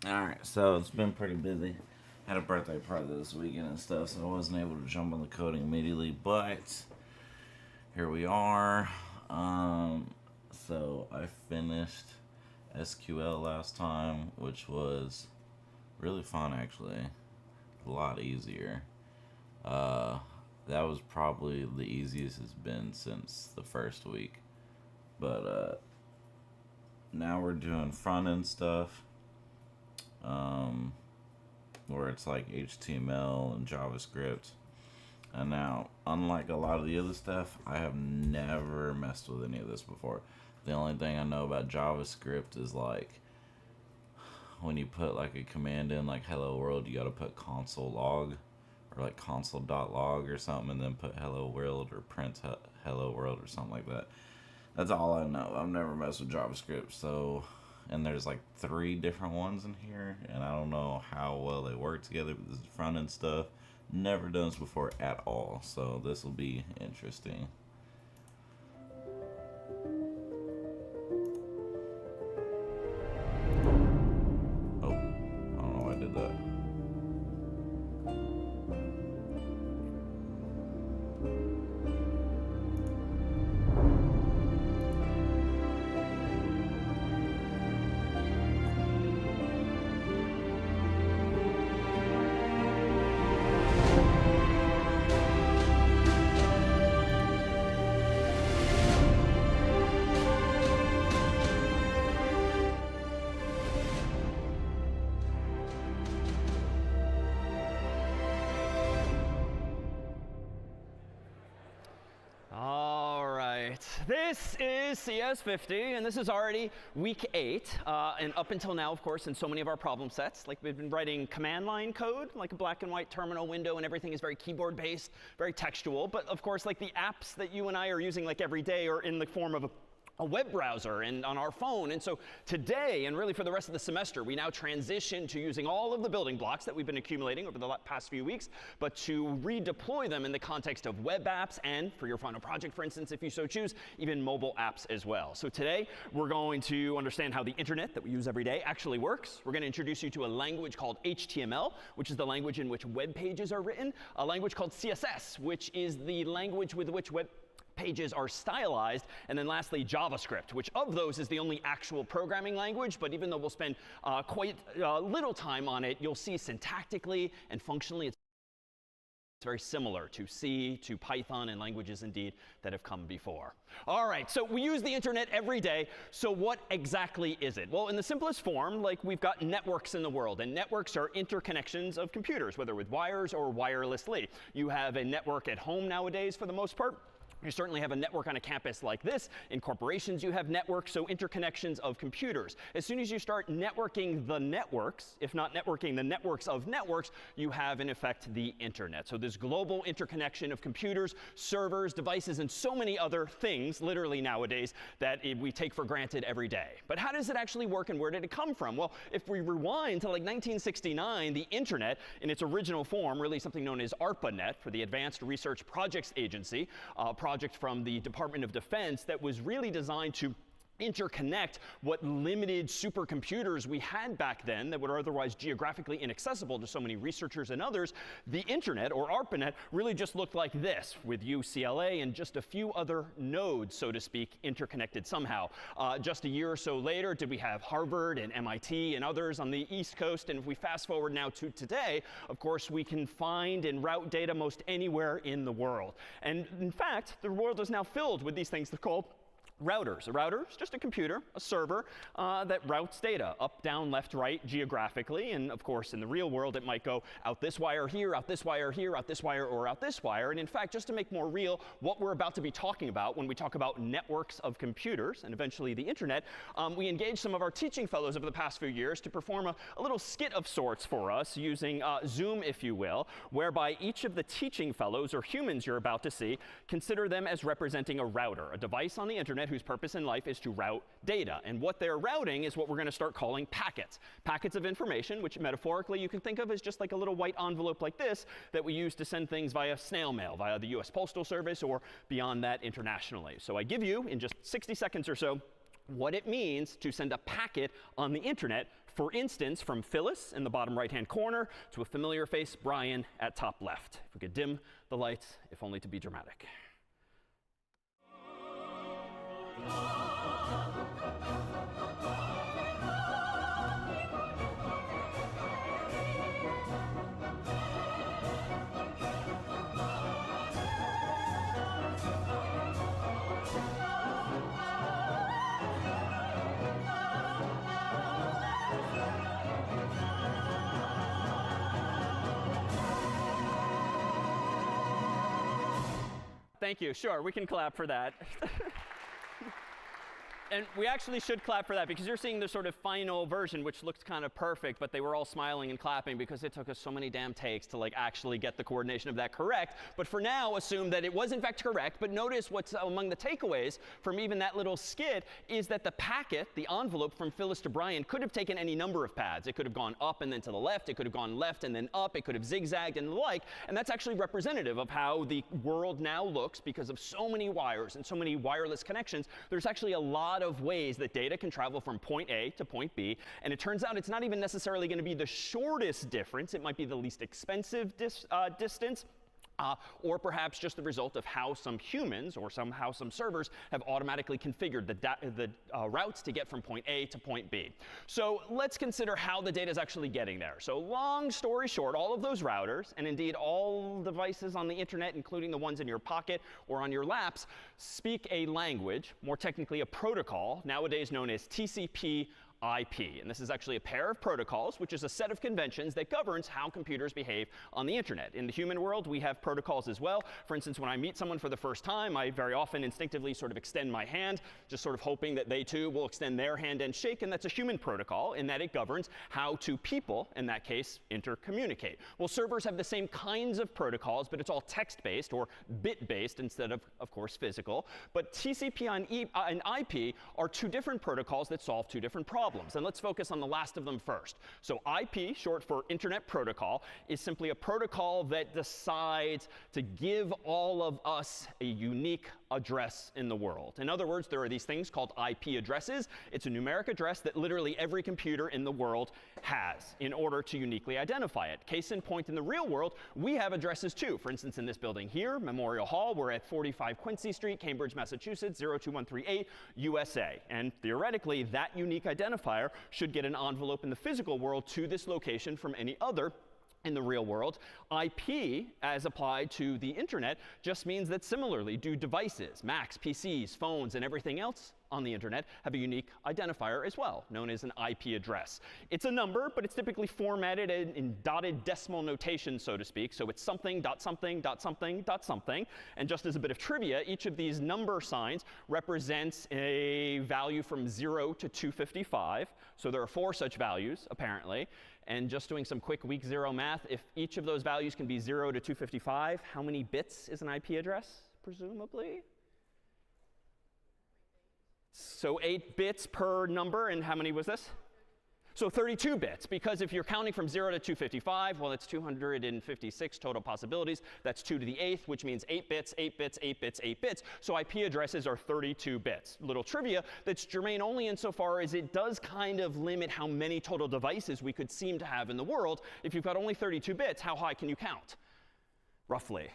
Alright, so it's been pretty busy. Had a birthday party this weekend and stuff, so I wasn't able to jump on the coding immediately, but here we are. So I finished SQL last time, which was really fun actually. A lot easier. Uh, that was probably the easiest it's been since the first week. But now we're doing front end stuff. Um, where it's like HTML and JavaScript. And now, unlike a lot of the other stuff, I have never messed with any of this before. The only thing I know about JavaScript is like when you put like a command in like hello world, you got to put console log or like console.log or something and then put hello world or print hello world or something like that. That's all I know. I've never messed with JavaScript, so and there's like 3 different ones in here, and I don't know how well they work together. But this is front end stuff. Never done this before at all, so this will be interesting. Oh, I don't know why I did that. This is CS50, and this is already week 8. And up until now, of course, in so many of our problem sets, like we've been writing command line code, like a black and white terminal window, and everything is very keyboard-based, very textual. But of course, like the apps that you and I are using like every day are in the form of a web browser and on our phone. And so today, and really for the rest of the semester, we now transition to using all of the building blocks that we've been accumulating over the past few weeks, but to redeploy them in the context of web apps and, for your final project, for instance, if you so choose, even mobile apps as well. So today, we're going to understand how the internet that we use every day actually works. We're going to introduce you to a language called HTML, which is the language in which web pages are written, a language called CSS, which is the language with which web pages are stylized, and then lastly JavaScript, which of those is the only actual programming language. But even though we'll spend quite little time on it, you'll see syntactically and functionally it's very similar to C, to Python, and languages indeed that have come before. All right, so we use the internet every day. So what exactly is it? Well, in the simplest form, like we've got networks in the world, and networks are interconnections of computers, whether with wires or wirelessly. You have a network at home nowadays for the most part. You certainly have a network on a campus like this. In corporations, you have networks, so interconnections of computers. As soon as you start networking the networks, if not networking the networks of networks, you have, in effect, the internet. So this global interconnection of computers, servers, devices, and so many other things, literally nowadays, that we take for granted every day. But how does it actually work, and where did it come from? Well, if we rewind to like 1969, the internet, in its original form, really something known as ARPANET for the Advanced Research Projects Agency, project from the Department of Defense that was really designed to interconnect what limited supercomputers we had back then that were otherwise geographically inaccessible to so many researchers and others. The internet, or ARPANET, really just looked like this, with UCLA and just a few other nodes, so to speak, interconnected somehow. Just a year or so later, did we have Harvard and MIT and others on the East Coast. And if we fast forward now to today, of course, we can find and route data most anywhere in the world. And in fact, the world is now filled with these things that are called routers. A router is just a computer, a server, that routes data up, down, left, right, geographically. And of course, in the real world, it might go out this wire here, out this wire here, out this wire, or out this wire. And in fact, just to make more real what we're about to be talking about when we talk about networks of computers and eventually the internet, we engaged some of our teaching fellows over the past few years to perform a little skit of sorts for us using Zoom, if you will, whereby each of the teaching fellows, or humans you're about to see, consider them as representing a router, a device on the internet whose purpose in life is to route data. And what they're routing is what we're going to start calling packets. Packets of information, which metaphorically you can think of as just like a little white envelope like this that we use to send things via snail mail, via the US Postal Service, or beyond that internationally. So I give you, in just 60 seconds or so, what it means to send a packet on the internet For instance, from Phyllis in the bottom right-hand corner to a familiar face, Brian, at top left. If we could dim the lights, if only to be dramatic. Thank you. Sure, we can clap for that. And we actually should clap for that, because you're seeing the sort of final version, which looks kind of perfect, but they were all smiling and clapping because it took us so many damn takes to actually get the coordination of that correct. But for now, assume that it was in fact correct. But notice what's among the takeaways from even that little skit is that the packet, the envelope from Phyllis to Brian, could have taken any number of paths. It could have gone up and then to the left. It could have gone left and then up. It could have zigzagged and the like. And that's actually representative of how the world now looks because of so many wires and so many wireless connections. There's actually a lot of ways that data can travel from point A to point B. And it turns out it's not even necessarily going to be the shortest difference. It might be the least expensive distance. Or perhaps just the result of how some humans or somehow some servers have automatically configured the routes to get from point A to point B. So let's consider how the data is actually getting there. So long story short, all of those routers, and indeed all devices on the internet, including the ones in your pocket or on your laps, speak a language, more technically a protocol, nowadays known as TCP/IP. And this is actually a pair of protocols, which is a set of conventions that governs how computers behave on the internet. In the human world, we have protocols as well. For instance, when I meet someone for the first time, I very often instinctively sort of extend my hand, just sort of hoping that they too will extend their hand and shake. And that's a human protocol in that it governs how two people, in that case, intercommunicate. Well, servers have the same kinds of protocols, but it's all text-based or bit-based instead of course, physical. But TCP and IP are two different protocols that solve two different problems. And let's focus on the last of them first. So IP, short for Internet Protocol, is simply a protocol that decides to give all of us a unique address in the world. In other words, there are these things called IP addresses. It's a numeric address that literally every computer in the world has in order to uniquely identify it. Case in point, in the real world, we have addresses too. For instance, in this building here, Memorial Hall, we're at 45 Quincy Street, Cambridge, Massachusetts, 02138, USA. And theoretically, that unique identifier should get an envelope in the physical world to this location from any other in the real world. IP, as applied to the internet, just means that similarly, do devices, Macs, PCs, phones, and everything else on the internet have a unique identifier as well, known as an IP address. It's a number, but it's typically formatted in dotted decimal notation, so to speak. So it's something, dot something, dot something, dot something. And just as a bit of trivia, each of these number signs represents a value from 0 to 255. So there are 4 such values, apparently. And just doing some quick week 0 math, if each of those values can be 0 to 255, how many bits is an IP address, presumably? So 8 bits per number, and how many was this? So 32 bits, because if you're counting from 0 to 255, well, it's 256 total possibilities. That's 2 to the 8th, which means 8 bits, 8 bits, 8 bits, 8 bits. So IP addresses are 32 bits. Little trivia that's germane only insofar as it does kind of limit how many total devices we could seem to have in the world. If you've got only 32 bits, how high can you count, roughly?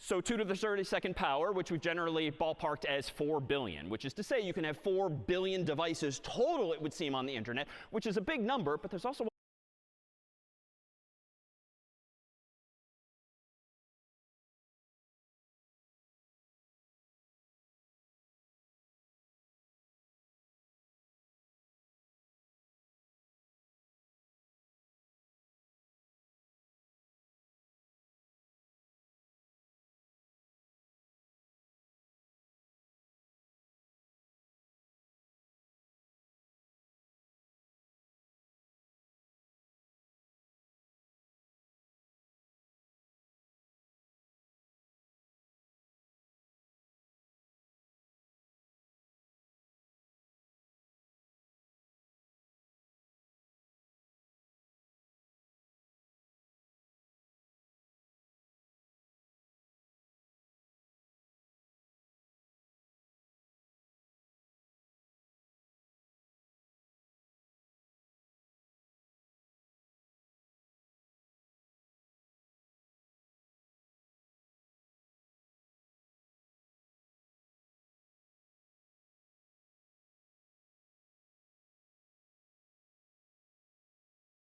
So 2 to the 32nd power, which we've generally ballparked as 4 billion, which is to say you can have 4 billion devices total, it would seem, on the internet, which is a big number, but there's also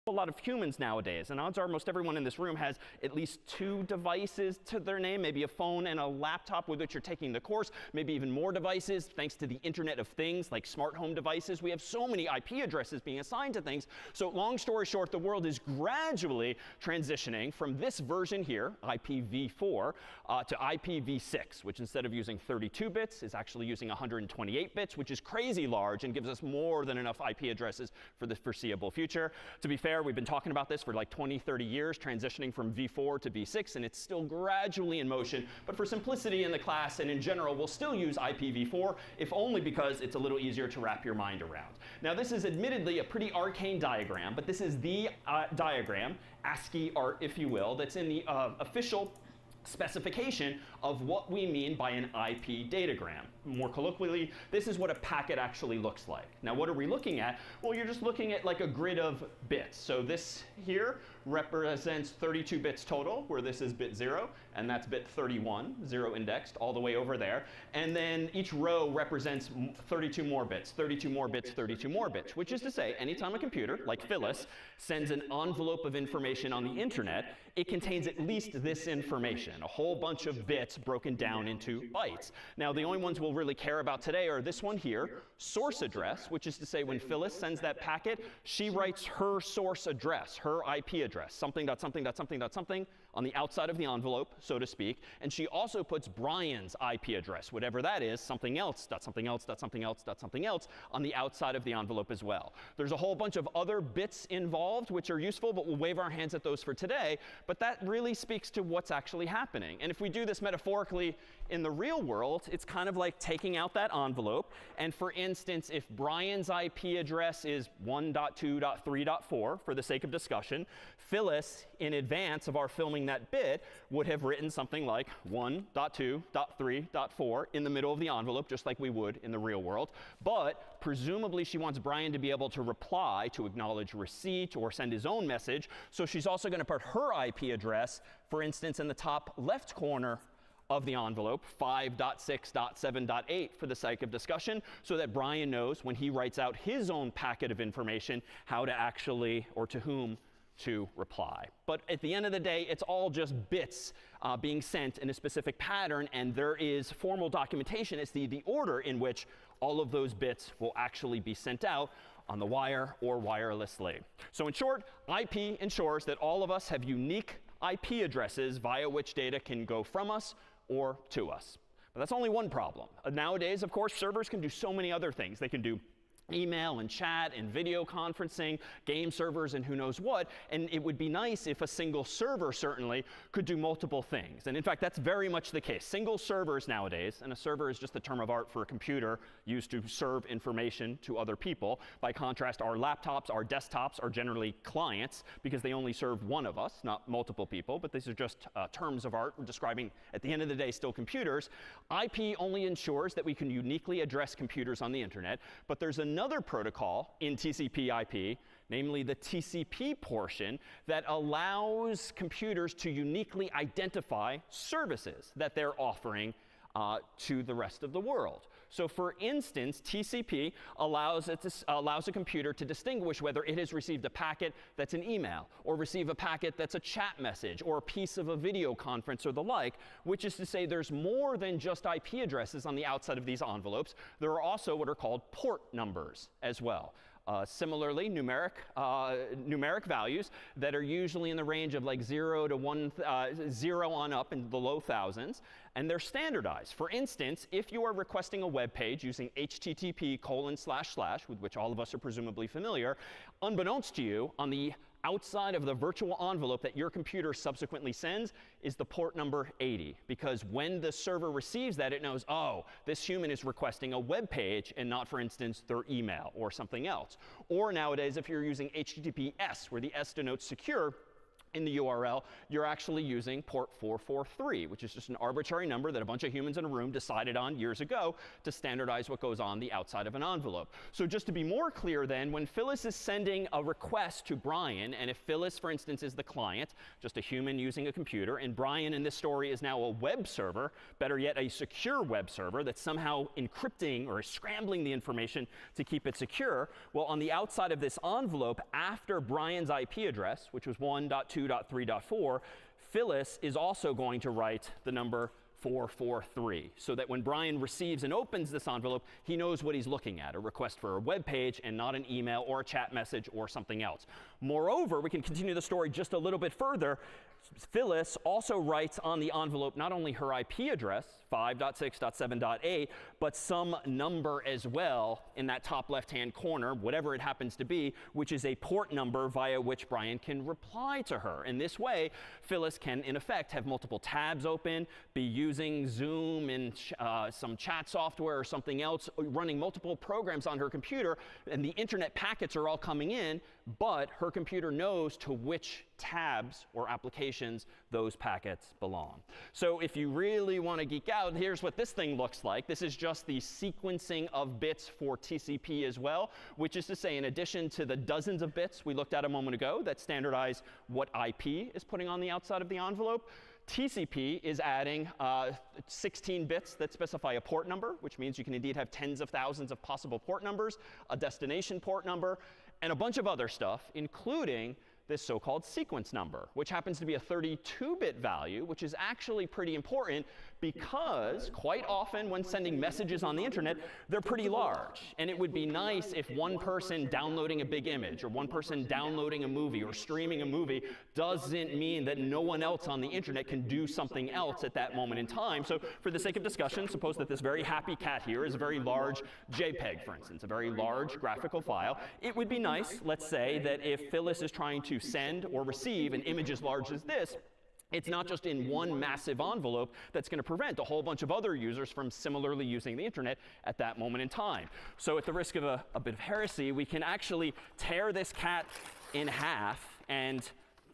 A lot of humans nowadays, and odds are most everyone in this room has at least 2 devices to their name, maybe a phone and a laptop with which you're taking the course, maybe even more devices thanks to the Internet of Things like smart home devices. We have so many IP addresses being assigned to things. So long story short, the world is gradually transitioning from this version here, IPv4, to IPv6, which instead of using 32 bits is actually using 128 bits, which is crazy large and gives us more than enough IP addresses for the foreseeable future. To be fair, we've been talking about this for like 20, 30 years, transitioning from v4 to v6, and it's still gradually in motion. But for simplicity in the class and in general, we'll still use IPv4, if only because it's a little easier to wrap your mind around. Now, this is admittedly a pretty arcane diagram, but this is the diagram, ASCII art, if you will, that's in the official specification of what we mean by an IP datagram. More colloquially, this is what a packet actually looks like. Now, what are we looking at? Well, you're just looking at like a grid of bits. So this here represents 32 bits total, where this is bit 0, and that's bit 31, 0 indexed, all the way over there. And then each row represents 32 more bits, 32 more bits, 32 more bits, which is to say, anytime a computer, like Phyllis, sends an envelope of information on the internet, it contains at least this information, a whole bunch of bits broken down into bytes. Now, the only ones we'll really care about today are this one here, source address, which is to say when Phyllis sends that packet, she writes her source address, her IP address, something, on the outside of the envelope, so to speak. And she also puts Brian's IP address, whatever that is, something else, on the outside of the envelope as well. There's a whole bunch of other bits involved which are useful, but we'll wave our hands at those for today. But that really speaks to what's actually happening. And if we do this metaphorically in the real world, it's kind of like taking out that envelope. And for instance, if Brian's IP address is 1.2.3.4, for the sake of discussion, Phyllis, in advance of our filming that bit, would have written something like 1.2.3.4 in the middle of the envelope, just like we would in the real world. But presumably, she wants Brian to be able to reply, to acknowledge receipt, or send his own message. So she's also going to put her IP address, for instance, in the top left corner of the envelope, 5.6.7.8 for the sake of discussion, so that Brian knows when he writes out his own packet of information how to actually, or to whom, to reply. But at the end of the day, it's all just bits being sent in a specific pattern, and there is formal documentation as the order in which all of those bits will actually be sent out on the wire or wirelessly. So in short, IP ensures that all of us have unique IP addresses via which data can go from us or to us. But that's only one problem. Nowadays, of course, servers can do so many other things. They can do email and chat and video conferencing, game servers, and who knows what. And it would be nice if a single server certainly could do multiple things. And in fact, that's very much the case. Single servers nowadays, and a server is just the term of art for a computer used to serve information to other people. By contrast, our laptops, our desktops are generally clients because they only serve one of us, not multiple people. But these are just terms of art describing, at the end of the day, still computers. IP only ensures that we can uniquely address computers on the internet. But there's another protocol in TCP/IP, namely the TCP portion, that allows computers to uniquely identify services that they're offering to the rest of the world. So for instance, TCP allows a computer to distinguish whether it has received a packet that's an email, or receive a packet that's a chat message, or a piece of a video conference, or the like, which is to say there's more than just IP addresses on the outside of these envelopes. There are also what are called port numbers as well. Similarly, numeric values that are usually in the range of like 0 on up in the low thousands, and they're standardized. For instance, if you are requesting a web page using http:// with which all of us are presumably familiar, unbeknownst to you, on the outside of the virtual envelope that your computer subsequently sends is the port number 80. Because when the server receives that, it knows, oh, this human is requesting a web page and not, for instance, their email or something else. Or nowadays, if you're using HTTPS, where the S denotes secure, in the URL, you're actually using port 443, which is just an arbitrary number that a bunch of humans in a room decided on years ago to standardize what goes on the outside of an envelope. So just to be more clear then, when Phyllis is sending a request to Brian, and if Phyllis, for instance, is the client, just a human using a computer, and Brian in this story is now a web server, better yet, a secure web server that's somehow encrypting or scrambling the information to keep it secure, well, on the outside of this envelope, after Brian's IP address, which was 1.2.3.4, Phyllis is also going to write the number 443, so that when Brian receives and opens this envelope, he knows what he's looking at, a request for a web page and not an email or a chat message or something else. Moreover, we can continue the story just a little bit further. Phyllis also writes on the envelope not only her IP address, 5.6.7.8, but some number as well in that top left-hand corner, whatever it happens to be, which is a port number via which Brian can reply to her. In this way, Phyllis can, in effect, have multiple tabs open, be using Zoom and some chat software or something else, running multiple programs on her computer, and the internet packets are all coming in, but her computer knows to which tabs or applications those packets belong. So if you really want to geek out, here's what this thing looks like. This is just the sequencing of bits for TCP as well, which is to say, in addition to the dozens of bits we looked at a moment ago that standardize what IP is putting on the outside of the envelope, TCP is adding 16 bits that specify a port number, which means you can indeed have tens of thousands of possible port numbers, a destination port number, and a bunch of other stuff, including this so-called sequence number, which happens to be a 32-bit value, which is actually pretty important because quite often when sending messages on the internet, they're pretty large. And it would be nice if one person downloading a big image or one person downloading a movie or streaming a movie doesn't mean that no one else on the internet can do something else at that moment in time. So for the sake of discussion, suppose that this very happy cat here is a very large JPEG, for instance, a very large graphical file. It would be nice, let's say, that if Phyllis is trying to send or receive an image as large as this, it's not just in one massive envelope that's going to prevent a whole bunch of other users from similarly using the internet at that moment in time. So at the risk of a bit of heresy, we can actually tear this cat in half and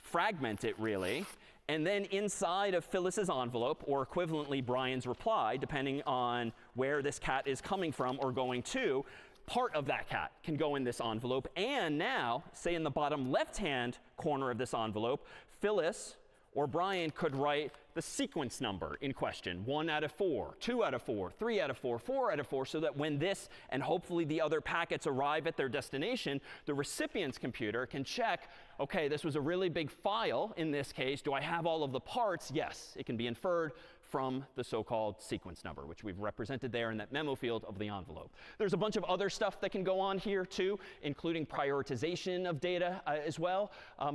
fragment it, really. And then inside of Phyllis's envelope, or equivalently Brian's reply, depending on where this cat is coming from or going to, part of that cat can go in this envelope. And now, say in the bottom left-hand corner of this envelope, Phyllis or Brian could write the sequence number in question, 1 out of 4, 2 out of 4, 3 out of 4, 4 out of 4, so that when this and hopefully the other packets arrive at their destination, the recipient's computer can check, OK, this was a really big file in this case. Do I have all of the parts? Yes, it can be inferred from the so-called sequence number, which we've represented there in that memo field of the envelope. There's a bunch of other stuff that can go on here, too, including prioritization of data as well.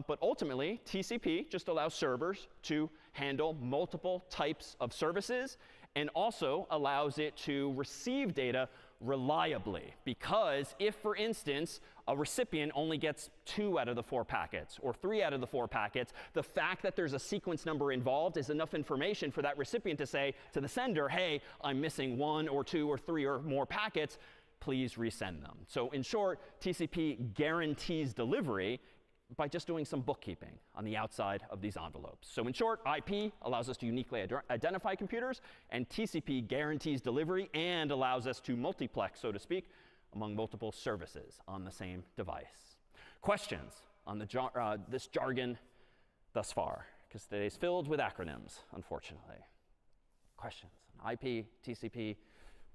But ultimately, TCP just allows servers to handle multiple types of services and also allows it to receive data reliably. Because if, for instance, a recipient only gets 2 out of the 4 packets or 3 out of the 4 packets, the fact that there's a sequence number involved is enough information for that recipient to say to the sender, hey, I'm missing 1 or 2 or 3 or more packets. Please resend them. So in short, TCP guarantees delivery by just doing some bookkeeping on the outside of these envelopes. So in short, IP allows us to uniquely identify computers, and TCP guarantees delivery and allows us to multiplex, so to speak, among multiple services on the same device. Questions on this jargon thus far? Because today's filled with acronyms, unfortunately. Questions on IP, TCP,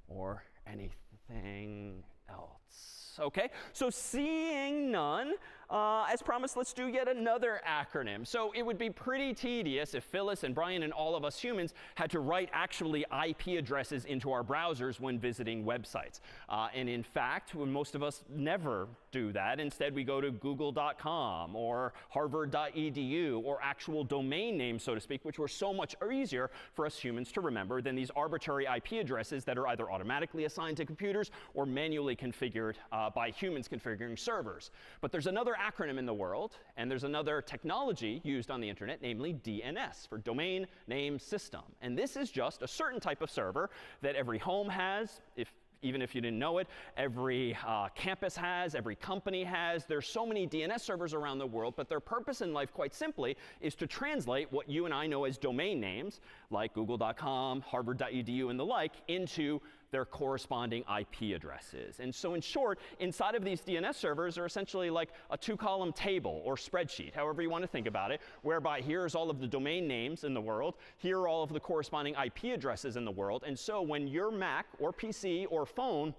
or anything else? OK, so seeing none, as promised, let's do yet another acronym. So it would be pretty tedious if Phyllis and Brian and all of us humans had to write actually IP addresses into our browsers when visiting websites. And in fact, most of us never do that. Instead, we go to google.com or harvard.edu or actual domain names, so to speak, which were so much easier for us humans to remember than these arbitrary IP addresses that are either automatically assigned to computers or manually configured by humans configuring servers. But there's another acronym in the world, and there's another technology used on the internet, namely DNS, for Domain Name System. And this is just a certain type of server that every home has. If even if you didn't know it. Every campus has, every company has. There's so many DNS servers around the world, but their purpose in life, quite simply, is to translate what you and I know as domain names, like google.com, harvard.edu, and the like, into their corresponding IP addresses. And so in short, inside of these DNS servers are essentially like a 2-column table or spreadsheet, however you want to think about it, whereby here's all of the domain names in the world, here are all of the corresponding IP addresses in the world. And so when your Mac or PC or phone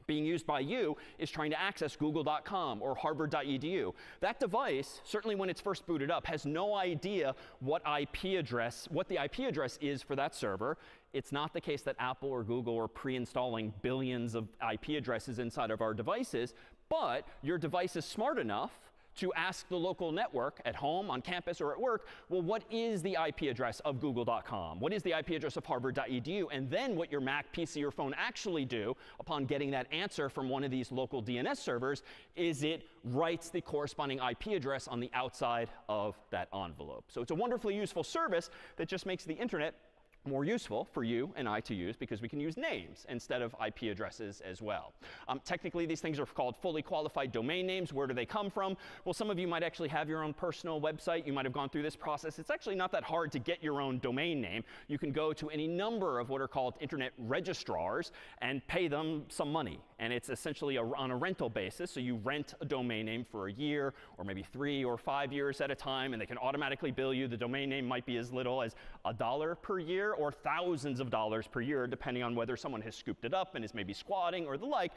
being used by you is trying to access google.com or harvard.edu, that device, certainly when it's first booted up, has no idea what the IP address is for that server. It's not the case that Apple or Google are pre-installing billions of IP addresses inside of our devices, but your device is smart enough to ask the local network at home, on campus, or at work, well, what is the IP address of google.com? What is the IP address of harvard.edu? And then what your Mac, PC, or phone actually do upon getting that answer from one of these local DNS servers is it writes the corresponding IP address on the outside of that envelope. So it's a wonderfully useful service that just makes the internet more useful for you and I to use because we can use names instead of IP addresses as well. Technically, these things are called fully qualified domain names. Where do they come from? Well, some of you might actually have your own personal website. You might have gone through this process. It's actually not that hard to get your own domain name. You can go to any number of what are called internet registrars and pay them some money. And it's essentially on a rental basis. So you rent a domain name for a year or maybe 3 or 5 years at a time, and they can automatically bill you. The domain name might be as little as $1 per year or thousands of dollars per year, depending on whether someone has scooped it up and is maybe squatting or the like.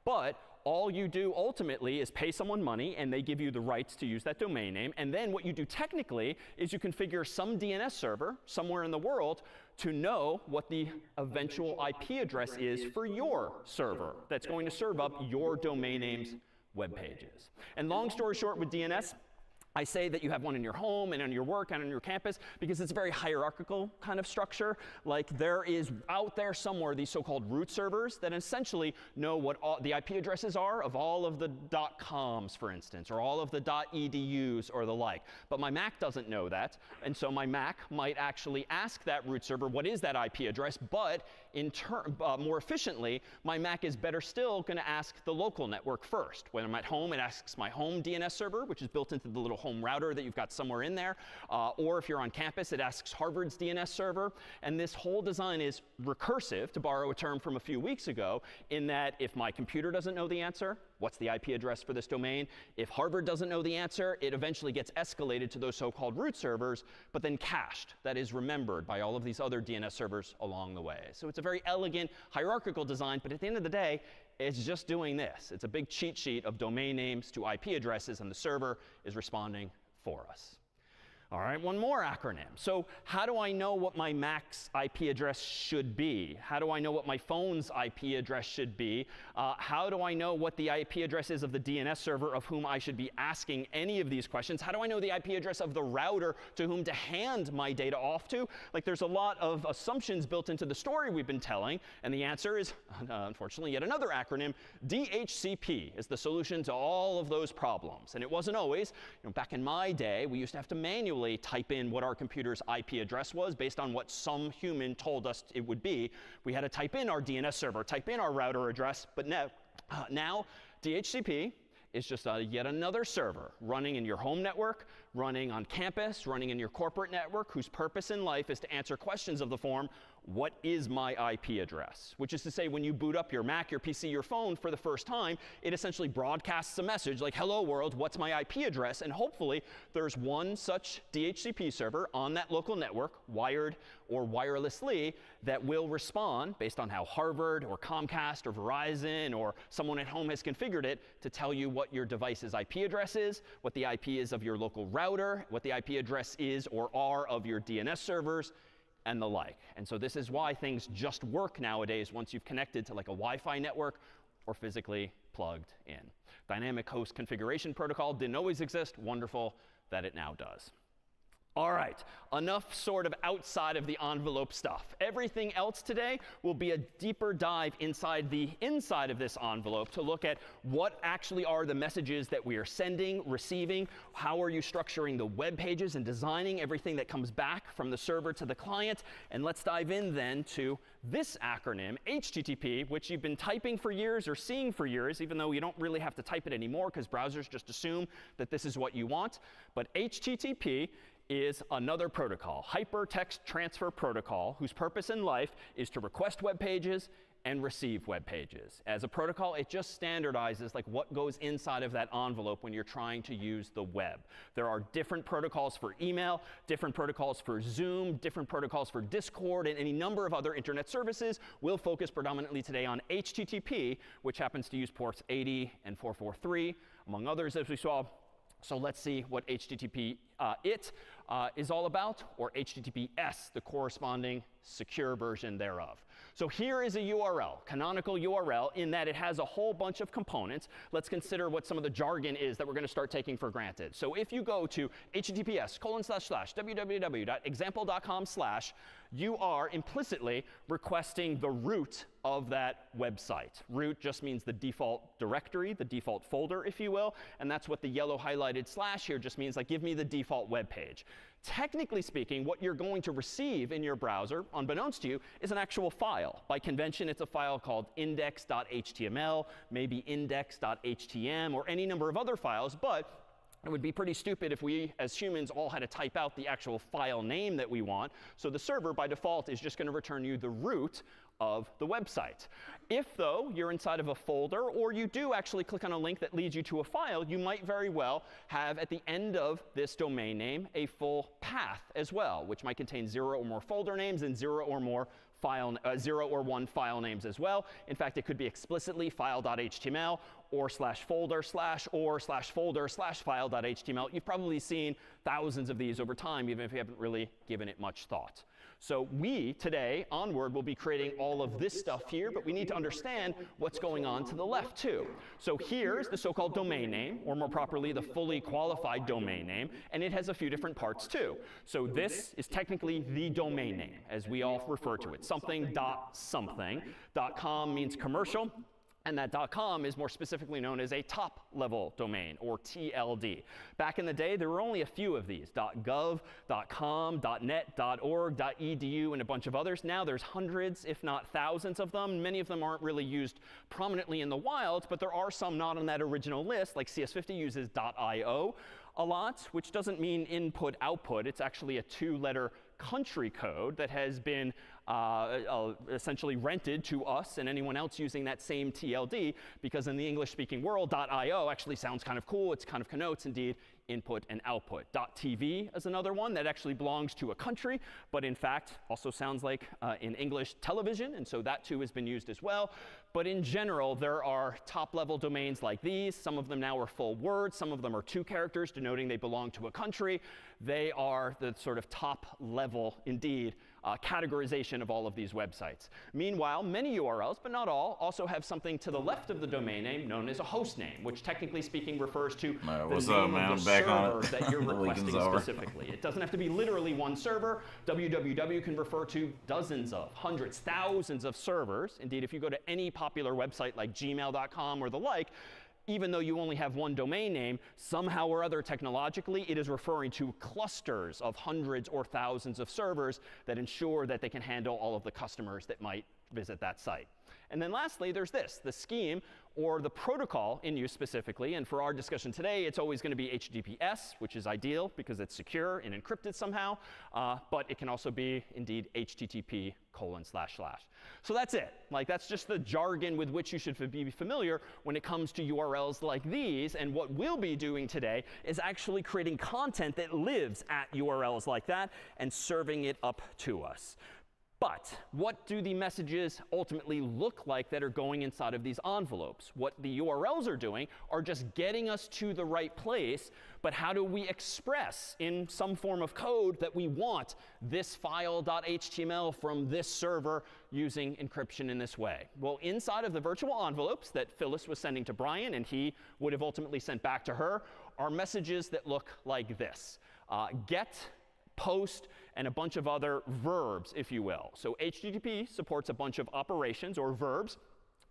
But all you do ultimately is pay someone money, and they give you the rights to use that domain name. And then what you do technically is you configure some DNS server somewhere in the world to know what the eventual IP address is for your server that's going to serve up your domain name's web pages. And long story short with DNS, I say that you have one in your home and on your work and on your campus because it's a very hierarchical kind of structure. Like there is out there somewhere these so-called root servers that essentially know what all the IP addresses are of all of the .coms, for instance, or all of the .edus or the like. But my Mac doesn't know that. And so my Mac might actually ask that root server, what is that IP address? But in more efficiently, my Mac is better still going to ask the local network first. When I'm at home, it asks my home DNS server, which is built into the little home router that you've got somewhere in there. Or if you're on campus, it asks Harvard's DNS server. And this whole design is recursive, to borrow a term from a few weeks ago, in that if my computer doesn't know the answer, what's the IP address for this domain? If Harvard doesn't know the answer, it eventually gets escalated to those so-called root servers, but then cached. That is remembered by all of these other DNS servers along the way. So it's a very elegant hierarchical design, but at the end of the day, it's just doing this. It's a big cheat sheet of domain names to IP addresses, and the server is responding for us. All right, one more acronym. So how do I know what my Mac's IP address should be? How do I know what my phone's IP address should be? How do I know what the IP address is of the DNS server of whom I should be asking any of these questions? How do I know the IP address of the router to whom to hand my data off to? Like, there's a lot of assumptions built into the story we've been telling, and the answer is, unfortunately, yet another acronym. DHCP is the solution to all of those problems. And it wasn't always. Back in my day, we used to have to manually type in what our computer's IP address was based on what some human told us it would be. We had to type in our DNS server, type in our router address, but now DHCP is just yet another server running in your home network, running on campus, running in your corporate network, whose purpose in life is to answer questions of the form, what is my IP address? Which is to say, when you boot up your Mac, your PC, your phone for the first time, it essentially broadcasts a message like, hello world, what's my IP address? And hopefully, there's one such DHCP server on that local network, wired or wirelessly, that will respond based on how Harvard or Comcast or Verizon or someone at home has configured it to tell you what your device's IP address is, what the IP is of your local router, what the IP address is or are of your DNS servers, and the like. And so this is why things just work nowadays once you've connected to like a Wi-Fi network or physically plugged in. Dynamic host configuration protocol didn't always exist. Wonderful that it now does. All right, enough sort of outside of the envelope stuff. Everything else today will be a deeper dive inside of this envelope to look at what actually are the messages that we are sending, receiving, how are you structuring the web pages and designing everything that comes back from the server to the client. And let's dive in then to this acronym, HTTP, which you've been typing for years or seeing for years, even though you don't really have to type it anymore because browsers just assume that this is what you want. But HTTP is another protocol, Hypertext Transfer Protocol, whose purpose in life is to request web pages and receive web pages. As a protocol, it just standardizes like what goes inside of that envelope when you're trying to use the web. There are different protocols for email, different protocols for Zoom, different protocols for Discord, and any number of other internet services. We'll focus predominantly today on HTTP, which happens to use ports 80 and 443, among others, as we saw. So let's see what HTTP is all about, or HTTPS, the corresponding secure version thereof. So here is a URL, canonical URL, in that it has a whole bunch of components. Let's consider what some of the jargon is that we're going to start taking for granted. So if you go to https://www.example.com/, you are implicitly requesting the root of that website. Root just means the default directory, the default folder, if you will. And that's what the yellow highlighted slash here just means, like, give me the default web page. Technically speaking, what you're going to receive in your browser, unbeknownst to you, is an actual file. By convention, it's a file called index.html, maybe index.htm, or any number of other files. But it would be pretty stupid if we, as humans, all had to type out the actual file name that we want. So the server, by default, is just going to return you the root of the website. If, though, you're inside of a folder, or you do actually click on a link that leads you to a file, you might very well have, at the end of this domain name, a full path as well, which might contain 0 or more folder names and 0 or one file names as well. In fact, it could be explicitly file.html or /folder/file.html. You've probably seen thousands of these over time, even if you haven't really given it much thought. So we, today, onward, will be creating all of this stuff here, but we need to understand what's going on to the left, too. So here's the so-called domain name, or more properly, the fully qualified domain name, and it has a few different parts, too. So this is technically the domain name, as we all refer to it, something.something. .com means commercial. And that .com is more specifically known as a top-level domain, or TLD. Back in the day, there were only a few of these, .gov, .com, .net, .org, .edu, and a bunch of others. Now there's hundreds, if not thousands of them. Many of them aren't really used prominently in the wild, but there are some not on that original list, like CS50 uses .io a lot, which doesn't mean input-output. It's actually a 2-letter country code that has been essentially rented to us and anyone else using that same TLD, because in the English-speaking world, .io actually sounds kind of cool. It kind of connotes, indeed, input and output. .tv is another one that actually belongs to a country, but in fact also sounds like in English television, and so that too has been used as well. But in general, there are top-level domains like these. Some of them now are full words. Some of them are 2 characters denoting they belong to a country. They are the sort of top-level, indeed, categorization of all of these websites. Meanwhile, many URLs, but not all, also have something to the left of the domain name known as a host name, which technically speaking refers to the name of the server that you're requesting specifically. It doesn't have to be literally one server. www can refer to dozens of, hundreds, thousands of servers. Indeed, if you go to any popular website like gmail.com or the like, even though you only have one domain name, somehow or other technologically, it is referring to clusters of hundreds or thousands of servers that ensure that they can handle all of the customers that might visit that site. And then lastly, there's this, the scheme, or the protocol in use specifically. And for our discussion today, it's always going to be HTTPS, which is ideal because it's secure and encrypted somehow. But it can also be, indeed, HTTP://. So that's it. Like, that's just the jargon with which you should be familiar when it comes to URLs like these. And what we'll be doing today is actually creating content that lives at URLs like that and serving it up to us. But what do the messages ultimately look like that are going inside of these envelopes? What the URLs are doing are just getting us to the right place, but how do we express in some form of code that we want this file.html from this server using encryption in this way? Well, inside of the virtual envelopes that Phyllis was sending to Brian and he would have ultimately sent back to her are messages that look like this. Get post, and a bunch of other verbs, if you will. So HTTP supports a bunch of operations or verbs,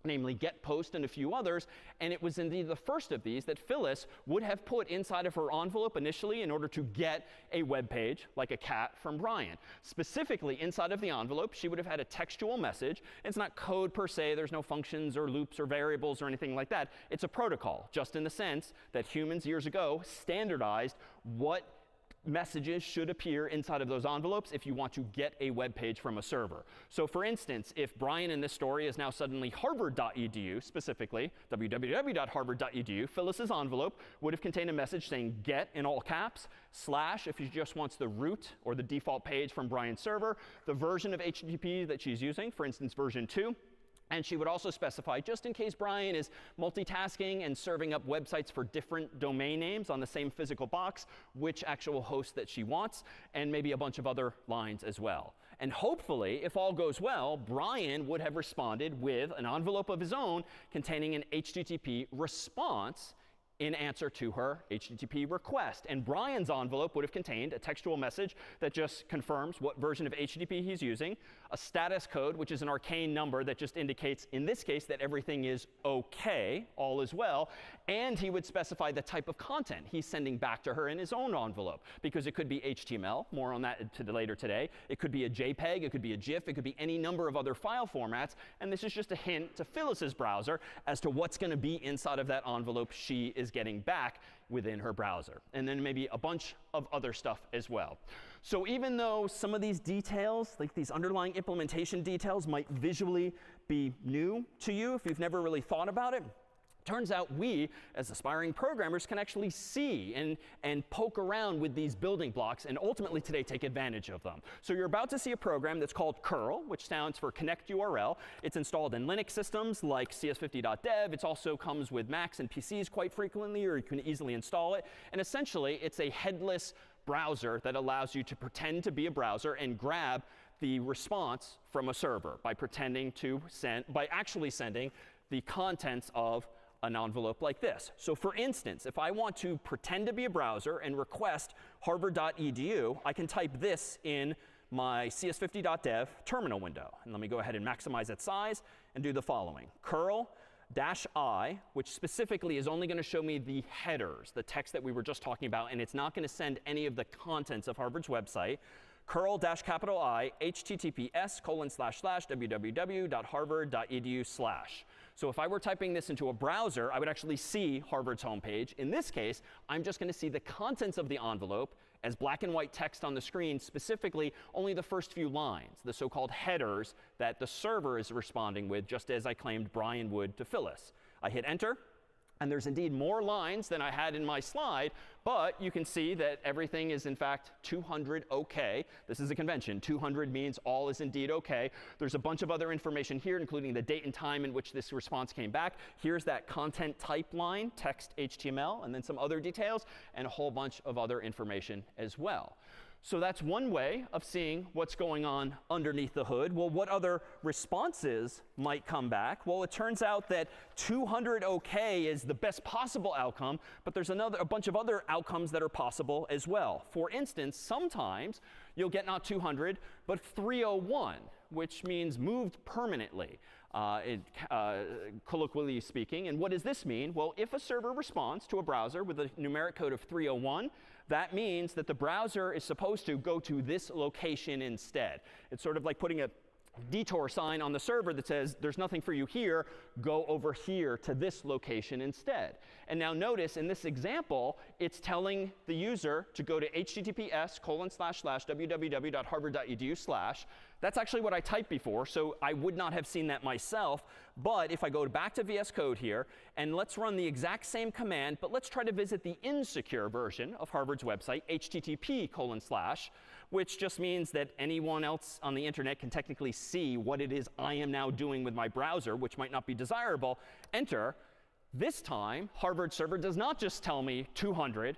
namely get, post, and a few others. And it was indeed the first of these that Phyllis would have put inside of her envelope initially in order to get a web page like a cat from Brian. Specifically, inside of the envelope, she would have had a textual message. It's not code per se. There's no functions or loops or variables or anything like that. It's a protocol, just in the sense that humans years ago standardized what messages should appear inside of those envelopes if you want to get a web page from a server. So for instance, if Brian in this story is now suddenly harvard.edu, specifically www.harvard.edu, Phyllis's envelope would have contained a message saying get in all caps, / if she just wants the root or the default page from Brian's server, the version of HTTP that she's using, for instance, version 2. And she would also specify, just in case Brian is multitasking and serving up websites for different domain names on the same physical box, which actual host that she wants, and maybe a bunch of other lines as well. And hopefully, if all goes well, Brian would have responded with an envelope of his own containing an HTTP response in answer to her HTTP request. And Brian's envelope would have contained a textual message that just confirms what version of HTTP he's using, a status code, which is an arcane number that just indicates, in this case, that everything is OK, all is well, and he would specify the type of content he's sending back to her in his own envelope, because it could be HTML, more on that later today. It could be a JPEG, it could be a GIF, it could be any number of other file formats, and this is just a hint to Phyllis's browser as to what's going to be inside of that envelope she is getting back within her browser. And then maybe a bunch of other stuff as well. So even though some of these details, like these underlying implementation details, might visually be new to you if you've never really thought about it, turns out we, as aspiring programmers, can actually see and poke around with these building blocks and ultimately today take advantage of them. So you're about to see a program that's called curl, which stands for connect URL. It's installed in Linux systems like CS50.dev. It also comes with Macs and PCs quite frequently, or you can easily install it. And essentially, it's a headless browser that allows you to pretend to be a browser and grab the response from a server by actually sending the contents of an envelope like this. So for instance, if I want to pretend to be a browser and request harvard.edu, I can type this in my CS50.dev terminal window. And let me go ahead and maximize its size and do the following. curl-i, which specifically is only going to show me the headers, the text that we were just talking about, and it's not going to send any of the contents of Harvard's website. curl-I https://www.harvard.edu/. So if I were typing this into a browser, I would actually see Harvard's homepage. In this case, I'm just going to see the contents of the envelope as black and white text on the screen, specifically only the first few lines, the so-called headers that the server is responding with, just as I claimed Brian would to Phyllis. I hit enter. And there's indeed more lines than I had in my slide, but you can see that everything is in fact 200 OK. This is a convention. 200 means all is indeed OK. There's a bunch of other information here, including the date and time in which this response came back. Here's that content type line, text HTML, and then some other details, and a whole bunch of other information as well. So that's one way of seeing what's going on underneath the hood. Well, what other responses might come back? Well, it turns out that 200 OK is the best possible outcome, but there's a bunch of other outcomes that are possible as well. For instance, sometimes you'll get not 200, but 301, which means moved permanently, colloquially speaking. And what does this mean? Well, if a server responds to a browser with a numeric code of 301, that means that the browser is supposed to go to this location instead. It's sort of like putting a detour sign on the server that says, there's nothing for you here, go over here to this location instead. And now notice in this example, it's telling the user to go to https://www.harvard.edu/. That's actually what I typed before, so I would not have seen that myself. But if I go back to VS Code here, and let's run the exact same command, but let's try to visit the insecure version of Harvard's website, http://, which just means that anyone else on the internet can technically see what it is I am now doing with my browser, which might not be desirable. Enter. This time, Harvard server does not just tell me 200,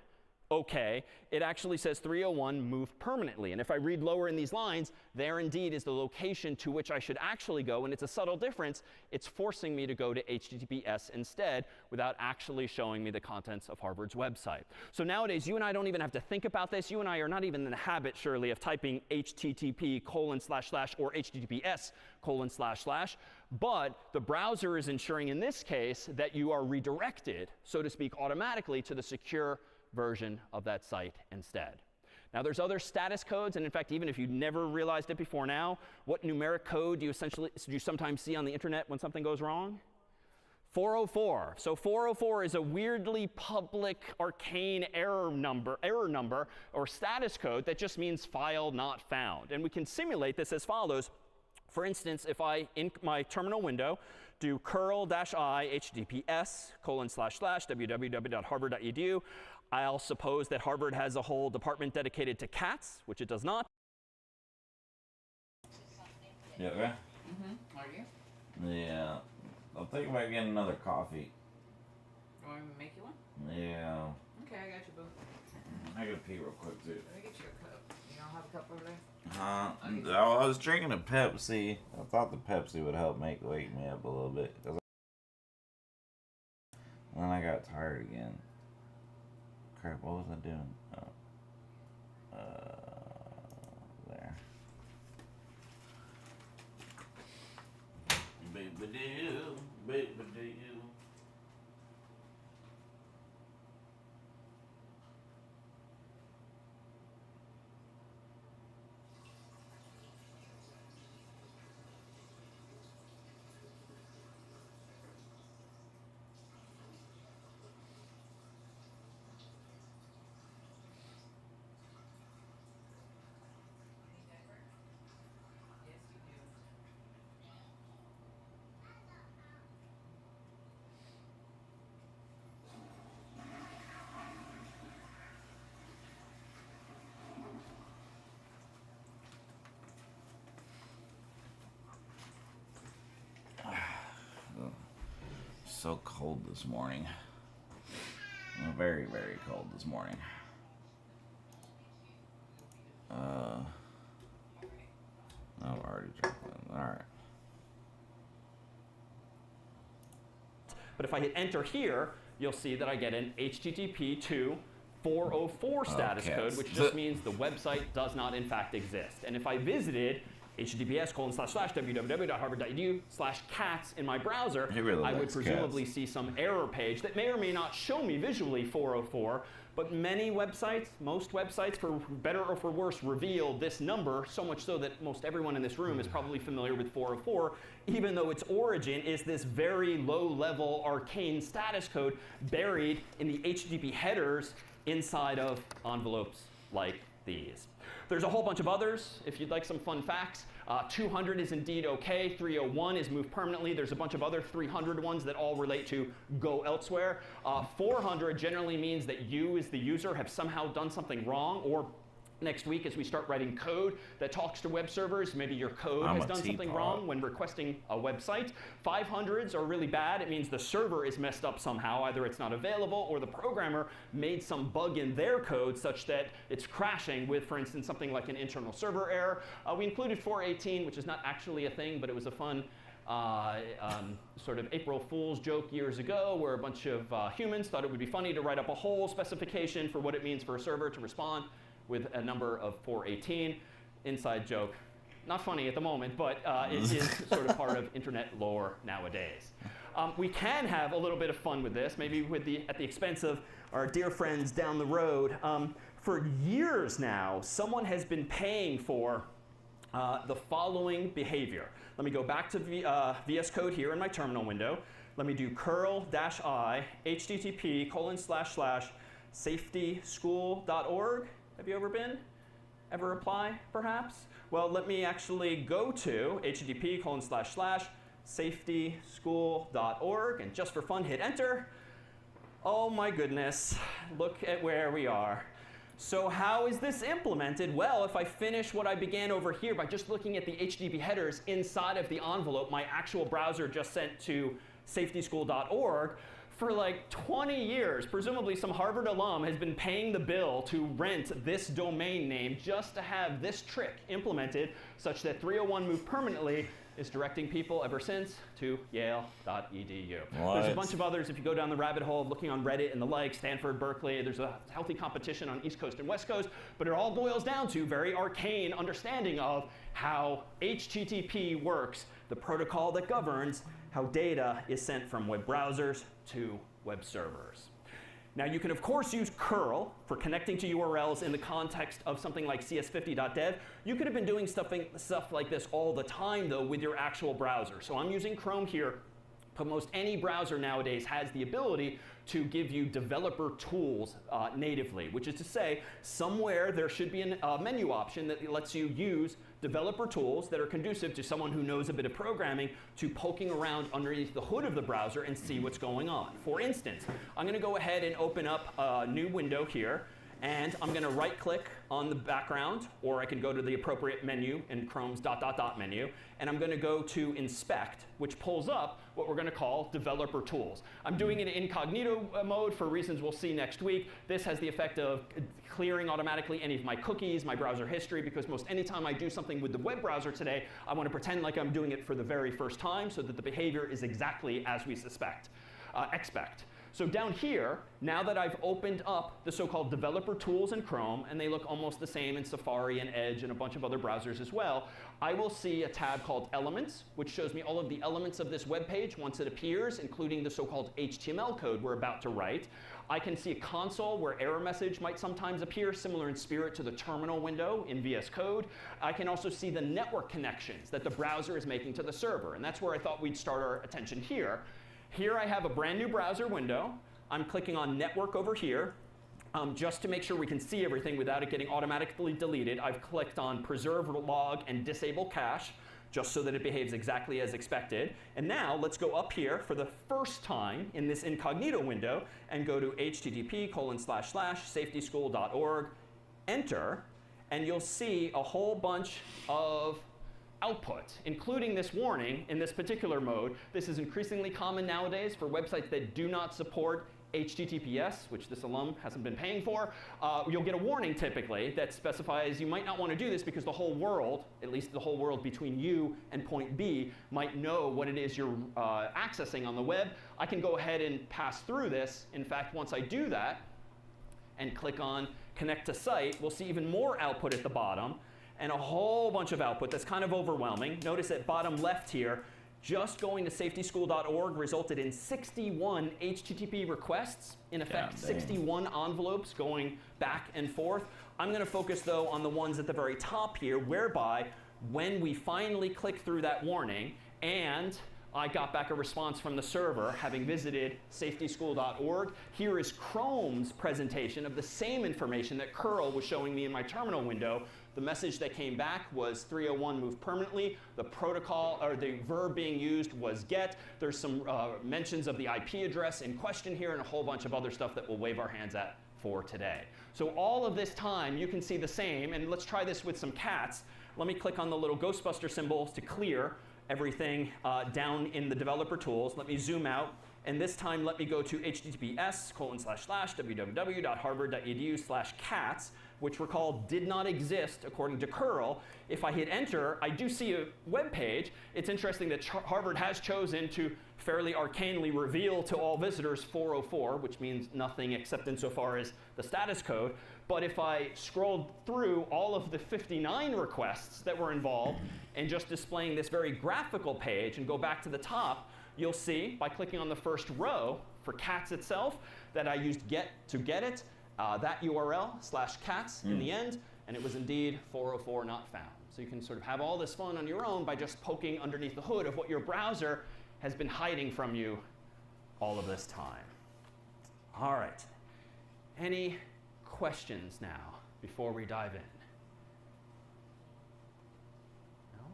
OK, it actually says 301 moved permanently. And if I read lower in these lines, there indeed is the location to which I should actually go. And it's a subtle difference. It's forcing me to go to HTTPS instead without actually showing me the contents of Harvard's website. So nowadays, you and I don't even have to think about this. You and I are not even in the habit, surely, of typing HTTP:/ or HTTPS://. But the browser is ensuring in this case that you are redirected, so to speak, automatically to the secure version of that site instead. Now, there's other status codes. And in fact, even if you never realized it before now, what numeric code do you sometimes see on the internet when something goes wrong? 404. So 404 is a weirdly public, arcane error number or status code that just means file not found. And we can simulate this as follows. For instance, if I, in my terminal window, do curl-i https:/ www.harvard.edu, I'll suppose that Harvard has a whole department dedicated to cats, which it does not. Yeah, okay? Are you? Yeah. I'm thinking about getting another coffee. You want me to make you one? Yeah. Okay, I got you, boo. I gotta pee real quick, too. Let me get you a cup. You don't have a cup over there? I was drinking a Pepsi. I thought the Pepsi would help wake me up a little bit. Then I got tired again. Crap, what was I doing? There. Baby-doo, baby-doo. So cold this morning. Very, very cold this morning. Oh, I already drank one. All right. But if I hit enter here, you'll see that I get an HTTP to 404 status code, which just means the website does not in fact exist. And if I visited https://www.harvard.edu/cats in my browser, I would presumably see some error page that may or may not show me visually 404. But many websites, most websites, for better or for worse, reveal this number, so much so that most everyone in this room is probably familiar with 404, even though its origin is this very low-level arcane status code buried in the HTTP headers inside of envelopes like these. There's a whole bunch of others, if you'd like some fun facts. 200 is indeed OK. 301 is moved permanently. There's a bunch of other 300 ones that all relate to go elsewhere. 400 generally means that you, as the user, have somehow done something wrong. Or next week, as we start writing code that talks to web servers, maybe your code has done something wrong when requesting a website. 500s are really bad. It means the server is messed up somehow. Either it's not available or the programmer made some bug in their code such that it's crashing with, for instance, something like an internal server error. We included 418, which is not actually a thing, but it was a fun sort of April Fool's joke years ago where a bunch of humans thought it would be funny to write up a whole specification for what it means for a server to respond with a number of 418. Inside joke. Not funny at the moment, but it is sort of part of internet lore nowadays. We can have a little bit of fun with this, maybe at the expense of our dear friends down the road. For years now, someone has been paying for the following behavior. Let me go back to VS Code here in my terminal window. Let me do curl-i http://safetyschool.org. Have you ever apply, perhaps? Well, let me actually go to http://safetyschool.org, and just for fun, hit enter. Oh my goodness, look at where we are. So how is this implemented? Well, if I finish what I began over here by just looking at the HTTP headers inside of the envelope my actual browser just sent to safetyschool.org, for like 20 years, presumably some Harvard alum has been paying the bill to rent this domain name just to have this trick implemented such that 301 Move Permanently is directing people ever since to yale.edu. There's a bunch of others if you go down the rabbit hole of looking on Reddit and the like, Stanford, Berkeley, there's a healthy competition on East Coast and West Coast, but it all boils down to very arcane understanding of how HTTP works, the protocol that governs how data is sent from web browsers to web servers. Now you can of course use curl for connecting to URLs in the context of something like CS50.dev. You could have been doing stuff like this all the time though with your actual browser. So I'm using Chrome here, but most any browser nowadays has the ability to give you developer tools natively, which is to say somewhere there should be a menu option that lets you use developer tools that are conducive to someone who knows a bit of programming to poking around underneath the hood of the browser and see what's going on. For instance, I'm going to go ahead and open up a new window here, and I'm going to right-click on the background, or I can go to the appropriate menu in Chrome's ... menu, and I'm going to go to Inspect, which pulls up what we're going to call Developer Tools. I'm doing it in incognito mode for reasons we'll see next week. This has the effect of clearing automatically any of my cookies, my browser history, because most anytime I do something with the web browser today, I want to pretend like I'm doing it for the very first time so that the behavior is exactly as we expect. So down here, now that I've opened up the so-called developer tools in Chrome, and they look almost the same in Safari and Edge and a bunch of other browsers as well, I will see a tab called Elements, which shows me all of the elements of this web page once it appears, including the so-called HTML code we're about to write. I can see a console where error message might sometimes appear, similar in spirit to the terminal window in VS Code. I can also see the network connections that the browser is making to the server, and that's where I thought we'd start our attention here. Here I have a brand new browser window. I'm clicking on Network over here. Just to make sure we can see everything without it getting automatically deleted, I've clicked on Preserve Log and Disable Cache, just so that it behaves exactly as expected. And now let's go up here for the first time in this incognito window and go to http://safetyschool.org, enter, and you'll see a whole bunch of output, including this warning in this particular mode. This is increasingly common nowadays for websites that do not support HTTPS, which this alum hasn't been paying for. You'll get a warning typically that specifies you might not want to do this because the whole world, at least the whole world between you and point B, might know what it is you're accessing on the web. I can go ahead and pass through this. In fact, once I do that and click on Connect to Site, we'll see even more output at the bottom, and a whole bunch of output that's kind of overwhelming. Notice at bottom left here, just going to safetyschool.org resulted in 61 HTTP requests. In effect, 61 envelopes going back and forth. I'm going to focus, though, on the ones at the very top here, whereby when we finally click through that warning and I got back a response from the server having visited safetyschool.org. Here is Chrome's presentation of the same information that curl was showing me in my terminal window. The message that came back was 301 Move Permanently. The protocol, or the verb being used was get. There's some mentions of the IP address in question here and a whole bunch of other stuff that we'll wave our hands at for today. So all of this time, you can see the same. And let's try this with some cats. Let me click on the little Ghostbuster symbols to clear everything down in the developer tools. Let me zoom out. And this time, let me go to https://www.harvard.edu/cats, which recall did not exist according to curl. If I hit enter, I do see a web page. It's interesting that Harvard has chosen to fairly arcanely reveal to all visitors 404, which means nothing except insofar as the status code. But if I scrolled through all of the 59 requests that were involved and just displaying this very graphical page and go back to the top, you'll see by clicking on the first row for cats itself that I used get to get it, that URL /cats in the end, and it was indeed 404 not found. So you can sort of have all this fun on your own by just poking underneath the hood of what your browser has been hiding from you all of this time. All right. Any questions now before we dive in? No?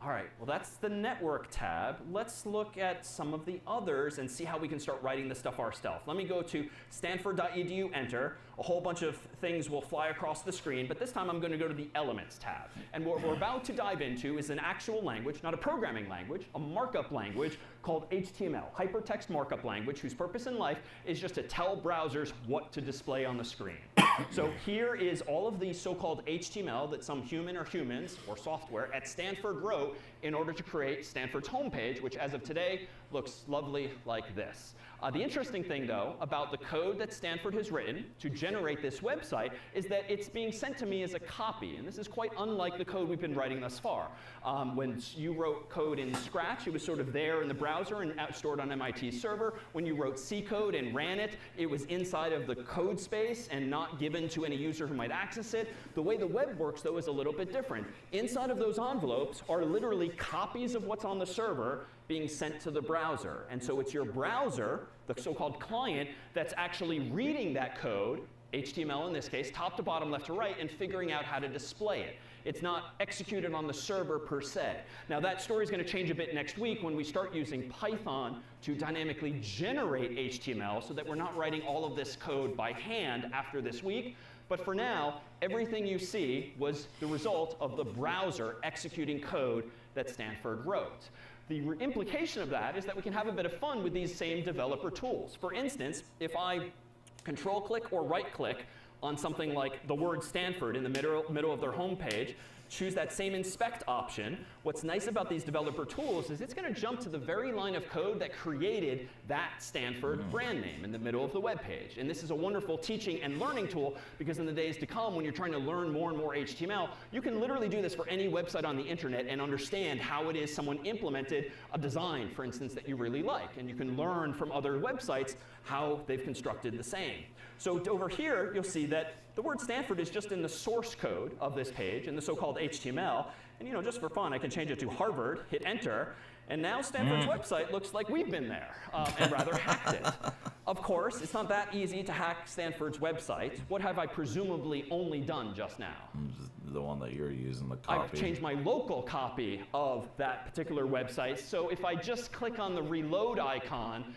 All right, well that's the network tab. Let's look at some of the others and see how we can start writing this stuff ourselves. Let me go to stanford.edu, enter, a whole bunch of things will fly across the screen, but this time I'm going to go to the Elements tab. And what we're about to dive into is an actual language, not a programming language, a markup language called HTML, Hypertext Markup Language, whose purpose in life is just to tell browsers what to display on the screen. So here is all of the so-called HTML that some human or humans, or software, at Stanford wrote in order to create Stanford's homepage, which as of today looks lovely like this. The interesting thing, though, about the code that Stanford has written to generate this website is that it's being sent to me as a copy. And this is quite unlike the code we've been writing thus far. When you wrote code in Scratch, it was sort of there in the browser and stored on MIT's server. When you wrote C code and ran it, it was inside of the code space and not given to any user who might access it. The way the web works, though, is a little bit different. Inside of those envelopes are literally copies of what's on the server being sent to the browser. And so it's your browser, the so-called client, that's actually reading that code, HTML in this case, top to bottom, left to right, and figuring out how to display it. It's not executed on the server per se. Now that story is going to change a bit next week when we start using Python to dynamically generate HTML so that we're not writing all of this code by hand after this week. But for now, everything you see was the result of the browser executing code that Stanford wrote. The implication of that is that we can have a bit of fun with these same developer tools. For instance, if I control-click or right-click on something like the word Stanford in the middle of their homepage, choose that same inspect option, what's nice about these developer tools is it's going to jump to the very line of code that created that Stanford brand name in the middle of the web page. And this is a wonderful teaching and learning tool because in the days to come, when you're trying to learn more and more HTML, you can literally do this for any website on the internet and understand how it is someone implemented a design, for instance, that you really like. And you can learn from other websites how they've constructed the same. So over here, you'll see that the word Stanford is just in the source code of this page, in the so-called HTML. And just for fun, I can change it to Harvard, hit enter, and now Stanford's website looks like we've been there and rather hacked it. Of course, it's not that easy to hack Stanford's website. What have I presumably only done just now? The one that you're using, the copy. I've changed my local copy of that particular website. So if I just click on the reload icon,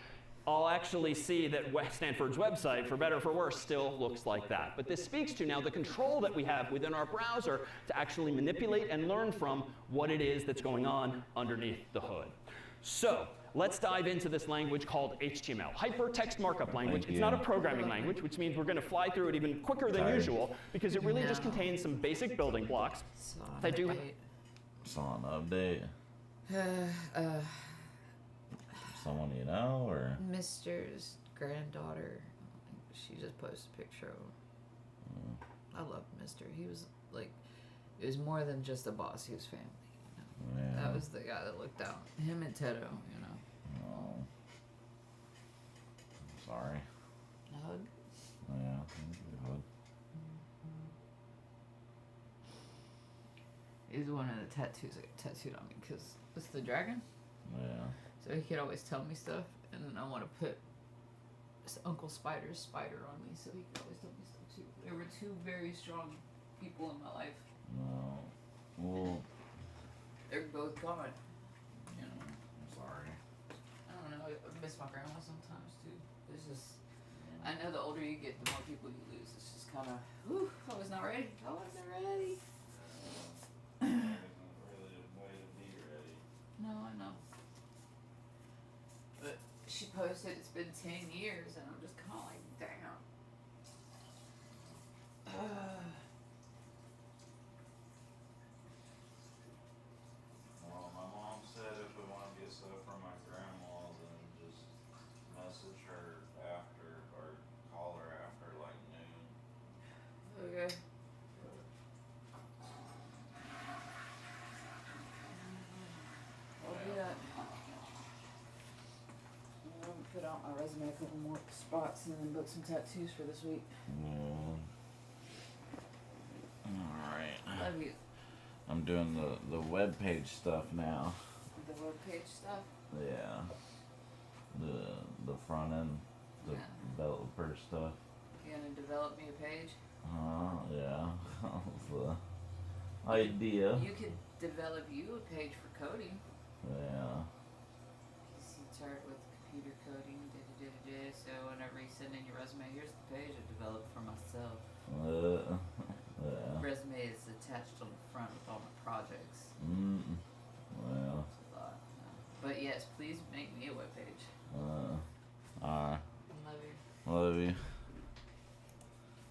I'll actually see that Stanford's website, for better or for worse, still looks like that. But this speaks to now the control that we have within our browser to actually manipulate and learn from what it is that's going on underneath the hood. So let's dive into this language called HTML, Hypertext Markup Language. It's not a programming language, which means we're going to fly through it even quicker than usual because it really just contains some basic building blocks that do. It's on update. Someone you know, or? Mister's granddaughter. She just posted a picture of him. I love Mister. He was like, it was more than just a boss. He was family. Yeah. That was the guy that looked out. Him and Tedo, Oh. Sorry. A hug? Yeah. Good. He's one of the tattoos I got tattooed on me because it's the dragon. Yeah. So he could always tell me stuff, and then I want to put Uncle Spider's spider on me, so he could always tell me stuff too. There were two very strong people in my life. No. Well. They're both gone. I'm sorry. I don't know. I miss my grandma sometimes too. It's just, I know the older you get, the more people you lose. It's just kind of, whew, I was not ready. I wasn't ready. Really a way to be ready. No, I know. But she posted it's been 10 years, and I'm just kind of like, damn. Well, my mom said if we want to get stuff from my grandma's, then just message her after or call her after like noon. Okay. I'll do that. I'm gonna put out my resume a couple more spots and then book some tattoos for this week. Alright. Love you. I'm doing the web page stuff now. The webpage stuff. Yeah. The front end, the Yeah. developer stuff. You gonna develop me a page? Yeah. That was the idea. You could develop you a page for coding. Yeah. Because you started with computer coding, did So whenever you send in your resume, here's the page I developed for myself. Yeah. Resume is attached on the front with all my projects. Well. That's a lot. But yes, please make me a webpage. Alright. Love you. Love you.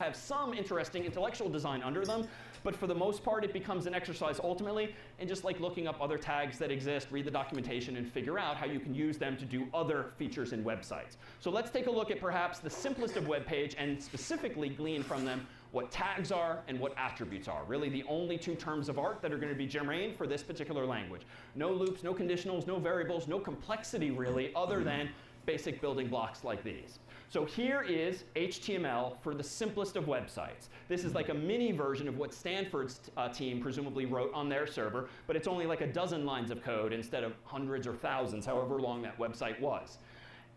Have some interesting intellectual design under them, but for the most part it becomes an exercise ultimately in just like looking up other tags that exist, read the documentation, and figure out how you can use them to do other features in websites. So let's take a look at perhaps the simplest of web page and specifically glean from them what tags are and what attributes are. Really the only two terms of art that are going to be germane for this particular language. No loops, no conditionals, no variables, no complexity really other than basic building blocks like these. So here is HTML for the simplest of websites. This is like a mini version of what Stanford's team presumably wrote on their server, but it's only like a dozen lines of code instead of hundreds or thousands, however long that website was.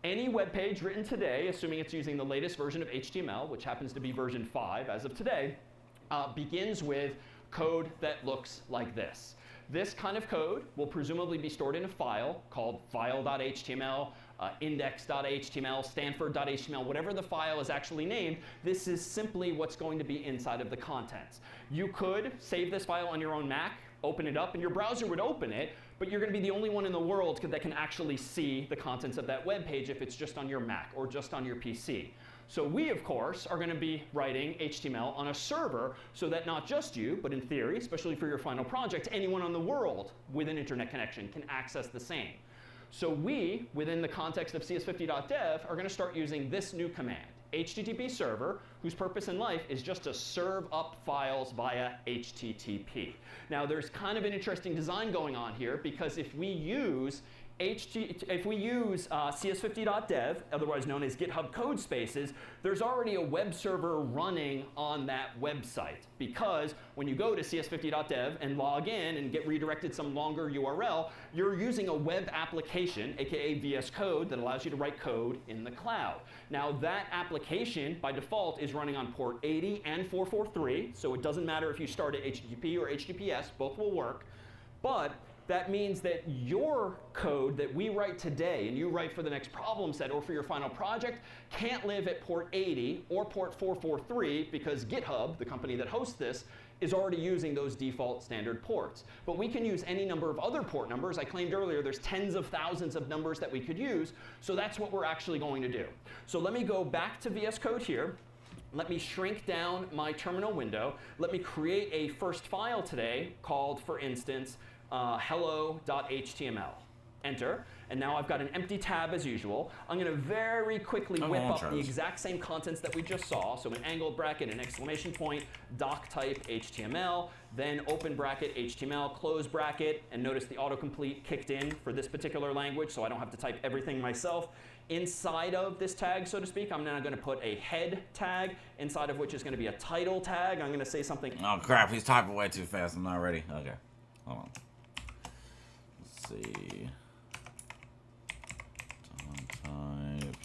Any web page written today, assuming it's using the latest version of HTML, which happens to be version 5 as of today, begins with code that looks like this. This kind of code will presumably be stored in a file called file.html, index.html, stanford.html, whatever the file is actually named. This is simply what's going to be inside of the contents. You could save this file on your own Mac, open it up, and your browser would open it, but you're going to be the only one in the world that can actually see the contents of that web page if it's just on your Mac or just on your PC. So we, of course, are going to be writing HTML on a server so that not just you, but in theory, especially for your final project, anyone on the world with an internet connection can access the same. So we, within the context of CS50.dev, are going to start using this new command, HTTP server, whose purpose in life is just to serve up files via HTTP. Now, there's kind of an interesting design going on here, because if we use CS50.dev, otherwise known as GitHub code spaces, there's already a web server running on that website. Because when you go to CS50.dev and log in and get redirected some longer URL, you're using a web application, aka VS Code, that allows you to write code in the cloud. Now that application, by default, is running on port 80 and 443, so it doesn't matter if you start at HTTP or HTTPS, both will work. But that means that your code that we write today and you write for the next problem set or for your final project can't live at port 80 or port 443 because GitHub, the company that hosts this, is already using those default standard ports. But we can use any number of other port numbers. I claimed earlier there's tens of thousands of numbers that we could use, so that's what we're actually going to do. So let me go back to VS Code here. Let me shrink down my terminal window. Let me create a first file today called, for instance, hello.html. Enter. And now I've got an empty tab as usual. I'm going to very quickly whip up the exact same contents that we just saw. So an angled bracket, an exclamation point, doc type HTML, then open bracket HTML, close bracket, and notice the autocomplete kicked in for this particular language, so I don't have to type everything myself. Inside of this tag, so to speak, I'm now going to put a head tag, inside of which is going to be a title tag. I'm going to say something. Oh crap, he's typing way too fast. I'm not ready. Okay, hold on. Let's see. Type.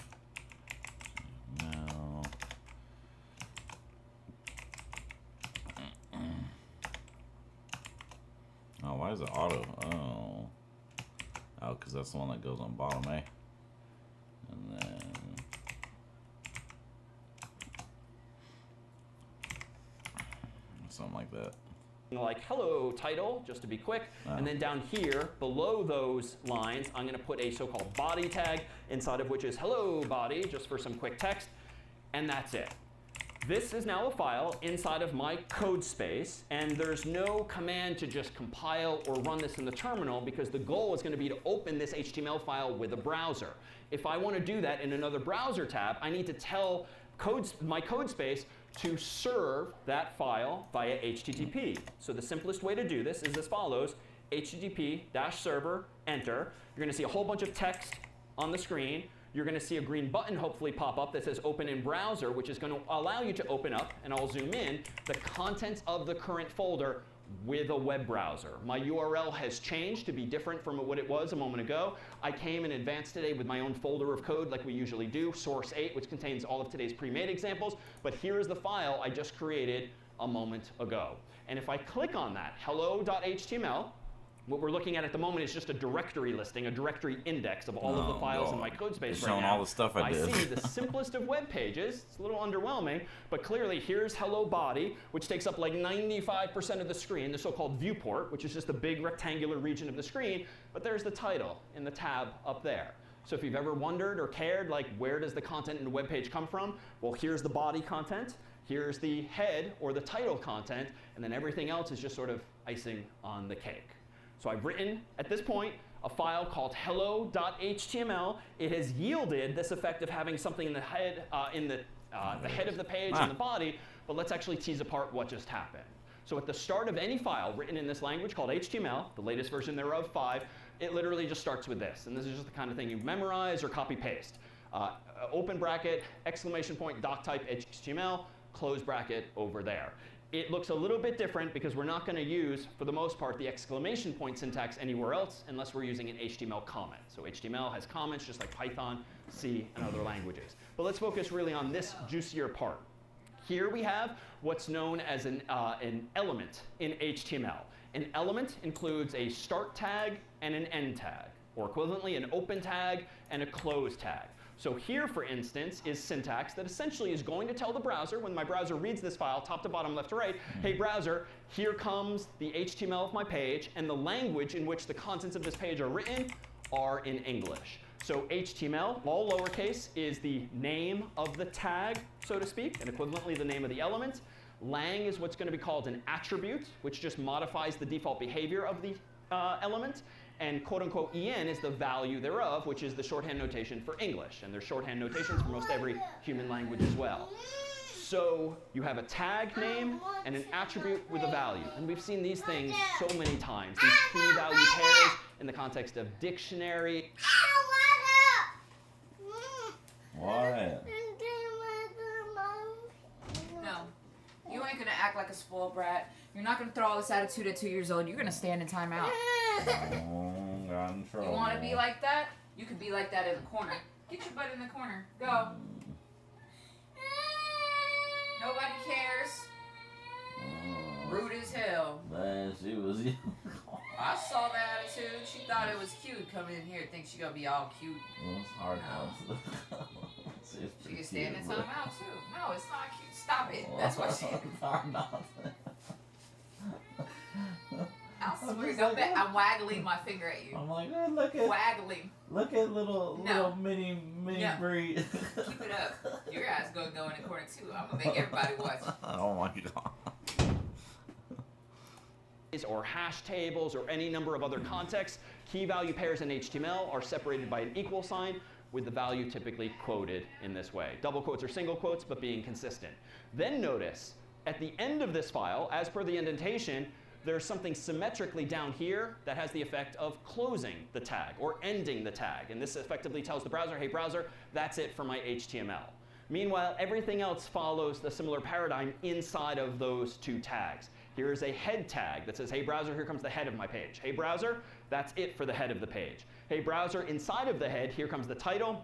No. Oh, why is it auto? Oh, because that's the one that goes on bottom A. And then something like that. Like hello title, just to be quick. And then down here, below those lines, I'm going to put a so-called body tag, inside of which is hello body, just for some quick text. And that's it. This is now a file inside of my code space, and there's no command to just compile or run this in the terminal, because the goal is going to be to open this HTML file with a browser. If I want to do that in another browser tab, I need to tell my code space to serve that file via HTTP. So the simplest way to do this is as follows: HTTP-server, enter. You're going to see a whole bunch of text on the screen. You're going to see a green button hopefully pop up that says open in browser, which is going to allow you to open up, and I'll zoom in, the contents of the current folder with a web browser. My URL has changed to be different from what it was a moment ago. I came in advance today with my own folder of code like we usually do, source 8, which contains all of today's pre-made examples, but here is the file I just created a moment ago. And if I click on that, hello.html, What we're looking at the moment is just a directory listing, a directory index of all of the files in my code space right now. Showing all the stuff I did. I see the simplest of web pages. It's a little underwhelming, but clearly here's hello body, which takes up like 95% of the screen, the so-called viewport, which is just a big rectangular region of the screen. But there's the title in the tab up there. So if you've ever wondered or cared, like, where does the content in a web page come from? Well, here's the body content. Here's the head or the title content. And then everything else is just sort of icing on the cake. So I've written, at this point, a file called hello.html. It has yielded this effect of having something in the head, the head of the page and the body. But let's actually tease apart what just happened. So at the start of any file written in this language called HTML, the latest version thereof, 5, it literally just starts with this. And this is just the kind of thing you memorize or copy paste. Open bracket, exclamation point, doc type HTML, close bracket over there. It looks a little bit different because we're not going to use, for the most part, the exclamation point syntax anywhere else unless we're using an HTML comment. So HTML has comments just like Python, C, and other languages. But let's focus really on this juicier part. Here we have what's known as an element in HTML. An element includes a start tag and an end tag, or equivalently an open tag and a close tag. So here, for instance, is syntax that essentially is going to tell the browser, when my browser reads this file, top to bottom, left to right, hey browser, here comes the HTML of my page, and the language in which the contents of this page are written are in English. So HTML, all lowercase, is the name of the tag, so to speak, and equivalently the name of the element. Lang is what's going to be called an attribute, which just modifies the default behavior of the element. And quote-unquote en is the value thereof, which is the shorthand notation for English. And there's shorthand notations for most every human language as well. So you have a tag name and an attribute with a value. And we've seen these things so many times. These key value pairs in the context of dictionary. What? No. You ain't gonna act like a spoiled brat. You're not gonna throw all this attitude at 2 years old. You're gonna stand in timeout. Oh, got in trouble. You wanna be like that? You could be like that in the corner. Get your butt in the corner. Go. Nobody cares. Rude as hell. Man, she was young. I saw the attitude. She thought it was cute. Coming in here, think she gonna be all cute. Well, it's hard No. now. She can stand in timeout too. No, it's not cute. Stop it. That's what she. Hard not. I swear, don't bet. I'm waggling my finger at you. I'm like, oh, look at Waggling. little mini No. breed. Keep it up. Your ass gonna go in the corner too. I'm gonna make everybody watch. Oh my god. Or hash tables or any number of other contexts, key value pairs in HTML are separated by an equal sign with the value typically quoted in this way. Double quotes or single quotes, but being consistent. Then notice, at the end of this file, as per the indentation, there's something symmetrically down here that has the effect of closing the tag or ending the tag. And this effectively tells the browser, hey browser, that's it for my HTML. Meanwhile, everything else follows the similar paradigm inside of those two tags. Here is a head tag that says, hey browser, here comes the head of my page. Hey browser, that's it for the head of the page. Hey browser, inside of the head, here comes the title.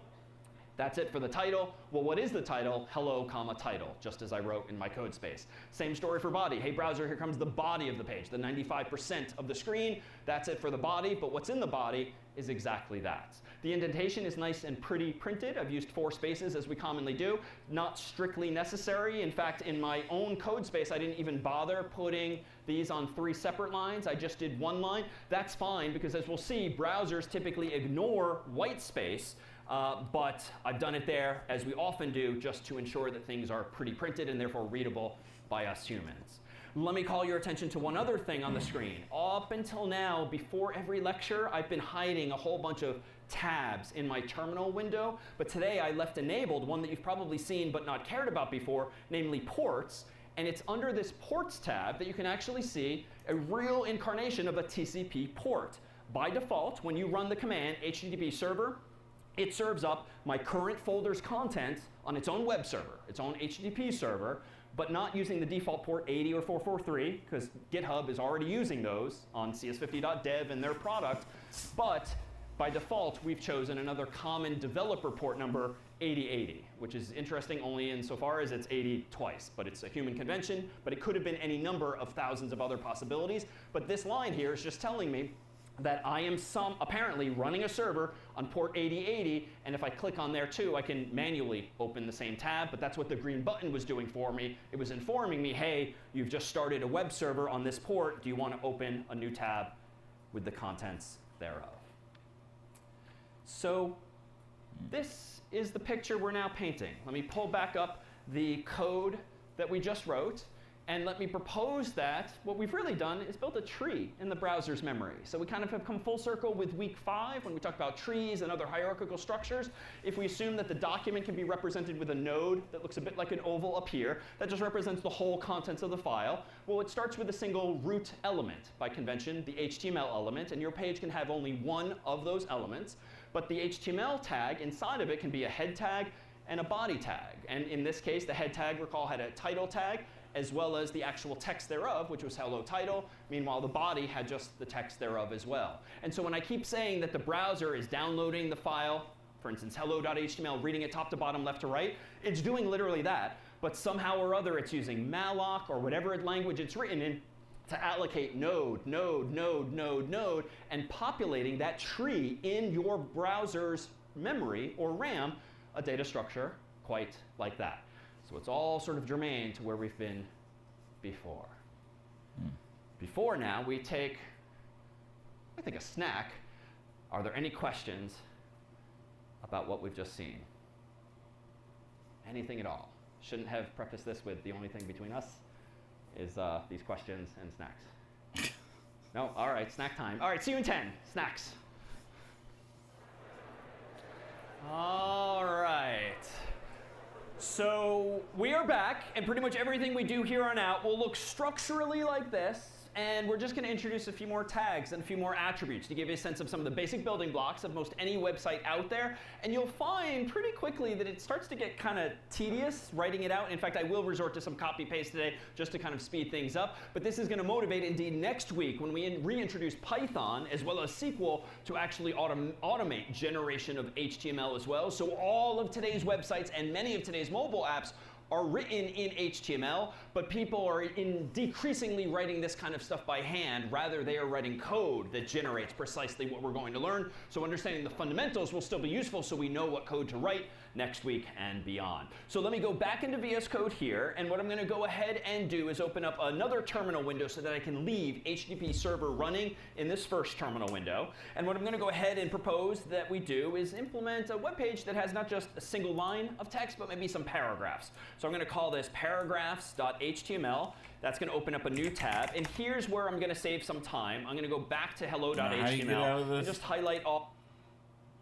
That's it for the title. Well, what is the title? Hello, comma, title, just as I wrote in my code space. Same story for body. Hey browser, here comes the body of the page, the 95% of the screen. That's it for the body, but what's in the body is exactly that. The indentation is nice and pretty printed. I've used 4 spaces as we commonly do. Not strictly necessary. In fact, in my own code space, I didn't even bother putting these on 3 separate lines. I just did 1 line. That's fine because as we'll see, browsers typically ignore white space. But I've done it there, as we often do, just to ensure that things are pretty printed and therefore readable by us humans. Let me call your attention to one other thing on the screen. Up until now, before every lecture, I've been hiding a whole bunch of tabs in my terminal window. But today I left enabled one that you've probably seen but not cared about before, namely ports. And it's under this ports tab that you can actually see a real incarnation of a TCP port. By default, when you run the command HTTP server, it serves up my current folder's content on its own web server, its own HTTP server, but not using the default port 80 or 443, because GitHub is already using those on CS50.dev in their product. But by default, we've chosen another common developer port number, 8080, which is interesting only insofar as it's 80 twice. But it's a human convention, but it could have been any number of thousands of other possibilities. But this line here is just telling me that I am apparently running a server on port 8080, and if I click on there too, I can manually open the same tab, but that's what the green button was doing for me. It was informing me, hey, you've just started a web server on this port. Do you want to open a new tab with the contents thereof? So this is the picture we're now painting. Let me pull back up the code that we just wrote. And let me propose that what we've really done is built a tree in the browser's memory. So we kind of have come full circle with week 5 when we talked about trees and other hierarchical structures. If we assume that the document can be represented with a node that looks a bit like an oval up here, that just represents the whole contents of the file. Well, it starts with a single root element by convention, the HTML element, and your page can have only one of those elements. But the HTML tag inside of it can be a head tag and a body tag. And in this case, the head tag, recall, had a title tag, as well as the actual text thereof, which was hello title. Meanwhile, the body had just the text thereof as well. And so when I keep saying that the browser is downloading the file, for instance, hello.html, reading it top to bottom, left to right, it's doing literally that. But somehow or other, it's using malloc or whatever language it's written in to allocate node, and populating that tree in your browser's memory or RAM, a data structure quite like that. So it's all sort of germane to where we've been before. Before now, we take, I think, a snack. Are there any questions about what we've just seen? Anything at all? Shouldn't have prefaced this with the only thing between us is these questions and snacks. No? All right, snack time. All right, see you in 10. Snacks. All right. So we are back, and pretty much everything we do here on out will look structurally like this. And we're just going to introduce a few more tags and a few more attributes to give you a sense of some of the basic building blocks of most any website out there. And you'll find pretty quickly that it starts to get kind of tedious writing it out. In fact, I will resort to some copy paste today just to kind of speed things up. But this is going to motivate indeed next week when we reintroduce Python as well as SQL to actually automate generation of HTML as well. So all of today's websites and many of today's mobile apps are written in HTML, but people are decreasingly writing this kind of stuff by hand. Rather, they are writing code that generates precisely what we're going to learn. So understanding the fundamentals will still be useful so we know what code to write next week and beyond. So let me go back into VS Code here, and what I'm going to go ahead and do is open up another terminal window so that I can leave HTTP server running in this first terminal window. And what I'm going to go ahead and propose that we do is implement a web page that has not just a single line of text, but maybe some paragraphs. So I'm going to call this paragraphs.html. That's going to open up a new tab. And here's where I'm going to save some time. I'm going to go back to hello.html and just highlight all.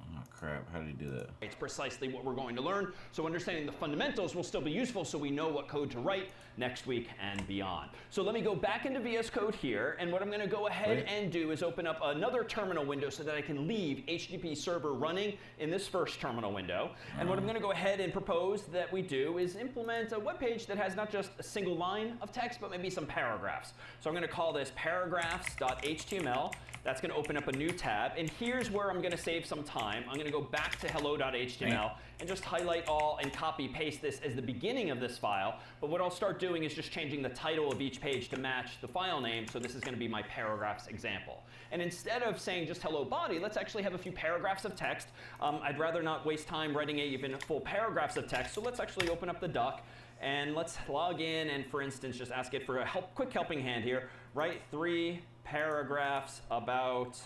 Oh, crap. How do you do that? It's precisely what we're going to learn. So understanding the fundamentals will still be useful so we know what code to write next week and beyond. So let me go back into VS Code here. And what I'm going to go ahead and do is open up another terminal window so that I can leave HTTP server running in this first terminal window. And what I'm going to go ahead and propose that we do is implement a web page that has not just a single line of text, but maybe some paragraphs. So I'm going to call this paragraphs.html. That's going to open up a new tab. And here's where I'm going to save some time. I'm going to go back to hello.html and just highlight all and copy paste this as the beginning of this file. But what I'll start doing is just changing the title of each page to match the file name. So this is going to be my paragraphs example. And instead of saying just hello body, let's actually have a few paragraphs of text. I'd rather not waste time writing even full paragraphs of text. So let's actually open up the doc. And let's log in and, for instance, just ask it for a quick helping hand here. Write 3 paragraphs about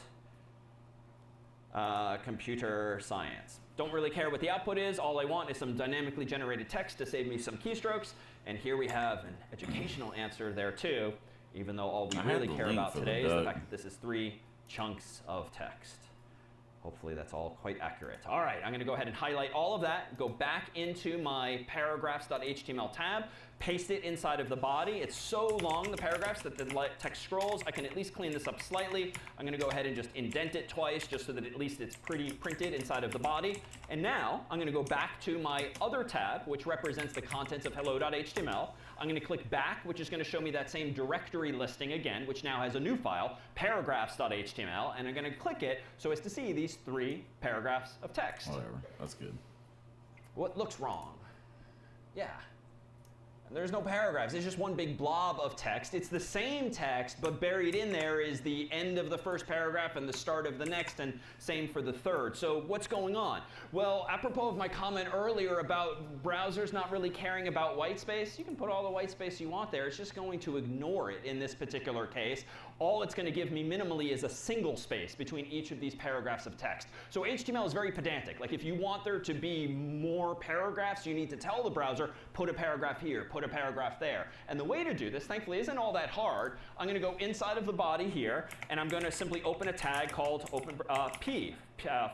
computer science. Don't really care what the output is. All I want is some dynamically generated text to save me some keystrokes. And here we have an educational answer there too, even though all we really care about today is the fact that this is 3 chunks of text. Hopefully that's all quite accurate. All right, I'm going to go ahead and highlight all of that, go back into my paragraphs.html tab, paste it inside of the body. It's so long, the paragraphs, that the text scrolls. I can at least clean this up slightly. I'm going to go ahead and just indent it twice just so that at least it's pretty printed inside of the body. And now I'm going to go back to my other tab, which represents the contents of hello.html. I'm going to click back, which is going to show me that same directory listing again, which now has a new file, paragraphs.html. And I'm going to click it so as to see these 3 paragraphs of text. Whatever. That's good. What looks wrong? Yeah. There's no paragraphs. It's just one big blob of text. It's the same text, but buried in there is the end of the first paragraph and the start of the next, and same for the third. So what's going on? Well, apropos of my comment earlier about browsers not really caring about white space, you can put all the white space you want there. It's just going to ignore it in this particular case. All it's going to give me minimally is a single space between each of these paragraphs of text. So HTML is very pedantic. Like if you want there to be more paragraphs, you need to tell the browser, put a paragraph here, put a paragraph there. And the way to do this, thankfully, isn't all that hard. I'm going to go inside of the body here, and I'm going to simply open a tag called P.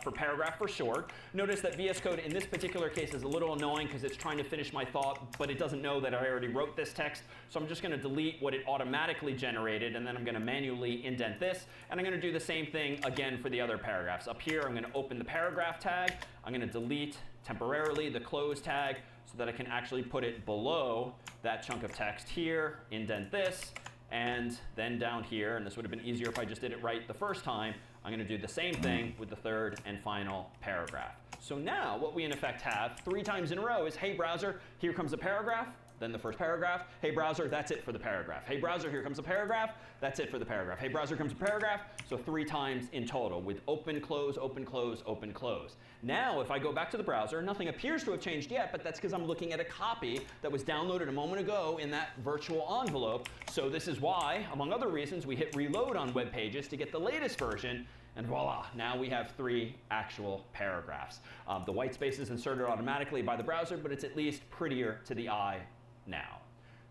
For paragraph for short. Notice that VS Code in this particular case is a little annoying because it's trying to finish my thought, but it doesn't know that I already wrote this text. So I'm just going to delete what it automatically generated, and then I'm going to manually indent this. And I'm going to do the same thing again for the other paragraphs. Up here, I'm going to open the paragraph tag. I'm going to delete temporarily the close tag so that I can actually put it below that chunk of text here, indent this, and then down here, and this would have been easier if I just did it right the first time, I'm going to do the same thing with the third and final paragraph. So now what we in effect have 3 times in a row is, hey browser, here comes a paragraph, then the first paragraph. Hey browser, that's it for the paragraph. Hey browser, here comes a paragraph, that's it for the paragraph. Hey browser, comes a paragraph. So 3 times in total with open, close, open, close, open, close. Now if I go back to the browser, nothing appears to have changed yet, but that's because I'm looking at a copy that was downloaded a moment ago in that virtual envelope. So this is why, among other reasons, we hit reload on web pages to get the latest version. And voila, now we have 3 actual paragraphs. The white space is inserted automatically by the browser, but it's at least prettier to the eye now.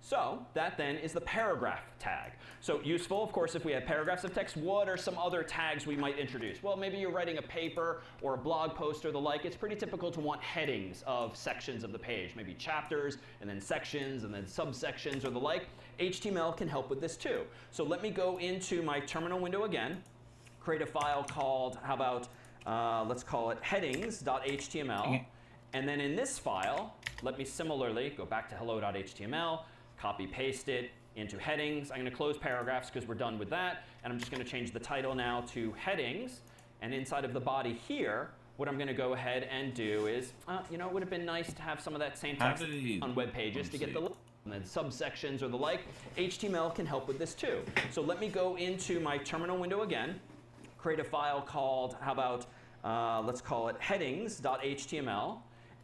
So that then is the paragraph tag. So useful, of course, if we have paragraphs of text, what are some other tags we might introduce? Well, maybe you're writing a paper or a blog post or the like. It's pretty typical to want headings of sections of the page, maybe chapters and then sections and then subsections or the like. HTML can help with this too. So let me go into my terminal window again, create a file called, how about, let's call it headings.html. And then in this file, let me similarly go back to hello.html, copy paste it into headings. I'm going to close paragraphs because we're done with that. And I'm just going to change the title now to headings. And inside of the body here, what I'm going to go ahead and do is, you know, it would have been nice to have some of that same text on web pages to get the and then subsections or the like. HTML can help with this too. So let me go into my terminal window again, create a file called, how about, let's call it headings.html.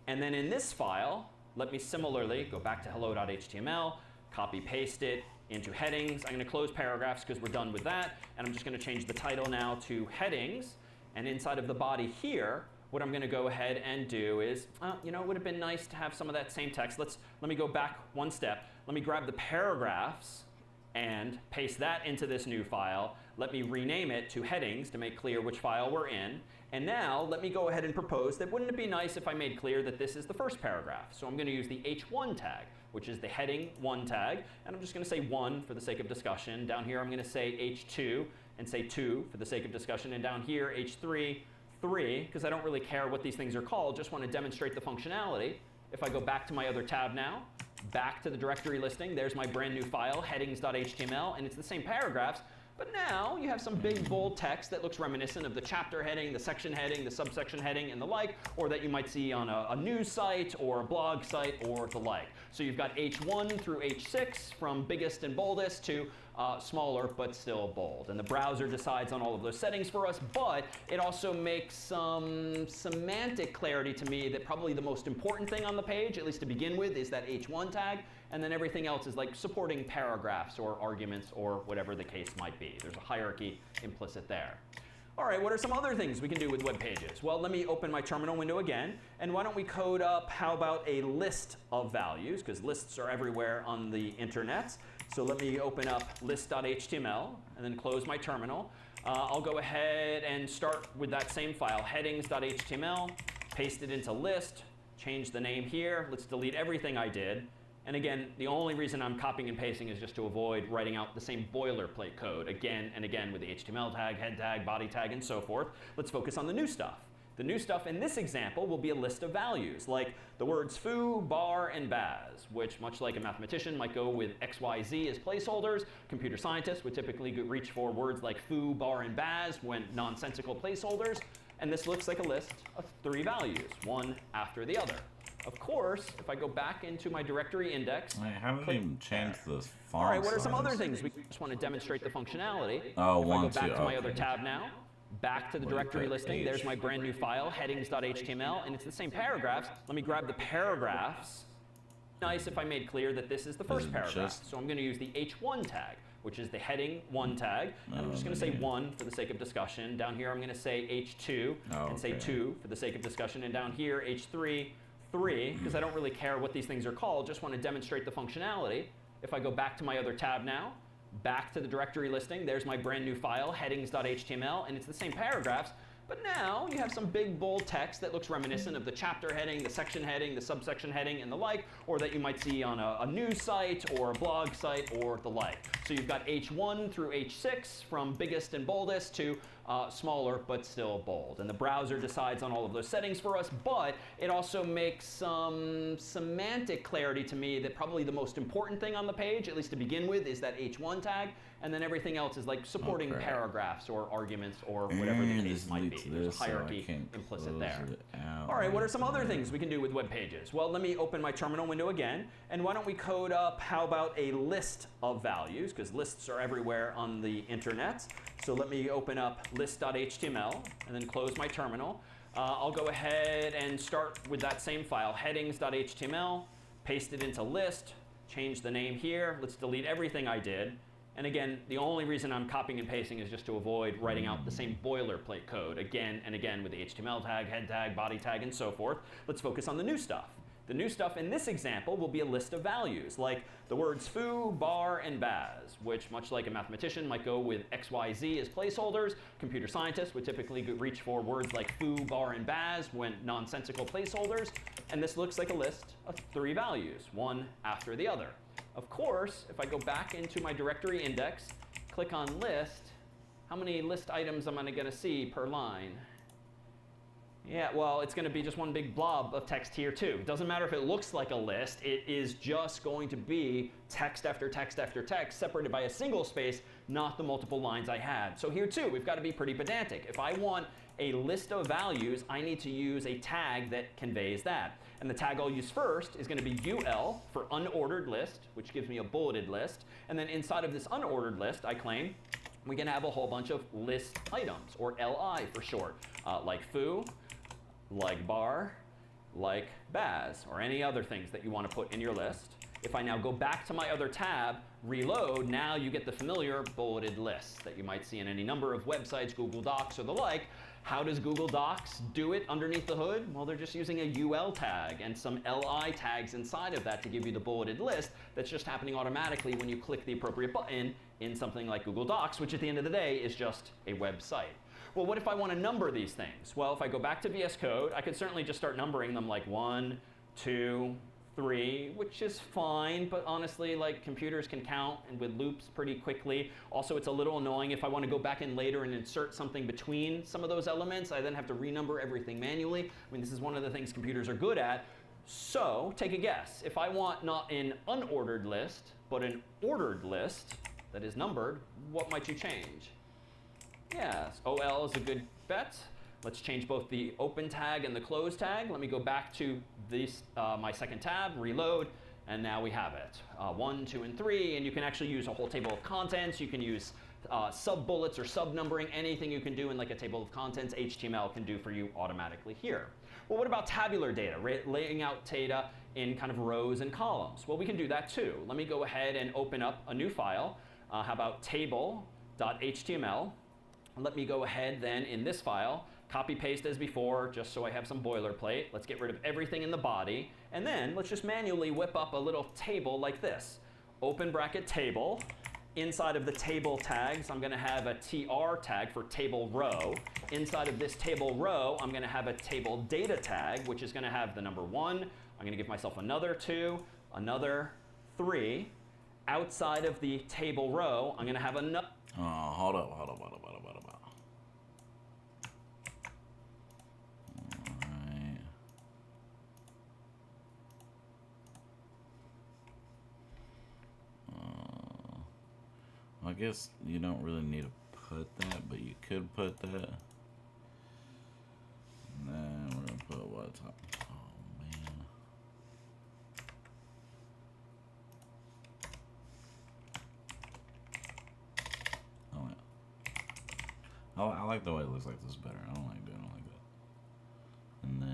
And then in this file, let me similarly go back to hello.html, copy paste it into headings. I'm going to close paragraphs because we're done with that. And I'm just going to change the title now to headings. And inside of the body here, what I'm going to go ahead and do is, you know, it would have been nice to have some of that same text. Let me go back one step. Let me grab the paragraphs and paste that into this new file. Let me rename it to headings to make clear which file we're in. And now let me go ahead and propose that wouldn't it be nice if I made clear that this is the first paragraph? So I'm going to use the h1 tag, which is the heading 1 tag. And I'm just going to say 1 for the sake of discussion. Down here I'm going to say h2 and say 2 for the sake of discussion. And down here h3, 3, because I don't really care what these things are called, just want to demonstrate the functionality. If I go back to my other tab now, back to the directory listing, there's my brand new file, headings.html, and it's the same paragraphs. But now you have some big bold text that looks reminiscent of the chapter heading, the section heading, the subsection heading, and the like, or that you might see on a news site or a blog site or the like. So you've got H1 through H6 from biggest and boldest to smaller but still bold. And the browser decides on all of those settings for us, but it also makes some semantic clarity to me that probably the most important thing on the page, at least to begin with, is that H1 tag. And then everything else is like supporting paragraphs or arguments or whatever the case might be. There's a hierarchy implicit there. All right, what are some other things we can do with web pages? Well, let me open my terminal window again. And why don't we code up, how about a list of values? Because lists are everywhere on the internet. So let me open up list.html and then close my terminal. I'll go ahead and start with that same file, headings.html, paste it into list, change the name here. Let's delete everything I did. And again, the only reason I'm copying and pasting is just to avoid writing out the same boilerplate code again and again with the HTML tag, head tag, body tag, and so forth. Let's focus on the new stuff. The new stuff in this example will be a list of values, like the words foo, bar, and baz, which much like a mathematician might go with x, y, z as placeholders. Computer scientists would typically reach for words like foo, bar, and baz when nonsensical placeholders. And this looks like a list of 3 values, one after the other. Of course, if I go back into my directory index, I haven't even changed the font. all right, what are some size. other things? We just want to demonstrate the functionality. Oh, if I go back to my other okay. tab now, back to the What do you directory put? listing, there's my brand new file, headings.html, and it's the same paragraphs. Let me grab the paragraphs. Nice if I made clear that this is the first paragraph. So I'm going to use the h1 tag, which is the heading 1 tag. And I'm just going to say 1 for the sake of discussion. Down here I'm going to say h2 and say 2 for the sake of discussion. And down here h3, 3, because I don't really care what these things are called, just want to demonstrate the functionality. If I go back to my other tab now, back to the directory listing, there's my brand new file, headings.html, and it's the same paragraphs. But now you have some big bold text that looks reminiscent of the chapter heading, the section heading, the subsection heading, and the like, or that you might see on a news site or a blog site or the like. So you've got H1 through H6 from biggest and boldest to smaller but still bold. And the browser decides on all of those settings for us, but it also makes some semantic clarity to me that probably the most important thing on the page, at least to begin with, is that H1 tag, and then everything else is like supporting paragraphs or arguments or whatever the case might be. There's a hierarchy implicit there. All right, what are some other things we can do with web pages? Well, let me open my terminal window again, and why don't we code up, how about a list of values, because lists are everywhere on the internet. So let me open up list.html and then close my terminal. I'll go ahead and start with that same file, headings.html, paste it into list, change the name here. Let's delete everything I did. And again, the only reason I'm copying and pasting is just to avoid writing out the same boilerplate code again and again with the HTML tag, head tag, body tag, and so forth. Let's focus on the new stuff. The new stuff in this example will be a list of values, like the words foo, bar, and baz, which, much like a mathematician might go with x, y, z as placeholders, computer scientists would typically reach for words like foo, bar, and baz when nonsensical placeholders. And this looks like a list of 3 values, one after the other. Of course, if I go back into my directory index, click on list, how many list items am I going to see per line? Yeah, well, it's going to be just one big blob of text here too. It doesn't matter if it looks like a list, it is just going to be text after text after text separated by a single space, not the multiple lines I had. So here too, we've got to be pretty pedantic. If I want a list of values, I need to use a tag that conveys that. And the tag I'll use first is going to be UL for unordered list, which gives me a bulleted list. And then inside of this unordered list, I claim, we can have a whole bunch of list items, or LI for short, like foo, like bar, like baz, or any other things that you want to put in your list. If I now go back to my other tab, reload, now you get the familiar bulleted lists that you might see in any number of websites, Google Docs, or the like. How does Google Docs do it underneath the hood? Well, they're just using a UL tag and some LI tags inside of that to give you the bulleted list that's just happening automatically when you click the appropriate button in something like Google Docs, which at the end of the day is just a website. Well, what if I want to number these things? Well, if I go back to VS Code, I could certainly just start numbering them like 1, 2, 3, which is fine, but honestly, like, computers can count and with loops pretty quickly. Also, it's a little annoying if I want to go back in later and insert something between some of those elements. I then have to renumber everything manually. I mean, this is one of the things computers are good at. So, take a guess. If I want not an unordered list, but an ordered list that is numbered, what might you change? Yes, OL is a good bet. Let's change both the open tag and the close tag. Let me go back to this, my second tab, reload, and now we have it. 1, 2, and 3, and you can actually use a whole table of contents. You can use sub-bullets or sub-numbering. Anything you can do in like a table of contents, HTML can do for you automatically here. Well, what about tabular data, laying out data in kind of rows and columns? Well, we can do that too. Let me go ahead and open up a new file. How about table.html? Let me go ahead then in this file, copy paste as before, just so I have some boilerplate. Let's get rid of everything in the body. And then let's just manually whip up a little table like this. Open bracket table. Inside of the table tags, I'm going to have a TR tag for table row. Inside of this table row, I'm going to have a table data tag, which is going to have the number 1. I'm going to give myself another 2, another 3. Outside of the table row, I'm going to have another. Oh, hold up. Alright. I guess you don't really need to put that, but you could put that. And then we're gonna put what top? Oh man. I like the way it looks like this better. I don't like doing it like that. And then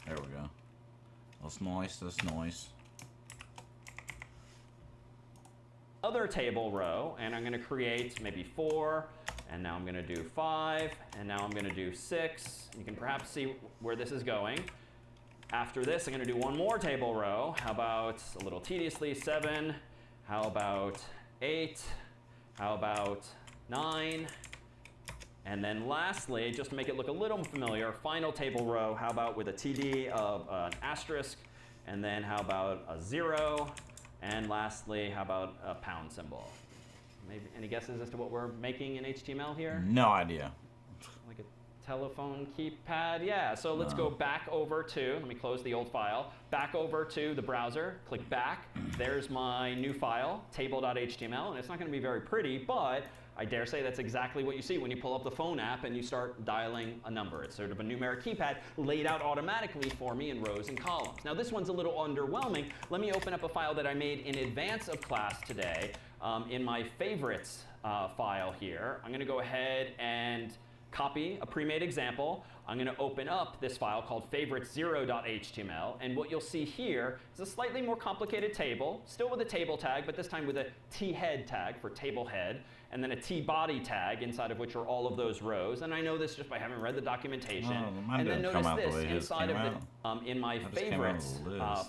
there we go. That's nice. That's nice. Other table row, and I'm going to create maybe 4, and now I'm going to do 5, and now I'm going to do 6. You can perhaps see where this is going. After this, I'm going to do one more table row. How about a little tediously 7? How about 8? How about 9? And then lastly, just to make it look a little familiar, final table row, how about with a TD of an asterisk? And then how about a 0? And lastly, how about a pound symbol? Maybe any guesses as to what we're making in HTML here? No idea. Like a telephone keypad? Yeah, so let's go back over to, let me close the old file, back over to the browser, click back. There's my new file, table.html, and it's not going to be very pretty, but I dare say that's exactly what you see when you pull up the phone app and you start dialing a number. It's sort of a numeric keypad laid out automatically for me in rows and columns. Now this one's a little underwhelming. Let me open up a file that I made in advance of class today in my favorites file here. I'm going to go ahead and copy a pre-made example. I'm going to open up this file called favorites0.html, and what you'll see here is a slightly more complicated table, still with a table tag, but this time with a t-head tag for table head, and then a t-body tag inside of which are all of those rows. And I know this just by having read the documentation. And then notice this inside of the in my favorites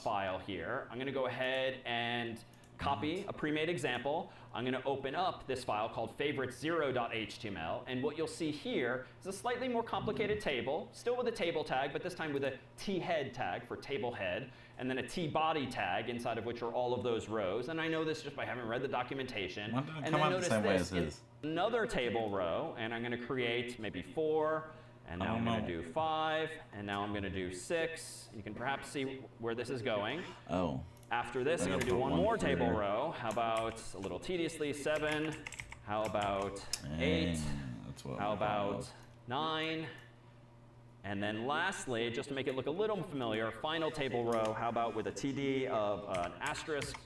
file here. I'm going to go ahead and copy a pre-made example. I'm going to open up this file called favorites0.html, and what you'll see here is a slightly more complicated table, still with a table tag, but this time with a t-head tag for table head, and then a t-body tag inside of which are all of those rows. And I know this just by having read the documentation. And then notice this in another table row, and I'm going to create maybe 4, and now I'm going to do 5, and now I'm going to do 6. You can perhaps see where this is going. Oh. After this, I'm going to do one more table row. How about a little tediously 7? How about 8? How about 9? And then lastly, just to make it look a little familiar, final table row. How about with a TD of an asterisk?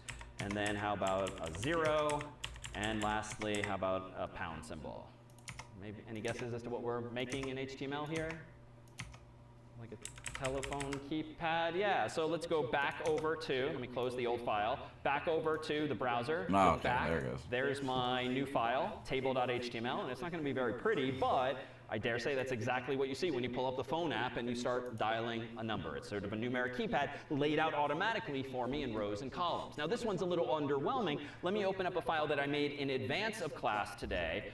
And then how about a 0? And lastly, how about a pound symbol? Maybe any guesses as to what we're making in HTML here? Like a telephone keypad? Yeah, so let's go back over to, let me close the old file, back over to the browser. Okay, back. there it goes. There's my new file, table.html, and it's not going to be very pretty, but I dare say that's exactly what you see when you pull up the phone app and you start dialing a number. It's sort of a numeric keypad laid out automatically for me in rows and columns. Now this one's a little underwhelming. Let me open up a file that I made in advance of class today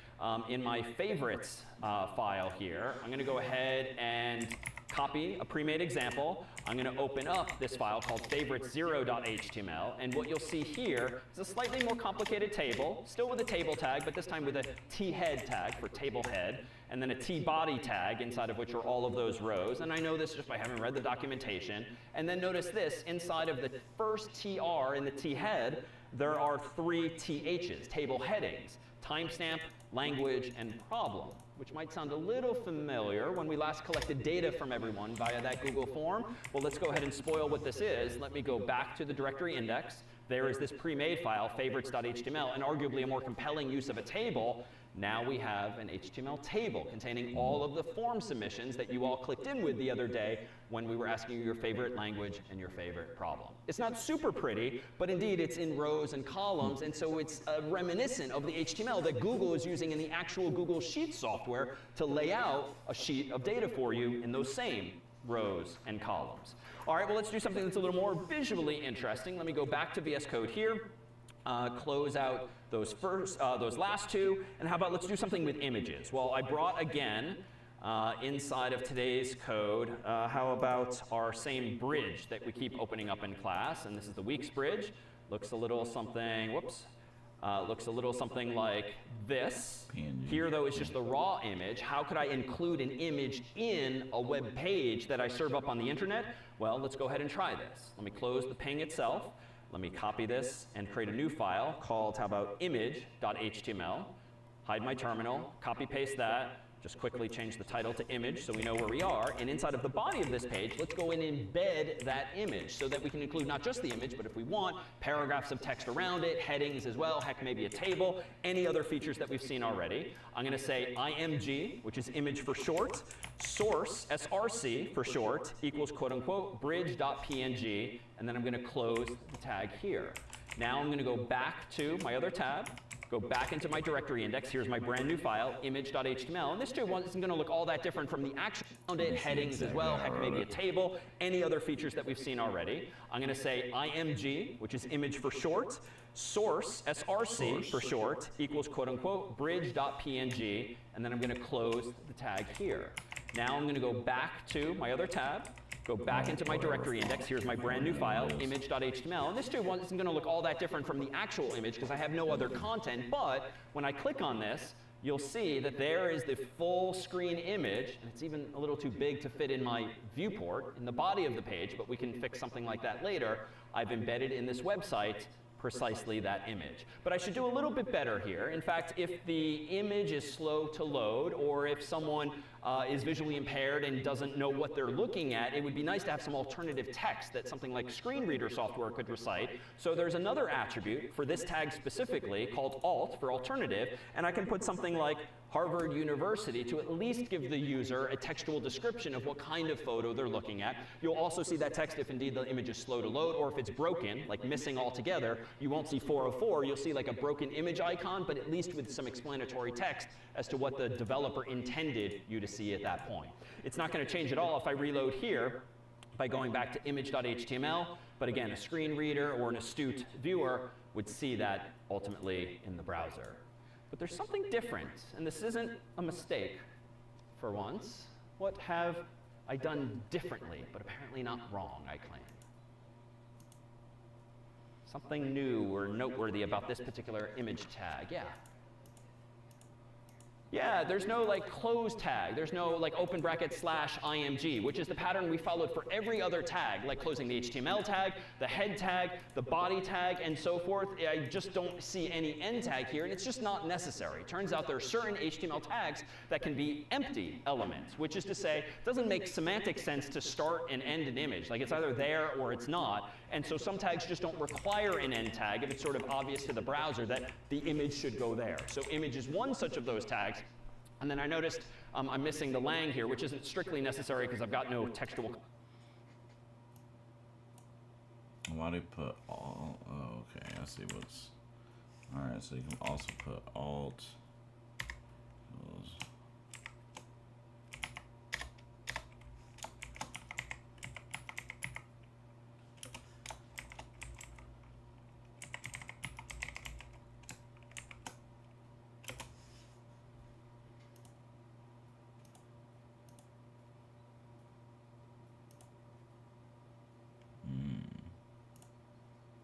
in my favorites file here. I'm going to go ahead and copy a pre-made example. I'm going to open up this file called favorites0.html, and what you'll see here is a slightly more complicated table, still with a table tag, but this time with a t-head tag for table head, and then a t-body tag inside of which are all of those rows. And I know this just by having read the documentation. And then notice this, inside of the first tr in the t-head, there are 3 ths, table headings: timestamp, language, and problem, which might sound a little familiar when we last collected data from everyone via that Google form. Well, let's go ahead and spoil what this is. Let me go back to the directory index. There is this pre-made file, favorites.html, and arguably a more compelling use of a table. Now we have an HTML table containing all of the form submissions that you all clicked in with the other day when we were asking you your favorite language and your favorite problem. It's not super pretty, but indeed it's in rows and columns, and so it's reminiscent of the HTML that Google is using in the actual Google Sheets software to lay out a sheet of data for you in those same rows and columns. All right, well, let's do something that's a little more visually interesting. Let me go back to VS Code here. Close out those last two, and how about let's do something with images? Well, I brought again inside of today's code, how about our same bridge that we keep opening up in class? And this is the week's bridge. Looks a little something, whoops. Looks a little something like this. PNG. Here, though, is just the raw image. How could I include an image in a web page that I serve up on the internet? Well, let's go ahead and try this. Let me close the ping itself. Let me copy this and create a new file called, how about, image.html. Hide my terminal, copy paste that. Just quickly change the title to image so we know where we are. And inside of the body of this page, let's go and embed that image so that we can include not just the image, but if we want, paragraphs of text around it, headings as well, heck, maybe a table, any other features that we've seen already. I'm going to say img, which is image for short, source, src for short, equals quote unquote bridge.png, and then I'm going to close the tag here. Now I'm going to go back to my other tab. Go back into my directory index. Here's my brand new file, image.html. And this too isn't going to look all that different from the actual headings as well, heck, maybe a table, any other features that we've seen already. I'm going to say img, which is image for short, source, src for short, equals quote unquote bridge.png, and then I'm going to close the tag here. Now I'm going to go back to my other tab. Go back into my directory index. Here's my brand new file, image.html. And this too isn't going to look all that different from the actual image because I have no other content. But when I click on this, you'll see that there is the full screen image. And it's even a little too big to fit in my viewport in the body of the page, but we can fix something like that later. I've embedded in this website precisely that image. But I should do a little bit better here. In fact, if the image is slow to load, or if someone is visually impaired and doesn't know what they're looking at, it would be nice to have some alternative text that something like screen reader software could recite. So there's another attribute for this tag specifically called alt for alternative, and I can put something like Harvard University to at least give the user a textual description of what kind of photo they're looking at. You'll also see that text if indeed the image is slow to load, or if it's broken, like missing altogether. You won't see 404, you'll see like a broken image icon, but at least with some explanatory text as to what the developer intended you to see at that point. It's not going to change at all if I reload here by going back to image.html, but again, a screen reader or an astute viewer would see that ultimately in the browser. But there's something different, and this isn't a mistake for once. What have I done differently, but apparently not wrong, I claim? Something new or noteworthy about this particular image tag, yeah. Yeah, there's no like close tag. There's no like open bracket /img, which is the pattern we followed for every other tag, like closing the HTML tag, the head tag, the body tag, and so forth. I just don't see any end tag here, and it's just not necessary. Turns out there are certain HTML tags that can be empty elements, which is to say, it doesn't make semantic sense to start and end an image. Like it's either there or it's not. And so some tags just don't require an end tag if it's sort of obvious to the browser that the image should go there. So image is one such of those tags. And then I noticed I'm missing the lang here, which isn't strictly necessary because I've got no textual. Why do you put all? Oh, okay, I see what's. All right, so you can also put alt.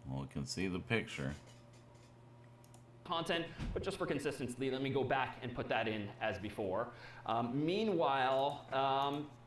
Well, we can see the picture. Content, but just for consistency, let me go back and put that in as before. Meanwhile,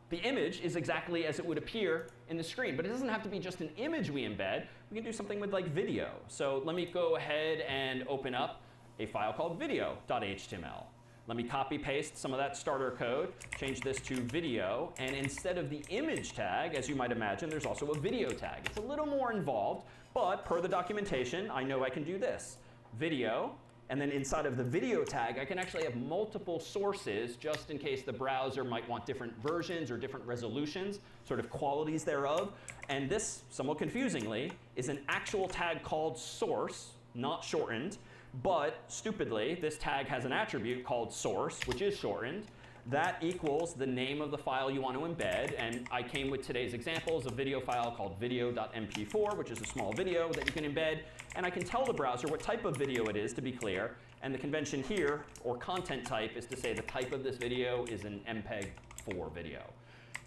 the image is exactly as it would appear in the screen, but it doesn't have to be just an image we embed. We can do something with like video. So let me go ahead and open up a file called video.html. Let me copy paste some of that starter code, change this to video, and instead of the image tag, as you might imagine, there's also a video tag. It's a little more involved, but per the documentation, I know I can do this. Video, and then inside of the video tag, I can actually have multiple sources just in case the browser might want different versions or different resolutions, sort of qualities thereof. And this, somewhat confusingly, is an actual tag called source, not shortened. But stupidly, this tag has an attribute called source, which is shortened. that equals the name of the file you want to embed. And I came with today's examples, a video file called video.mp4, which is a small video that you can embed. And I can tell the browser what type of video it is, to be clear. And the convention here, or content type, is to say the type of this video is an MPEG-4 video.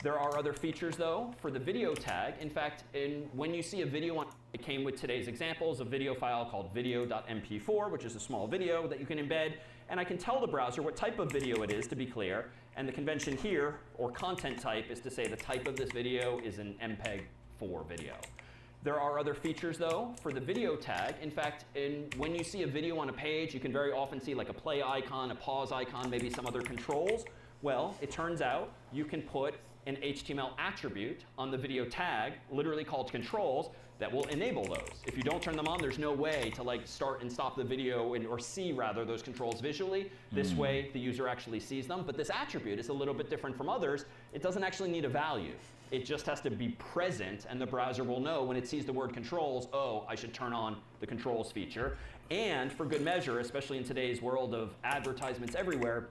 There are other features, though, for the video tag. In fact, when you see a video on, it came with today's examples, a video file called video.mp4, which is a small video that you can embed. And I can tell the browser what type of video it is, to be clear. And the convention here, or content type, is to say the type of this video is an MPEG-4 video. There are other features, though, for the video tag. In fact, when you see a video on a page, you can very often see like a play icon, a pause icon, maybe some other controls. Well, it turns out you can put an HTML attribute on the video tag, literally called controls, that will enable those. If you don't turn them on, there's no way to like start and stop the video or see rather those controls visually. This way the user actually sees them. But this attribute is a little bit different from others. It doesn't actually need a value. It just has to be present, and the browser will know when it sees the word controls, oh, I should turn on the controls feature. And for good measure, especially in today's world of advertisements everywhere,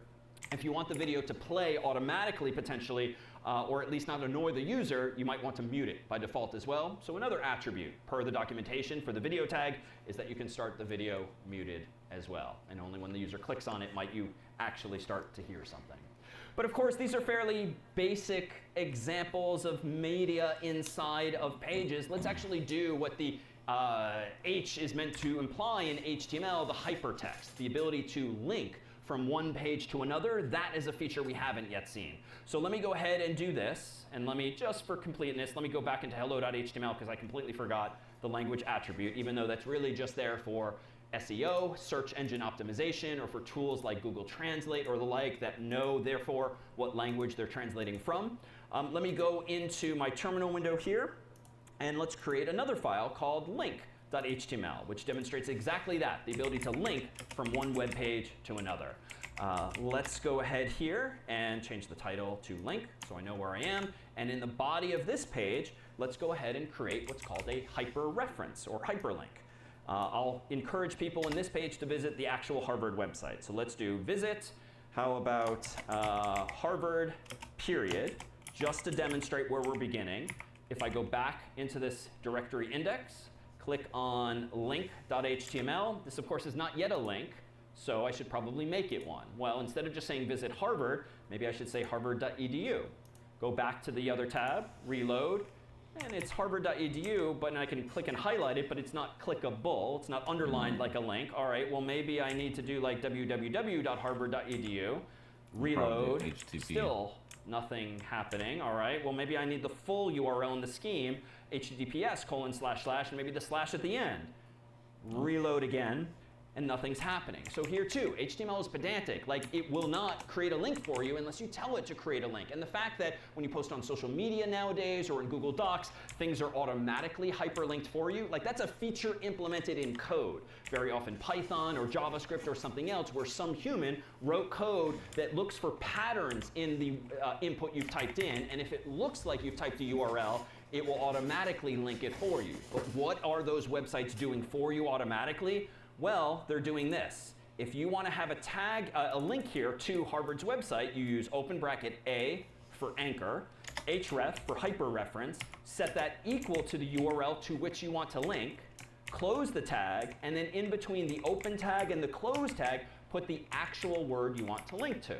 if you want the video to play automatically potentially, or at least not annoy the user, you might want to mute it by default as well. So another attribute per the documentation for the video tag is that you can start the video muted as well. And only when the user clicks on it might you actually start to hear something. But of course, these are fairly basic examples of media inside of pages. Let's actually do what the H is meant to imply in HTML, the hypertext, the ability to link from one page to another. That is a feature we haven't yet seen. So let me go ahead and do this. And let me, just for completeness, let me go back into hello.html because I completely forgot the language attribute, even though that's really just there for SEO, search engine optimization, or for tools like Google Translate or the like that know, therefore, what language they're translating from. Let me go into my terminal window here, and let's create another file called link.html, which demonstrates exactly that, the ability to link from one web page to another. Let's go ahead here and change the title to link so I know where I am. And in the body of this page, let's go ahead and create what's called a hyperreference or hyperlink. I'll encourage people in this page to visit the actual Harvard website. So let's do visit, how about Harvard period, just to demonstrate where we're beginning. If I go back into this directory index, click on link.html. This, of course, is not yet a link, so I should probably make it one. Well, instead of just saying visit Harvard, maybe I should say harvard.edu. Go back to the other tab, reload, and it's harvard.edu, but I can click and highlight it, but it's not clickable. It's not underlined like a link. All right, well, maybe I need to do like www.harvard.edu. Reload, HTTP. Still nothing happening. All right, well, maybe I need the full URL in the scheme, https:// and maybe the slash at the end. Reload again, and nothing's happening. So here too, HTML is pedantic. Like, it will not create a link for you unless you tell it to create a link. And the fact that when you post on social media nowadays or in Google Docs, things are automatically hyperlinked for you, like that's a feature implemented in code. Very often Python or JavaScript or something else where some human wrote code that looks for patterns in the input you've typed in, and if it looks like you've typed a URL, it will automatically link it for you. But what are those websites doing for you automatically? Well, they're doing this. If you want to have a tag, a link here to Harvard's website, you use open bracket A for anchor, href for hyperreference, set that equal to the URL to which you want to link, close the tag, and then in between the open tag and the close tag, put the actual word you want to link to.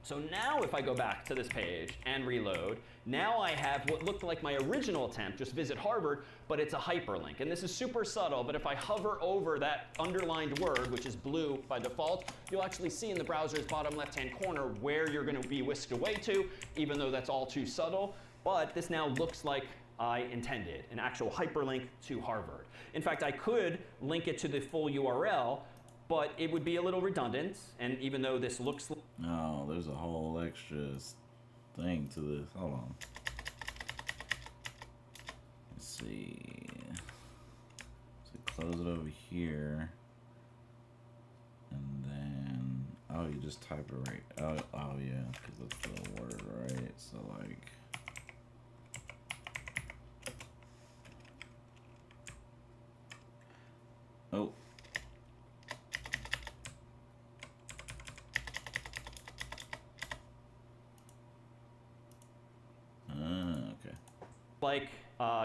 So now if I go back to this page and reload, now I have what looked like my original attempt, just visit Harvard, but it's a hyperlink. And this is super subtle, but if I hover over that underlined word, which is blue by default, you'll actually see in the browser's bottom left-hand corner where you're going to be whisked away to, even though that's all too subtle. But this now looks like I intended, an actual hyperlink to Harvard. In fact, I could link it to the full URL, but it would be a little redundant, and even though this looks... No, there's a whole extra thing to this. Hold on. Let's see. So close it over here. And then... Oh, you just type it right... Oh yeah, because that's the word, right? So like... Oh. like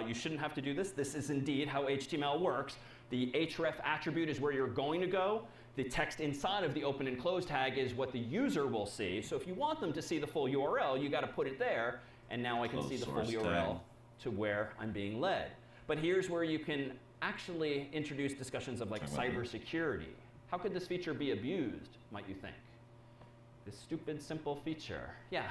you shouldn't have to do this. This is indeed how HTML works. The href attribute is where you're going to go. The text inside of the open and close tag is what the user will see. So if you want them to see the full URL, you got to put it there. And now I can see the full URL to where I'm being led. But here's where you can actually introduce discussions of like cybersecurity. How could this feature be abused, might you think? This stupid, simple feature. Yeah.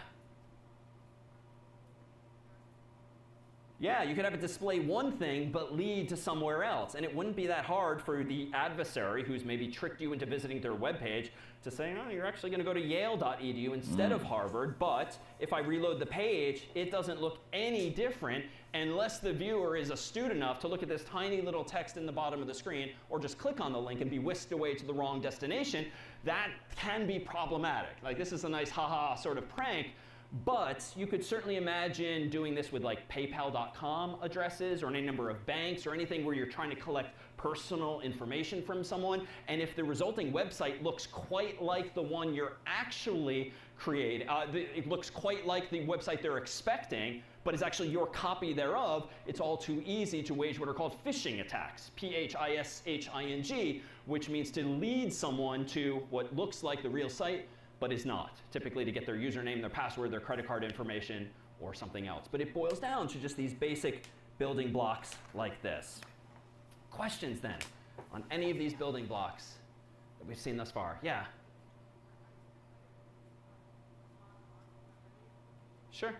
Yeah, you could have it display one thing but lead to somewhere else. And it wouldn't be that hard for the adversary who's maybe tricked you into visiting their webpage to say, oh, you're actually going to go to yale.edu instead of Harvard. But if I reload the page, it doesn't look any different unless the viewer is astute enough to look at this tiny little text in the bottom of the screen or just click on the link and be whisked away to the wrong destination. That can be problematic. Like, this is a nice haha sort of prank. But you could certainly imagine doing this with like PayPal.com addresses or any number of banks or anything where you're trying to collect personal information from someone. And if the resulting website looks quite like the one you're actually creating, it looks quite like the website they're expecting, but is actually your copy thereof, it's all too easy to wage what are called phishing attacks, P-H-I-S-H-I-N-G, which means to lead someone to what looks like the real site, but is not, typically to get their username, their password, their credit card information, or something else. But it boils down to just these basic building blocks like this. Questions then on any of these building blocks that we've seen thus far? Yeah? Sure.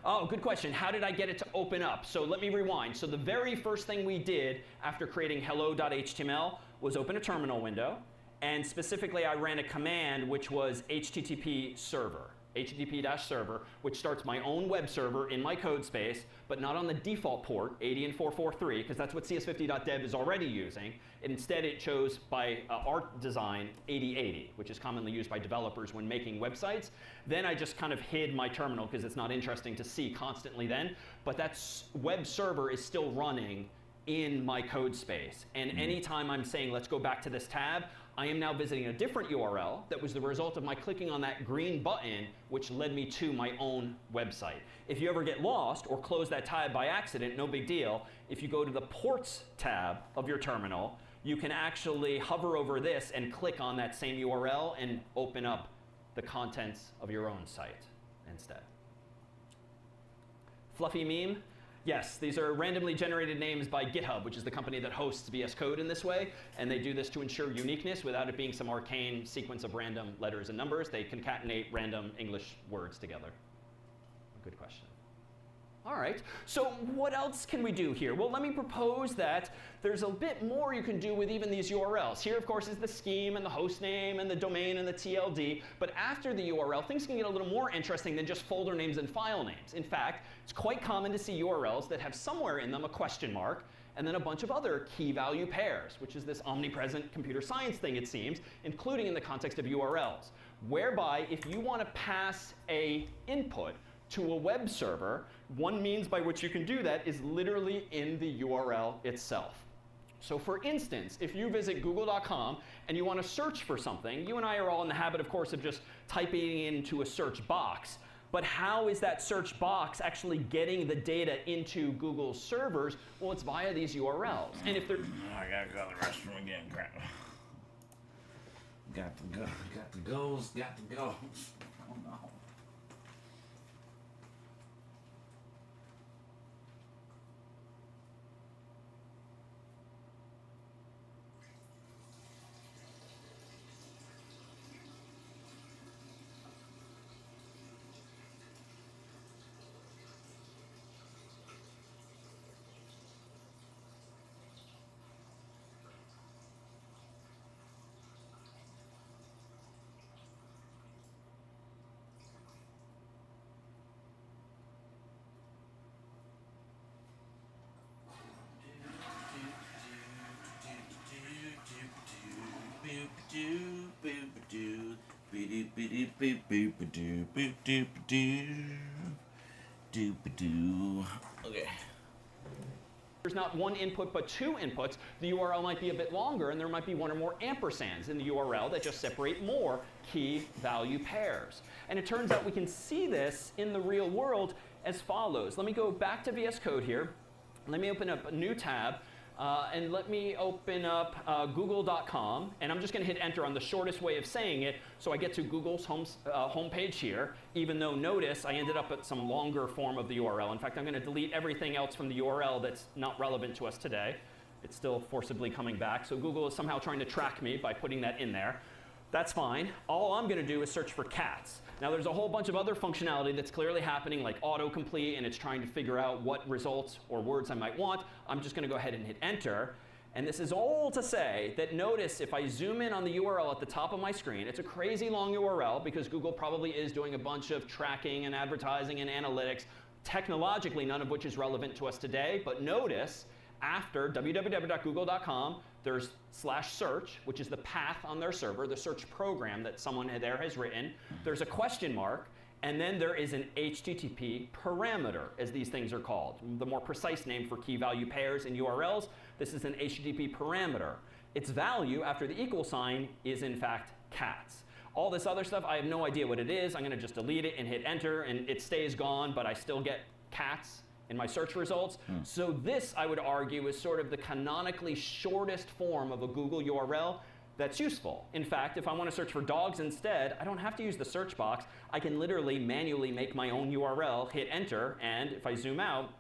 Oh, good question. How did I get it to open up? So let me rewind. So the very first thing we did after creating hello.html was open a terminal window. And specifically, I ran a command which was http server, http-server, which starts my own web server in my code space, but not on the default port, 80 and 443, because that's what CS50.dev is already using. Instead, it chose by art design 8080, which is commonly used by developers when making websites. Then I just kind of hid my terminal because it's not interesting to see constantly then. But that web server is still running in my code space. And anytime I'm saying, let's go back to this tab, I am now visiting a different URL that was the result of my clicking on that green button, which led me to my own website. If you ever get lost or close that tab by accident, no big deal. If you go to the ports tab of your terminal, you can actually hover over this and click on that same URL and open up the contents of your own site instead. Fluffy meme? Yes, these are randomly generated names by GitHub, which is the company that hosts VS Code in this way. And they do this to ensure uniqueness without it being some arcane sequence of random letters and numbers. They concatenate random English words together. Good question. All right, so what else can we do here? Well, let me propose that there's a bit more you can do with even these URLs. Here, of course, is the scheme and the host name and the domain and the TLD. But after the URL, things can get a little more interesting than just folder names and file names. In fact, it's quite common to see URLs that have somewhere in them a question mark and then a bunch of other key value pairs, which is this omnipresent computer science thing, it seems, including in the context of URLs, whereby if you want to pass an input to a web server, one means by which you can do that is literally in the URL itself. So for instance, if you visit google.com and you want to search for something, you and I are all in the habit, of course, of just typing into a search box. But how is that search box actually getting the data into Google's servers? Well, it's via these URLs. And if they're... I gotta go to the restroom again, crap. Got to go, got to goes, got to go. Oh no. Okay. there's not one input but two inputs, the URL might be a bit longer, and there might be one or more ampersands in the URL that just separate more key value pairs. And it turns out we can see this in the real world as follows. Let me go back to VS Code here. Let me open up a new tab. And let me open up google.com, and I'm just going to hit enter on the shortest way of saying it, so I get to Google's homepage here, even though notice I ended up at some longer form of the URL. In fact, I'm going to delete everything else from the URL that's not relevant to us today. It's still forcibly coming back, so Google is somehow trying to track me by putting that in there. That's fine. All I'm going to do is search for cats. Now, there's a whole bunch of other functionality that's clearly happening, like autocomplete, and it's trying to figure out what results or words I might want. I'm just going to go ahead and hit enter. And this is all to say that notice if I zoom in on the URL at the top of my screen, it's a crazy long URL because Google probably is doing a bunch of tracking and advertising and analytics, technologically none of which is relevant to us today. But notice after www.google.com, there's /search, which is the path on their server, the search program that someone there has written. There's a question mark, and then there is an HTTP parameter, as these things are called. The more precise name for key value pairs in URLs, this is an HTTP parameter. Its value after the equal sign is in fact cats. All this other stuff, I have no idea what it is. I'm going to just delete it and hit enter, and it stays gone, but I still get cats in my search results. So this, I would argue, is sort of the canonically shortest form of a Google URL that's useful. In fact, if I want to search for dogs instead, I don't have to use the search box. I can literally manually make my own URL, hit enter, and if I zoom out,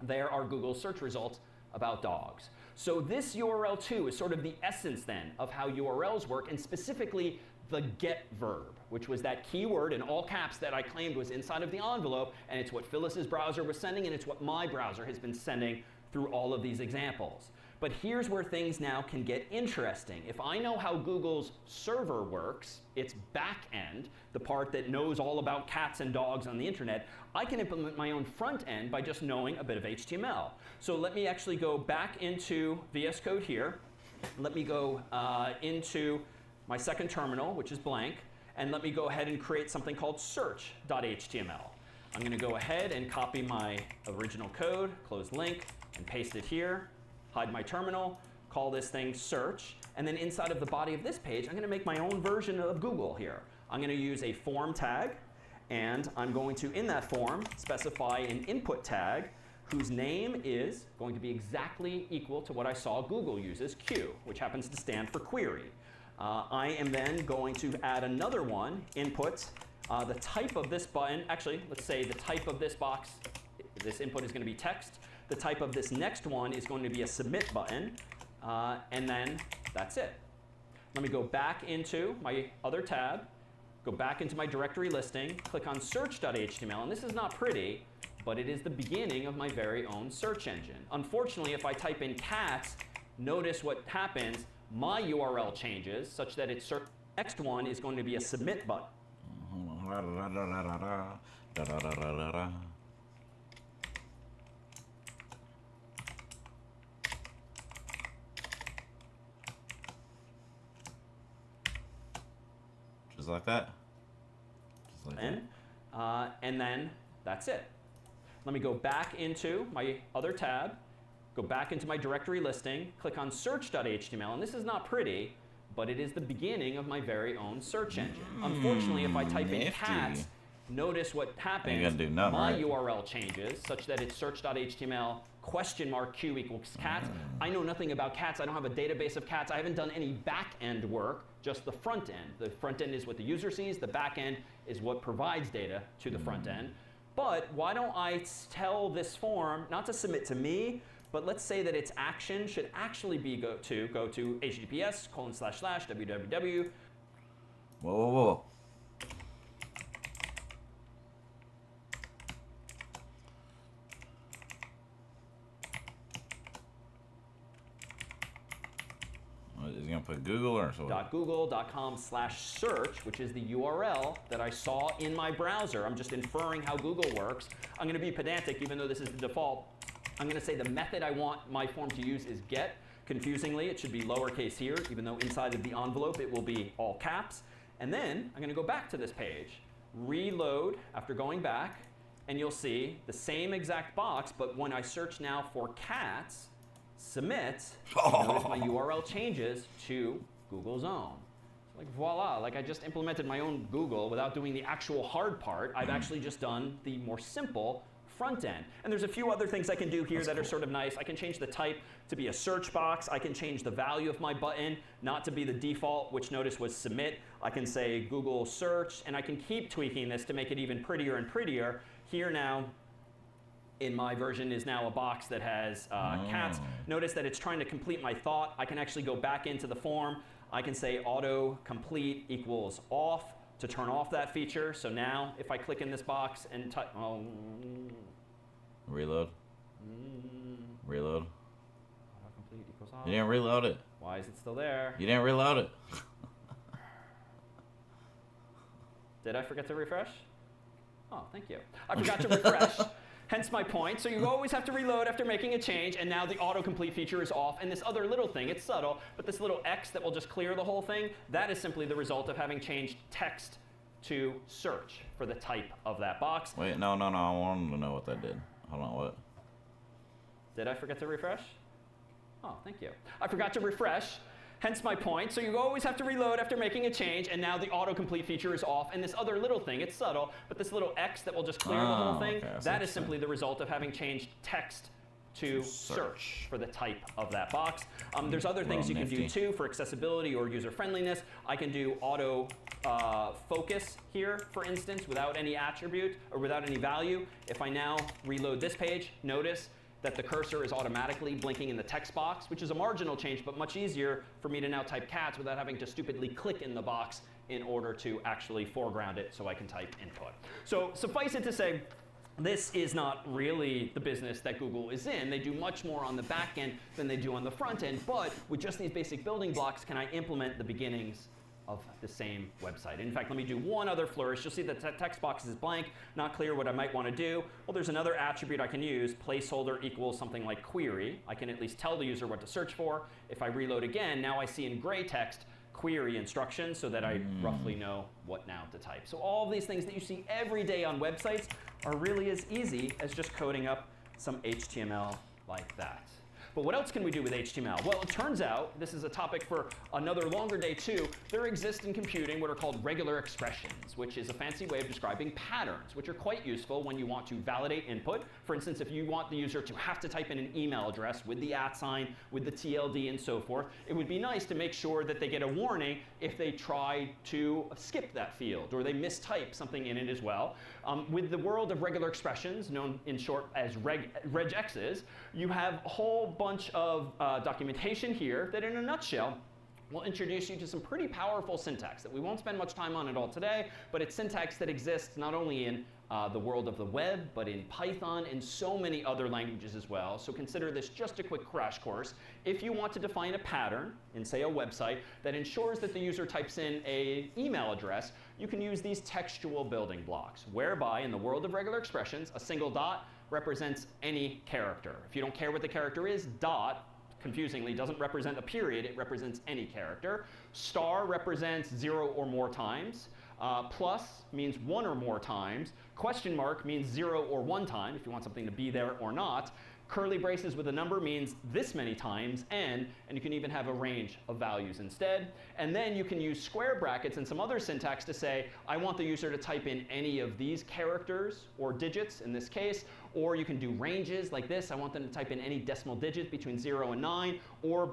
there are Google's search results about dogs. So this URL too is sort of the essence then of how URLs work, and specifically the get verb, which was that keyword in all caps that I claimed was inside of the envelope, and it's what Phyllis's browser was sending, and it's what my browser has been sending through all of these examples. But here's where things now can get interesting. If I know how Google's server works, its back end, the part that knows all about cats and dogs on the internet, I can implement my own front end by just knowing a bit of HTML. So let me actually go back into VS Code here. Let me go into my second terminal, which is blank, and let me go ahead and create something called search.html. I'm going to go ahead and copy my original code, close link, and paste it here, hide my terminal, call this thing search, and then inside of the body of this page, I'm going to make my own version of Google here. I'm going to use a form tag, and I'm going to, in that form, specify an input tag whose name is going to be exactly equal to what I saw Google uses, Q, which happens to stand for query. I am then going to add another one, input. The type of this button, actually, let's say the type of this box, this input is going to be text. The type of this next one is going to be a submit button. And then that's it. Let me go back into my other tab, go back into my directory listing, click on search.html, and this is not pretty, but it is the beginning of my very own search engine. Unfortunately, if I type in cats, notice what happens. My URL changes such that its next one is going to be a submit button. Just like that. Just like that. And then that's it. Let me go back into my other tab, go back into my directory listing, click on search.html, and this is not pretty, but it is the beginning of my very own search engine. Unfortunately, if I type in cats, notice what happens. My URL changes such that it's search.html $Q equals cats. I know nothing about cats. I don't have a database of cats. I haven't done any back end work, just the front end. The front end is what the user sees. The back end is what provides data to the front end. But why don't I tell this form not to submit to me, but let's say that its action should actually be go to https://www. Whoa, whoa, whoa. Is he gonna put Google or so? .google.com/search, which is the URL that I saw in my browser. I'm just inferring how Google works. I'm gonna be pedantic, even though this is the default. I'm going to say the method I want my form to use is get. Confusingly, it should be lowercase here, even though inside of the envelope it will be all caps. And then I'm going to go back to this page, reload after going back, and you'll see the same exact box, but when I search now for cats, submit, notice my URL changes to Google's own. So like voila, like I just implemented my own Google without doing the actual hard part. I've actually just done the more simple front end. And there's a few other things I can do here that are sort of nice. I can change the type to be a search box. I can change the value of my button not to be the default, which notice was submit. I can say Google search, and I can keep tweaking this to make it even prettier and prettier. Here now, in my version is now a box that has cats. Notice that it's trying to complete my thought. I can actually go back into the form. I can say auto complete equals off to turn off that feature. So now if I click in this box and type, Reload. Reload. Autocomplete equals off. You didn't reload it. Why is it still there? You didn't reload it. Did I forget to refresh? Oh, thank you. I forgot to refresh. Hence my point. So you always have to reload after making a change, and now the autocomplete feature is off. And this other little thing, it's subtle, but this little X that will just clear the whole thing, that is simply the result of having changed text to search for the type of that box. Wait, no. I wanted to know what that did. Hold on, what? Did I forget to refresh? Oh, thank you. I forgot to refresh. Hence my point. So you always have to reload after making a change, and now the autocomplete feature is off. And this other little thing, it's subtle, but this little X that will just clear the whole thing, okay, that is simply the result of having changed text to search for the type of that box. There's other things you can do too for accessibility or user friendliness. I can do auto focus here, for instance, without any attribute or without any value. If I now reload this page, notice that the cursor is automatically blinking in the text box, which is a marginal change, but much easier for me to now type cats without having to stupidly click in the box in order to actually foreground it so I can type input. So suffice it to say, this is not really the business that Google is in. They do much more on the back end than they do on the front end, but with just these basic building blocks, can I implement the beginnings of the same website? In fact, let me do one other flourish. You'll see that the text box is blank, not clear what I might want to do. Well, there's another attribute I can use, placeholder equals something like query. I can at least tell the user what to search for. If I reload again, now I see in gray text query instructions so that I roughly know what now to type. So all of these things that you see every day on websites are really as easy as just coding up some HTML like that. But what else can we do with HTML? Well, it turns out, this is a topic for another longer day too, there exist in computing what are called regular expressions, which is a fancy way of describing patterns, which are quite useful when you want to validate input. For instance, if you want the user to have to type in an email address with the @ with the TLD and so forth, it would be nice to make sure that they get a warning if they try to skip that field or they mistype something in it as well. With the world of regular expressions, known in short as regexes, you have a whole bunch of documentation here that in a nutshell will introduce you to some pretty powerful syntax that we won't spend much time on at all today, but it's syntax that exists not only in the world of the web, but in Python and so many other languages as well. So consider this just a quick crash course. If you want to define a pattern in, say, a website that ensures that the user types in an email address, you can use these textual building blocks, whereby in the world of regular expressions, a single dot represents any character. If you don't care what the character is, dot, confusingly, doesn't represent a period, it represents any character. Star represents 0 or more times. Plus means 1 or more times. Question mark means 0 or 1 time, if you want something to be there or not. Curly braces with a number means this many times, and you can even have a range of values instead. And then you can use square brackets and some other syntax to say, I want the user to type in any of these characters or digits in this case, or you can do ranges like this. I want them to type in any decimal digit between 0 and 9, or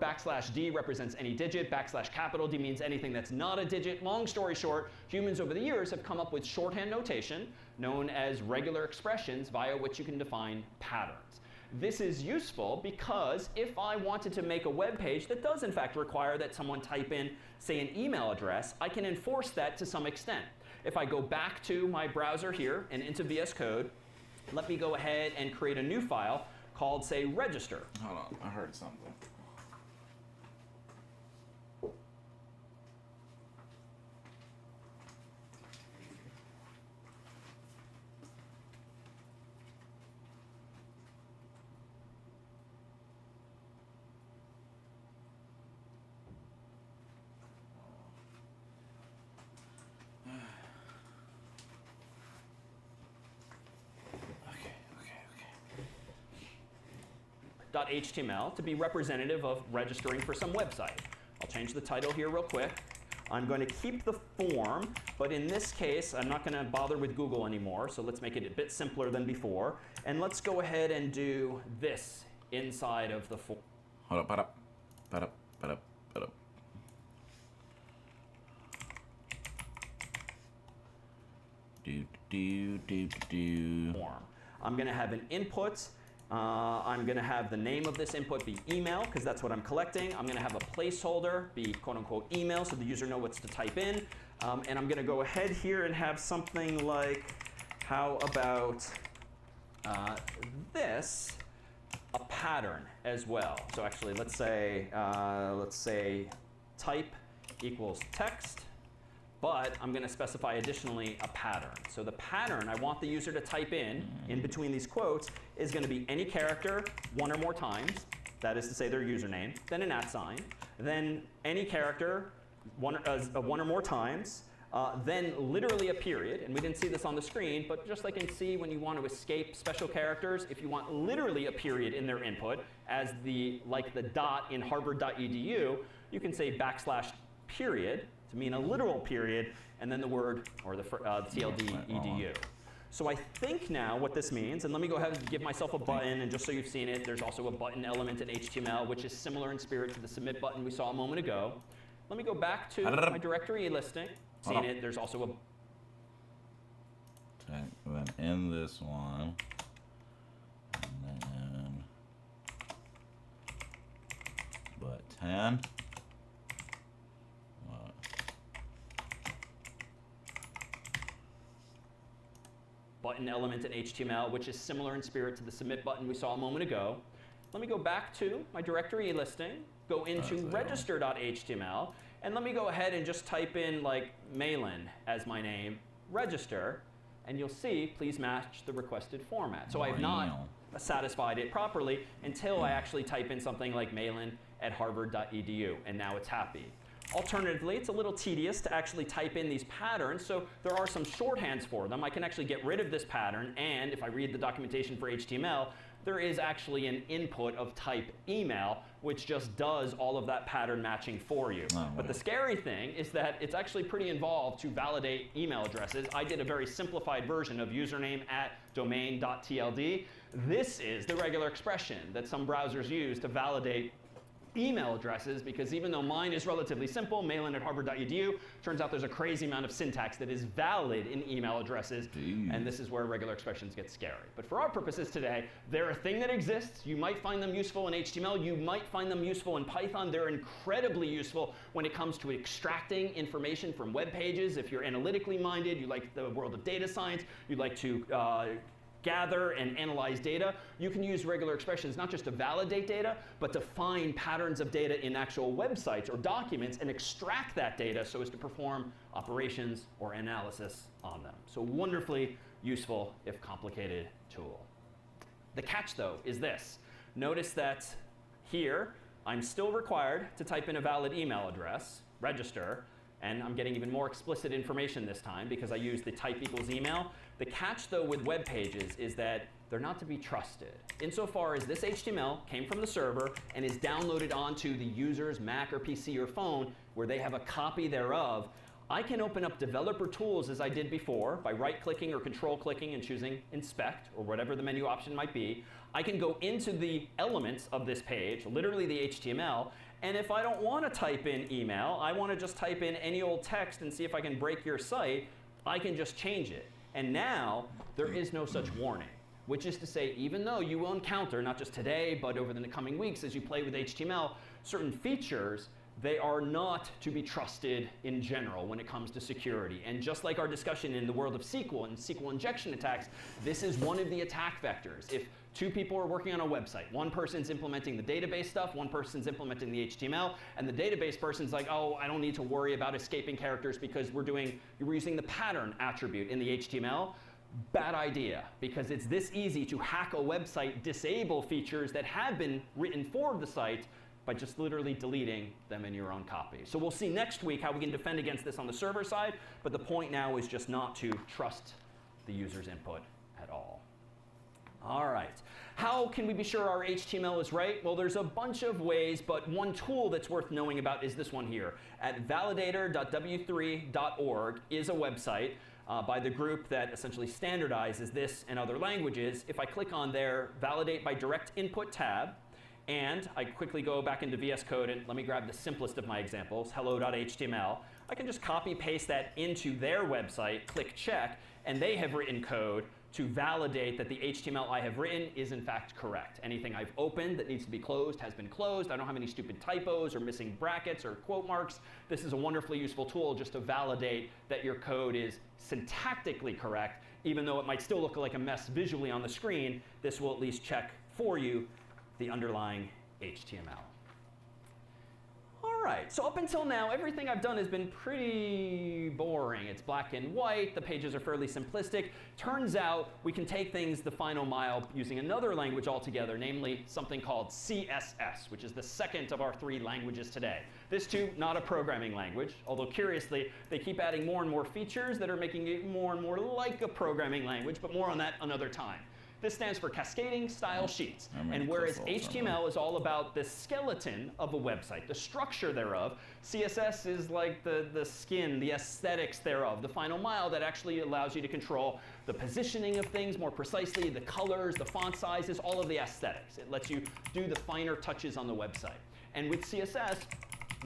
\D represents any digit, \D means anything that's not a digit. Long story short, humans over the years have come up with shorthand notation known as regular expressions via which you can define patterns. This is useful because if I wanted to make a web page that does in fact require that someone type in, say, an email address, I can enforce that to some extent. If I go back to my browser here and into VS Code, let me go ahead and create a new file called, say, register. Hold on, I heard something. register.html to be representative of registering for some website. I'll change the title here real quick. I'm going to keep the form, but in this case, I'm not going to bother with Google anymore, so let's make it a bit simpler than before. And let's go ahead and do this inside of the form. Hold up. Form. I'm going to have an input. I'm going to have the name of this input be email, because that's what I'm collecting. I'm going to have a placeholder be quote-unquote email, so the user knows what to type in. And I'm going to go ahead here and have something like, how about this, a pattern as well. So actually, let's say type equals text. But I'm going to specify additionally a pattern. So the pattern I want the user to type in between these quotes is going to be any character one or more times, that is to say their username, then an @ then any character one or more times, then literally a period. And we didn't see this on the screen, but just like in C, when you want to escape special characters, if you want literally a period in their input, as like the dot in harvard.edu, you can say \period. To mean a literal period, and then the word, or the TLD edu. So I think now what this means, and let me go ahead and give myself a button, and just so you've seen it, there's also a button element in HTML, which is similar in spirit to the submit button we saw a moment ago. Let me go back to my directory listing. Seen it, there's also a... Okay, then in this one, and then button. Button element in HTML, which is similar in spirit to the submit button we saw a moment ago. Let me go back to my directory listing, go into register.html, and let me go ahead and just type in like Malin as my name, register, and you'll see, please match the requested format. So I have not satisfied it properly until I actually type in something like malin@harvard.edu, and now it's happy. Alternatively, it's a little tedious to actually type in these patterns, so there are some shorthands for them. I can actually get rid of this pattern, and if I read the documentation for HTML, there is actually an input of type email, which just does all of that pattern matching for you. But the scary thing is that it's actually pretty involved to validate email addresses. I did a very simplified version of username@domain.tld. This is the regular expression that some browsers use to validate email addresses, because even though mine is relatively simple, malin@harvard.edu, turns out there's a crazy amount of syntax that is valid in email addresses, and this is where regular expressions get scary. But for our purposes today, they're a thing that exists. You might find them useful in HTML. You might find them useful in Python. They're incredibly useful when it comes to extracting information from web pages. If you're analytically minded, you like the world of data science, you like to gather and analyze data, you can use regular expressions not just to validate data, but to find patterns of data in actual websites or documents and extract that data so as to perform operations or analysis on them. So wonderfully useful, if complicated, tool. The catch, though, is this. Notice that here, I'm still required to type in a valid email address, register, and I'm getting even more explicit information this time because I use the type equals email. The catch, though, with web pages is that they're not to be trusted. Insofar as this HTML came from the server and is downloaded onto the user's Mac or PC or phone, where they have a copy thereof, I can open up developer tools as I did before by right-clicking or control-clicking and choosing inspect or whatever the menu option might be. I can go into the elements of this page, literally the HTML, and if I don't want to type in email, I want to just type in any old text and see if I can break your site, I can just change it. And now there is no such warning, which is to say, even though you will encounter, not just today, but over the coming weeks as you play with HTML, certain features, they are not to be trusted in general when it comes to security. And just like our discussion in the world of SQL and SQL injection attacks, this is one of the attack vectors. If two people are working on a website, one person's implementing the database stuff, one person's implementing the HTML, and the database person's like, oh, I don't need to worry about escaping characters because we're using the pattern attribute in the HTML. Bad idea, because it's this easy to hack a website, disable features that have been written for the site by just literally deleting them in your own copy. So we'll see next week how we can defend against this on the server side, but the point now is just not to trust the user's input at all. All right. How can we be sure our HTML is right? Well, there's a bunch of ways, but one tool that's worth knowing about is this one here. At validator.w3.org is a website by the group that essentially standardizes this and other languages. If I click on their Validate by Direct Input tab, and I quickly go back into VS Code, and let me grab the simplest of my examples, hello.html, I can just copy paste that into their website, click check, and they have written code to validate that the HTML I have written is in fact correct. Anything I've opened that needs to be closed has been closed. I don't have any stupid typos or missing brackets or quote marks. This is a wonderfully useful tool just to validate that your code is syntactically correct. Even though it might still look like a mess visually on the screen, this will at least check for you the underlying HTML. All right, so up until now, everything I've done has been pretty boring. It's black and white, the pages are fairly simplistic. Turns out we can take things the final mile using another language altogether, namely something called CSS, which is the second of our 3 languages today. This too, not a programming language, although curiously, they keep adding more and more features that are making it more and more like a programming language, but more on that another time. This stands for Cascading Style Sheets. And whereas HTML is all about the skeleton of a website, the structure thereof, CSS is like the skin, the aesthetics thereof, the final mile that actually allows you to control the positioning of things more precisely, the colors, the font sizes, all of the aesthetics. It lets you do the finer touches on the website. And with CSS,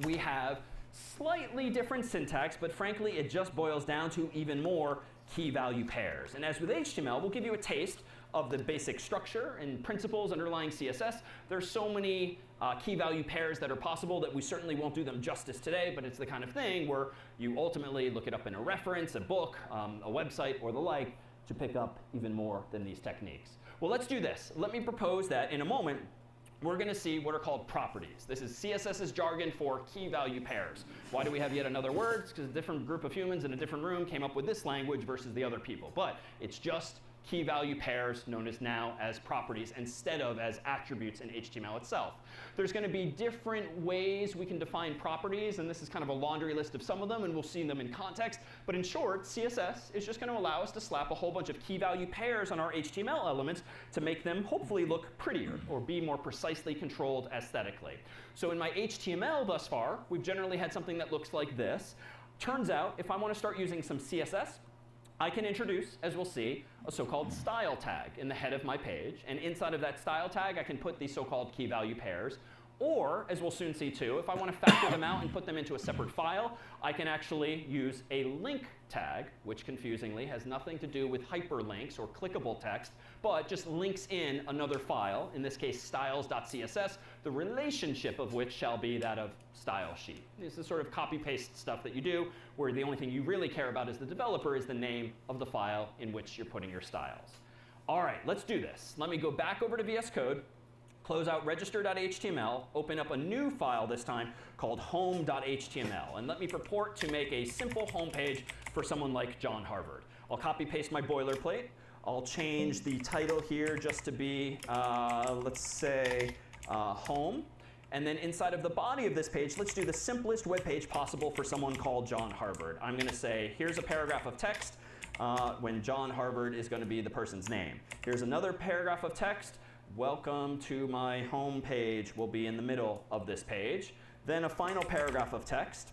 we have slightly different syntax, but frankly, it just boils down to even more key value pairs. And as with HTML, we'll give you a taste of the basic structure and principles underlying CSS. There's so many key value pairs that are possible that we certainly won't do them justice today, but it's the kind of thing where you ultimately look it up in a reference, a book, a website, or the like to pick up even more than these techniques. Well, let's do this. Let me propose that in a moment, we're going to see what are called properties. This is CSS's jargon for key value pairs. Why do we have yet another word? It's because a different group of humans in a different room came up with this language versus the other people. But it's just key value pairs, known as now as properties, instead of as attributes in HTML itself. There's going to be different ways we can define properties, and this is kind of a laundry list of some of them, and we'll see them in context. But in short, CSS is just going to allow us to slap a whole bunch of key value pairs on our HTML elements to make them hopefully look prettier or be more precisely controlled aesthetically. So in my HTML thus far, we've generally had something that looks like this. Turns out, if I want to start using some CSS, I can introduce, as we'll see, a so-called style tag in the head of my page. And inside of that style tag, I can put these so-called key value pairs. Or, as we'll soon see too, if I want to factor them out and put them into a separate file, I can actually use a link tag, which confusingly has nothing to do with hyperlinks or clickable text, but just links in another file, in this case styles.css, the relationship of which shall be that of style sheet. This is sort of copy-paste stuff that you do, where the only thing you really care about as the developer is the name of the file in which you're putting your styles. All right, let's do this. Let me go back over to VS Code, close out register.html, open up a new file this time called home.html, and let me purport to make a simple home page for someone like John Harvard. I'll copy paste my boilerplate. I'll change the title here just to be, let's say, home. And then inside of the body of this page, let's do the simplest web page possible for someone called John Harvard. I'm going to say, here's a paragraph of text when John Harvard is going to be the person's name. Here's another paragraph of text. Welcome to my home page will be in the middle of this page. Then a final paragraph of text,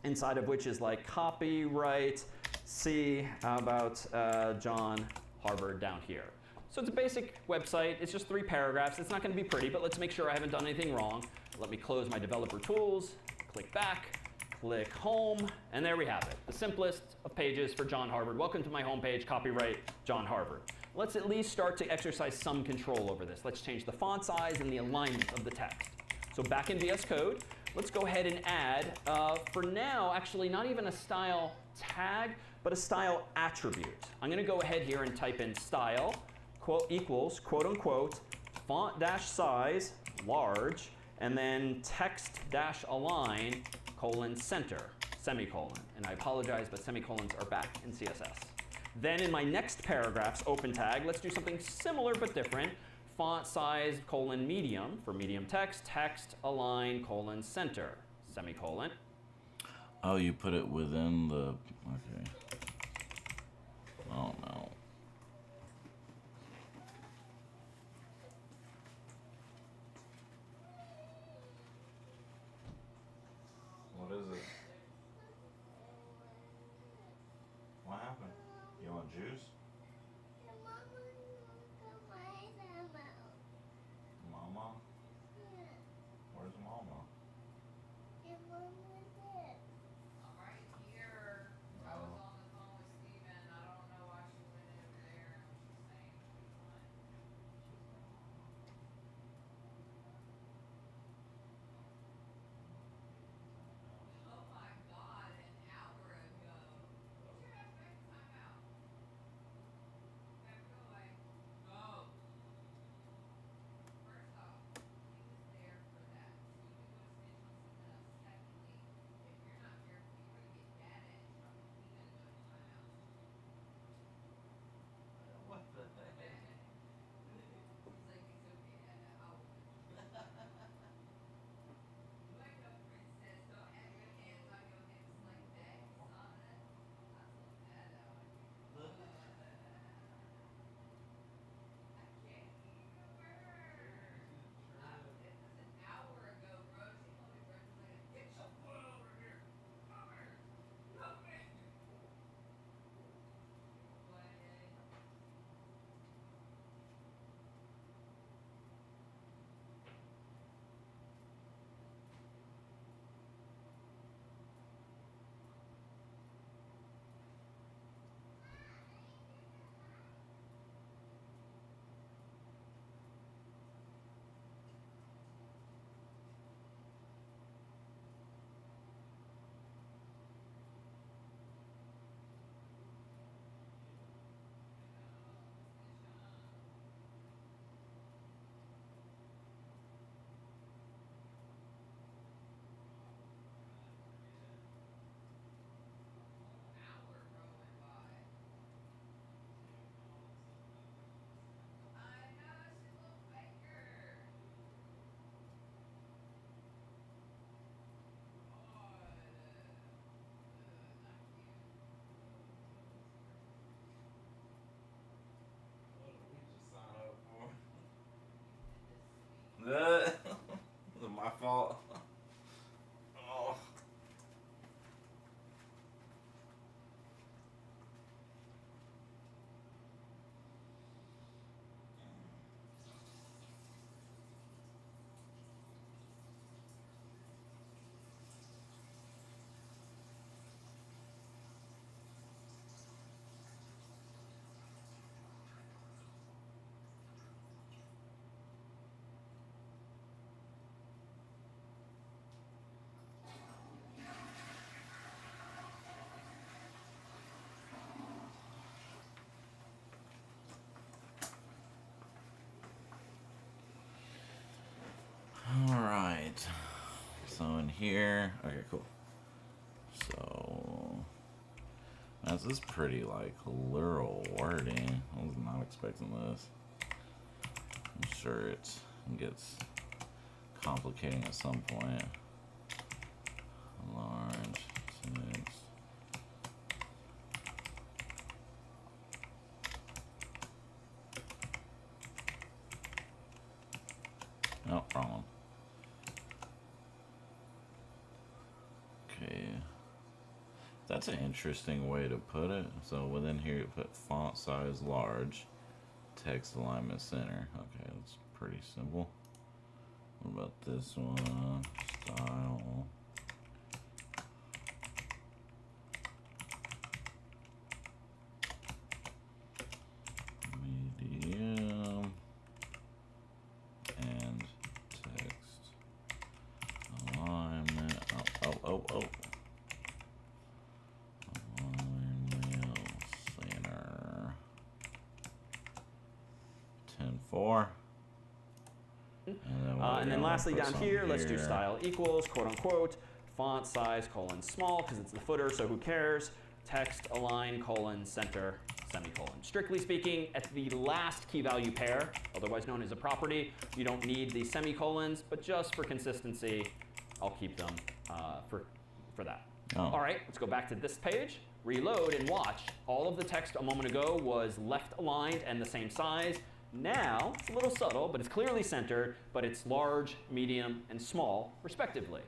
inside of which is like copyright, see about John Harvard down here. So it's a basic website. It's just 3 paragraphs. It's not going to be pretty, but let's make sure I haven't done anything wrong. Let me close my developer tools, click back, click home, and there we have it. The simplest of pages for John Harvard. Welcome to my home page, copyright John Harvard. Let's at least start to exercise some control over this. Let's change the font size and the alignment of the text. So back in VS Code, let's go ahead and add, for now, actually not even a style tag, but a style attribute. I'm going to go ahead here and type in style, quote, equals, quote unquote, font dash size, large, and then text dash align, colon, center, semicolon. And I apologize, but semicolons are back in CSS. Then in my next paragraph's open tag, let's do something similar but different. Font size, colon, medium, for medium text, text, align, colon, center, semicolon. Oh, you put it within the, okay. Oh no. want juice? Mama? Where's Mama? Is it my fault? Oh. Alright, so in here, okay, cool. So, this is pretty like literal wording. I was not expecting this. I'm sure it gets complicating at some point. Large, 6. No, wrong one. Okay, that's an interesting way to put it. So within here you put font size large, text alignment center. Okay, that's pretty simple. What about this one? Style. Medium. And text alignment. Oh. Alignment center. 10-4. And then lastly down here, let's do style equals, quote unquote, font size, colon, small, because it's the footer, so who cares? Text align, colon, center, semicolon. Strictly speaking, at the last key value pair, otherwise known as a property, you don't need the semicolons, but just for consistency, I'll keep them for that. Oh. All right, let's go back to this page, reload, and watch. All of the text a moment ago was left aligned and the same size. Now, it's a little subtle, but it's clearly centered, but it's large, medium, and small, respectively.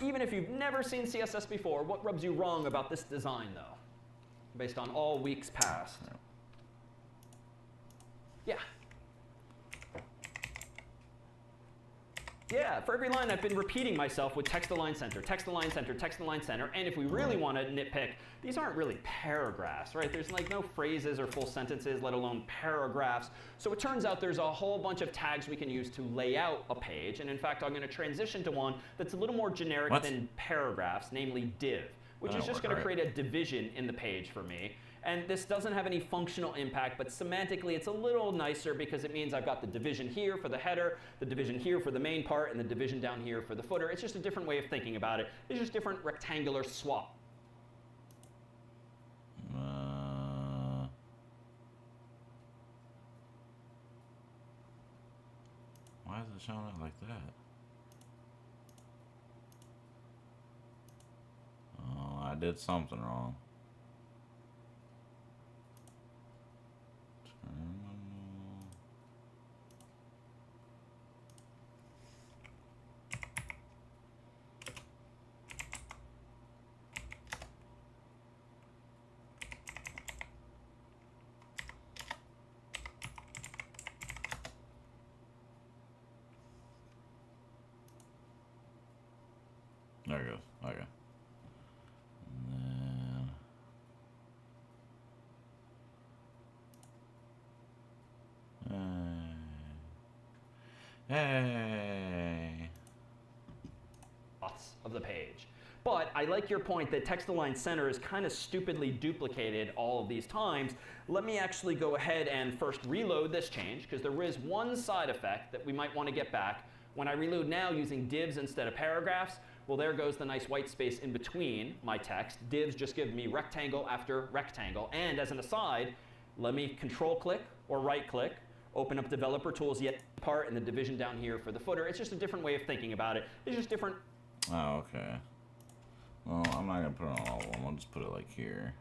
Even if you've never seen CSS before, what rubs you wrong about this design, though, based on all weeks past? Yeah. Yeah, for every line I've been repeating myself with text align center, text align center, text align center, and if we really want to nitpick, these aren't really paragraphs, right? There's like no phrases or full sentences, let alone paragraphs. So it turns out there's a whole bunch of tags we can use to lay out a page, and in fact I'm going to transition to one that's a little more generic than paragraphs, namely div, which is just going to create a division in the page for me. And this doesn't have any functional impact, but semantically it's a little nicer because it means I've got the division here for the header, the division here for the main part, and the division down here for the footer. It's just a different way of thinking about it. It's just different rectangular swap. Why is it showing it like that? Oh, I did something wrong. There it goes. Okay. And then, hey. Of the page. But I like your point that text align center is kind of stupidly duplicated all of these times. Let me actually go ahead and first reload this change, because there is one side effect that we might want to get back. When I reload now using divs instead of paragraphs, well, there goes the nice white space in between my text. Divs just give me rectangle after rectangle. And as an aside, let me control click or right click, open up developer tools yet part and the division down here for the footer. It's just a different way of thinking about it. It's just different. Oh, okay. Well, I'm not gonna put it on all of them. I'll just put it like here.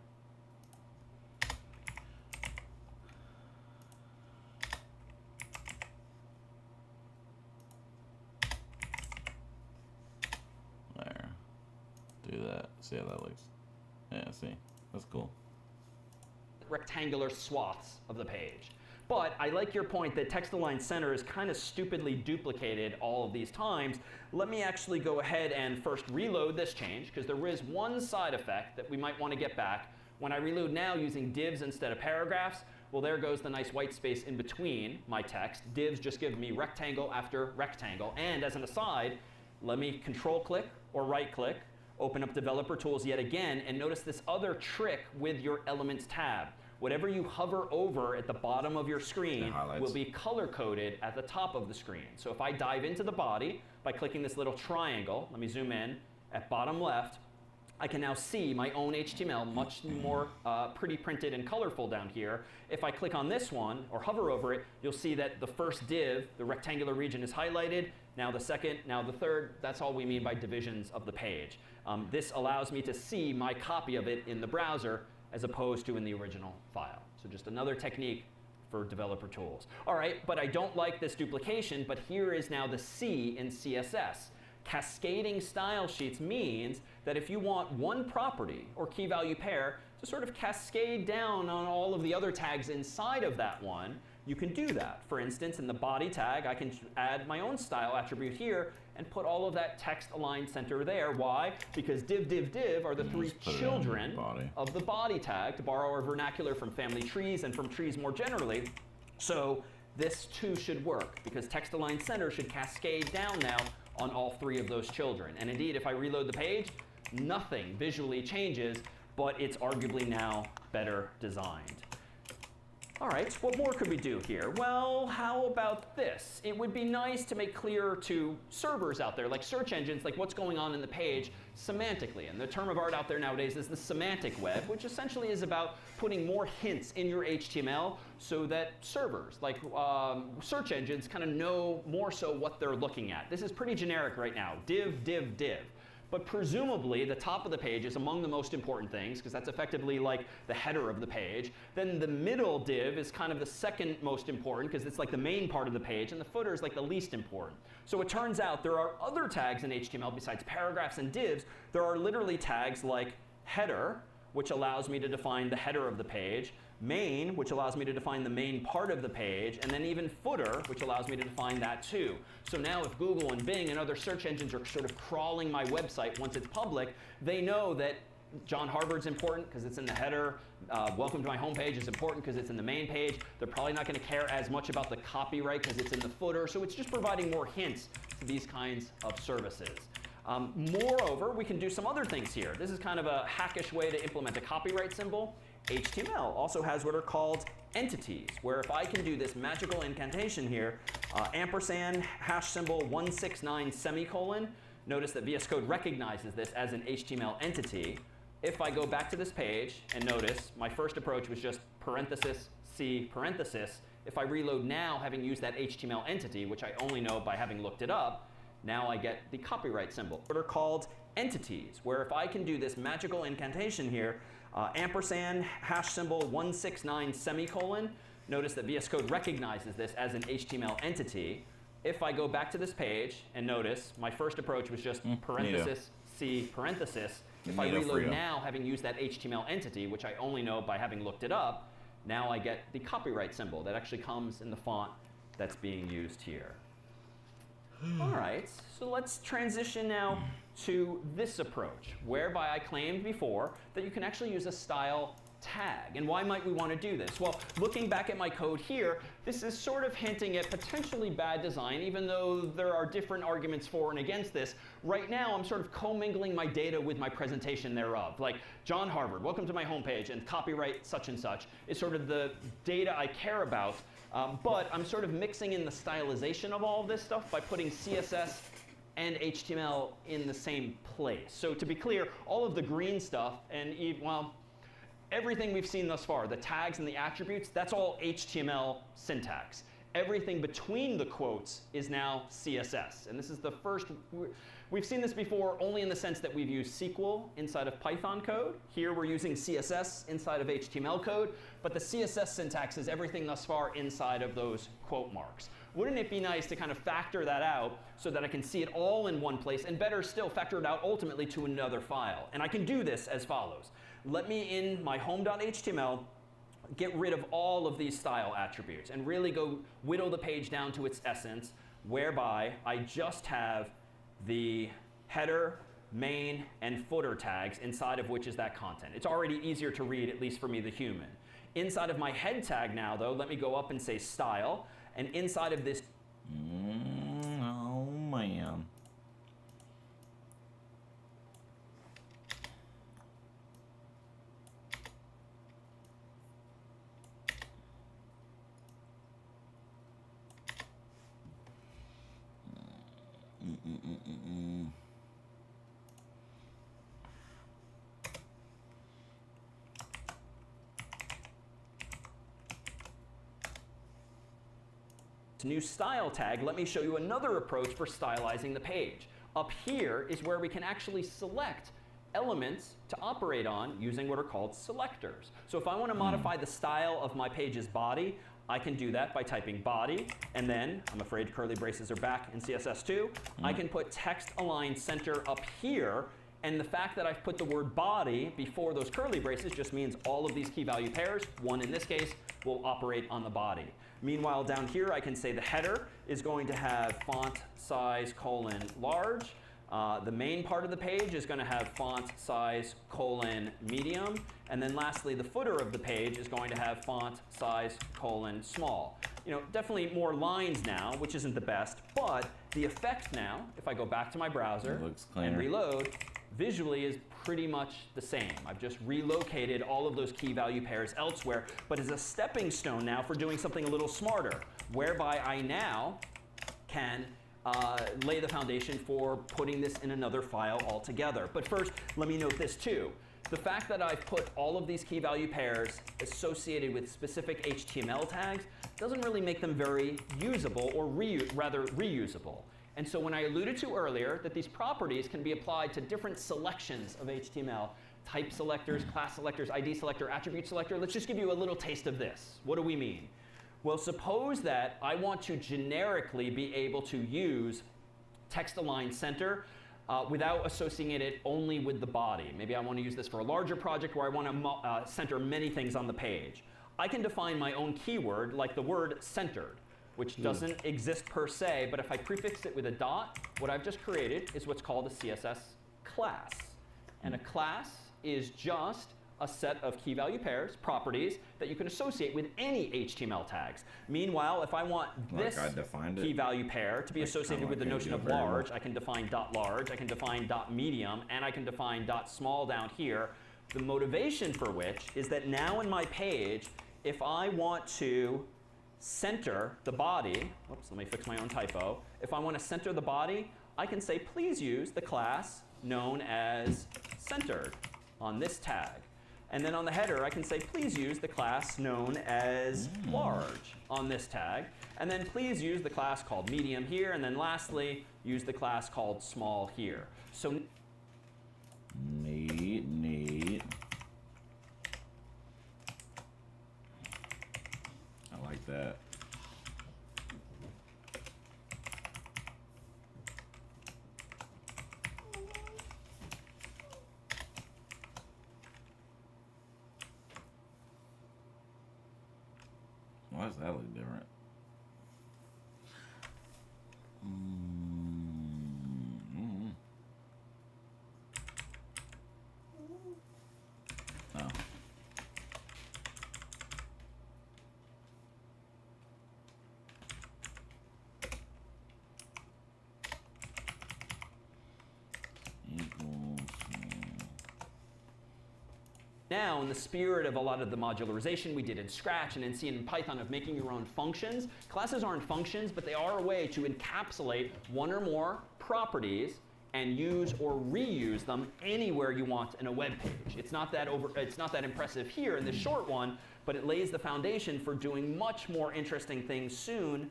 There. Do that. See how that looks. Yeah, see? That's cool. Rectangular swaths of the page. But I like your point that text align center is kind of stupidly duplicated all of these times. Let me actually go ahead and first reload this change, because there is one side effect that we might want to get back. When I reload now using divs instead of paragraphs, well, there goes the nice white space in between my text. Divs just give me rectangle after rectangle. And as an aside, let me control click or right click, open up developer tools yet again, and notice this other trick with your elements tab. Whatever you hover over at the bottom of your screen will be color-coded at the top of the screen. So if I dive into the body by clicking this little triangle, let me zoom in, at bottom left, I can now see my own HTML much more pretty printed and colorful down here. If I click on this one or hover over it, you'll see that the first div, the rectangular region, is highlighted. Now the second, now the third. That's all we mean by divisions of the page. This allows me to see my copy of it in the browser as opposed to in the original file. So just another technique for developer tools. All right, but I don't like this duplication, but here is now the C in CSS. Cascading style sheets means that if you want one property or key value pair to sort of cascade down on all of the other tags inside of that one, you can do that. For instance, in the body tag, I can add my own style attribute here and put all of that text align center there. Why? Because div, div, div are the three children of the body tag, to borrow our vernacular from family trees and from trees more generally. So this too should work, because text align center should cascade down now on all three of those children. And indeed, if I reload the page, nothing visually changes, but it's arguably now better designed. All right, what more could we do here? Well, how about this? It would be nice to make clear to servers out there, like search engines, like what's going on in the page semantically. And the term of art out there nowadays is the semantic web, which essentially is about putting more hints in your HTML so that servers, like search engines, kind of know more so what they're looking at. This is pretty generic right now, div, div, div. But presumably, the top of the page is among the most important things, because that's effectively like the header of the page. Then the middle div is kind of the second most important, because it's like the main part of the page, and the footer is like the least important. So it turns out there are other tags in HTML besides paragraphs and divs. There are literally tags like header, which allows me to define the header of the page, main, which allows me to define the main part of the page, and then even footer, which allows me to define that too. So now if Google and Bing and other search engines are sort of crawling my website once it's public, they know that John Harvard's important because it's in the header. Welcome to my homepage is important because it's in the main page. They're probably not going to care as much about the copyright because it's in the footer. So it's just providing more hints to these kinds of services. Moreover, we can do some other things here. This is kind of a hackish way to implement a copyright symbol. HTML also has what are called entities, where if I can do this magical incantation here, ampersand, hash symbol, 169 semicolon, notice that VS Code recognizes this as an HTML entity. If I go back to this page and notice my first approach was just parenthesis, C parenthesis. If I reload now, having used that HTML entity, which I only know by having looked it up, now I get the copyright symbol. What are called entities, where if I can do this magical incantation here, ampersand, hash symbol, 169 semicolon, notice that VS Code recognizes this as an HTML entity. If I go back to this page and notice my first approach was just parenthesis, C parenthesis. If I reload now, having used that HTML entity, which I only know by having looked it up, now I get the copyright symbol that actually comes in the font that's being used here. All right, so let's transition now to this approach, whereby I claimed before that you can actually use a style tag. And why might we want to do this? Well, looking back at my code here, this is sort of hinting at potentially bad design, even though there are different arguments for and against this. Right now, I'm sort of commingling my data with my presentation thereof. Like, John Harvard, welcome to my homepage, and copyright such and such is sort of the data I care about. But I'm sort of mixing in the stylization of all of this stuff by putting CSS and HTML in the same place. So to be clear, all of the green stuff, and well, everything we've seen thus far, the tags and the attributes, that's all HTML syntax. Everything between the quotes is now CSS. And this is the first, we've seen this before only in the sense that we've used SQL inside of Python code. Here we're using CSS inside of HTML code, but the CSS syntax is everything thus far inside of those quote marks. Wouldn't it be nice to kind of factor that out so that I can see it all in one place, and better still, factor it out ultimately to another file? And I can do this as follows. Let me, in my home.html, get rid of all of these style attributes and really go whittle the page down to its essence, whereby I just have the header, main, and footer tags, inside of which is that content. It's already easier to read, at least for me, the human. Inside of my head tag now, though, let me go up and say style. And inside of this... oh, man. New style tag, let me show you another approach for stylizing the page. Up here is where we can actually select elements to operate on using what are called selectors. So if I want to modify the style of my page's body, I can do that by typing body, and then, I'm afraid curly braces are back in CSS2, I can put text align center up here, and the fact that I've put the word body before those curly braces just means all of these key value pairs, one in this case, will operate on the body. Meanwhile, down here, I can say the header is going to have font size colon large. The main part of the page is going to have font size colon medium. And then lastly, the footer of the page is going to have font size colon small. You know, definitely more lines now, which isn't the best. But the effect now, if I go back to my browser and reload, visually is pretty much the same. I've just relocated all of those key value pairs elsewhere, but as a stepping stone now for doing something a little smarter, whereby I now can lay the foundation for putting this in another file altogether. But first, let me note this too. The fact that I've put all of these key value pairs associated with specific HTML tags doesn't really make them very usable, or rather reusable. And so when I alluded to earlier that these properties can be applied to different selections of HTML, type selectors, class selectors, ID selector, attribute selector, let's just give you a little taste of this. What do we mean? Well, suppose that I want to generically be able to use text align center without associating it only with the body. Maybe I want to use this for a larger project where I want to center many things on the page. I can define my own keyword, like the word centered, which doesn't exist per se, but if I prefix it with a dot, what I've just created is what's called a CSS class. And a class is just a set of key value pairs, properties, that you can associate with any HTML tags. Meanwhile, if I want this key value pair to be associated with the notion of large, I can define .large, I can define .medium, and I can define .small down here. The motivation for which is that now in my page, if I want to center the body, whoops, let me fix my own typo. If I want to center the body, I can say, please use the class known as centered on this tag. And then on the header, I can say, please use the class known as large on this tag. And then please use the class called medium here. And then lastly, use the class called small here. So neat. I like that. Why does that look different? Oh. now, in the spirit of a lot of the modularization we did in Scratch and in C and in Python of making your own functions, classes aren't functions, but they are a way to encapsulate one or more properties and use or reuse them anywhere you want in a web page. It's not that impressive here in this short one, but it lays the foundation for doing much more interesting things soon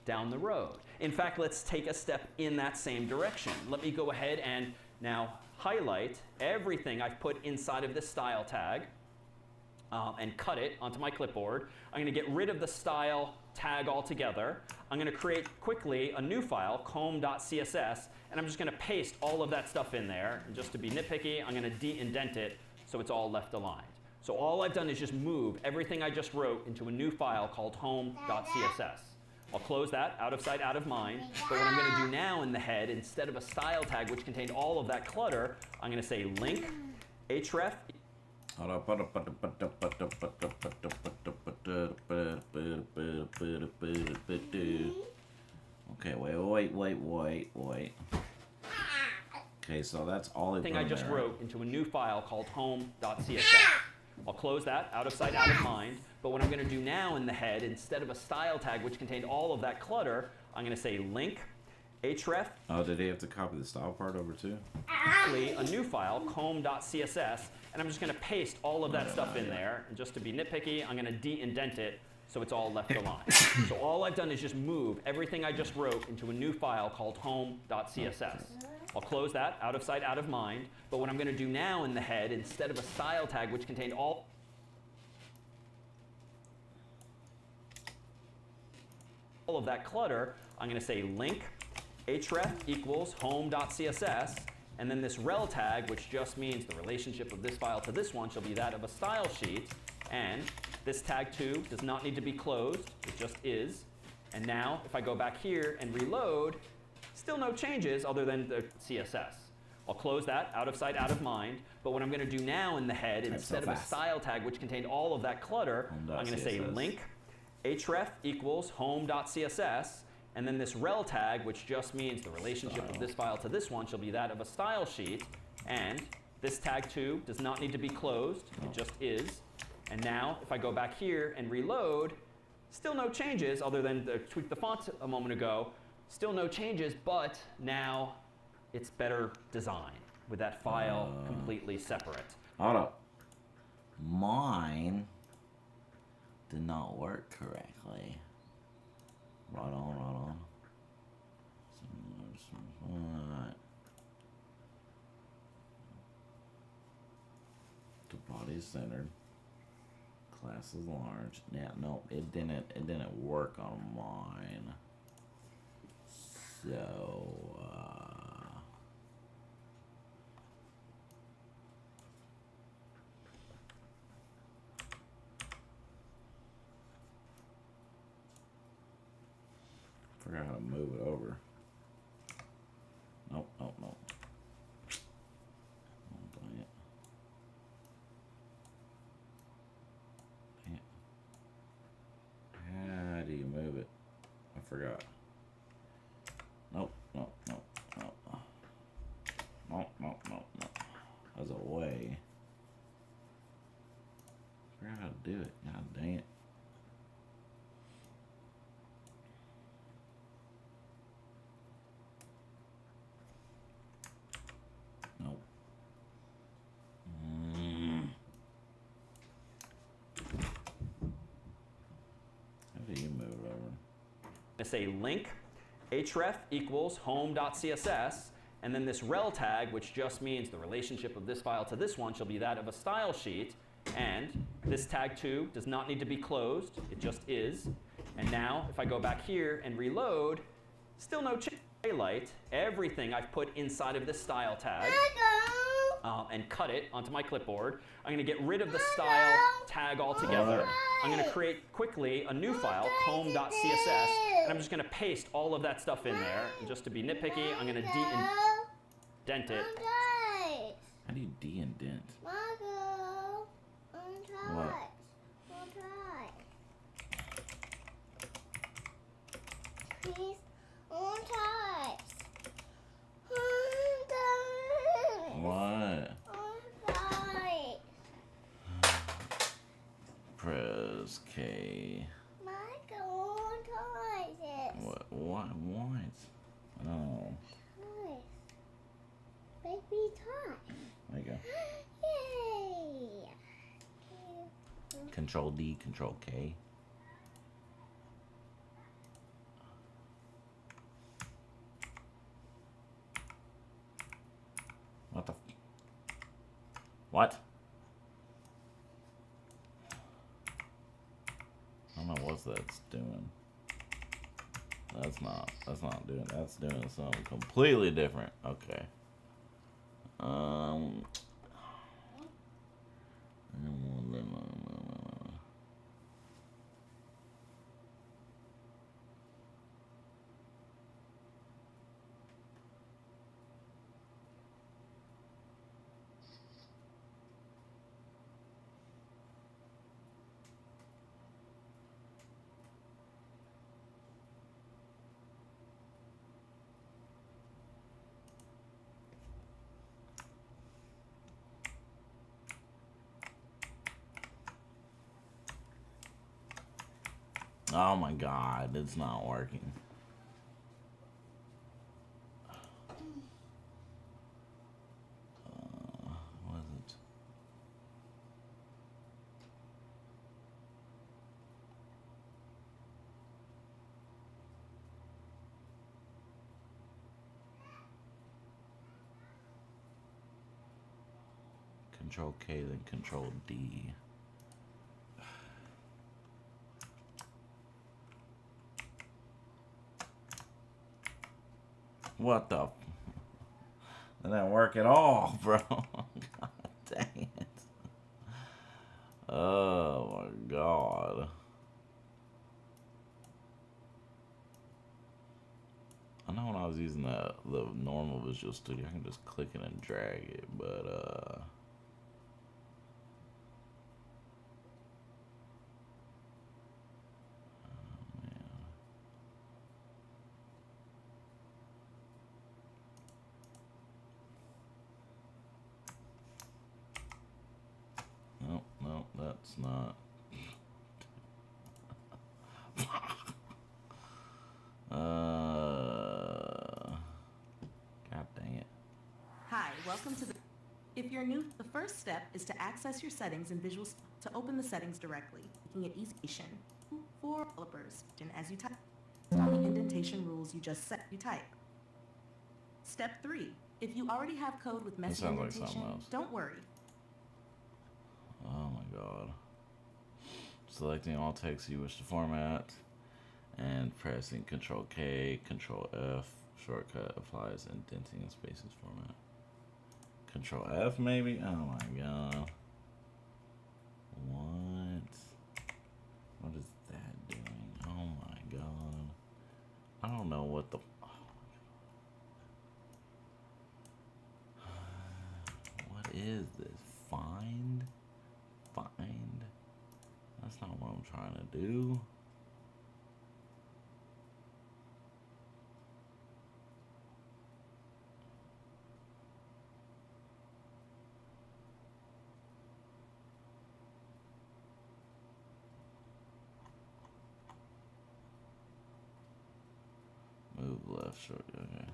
down the road. In fact, let's take a step in that same direction. Let me go ahead and now highlight everything I've put inside of this style tag and cut it onto my clipboard. I'm going to get rid of the style tag altogether. I'm going to create quickly a new file, comb.css, and I'm just going to paste all of that stuff in there. And just to be nitpicky, I'm going to de-indent it so it's all left aligned. So all I've done is just move everything I just wrote into a new file called home.css. I'll close that, out of sight, out of mind. But what I'm going to do now in the head, instead of a style tag which contained all of that clutter, I'm going to say link href. Okay, wait. Okay, so that's all Thing I just wrote into a new file called home.css. I'll close that, out of sight, out of mind. But what I'm going to do now in the head, instead of a style tag which contained all of that clutter, I'm going to say link href. Oh, did he have to copy the style part over too? A new file, comb.css, and I'm just going to paste all of that stuff in there. And just to be nitpicky, I'm going to de-indent it so it's all left aligned. So all I've done is just move everything I just wrote into a new file called home.css. I'll close that, out of sight, out of mind. But what I'm going to do now in the head, instead of a style tag which contained all of that clutter, I'm going to say link href equals home.css, and then this rel tag, which just means the relationship of this file to this one, shall be that of a style sheet, and this tag too does not need to be closed, it just is. And now, if I go back here and reload, still no changes other than the CSS. I'll close that, out of sight, out of mind. But what I'm going to do now in the head, instead of a style tag which contained all of that clutter, I'm going to say link href equals home.css, and then this rel tag, which just means the relationship of this file to this one, shall be that of a style sheet. And this tag too does not need to be closed, it just is. And now, if I go back here and reload, still no changes other than tweak the font a moment ago. Still no changes, but now it's better design with that file completely separate. Hold up. Mine did not work correctly. Right on. The body is centered. Class is large. Yeah, no, it didn't work on mine. So, forgot how to move it over. Nope, nope, nope. Oh, dang it. Dang it. How do you move it? I forgot. Nope, nope, nope, nope. Nope, nope, nope, nope. There's a way. I forgot how to do it. God dang it. Nope. How do you move it over? I say link href equals home.css, and then this rel tag, which just means the relationship of this file to this one, shall be that of a style sheet. And this tag 2 does not need to be closed. It just is. And now, if I go back here and reload, still no highlight. Everything I've put inside of this style tag and cut it onto my clipboard. I'm going to get rid of the style tag altogether. I'm going to create quickly a new file, home.css, and I'm just going to paste all of that stuff in there. And just to be nitpicky, I'm going to didnt it. How do you didnt? What? Please, What? Press K. What? What? Oh. Baby toy. There you go. Yay! Control D, Control K. What the? What? I don't know what that's doing. That's not doing. That's doing something completely different. Okay. Oh my God, it's not working. What is it? Control K, then Control D. What the? That didn't work at all, bro. God dang it. Oh my God. I know when I was using the normal Visual Studio, I can just click it and drag it, but no, that's not. God dang it. Hi, welcome to the... If you're new, the first step is to access your settings in Visual Studio to open the settings directly, making it easy for developers. And as you type, on the indentation rules you just set, you type. Step 3. If you already have code with messy sounds like indentation, something else. don't worry. Oh my God. Selecting all text you wish to format and pressing Control K, Control F. Shortcut applies indenting and spaces format. Control F maybe? Oh my God. What? What is that doing? Oh my God. I don't know what the... What is this? Find? Find? That's not what I'm trying to do. Move left, short, okay.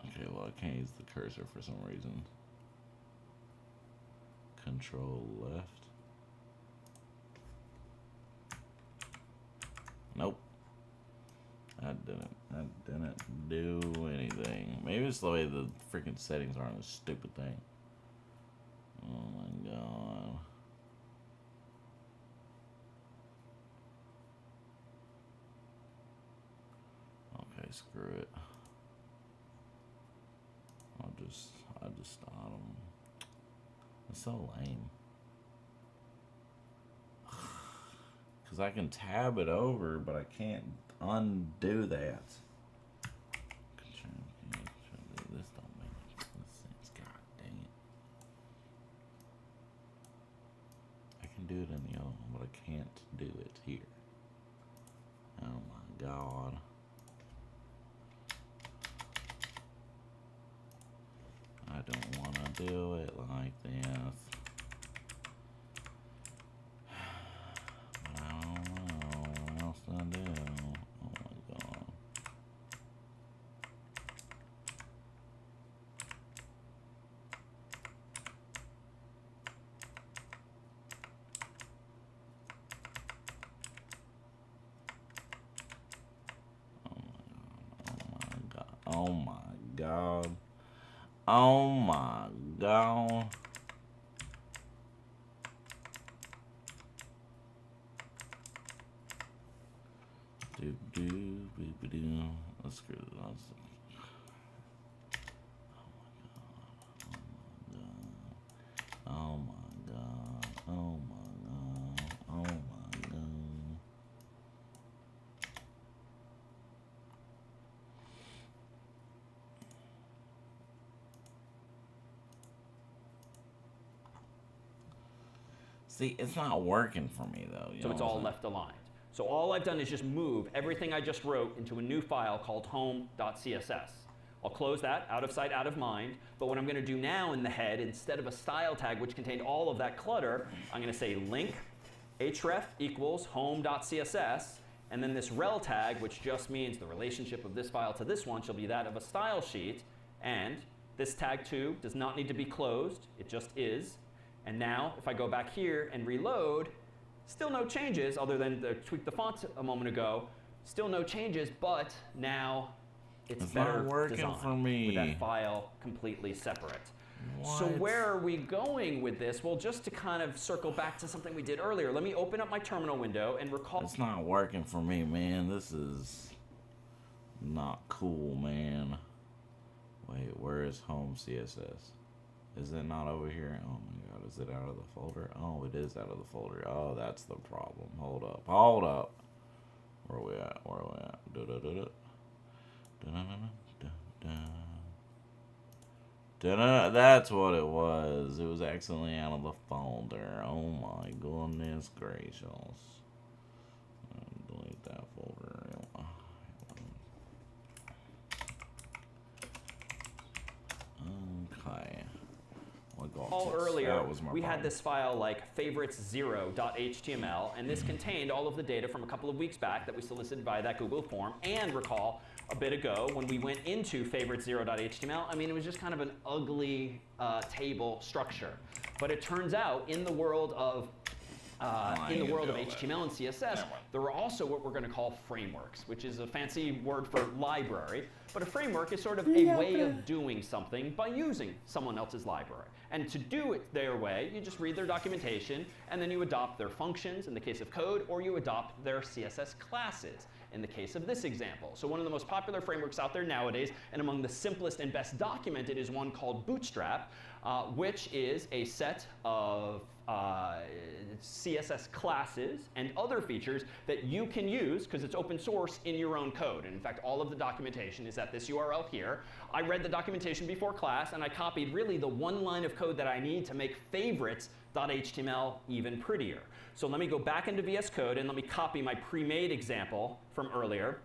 Okay, well, I can't use the cursor for some reason. Control left. Nope. That didn't do anything. Maybe it's the way the freaking settings are on this stupid thing. Oh my god. Okay, screw it. I just start them. It's so lame. Cause I can tab it over, but I can't undo that. This don't make sense. God dang it. I can do it in the other one, but I can't do it here. Oh my god. I don't want to do it like this. But I don't know what else to do. Oh my god. Oh my god. Oh my god. Let's screw it. Oh my god. Oh my god. Oh my god. See, it's not working for me though. So it's all left aligned. So all I've done is just move everything I just wrote into a new file called home.css. I'll close that, out of sight, out of mind. But what I'm going to do now in the head, instead of a style tag which contained all of that clutter, I'm going to say link href equals home.css, and then this rel tag, which just means the relationship of this file to this one, shall be that of a style sheet. And this tag 2 does not need to be closed. It just is. And now, if I go back here and reload, still no changes other than the tweak the font a moment ago. Still no changes, but now it's better not working designed for me. with that file completely separate. What? So where are we going with this? Well, just to kind of circle back to something we did earlier, let me open up my terminal window and recall. It's not working for me, man. This is not cool, man. Wait, where is home CSS? Is it not over here? Oh my god, is it out of the folder? Oh, it is out of the folder. Oh, that's the problem. Hold up. Hold up. Where are we at? Where are we at? That's what it was. It was accidentally out of the folder. Oh my goodness gracious. Delete that folder. Okay. All earlier, we had this file like favorites0.html, and this contained all of the data from a couple of weeks back that we solicited via that Google form. And recall, a bit ago, when we went into favorites0.html, I mean, it was just kind of an ugly table structure. But it turns out, in the world of HTML and CSS, there are also what we're going to call frameworks, which is a fancy word for library. But a framework is sort of a way of doing something by using someone else's library. And to do it their way, you just read their documentation, and then you adopt their functions in the case of code, or you adopt their CSS classes in the case of this example. So one of the most popular frameworks out there nowadays, and among the simplest and best documented, is one called Bootstrap, which is a set of CSS classes and other features that you can use, because it's open source, in your own code. And in fact, all of the documentation is at this URL here. I read the documentation before class, and I copied really the one line of code that I need to make favorites.html even prettier. So let me go back into VS Code, and let me copy my pre-made example from earlier.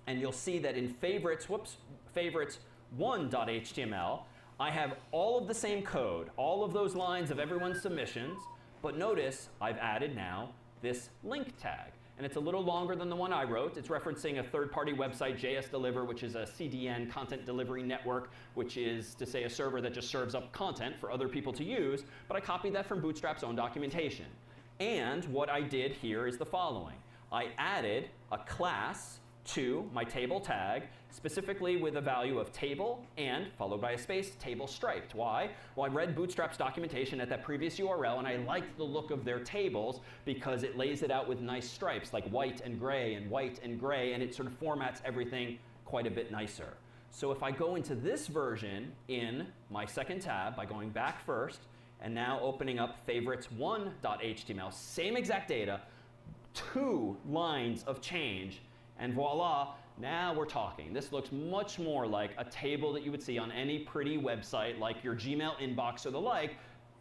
And you'll see that in favorites1.html, I have all of the same code, all of those lines of everyone's submissions, but notice I've added now this link tag. And it's a little longer than the one I wrote. It's referencing a third-party website, JS Deliver, which is a CDN, content delivery network, which is to say a server that just serves up content for other people to use. But I copied that from Bootstrap's own documentation. And what I did here is the following. I added a class to my table tag, specifically with a value of table and, followed by a space, table striped. Why? Well, I read Bootstrap's documentation at that previous URL, and I liked the look of their tables because it lays it out with nice stripes, like white and gray, and it sort of formats everything quite a bit nicer. So if I go into this version in my second tab by going back first, and now opening up favorites1.html, same exact data, 2 lines of change, and voila, now we're talking. This looks much more like a table that you would see on any pretty website like your Gmail inbox or the like,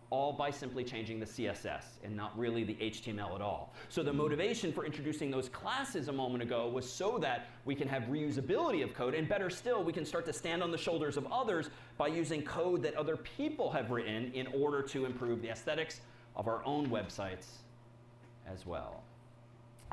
all by simply changing the CSS and not really the HTML at all. So the motivation for introducing those classes a moment ago was so that we can have reusability of code, and better still, we can start to stand on the shoulders of others by using code that other people have written in order to improve the aesthetics of our own websites as well.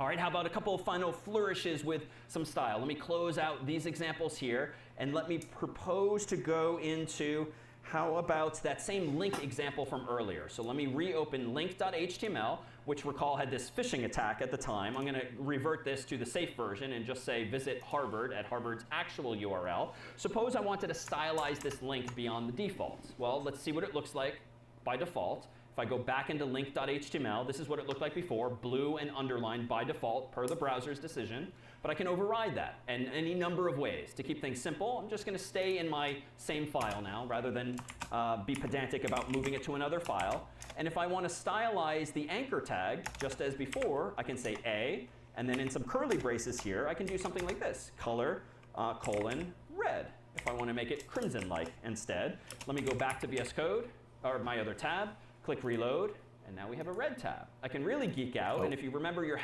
All right, how about a couple of final flourishes with some style? Let me close out these examples here, and let me propose to go into, how about that same link example from earlier? So let me reopen link.html, which recall had this phishing attack at the time. I'm going to revert this to the safe version and just say visit Harvard at Harvard's actual URL. Suppose I wanted to stylize this link beyond the defaults. Well, let's see what it looks like by default. If I go back into link.html, this is what it looked like before, blue and underlined by default per the browser's decision. But I can override that in any number of ways. To keep things simple, I'm just going to stay in my same file now rather than be pedantic about moving it to another file. And if I want to stylize the anchor tag, just as before, I can say A, and then in some curly braces here, I can do something like this, color, red. If I want to make it crimson-like instead, let me go back to VS Code, or my other tab, click reload, and now we have a red tab. I can really geek out, and if you remember your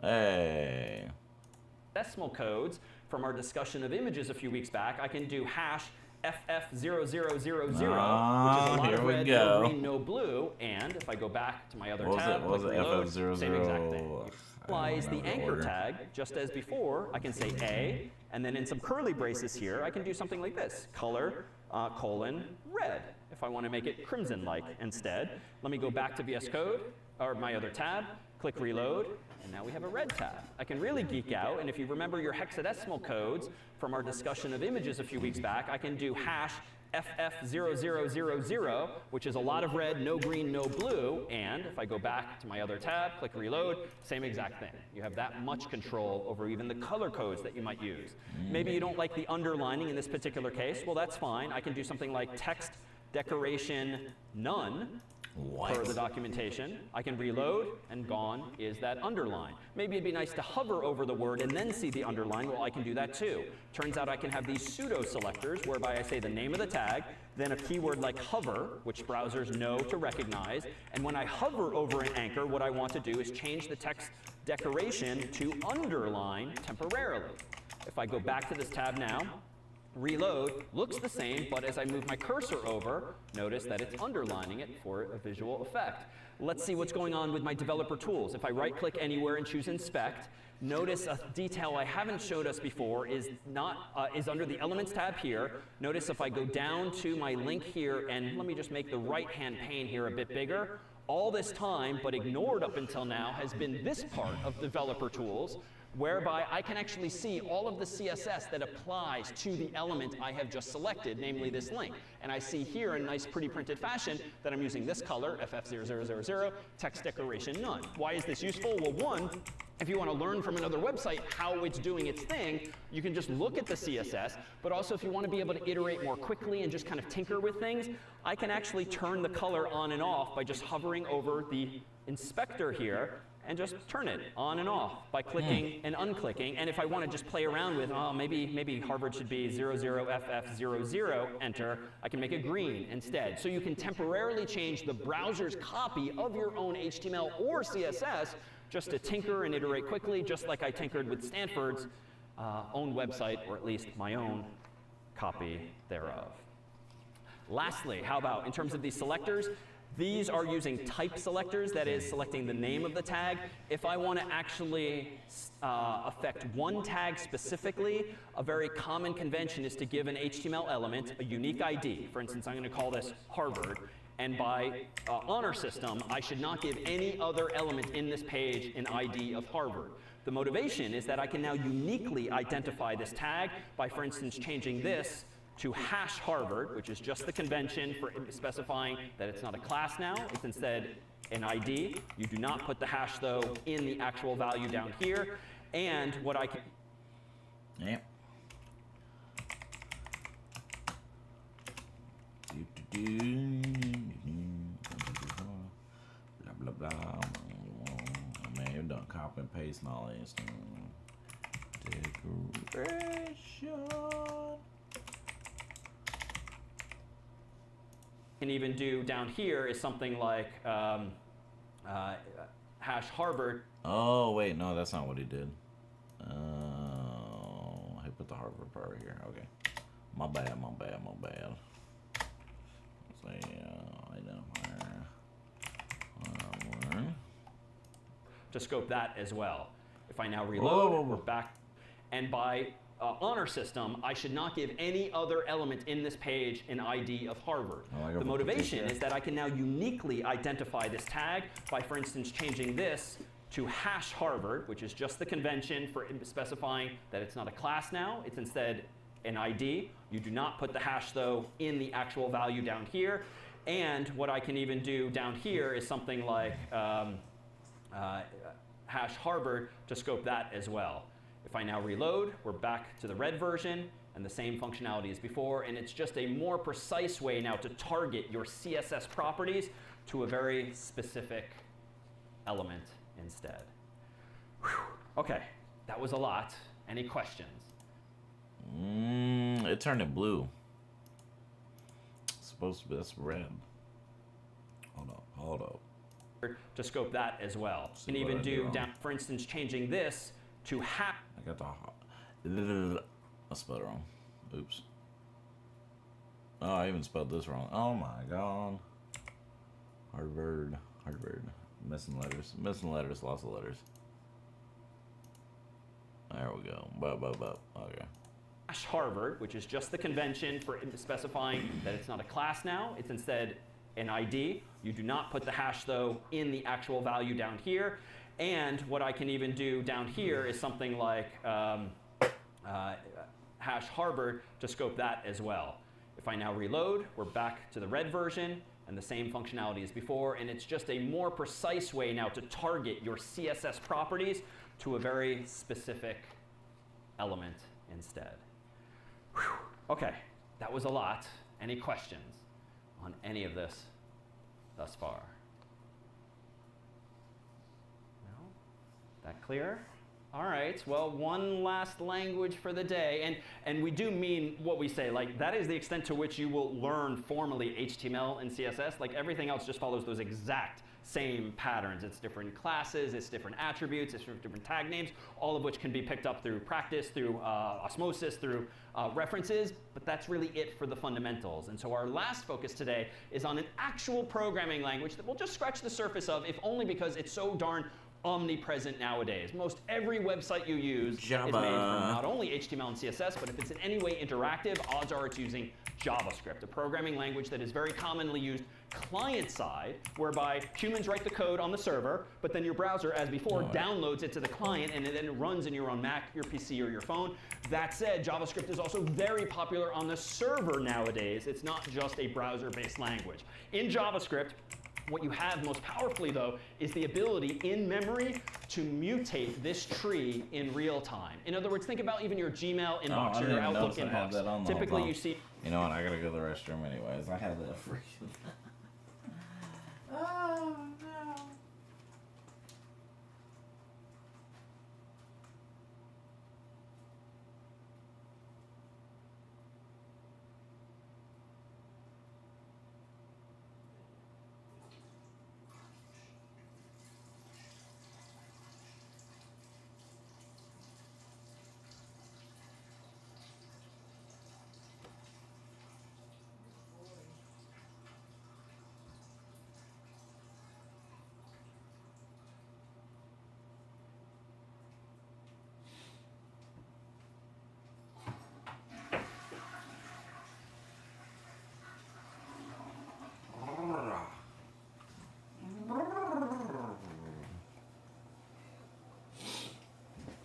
Hey. decimal codes from our discussion of images a few weeks back, I can do hash FF0000, which is a lot of red, no green, no blue, and if I go back to my other tab, click reload, same exact thing. Applies the anchor tag, just as before, I can say A, and then in some curly braces here, I can do something like this, color, red. If I want to make it crimson-like instead, let me go back to VS Code, or my other tab, click reload, and now we have a red tab. I can really geek out, and if you remember your hexadecimal codes from our discussion of images a few weeks back, I can do hash FF0000, which is a lot of red, no green, no blue, and if I go back to my other tab, click reload, same exact thing. You have that much control over even the color codes that you might use. Maybe you don't like the underlining in this particular case. Well, that's fine. I can do something like text decoration none, per the documentation. I can reload, and gone is that underline. Maybe it'd be nice to hover over the word and then see the underline. Well, I can do that too. Turns out I can have these pseudo selectors whereby I say the name of the tag, then a keyword like hover, which browsers know to recognize. And when I hover over an anchor, what I want to do is change the text decoration to underline temporarily. If I go back to this tab now, reload looks the same, but as I move my cursor over, notice that it's underlining it for a visual effect. Let's see what's going on with my developer tools. If I right-click anywhere and choose Inspect, notice a detail I haven't showed us before is under the Elements tab here. Notice if I go down to my link here, and let me just make the right-hand pane here a bit bigger, all this time, but ignored up until now, has been this part of developer tools, whereby I can actually see all of the CSS that applies to the element I have just selected, namely this link. And I see here in nice, pretty printed fashion that I'm using this color, FF0000, text decoration none. Why is this useful? Well, one, if you want to learn from another website how it's doing its thing, you can just look at the CSS. But also, if you want to be able to iterate more quickly and just kind of tinker with things, I can actually turn the color on and off by just hovering over the inspector here and just turn it on and off by clicking and unclicking. And if I want to just play around with, oh, maybe Harvard should be 00FF00, enter, I can make it green instead. So you can temporarily change the browser's copy of your own HTML or CSS just to tinker and iterate quickly, just like I tinkered with Stanford's own website, or at least my own copy thereof. Lastly, how about in terms of these selectors? These are using type selectors, that is, selecting the name of the tag. If I want to actually affect one tag specifically, a very common convention is to give an HTML element a unique ID. For instance, I'm going to call this Harvard. And by honor system, I should not give any other element in this page an ID of Harvard. The motivation is that I can now uniquely identify this tag by, for instance, changing this to hash Harvard, which is just the convention for specifying that it's not a class now, it's instead an ID. You do not put the hash, though, in the actual value down here. And what I can... Yep. Blah, blah, blah. Man, you're done copy and paste and all this. Decoration. Can even do down here is something like hash Harvard. Oh, wait, no, that's not what he did. He put the Harvard part here. Okay. My bad. So, To scope that as well. If I now reload, we're back. And by honor system, I should not give any other element in this page an ID of Harvard. The motivation is that I can now uniquely identify this tag by, for instance, changing this to hash Harvard, which is just the convention for specifying that it's not a class now, it's instead an ID. You do not put the hash, though, in the actual value down here. And what I can even do down here is something like hash Harvard to scope that as well. If I now reload, we're back to the red version and the same functionality as before, and it's just a more precise way now to target your CSS properties to a very specific element instead. Whew. Okay, that was a lot. Any questions? It turned it blue. It's supposed to be, that's red. Hold up. To scope that as well. You can even do down, for instance, changing this to hash. I got I spelled it wrong. Oops. Oh, I even spelled this wrong. Oh my god. Harvard. Missing letters, lots of letters. There we go. Okay. Hash Harvard, which is just the convention for specifying that it's not a class now, it's instead an ID. You do not put the hash, though, in the actual value down here. And what I can even do down here is something like hash Harvard to scope that as well. If I now reload, we're back to the red version and the same functionality as before, and it's just a more precise way now to target your CSS properties to a very specific element instead. Whew. Okay, that was a lot. Any questions on any of this thus far? No? That clear? All right, well, one last language for the day, and we do mean what we say, like that is the extent to which you will learn formally HTML and CSS. Like everything else just follows those exact same patterns. It's different classes, it's different attributes, it's different tag names, all of which can be picked up through practice, through osmosis, through references, but that's really it for the fundamentals. And so our last focus today is on an actual programming language that we'll just scratch the surface of, if only because it's so darn omnipresent nowadays. Most every website you use Java. is made from not only HTML and CSS, but if it's in any way interactive, odds are it's using JavaScript, a programming language that is very commonly used client-side, whereby humans write the code on the server, but then your browser, as before, downloads it to the client, and then it runs in your own Mac, your PC, or your phone. That said, JavaScript is also very popular on the server nowadays. It's not just a browser-based language. In JavaScript, what you have most powerfully, though, is the ability in memory to mutate this tree in real time. In other words, think about even your Gmail inbox or your Outlook inbox. Typically, you see. You know what? I gotta go to the restroom anyways. I had that freaking. Oh no.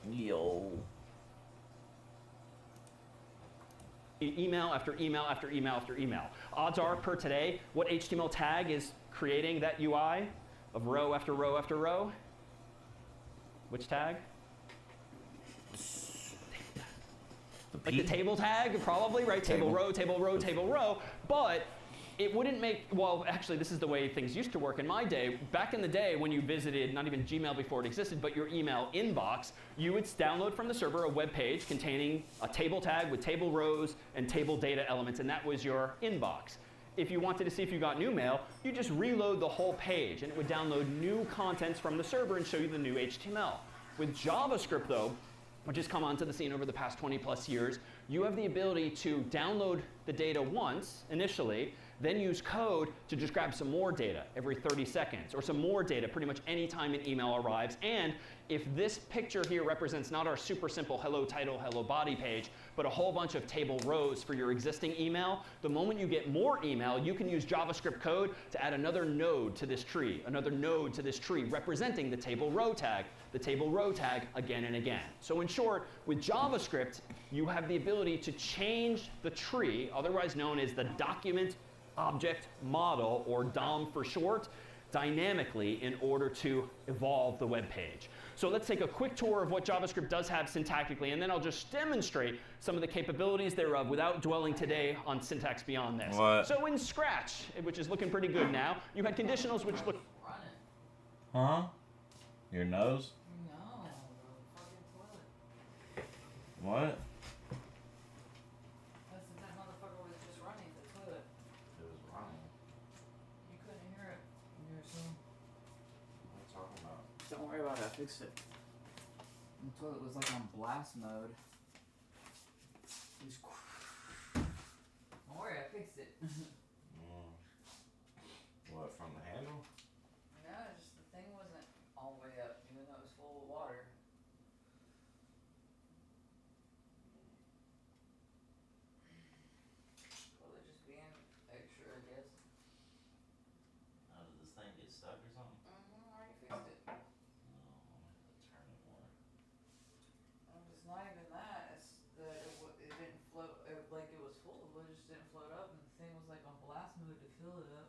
Yo. Email after email after email after email. Odds are, per today, what HTML tag is creating that UI of row after row after row? Which tag? Like the table tag, probably, right? Table row, table row, table row. But it wouldn't make, well, actually, this is the way things used to work in my day. Back in the day when you visited, not even Gmail before it existed, but your email inbox, you would download from the server a web page containing a table tag with table rows and table data elements, and that was your inbox. If you wanted to see if you got new mail, you just reload the whole page, and it would download new contents from the server and show you the new HTML. With JavaScript, though, which has come onto the scene over the past 20 plus years, you have the ability to download the data once, initially, then use code to just grab some more data every 30 seconds, or some more data pretty much any time an email arrives. And if this picture here represents not our super simple hello title, hello body page, but a whole bunch of table rows for your existing email, the moment you get more email, you can use JavaScript code to add another node to this tree, representing the table row tag again and again. So in short, with JavaScript, you have the ability to change the tree, otherwise known as the document object model, or DOM for short, dynamically in order to evolve the web page. So let's take a quick tour of what JavaScript does have syntactically, and then I'll just demonstrate some of the capabilities thereof without dwelling today on syntax beyond this. What? So in Scratch, which is looking pretty good now, you had conditionals which look... Huh? Your nose? No, the fucking toilet. What? That motherfucker was just running the toilet. It was running. You couldn't hear it. You were saying. What are you talking about? Don't worry about it, I fixed it. The toilet was like on blast mode. Just... Don't worry, I fixed it. What, from the handle? No, just the thing wasn't all the way up, even though it was full of water. Probably just being extra, I guess. How did this thing get stuck or something? I already fixed it. No, I'm gonna have to turn it more. It's not even that. It's that it didn't float. Like it was full, but it just didn't float up, and the thing was like on blast mode to fill it up.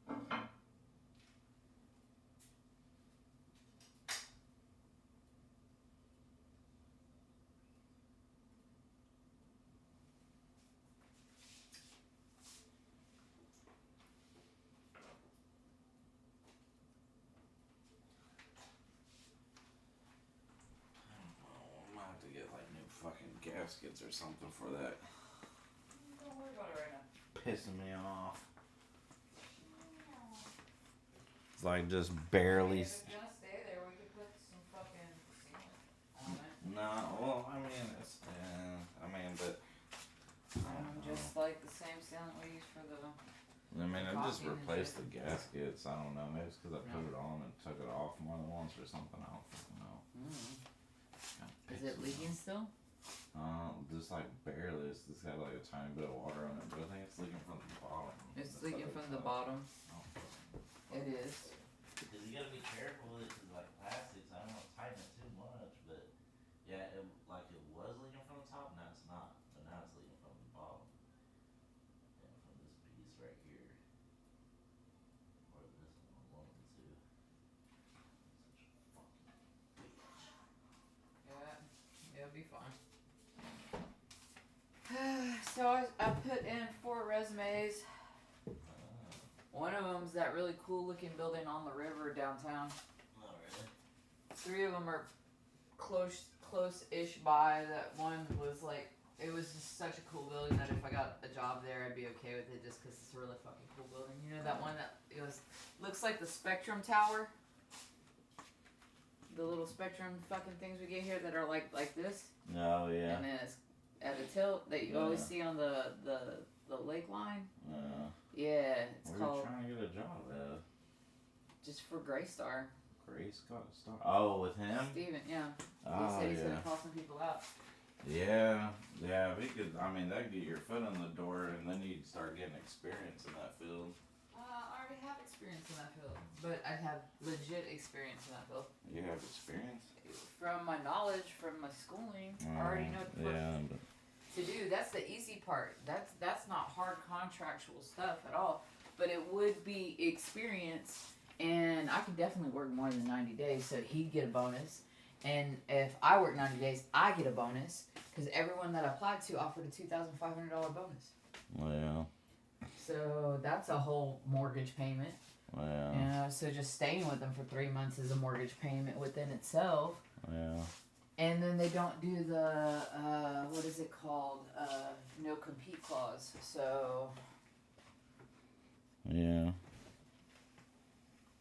I'm gonna have to get like new fucking gaskets or something for that. Don't worry about it right now. Pissing me off. It's like just barely. If it's gonna stay there, we could put some fucking sealant on it. No, well, I mean, it's. But. Just like the same sealant we use for the I mean, I just Coffee and replaced the shit. gaskets. I don't know. Maybe it's because I put No. it on and took it off more than once or something. I don't fucking know. Is it leaking still? Just like barely. It's got like a tiny bit of water on it, but I think it's leaking from the bottom. It's That's leaking how from they the tell. bottom. Oh, It is. because you gotta be careful with it, cause like plastics, I don't want to tighten it too much, but yeah, it was leaking from the top, now it's not, but now it's leaking from the bottom. Yeah, from this piece right here, or this one of the two. Such a fucking bitch. Yeah, it'll be fine. So I put in 4 resumes. One of them's that really cool looking building on the river downtown. Oh, really? 3 of them are close-ish by. That one was like, it was just such a cool building that if I got a job there, I'd be okay with it just because it's a really fucking cool building. You know that one that looks like the Spectrum Tower? The little Spectrum fucking things we get here that are like this? Oh, yeah. And then it's at a tilt that you always see on the lake line. Yeah, it's Where called are you trying to get a job at? just for Greystar. Grace got a star. Oh, with him? Steven, yeah. He Oh, said he's yeah. gonna call some people out. Yeah, if he could, I mean, that'd get your foot in the door, and then you'd start getting experience in that field. I already have experience in that field, but I have legit experience in that field. You have experience? From my knowledge, from my schooling, I already know what the fuck to do. That's the easy part. That's not hard contractual stuff at all. But it would be experience, and I could definitely work more than 90 days, so he'd get a bonus. And if I work 90 days, I get a bonus, because everyone that I applied to offered a $2,500 bonus. Well, So that's a whole mortgage payment. well, You know, so just staying with them for 3 months is a mortgage payment within itself. well. And then they don't do the, what is it called? No compete clause. So, Yeah.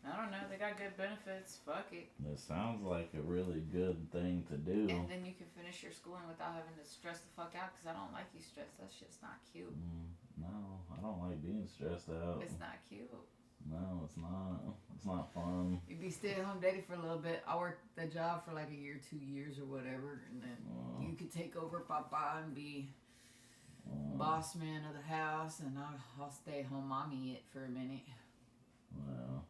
I don't know. They got good benefits. Fuck it. It sounds like a really good thing to do. And then you can finish your schooling without having to stress the fuck out, because I don't like you stressed. That shit's not cute. No, I don't like being stressed out. It's not cute. No, it's not. It's not fun. You'd be stay-at-home daddy for a little bit. I worked the job for like a year, 2 years or whatever, and then you could take over Papa and be boss man of the house, and I'll stay home mommy it for a minute. Well,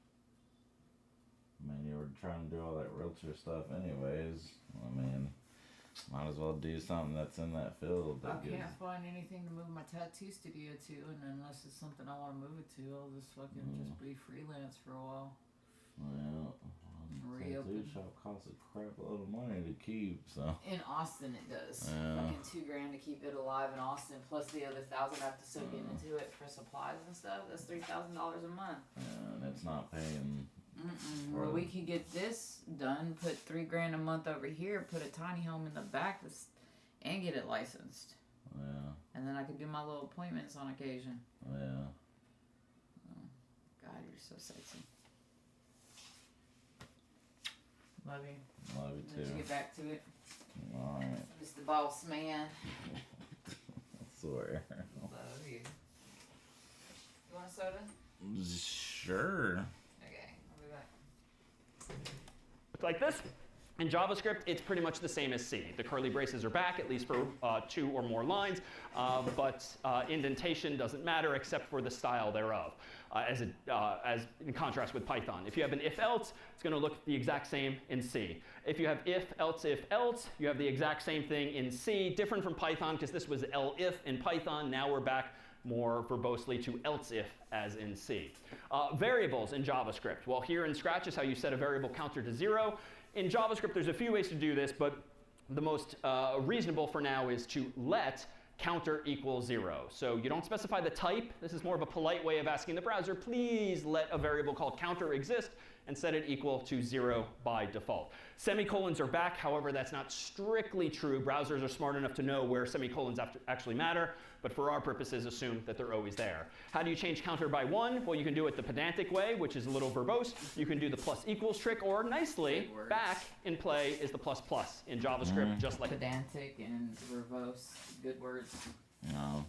I mean, you were trying to do all that realtor stuff anyways. I mean, might as well do something that's in that field. I That gives, can't find anything to move my tattoo studio to, and unless it's something I want to move it to, I'll just fucking just be freelance for a while. well, tattoo Reopen. shop costs a crap load of money to keep, so. In Austin, it does. Yeah. Fucking $2,000 to keep it alive in Austin, plus the other $1,000 I have to soak into it for supplies and stuff. That's $3,000 a month. And it's not paying. Well, we could get this done. Put $3,000 a month over here. Put a tiny home in the back, and get it licensed. Yeah, And then I could do my little appointments on occasion. yeah. God, you're so sexy. Love you. Love you Let's too. get back to it. Alright, Just the boss man. I swear. Love you. You want a soda? Sure. Okay, I'll be back. Like this. In JavaScript, it's pretty much the same as C. The curly braces are back, at least for 2 or more lines, but indentation doesn't matter except for the style thereof, as in contrast with Python. If you have an if-else, it's going to look the exact same in C. If you have if-else, you have the exact same thing in C, different from Python because this was elif in Python. Now we're back more verbosely to else if as in C. Variables in JavaScript. Well, here in Scratch is how you set a variable counter to 0. In JavaScript, there's a few ways to do this, but the most reasonable for now is to let counter equal 0. So you don't specify the type. This is more of a polite way of asking the browser, please let a variable called counter exist and set it equal to 0 by default. Semicolons are back. However, that's not strictly true. Browsers are smart enough to know where semicolons actually matter, but for our purposes, assume that they're always there. How do you change counter by 1? Well, you can do it the pedantic way, which is a little verbose. You can do the plus equals trick, or nicely, back in play is the plus plus in JavaScript, just like Pedantic and verbose, good words. No.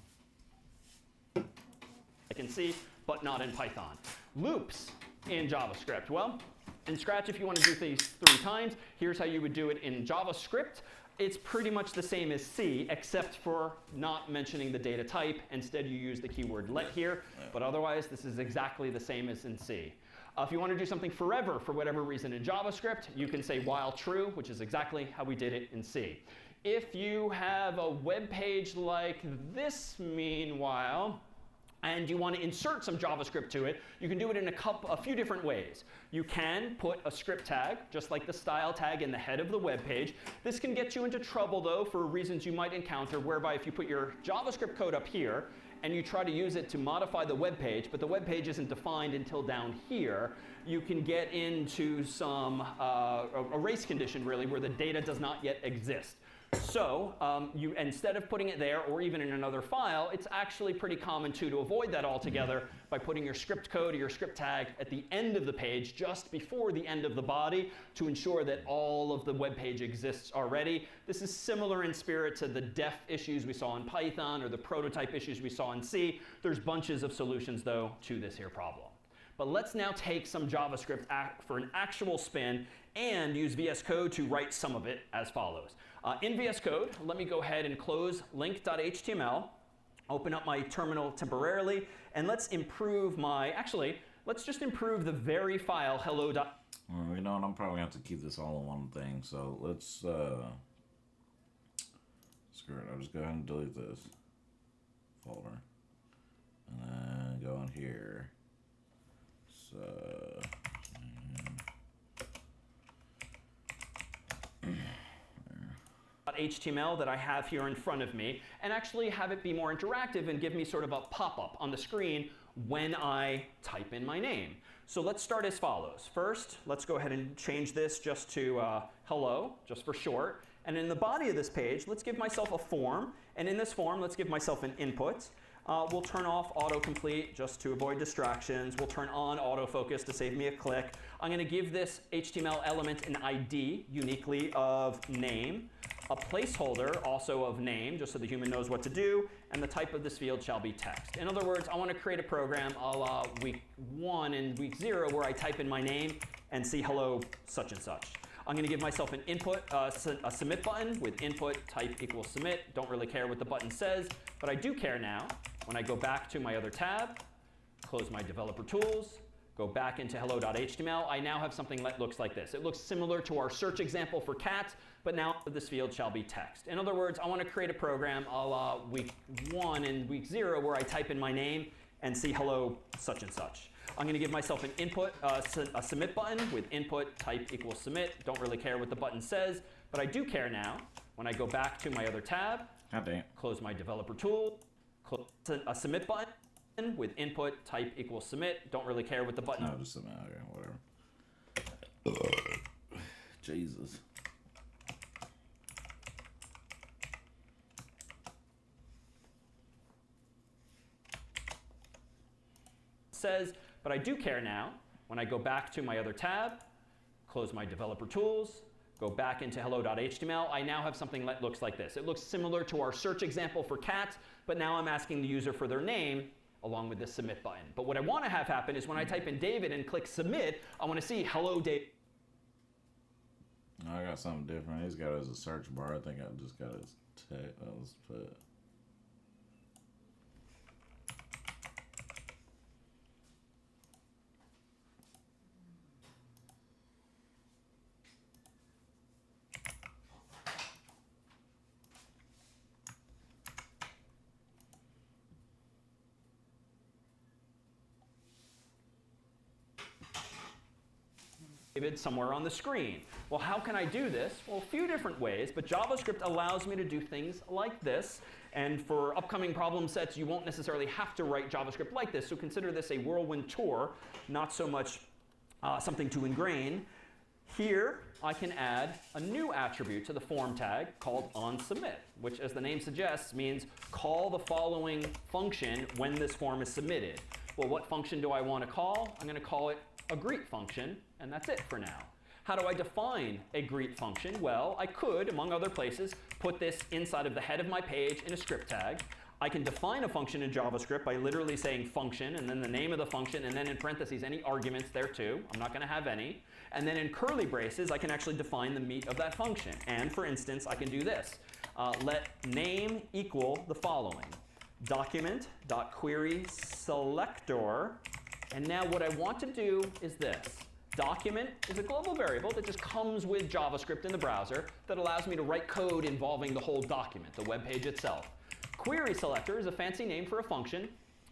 like in C, but not in Python. Loops in JavaScript. Well, in Scratch, if you want to do these 3 times, here's how you would do it in JavaScript. It's pretty much the same as C, except for not mentioning the data type. Instead, you use the keyword let here. But otherwise, this is exactly the same as in C. If you want to do something forever, for whatever reason in JavaScript, you can say while true, which is exactly how we did it in C. If you have a web page like this, meanwhile, and you want to insert some JavaScript to it, you can do it in a few different ways. You can put a script tag, just like the style tag in the head of the web page. This can get you into trouble, though, for reasons you might encounter, whereby if you put your JavaScript code up here, and you try to use it to modify the web page, but the web page isn't defined until down here, you can get into some a race condition, really, where the data does not yet exist. So you, instead of putting it there or even in another file, it's actually pretty common to avoid that altogether by putting your script code or your script tag at the end of the page, just before the end of the body, to ensure that all of the web page exists already. This is similar in spirit to the def issues we saw in Python or the prototype issues we saw in C. There's bunches of solutions, though, to this here problem. But let's now take some JavaScript for an actual spin and use VS Code to write some of it as follows. In VS Code, let me go ahead and close link.html, open up my terminal temporarily, and let's improve let's just improve the very file hello. Well, you know what, I'm probably going to have to keep this all in one thing, so let's, screw it, I'll just go ahead and delete this folder, and then go in here, so, HTML that I have here in front of me, and actually have it be more interactive and give me sort of a pop-up on the screen when I type in my name. So let's start as follows. First, let's go ahead and change this just to hello, just for short. And in the body of this page, let's give myself a form. And in this form, let's give myself an input. We'll turn off autocomplete just to avoid distractions. We'll turn on autofocus to save me a click. I'm going to give this HTML element an ID, uniquely of name, a placeholder also of name, just so the human knows what to do, and the type of this field shall be text. In other words, I want to create a program a la week 1 and week 0 where I type in my name and see hello such and such. I'm going to give myself an input, a submit button with input type equals submit. Don't really care what the button says, but I do care now. When I go back to my other tab, close my developer tools, go back into hello.html, I now have something that looks like this. It looks similar to our search example for cat, but now this field shall be text. In other words, I want to create a program a la week 1 and week 0 where I type in my name and see hello such and such. I'm going to give myself an input, a submit button with input type equals submit. Don't really care what the button says, but I do care now. When I go back to my other tab, close my developer tool, close a submit button with input type equals submit. Don't really care what the button. No, just submit. Okay, whatever. Jesus. Says, but I do care now. When I go back to my other tab, close my developer tools, go back into hello.html, I now have something that looks like this. It looks similar to our search example for cat, but now I'm asking the user for their name along with the submit button. But what I want to have happen is when I type in David and click submit, I want to see hello David. I got something different. He's got it as a search bar. I think I just got his text. Let's put. David somewhere on the screen. Well, how can I do this? Well, a few different ways, but JavaScript allows me to do things like this. And for upcoming problem sets, you won't necessarily have to write JavaScript like this, so consider this a whirlwind tour, not so much something to ingrain. Here, I can add a new attribute to the form tag called onSubmit, which, as the name suggests, means call the following function when this form is submitted. Well, what function do I want to call? I'm going to call it a greet function, and that's it for now. How do I define a greet function? Well, I could, among other places, put this inside of the head of my page in a script tag. I can define a function in JavaScript by literally saying function, and then the name of the function, and then in parentheses any arguments there too. I'm not going to have any. And then in curly braces, I can actually define the meat of that function. And for instance, I can do this. Let name equal the following. Document.querySelector. And now what I want to do is this. Document is a global variable that just comes with JavaScript in the browser that allows me to write code involving the whole document, the web page itself. Query selector is a fancy name for a function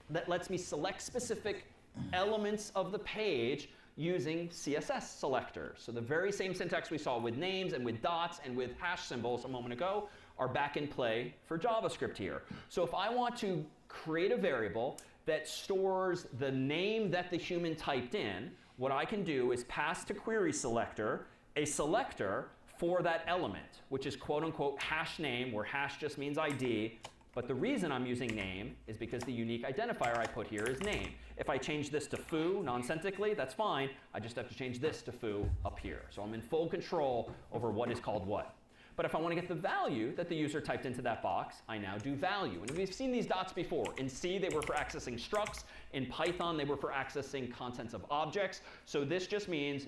that lets me select specific elements of the page using CSS selector. So the very same syntax we saw with names and with dots and with hash symbols a moment ago are back in play for JavaScript here. So if I want to create a variable that stores the name that the human typed in, what I can do is pass to query selector a selector for that element, which is quote unquote hash name, where hash just means ID. But the reason I'm using name is because the unique identifier I put here is name. If I change this to foo nonsensically, that's fine. I just have to change this to foo up here. So I'm in full control over what is called what. But if I want to get the value that the user typed into that box, I now do value. And we've seen these dots before. In C, they were for accessing structs. In Python, they were for accessing contents of objects. So this just means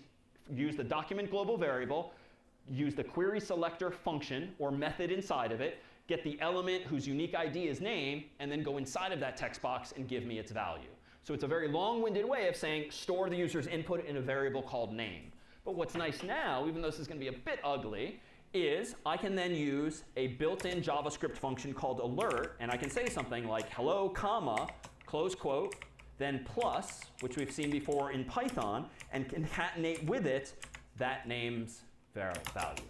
use the document global variable, use the query selector function or method inside of it, get the element whose unique ID is name, and then go inside of that text box and give me its value. So it's a very long-winded way of saying store the user's input in a variable called name. But what's nice now, even though this is going to be a bit ugly, is I can then use a built-in JavaScript function called alert, and I can say something like hello, comma, close quote, then plus, which we've seen before in Python, and concatenate with it that name's value.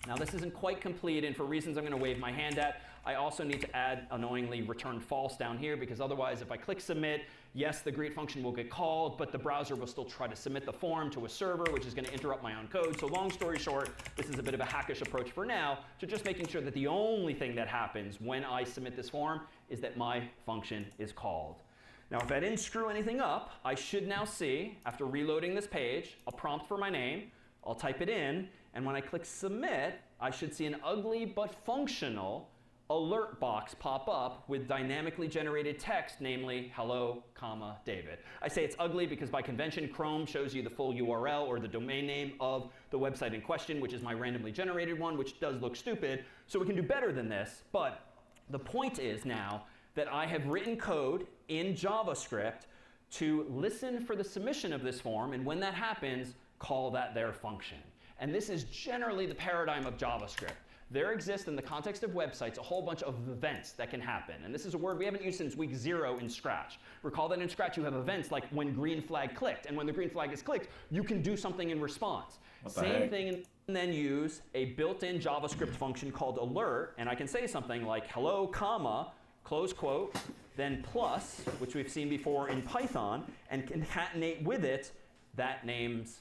Now this isn't quite complete, and for reasons I'm going to wave my hand at, I also need to add annoyingly return false down here, because otherwise if I click submit, yes, the greet function will get called, but the browser will still try to submit the form to a server, which is going to interrupt my own code. So long story short, this is a bit of a hackish approach for now to just making sure that the only thing that happens when I submit this form is that my function is called. Now if I didn't screw anything up, I should now see, after reloading this page, a prompt for my name. I'll type it in, and when I click submit, I should see an ugly but functional alert box pop up with dynamically generated text, namely hello, comma, David. I say it's ugly because by convention, Chrome shows you the full URL or the domain name of the website in question, which is my randomly generated one, which does look stupid. So we can do better than this. But the point is now that I have written code in JavaScript to listen for the submission of this form, and when that happens, call that their function. And this is generally the paradigm of JavaScript. There exists in the context of websites a whole bunch of events that can happen. And this is a word we haven't used since week 0 in Scratch. Recall that in Scratch you have events like when green flag clicked. And when the green flag is clicked, you can do something in response. Same thing, and then use a built-in JavaScript function called alert. And I can say something like hello, comma, close quote, then plus, which we've seen before in Python, and concatenate with it that name's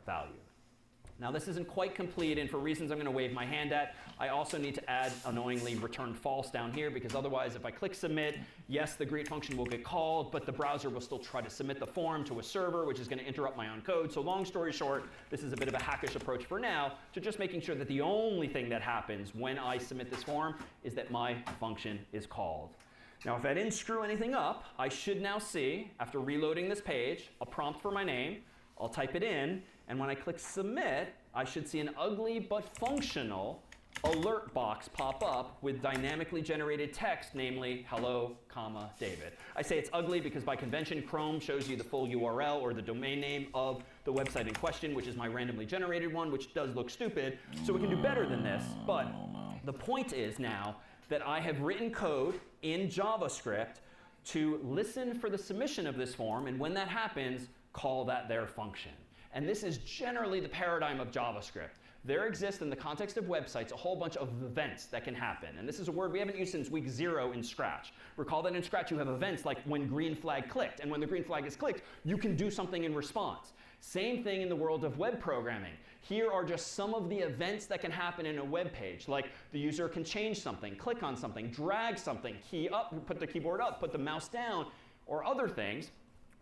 value. Now this isn't quite complete, and for reasons I'm going to wave my hand at, I also need to add annoyingly return false down here, because otherwise if I click submit, yes, the greet function will get called, but the browser will still try to submit the form to a server, which is going to interrupt my own code. So long story short, this is a bit of a hackish approach for now to just making sure that the only thing that happens when I submit this form is that my function is called. Now if I didn't screw anything up, I should now see, after reloading this page, a prompt for my name. I'll type it in, and when I click submit, I should see an ugly but functional alert box pop up with dynamically generated text, namely hello, comma, David. I say it's ugly because by convention, Chrome shows you the full URL or the domain name of the website in question, which is my randomly generated one, which does look stupid. So we can do better than this, but the point is now that I have written code in JavaScript to listen for the submission of this form, and when that happens, call that their function. And this is generally the paradigm of JavaScript. There exists in the context of websites a whole bunch of events that can happen. And this is a word we haven't used since week 0 in Scratch. Recall that in Scratch you have events like when green flag clicked. And when the green flag is clicked, you can do something in response. Same thing in the world of web programming. Here are just some of the events that can happen in a web page, like the user can change something, click on something, drag something, key up, put the keyboard up, put the mouse down, or other things,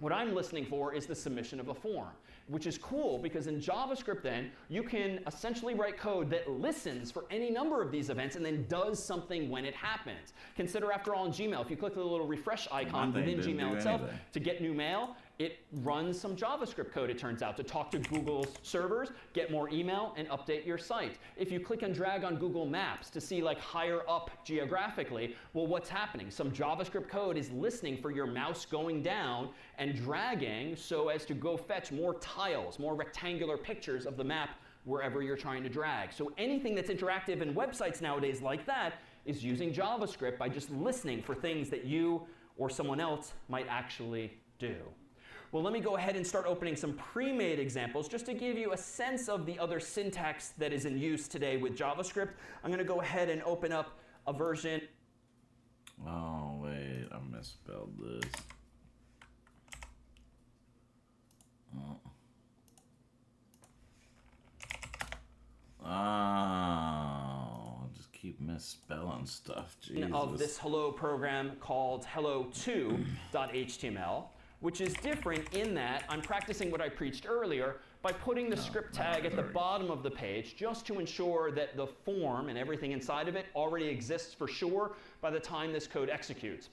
What I'm listening for is the submission of a form, which is cool because in JavaScript then, you can essentially write code that listens for any number of these events and then does something when it happens. Consider, after all, in Gmail, if you click the little refresh icon within Gmail itself to get new mail, it runs some JavaScript code, it turns out, to talk to Google's servers, get more email, and update your site. If you click and drag on Google Maps to see like higher up geographically, well, what's happening? Some JavaScript code is listening for your mouse going down and dragging so as to go fetch more tiles, more rectangular pictures of the map wherever you're trying to drag. So anything that's interactive in websites nowadays like that is using JavaScript by just listening for things that you or someone else might actually do. Well, let me go ahead and start opening some pre-made examples just to give you a sense of the other syntax that is in use today with JavaScript. I'm going to go ahead and open up a version. Oh, wait, I misspelled this. Oh, I just keep misspelling stuff. Jesus. Of this hello program called hello2.html. Which is different in that I'm practicing what I preached earlier by putting the script tag at the bottom of the page just to ensure that the form and everything inside of it already exists for sure by the time this code executes.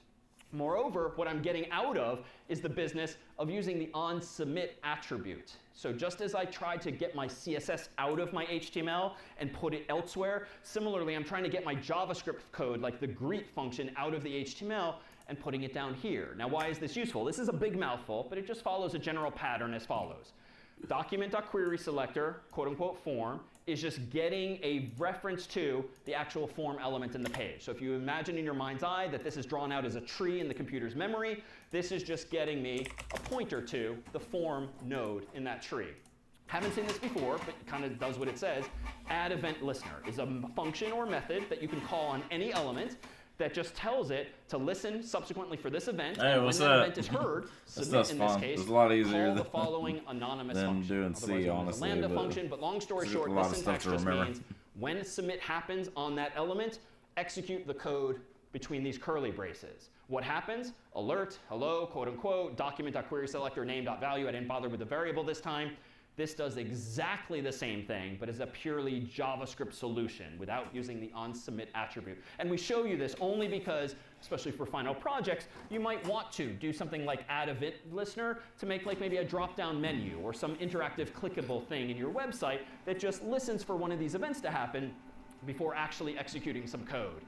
Moreover, what I'm getting out of is the business of using the onSubmit attribute. So just as I tried to get my CSS out of my HTML and put it elsewhere, similarly, I'm trying to get my JavaScript code, like the greet function, out of the HTML and putting it down here. Now, why is this useful? This is a big mouthful, but it just follows a general pattern as follows. Document.querySelector, quote unquote form, is just getting a reference to the actual form element in the page. So if you imagine in your mind's eye that this is drawn out as a tree in the computer's memory, this is just getting me a pointer to the form node in that tree. Haven't seen this before, but it kind of does what it says. Add event listener is a function or method that you can call on any element that just tells it to listen subsequently for this event. Hey, and what's when that that? event is heard, submit in this case, it's a lot easier call the following anonymous than function. doing C, Otherwise, honestly, a lambda but function, but long story it's short, a lot this of stuff syntax to just remember. means when submit happens on that element, execute the code between these curly braces. What happens? Alert, hello, quote unquote, document.querySelector name.value. I didn't bother with the variable this time. This does exactly the same thing, but is a purely JavaScript solution without using the onSubmit attribute. And we show you this only because, especially for final projects, you might want to do something like add event listener to make like maybe a drop-down menu or some interactive clickable thing in your website that just listens for one of these events to happen before actually executing some code.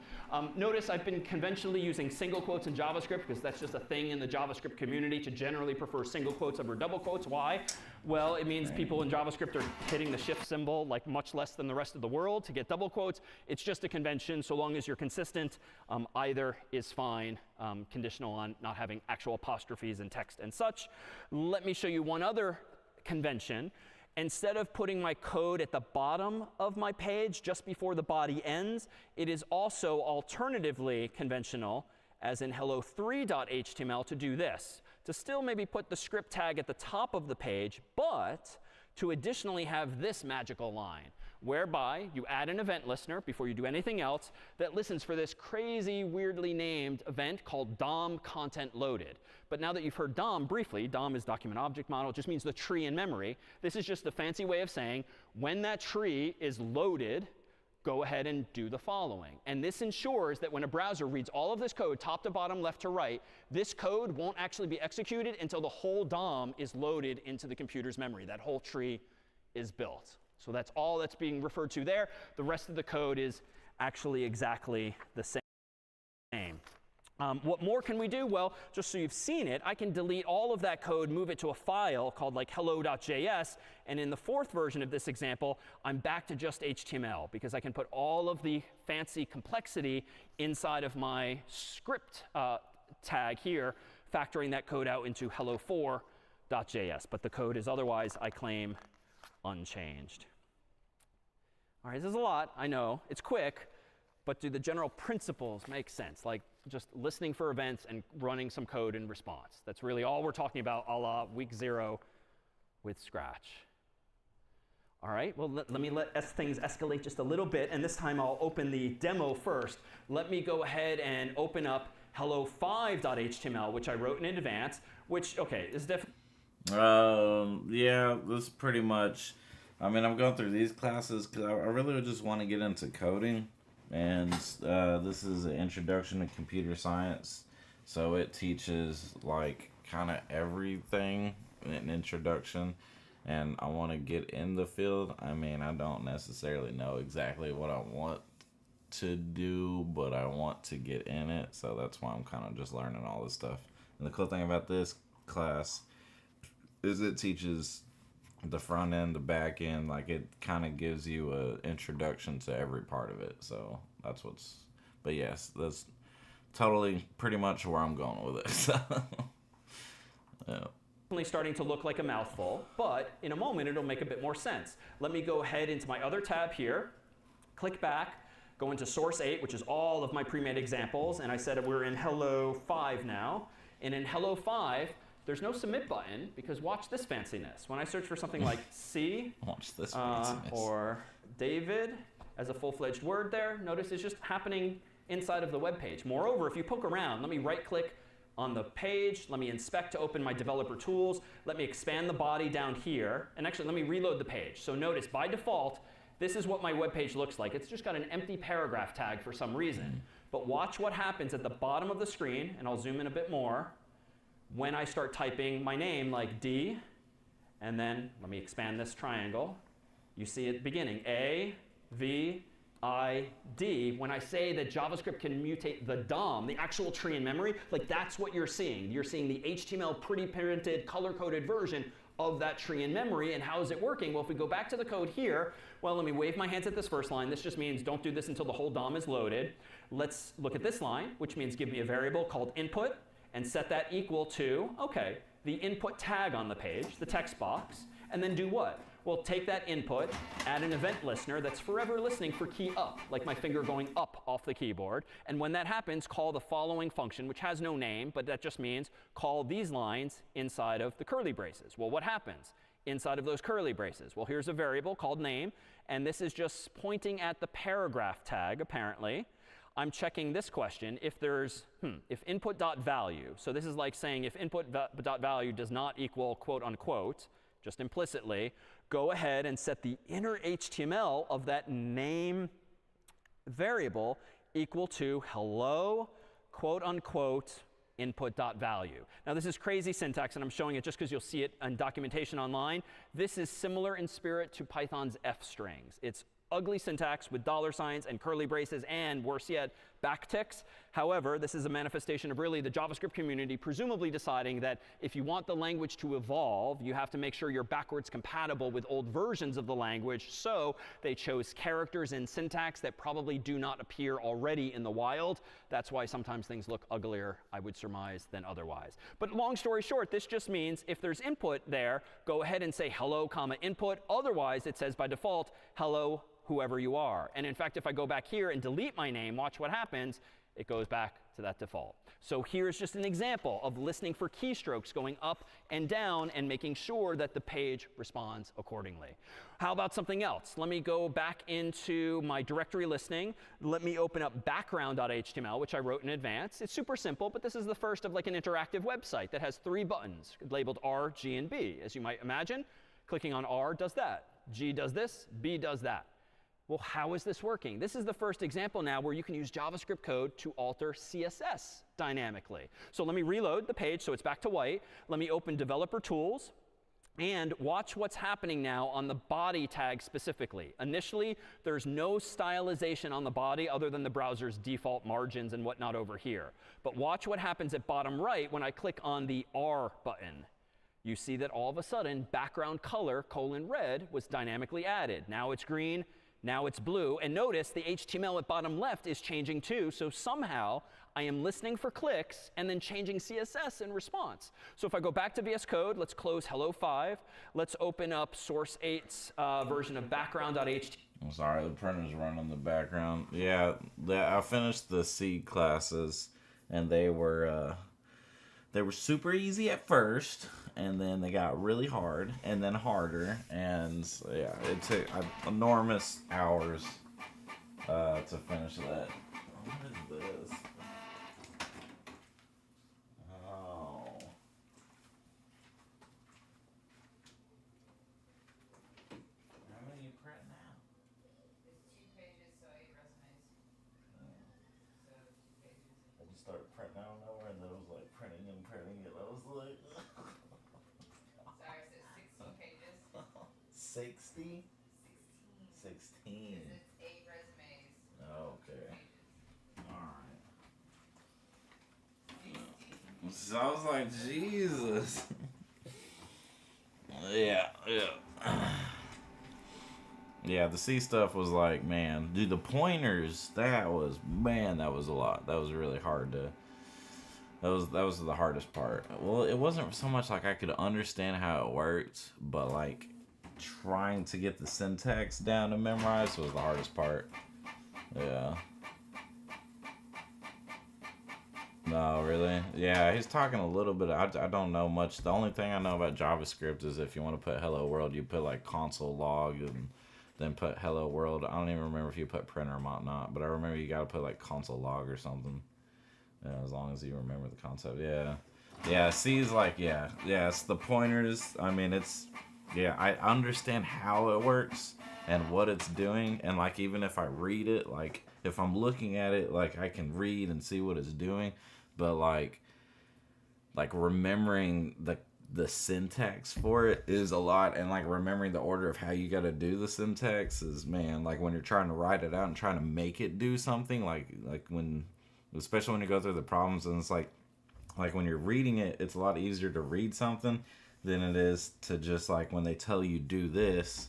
Notice I've been conventionally using single quotes in JavaScript because that's just a thing in the JavaScript community to generally prefer single quotes over double quotes. Why? Well, it means people in JavaScript are hitting the shift symbol like much less than the rest of the world to get double quotes. It's just a convention. So long as you're consistent, either is fine, conditional on not having actual apostrophes in text and such. Let me show you one other convention. Instead of putting my code at the bottom of my page just before the body ends, it is also alternatively conventional, as in hello3.html, to do this. To still maybe put the script tag at the top of the page, but to additionally have this magical line, whereby you add an event listener before you do anything else that listens for this crazy, weirdly named event called DOM content loaded. But now that you've heard DOM briefly, DOM is document object model, it just means the tree in memory. This is just the fancy way of saying when that tree is loaded, go ahead and do the following. And this ensures that when a browser reads all of this code, top to bottom, left to right, this code won't actually be executed until the whole DOM is loaded into the computer's memory. That whole tree is built. So that's all that's being referred to there. The rest of the code is actually exactly the same. What more can we do? Well, just so you've seen it, I can delete all of that code, move it to a file called like hello.js, and in the fourth version of this example, I'm back to just HTML because I can put all of the fancy complexity inside of my script tag here, factoring that code out into hello4.js. But the code is otherwise, I claim, unchanged. All right, this is a lot, I know. It's quick, but do the general principles make sense? Like just listening for events and running some code in response. That's really all we're talking about, a la week 0 with Scratch. All right, well, let me let things escalate just a little bit, and this time I'll open the demo first. Let me go ahead and open up hello5.html, which I wrote in advance, which, okay, is definitely... Yeah, this pretty much... I mean, I'm going through these classes because I really just want to get into coding. And this is an introduction to computer science. So it teaches, like, kind of everything in an introduction. And I want to get in the field. I mean, I don't necessarily know exactly what I want to do, but I want to get in it. So that's why I'm kind of just learning all this stuff. And the cool thing about this class is it teaches the front end, the back end, like it kind of gives you an introduction to every part of it. So that's what's, but yes, that's totally pretty much where I'm going with it. So, yeah. Starting to look like a mouthful, but in a moment it'll make a bit more sense. Let me go ahead into my other tab here, click back, go into source 8, which is all of my pre-made examples, and I said we're in Hello 5 now. And in Hello 5, there's no submit button because watch this fanciness. When I search for something like C watch this fanciness. Or David as a full-fledged word there, notice it's just happening inside of the web page. Moreover, if you poke around, let me right-click on the page, let me inspect to open my developer tools, let me expand the body down here, and actually let me reload the page. So notice, by default, this is what my web page looks like. It's just got an empty paragraph tag for some reason. But watch what happens at the bottom of the screen, and I'll zoom in a bit more, when I start typing my name like D, and then let me expand this triangle. You see it beginning, A, V, I, D. When I say that JavaScript can mutate the DOM, the actual tree in memory, like that's what you're seeing. You're seeing the HTML pretty printed, color-coded version of that tree in memory. And how is it working? Well, if we go back to the code here, well, let me wave my hands at this first line. This just means don't do this until the whole DOM is loaded. Let's look at this line, which means give me a variable called input and set that equal to, okay, the input tag on the page, the text box, and then do what? Well, take that input, add an event listener that's forever listening for key up, like my finger going up off the keyboard. And when that happens, call the following function, which has no name, but that just means call these lines inside of the curly braces. Well, what happens inside of those curly braces? Well, here's a variable called name, and this is just pointing at the paragraph tag, apparently. I'm checking this question, if there's, if input.value, so this is like saying if input.value does not equal quote unquote, just implicitly, go ahead and set the inner HTML of that name variable equal to hello, quote unquote, input.value. Now this is crazy syntax, and I'm showing it just because you'll see it in documentation online. This is similar in spirit to Python's F strings. It's ugly syntax with dollar signs and curly braces and, worse yet, backticks. However, this is a manifestation of really the JavaScript community presumably deciding that if you want the language to evolve, you have to make sure you're backwards compatible with old versions of the language. So they chose characters and syntax that probably do not appear already in the wild. That's why sometimes things look uglier, I would surmise, than otherwise. But long story short, this just means if there's input there, go ahead and say hello, comma, input. Otherwise, it says by default, hello, whoever you are. And in fact, if I go back here and delete my name, watch what happens. It goes back to that default. So here's just an example of listening for keystrokes going up and down and making sure that the page responds accordingly. How about something else? Let me go back into my directory listening. Let me open up background.html, which I wrote in advance. It's super simple, but this is the first of like an interactive website that has 3 buttons labeled R, G, and B. As you might imagine, clicking on R does that. G does this, B does that. Well, how is this working? This is the first example now where you can use JavaScript code to alter CSS dynamically. So let me reload the page so it's back to white. Let me open Developer Tools. And watch what's happening now on the body tag specifically. Initially, there's no stylization on the body other than the browser's default margins and whatnot over here. But watch what happens at bottom right when I click on the R button. You see that all of a sudden, background color, :red, was dynamically added. Now it's green. Now it's blue, and notice the HTML at bottom left is changing too, so somehow I am listening for clicks and then changing CSS in response. So if I go back to VS Code, let's close Hello 5. Let's open up Source 8's version of background.html. I'm sorry, the printer's running in the background. Yeah, I finished the C classes, and they were super easy at first, and then they got really hard, and then harder, and yeah, it took enormous hours to finish that. What is this? Oh. start printing out of nowhere, and then it was like printing and printing, and I was like, Sorry, I said 16 pages. 60? 16. Because it's 8 resumes. Okay. Pages. Alright. So I was like, Jesus. Yeah. Yeah, the C stuff was like, man, dude, the pointers, that was a lot. That was really hard to, that was the hardest part. Well, it wasn't so much like I could understand how it worked, but like trying to get the syntax down to memorize was the hardest part. Yeah. No, really? Yeah, he's talking a little bit. I don't know much. The only thing I know about JavaScript is if you want to put hello world, you put like console log and then put hello world. I don't even remember if you put print or not, but I remember you got to put like console log or something. Yeah, as long as you remember the concept. Yeah, C is like, yeah, it's the pointers. I mean, it's, yeah, I understand how it works and what it's doing. And like, even if I read it, like if I'm looking at it, like I can read and see what it's doing. But like remembering the syntax for it is a lot, and like remembering the order of how you got to do the syntax is, man, like when you're trying to write it out and trying to make it do something, like when, especially when you go through the problems, and it's like when you're reading it, it's a lot easier to read something than it is to just like when they tell you do this,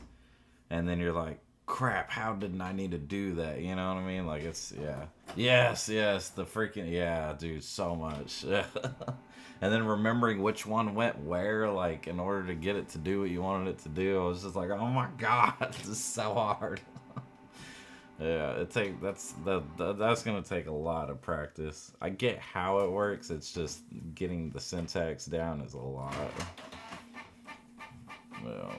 and then you're like, crap, how didn't I need to do that? You know what I mean? Like, it's, yeah. Yes, the freaking, yeah, dude, so much. And then remembering which one went where, like, in order to get it to do what you wanted it to do. I was just like, oh my God, this is so hard. Yeah, that's gonna take a lot of practice. I get how it works, it's just getting the syntax down is a lot. Well.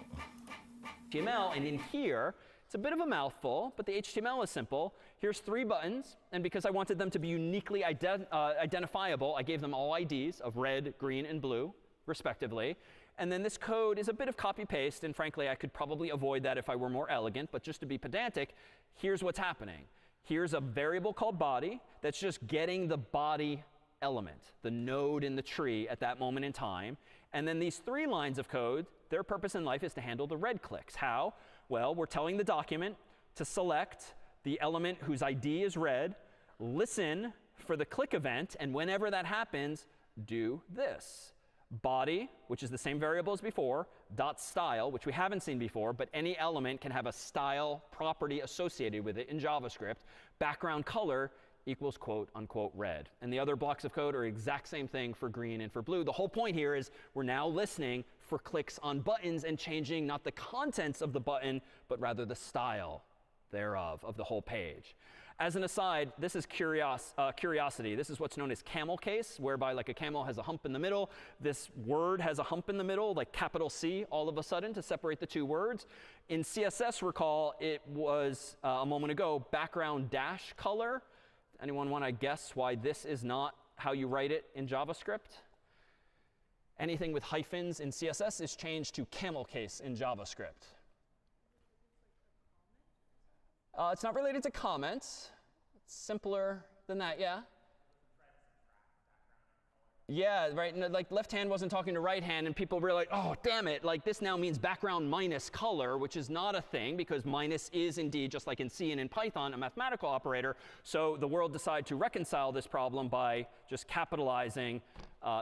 HTML, and in here, it's a bit of a mouthful, but the HTML is simple. Here's 3 buttons, and because I wanted them to be uniquely identifiable, I gave them all IDs of red, green, and blue, respectively. And then this code is a bit of copy-paste, and frankly, I could probably avoid that if I were more elegant, but just to be pedantic, here's what's happening. Here's a variable called body that's just getting the body element, the node in the tree at that moment in time. And then these 3 lines of code, their purpose in life is to handle the red clicks. How? Well, we're telling the document to select the element whose ID is red, listen for the click event, and whenever that happens, do this. Body, which is the same variable as before, dot style, which we haven't seen before, but any element can have a style property associated with it in JavaScript. Background color equals quote unquote red. And the other blocks of code are exact same thing for green and for blue. The whole point here is we're now listening for clicks on buttons and changing not the contents of the button, but rather the style thereof of the whole page. As an aside, this is curiosity. This is what's known as camel case, whereby like a camel has a hump in the middle. This word has a hump in the middle, like capital C, all of a sudden, to separate the 2 words. In CSS, recall, it was, a moment ago, background dash color. Anyone want to guess why this is not how you write it in JavaScript? Anything with hyphens in CSS is changed to camel case in JavaScript. It's not related to comments. It's simpler than that, yeah? Yeah, right. And like left hand wasn't talking to right hand, and people were like, oh, damn it. Like this now means background minus color, which is not a thing because minus is indeed, just like in C and in Python, a mathematical operator. So the world decided to reconcile this problem by just capitalizing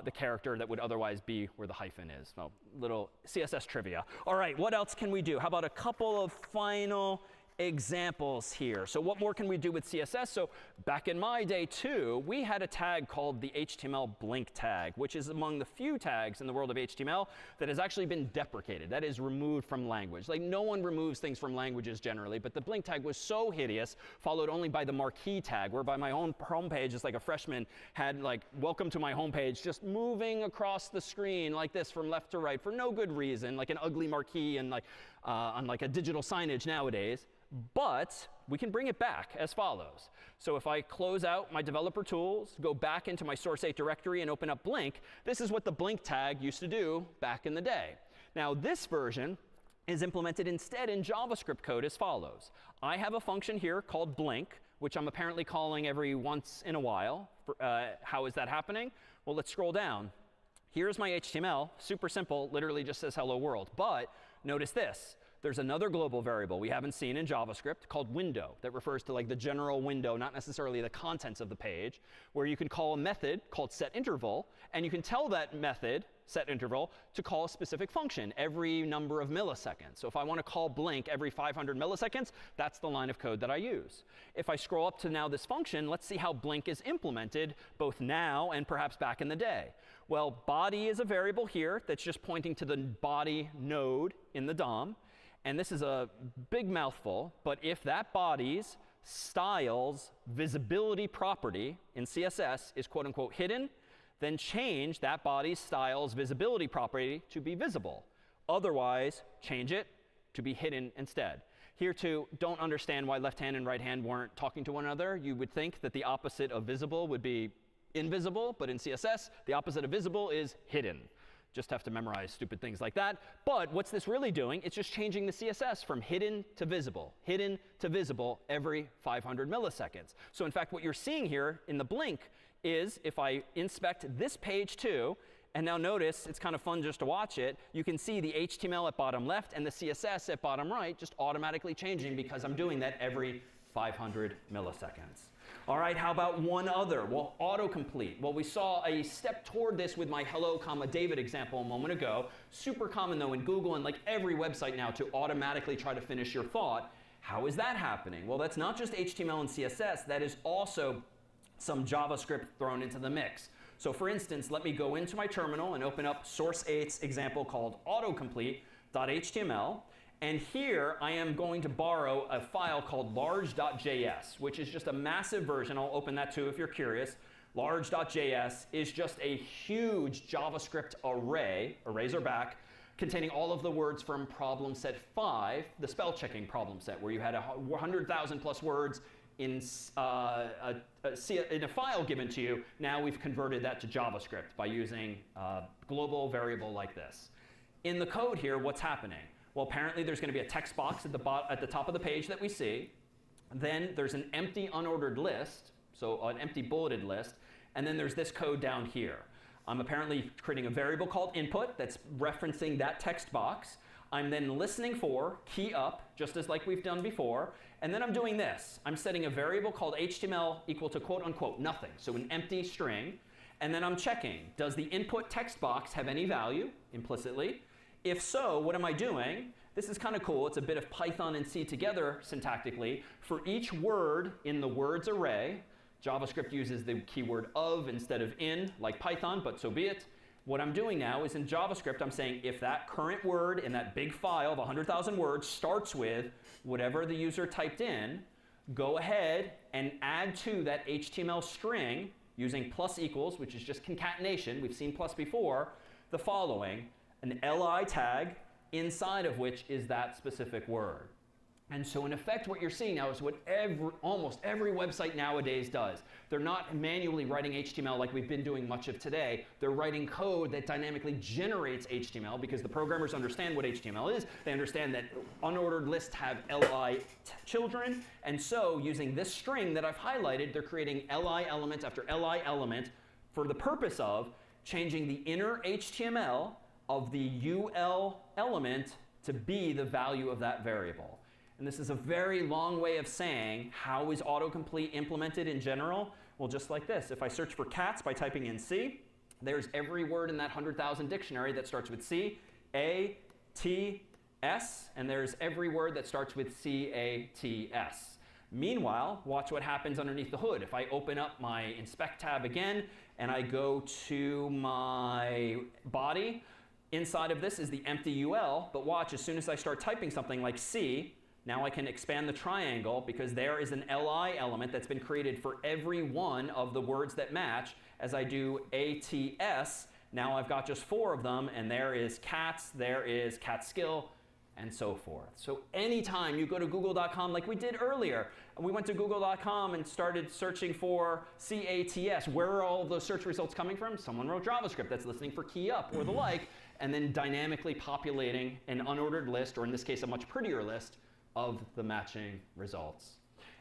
the character that would otherwise be where the hyphen is. So little CSS trivia. All right, what else can we do? How about a couple of final examples here? So what more can we do with CSS? So back in my day too, we had a tag called the HTML blink tag, which is among the few tags in the world of HTML that has actually been deprecated. That is removed from language. Like no one removes things from languages generally, but the blink tag was so hideous, followed only by the marquee tag, whereby my own homepage, as like a freshman, had like welcome to my homepage just moving across the screen like this from left to right for no good reason, like an ugly marquee and like on like a digital signage nowadays. But we can bring it back as follows. So if I close out my developer tools, go back into my source 8 directory and open up blink, this is what the blink tag used to do back in the day. Now this version is implemented instead in JavaScript code as follows. I have a function here called blink, which I'm apparently calling every once in a while. How is that happening? Well, let's scroll down. Here's my HTML, super simple, literally just says hello world. But notice this. There's another global variable we haven't seen in JavaScript called window that refers to like the general window, not necessarily the contents of the page, where you can call a method called setInterval, and you can tell that method, setInterval, to call a specific function every number of milliseconds. So if I want to call blink every 500 milliseconds, that's the line of code that I use. If I scroll up to now this function, let's see how blink is implemented both now and perhaps back in the day. Well, body is a variable here that's just pointing to the body node in the DOM. And this is a big mouthful, but if that body's styles visibility property in CSS is quote unquote hidden, then change that body's styles visibility property to be visible. Otherwise, change it to be hidden instead. Here too, don't understand why left hand and right hand weren't talking to one another. You would think that the opposite of visible would be invisible, but in CSS, the opposite of visible is hidden. Just have to memorize stupid things like that. But what's this really doing? It's just changing the CSS from hidden to visible every 500 milliseconds. So in fact, what you're seeing here in the blink is if I inspect this page too, and now notice, it's kind of fun just to watch it, you can see the HTML at bottom left and the CSS at bottom right just automatically changing because I'm doing that every 500 milliseconds. All right, how about one other? Well, autocomplete. Well, we saw a step toward this with my hello, David example a moment ago. Super common, though, in Google and like every website now to automatically try to finish your thought. How is that happening? Well, that's not just HTML and CSS. That is also some JavaScript thrown into the mix. So for instance, let me go into my terminal and open up Source 8's example called autocomplete.html. And here I am going to borrow a file called large.js, which is just a massive version. I'll open that too if you're curious. Large.js is just a huge JavaScript array, arrays are back, containing all of the words from problem set 5, the spell checking problem set, where you had 100,000 plus words in a file given to you. Now we've converted that to JavaScript by using a global variable like this. In the code here, what's happening? Well, apparently there's going to be a text box at the top of the page that we see. Then there's an empty unordered list, so an empty bulleted list. And then there's this code down here. I'm apparently creating a variable called input that's referencing that text box. I'm then listening for key up, just as like we've done before. And then I'm doing this. I'm setting a variable called HTML equal to quote unquote nothing, so an empty string. And then I'm checking, does the input text box have any value implicitly? If so, what am I doing? This is kind of cool. It's a bit of Python and C together syntactically. For each word in the words array, JavaScript uses the keyword of instead of in, like Python, but so be it. What I'm doing now is in JavaScript, I'm saying if that current word in that big file of 100,000 words starts with whatever the user typed in, go ahead and add to that HTML string using plus equals, which is just concatenation. We've seen plus before, the following. An li tag inside of which is that specific word. And so in effect, what you're seeing now is what almost every website nowadays does. They're not manually writing HTML like we've been doing much of today. They're writing code that dynamically generates HTML because the programmers understand what HTML is. They understand that unordered lists have li children. And so using this string that I've highlighted, they're creating li element after li element for the purpose of changing the inner HTML of the UL element to be the value of that variable. And this is a very long way of saying how is autocomplete implemented in general? Well, just like this. If I search for cats by typing in C, there's every word in that 100,000 dictionary that starts with C, A, T, S, and there's every word that starts with C, A, T, S. Meanwhile, watch what happens underneath the hood. If I open up my inspect tab again and I go to my body, inside of this is the empty UL, but watch, as soon as I start typing something like C, now I can expand the triangle because there is an li element that's been created for every one of the words that match. As I do ATS, now I've got just 4 of them, and there is cats, there is catskill, and so forth. So anytime you go to google.com like we did earlier, we went to google.com and started searching for CATS. Where are all of those search results coming from? Someone wrote JavaScript that's listening for key up or the like, and then dynamically populating an unordered list, or in this case, a much prettier list, of the matching results.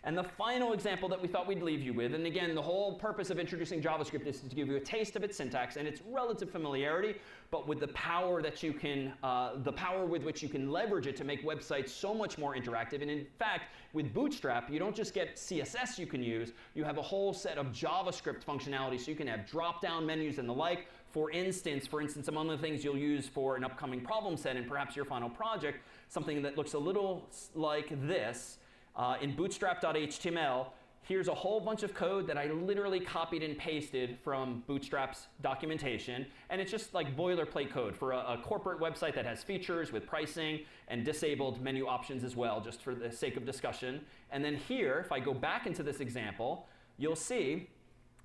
And the final example that we thought we'd leave you with, and again, the whole purpose of introducing JavaScript is to give you a taste of its syntax and its relative familiarity, but with the power that you can, the power with which you can leverage it to make websites so much more interactive. And in fact, with Bootstrap, you don't just get CSS you can use, you have a whole set of JavaScript functionality, so you can have drop-down menus and the like. For instance, among the things you'll use for an upcoming problem set and perhaps your final project, something that looks a little like this. In bootstrap.html, here's a whole bunch of code that I literally copied and pasted from Bootstrap's documentation. And it's just like boilerplate code for a corporate website that has features with pricing and disabled menu options as well, just for the sake of discussion. And then here, if I go back into this example, you'll see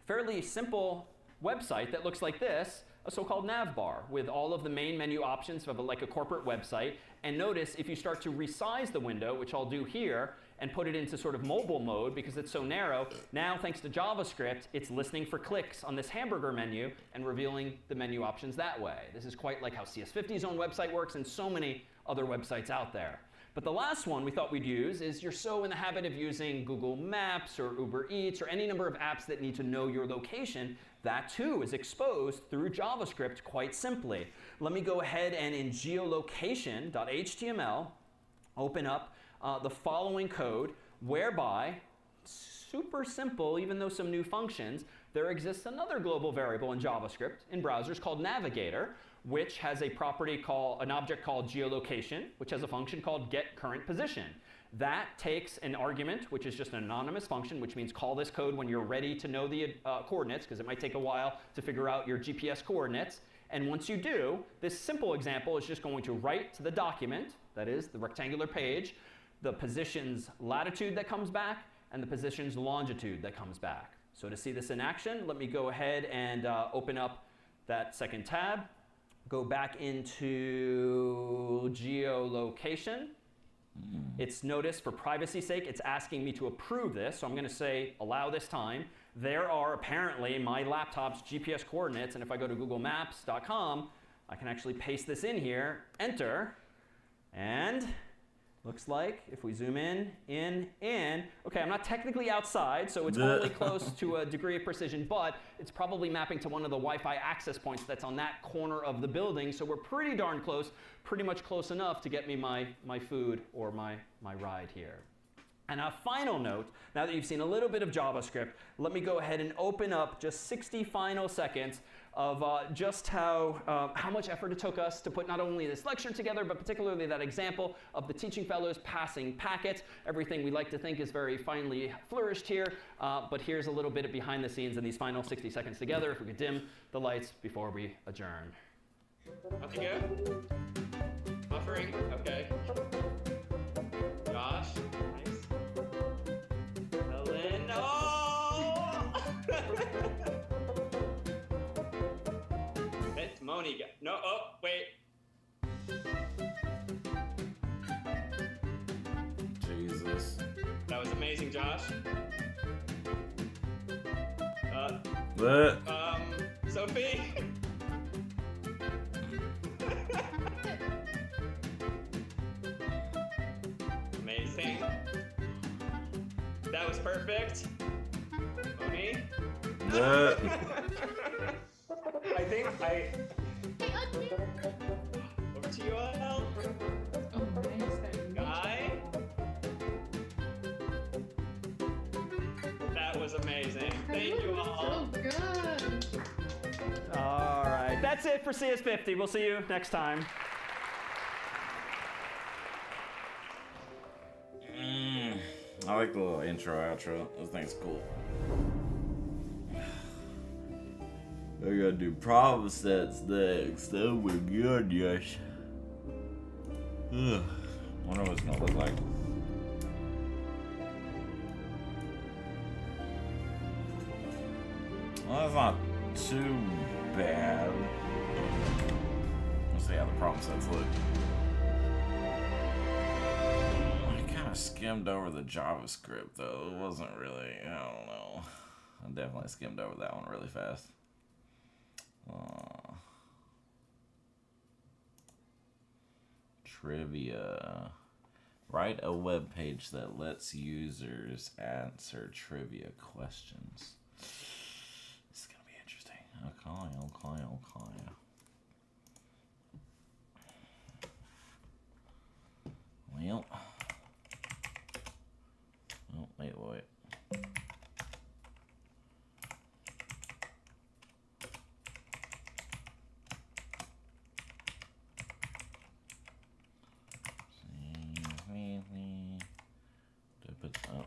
fairly simple website that looks like this, a so-called nav bar with all of the main menu options of like a corporate website. And notice if you start to resize the window, which I'll do here, and put it into sort of mobile mode because it's so narrow, now thanks to JavaScript, it's listening for clicks on this hamburger menu and revealing the menu options that way. This is quite like how CS50's own website works and so many other websites out there. But the last one we thought we'd use is you're so in the habit of using Google Maps or Uber Eats or any number of apps that need to know your location. That too is exposed through JavaScript quite simply. Let me go ahead and in geolocation.html open up the following code whereby, super simple, even though some new functions, there exists another global variable in JavaScript in browsers called navigator, which has a property called, an object called geolocation, which has a function called getCurrentPosition. That takes an argument, which is just an anonymous function, which means call this code when you're ready to know the coordinates, because it might take a while to figure out your GPS coordinates. And once you do, this simple example is just going to write to the document, that is the rectangular page, the position's latitude that comes back and the position's longitude that comes back. So to see this in action, let me go ahead and open up that second tab, go back into geolocation. It's noticed for privacy's sake, it's asking me to approve this, so I'm going to say allow this time. There are apparently my laptop's GPS coordinates, and if I go to googlemaps.com, I can actually paste this in here, enter, and looks like if we zoom in, okay, I'm not technically outside, so it's only close to a degree of precision, but it's probably mapping to one of the Wi-Fi access points that's on that corner of the building, so we're pretty darn close, pretty much close enough to get me my food or my ride here. And a final note, now that you've seen a little bit of JavaScript, let me go ahead and open up just 60 final seconds of just how much effort it took us to put not only this lecture together, but particularly that example of the Teaching Fellows passing packet. Everything we like to think is very finely flourished here, but here's a little bit of behind the scenes in these final 60 seconds together. If we could dim the lights before we adjourn. Nothing good? Buffering? Okay. Josh? Nice. Ellen? Oh! It's Monica. No, oh, wait. Jesus. That was amazing, Josh. Sophie? Amazing. That was perfect. Moni? I think over to you, Al. Oh, nice. Guy? That was amazing. Thank you all. So good. All right. That's it for CS50. We'll see you next time. I like the little intro, outro. This thing's cool. I gotta do problem sets next. Oh my goodness. Ugh. Wonder what it's gonna look like. Well, that's not too bad. Let's see how the problem sets look. I skimmed over the JavaScript though. It wasn't really, I don't know. I definitely skimmed over that one really fast. Trivia. Write a web page that lets users answer trivia questions. This is going to be interesting. Okay. Well. Oh, wait.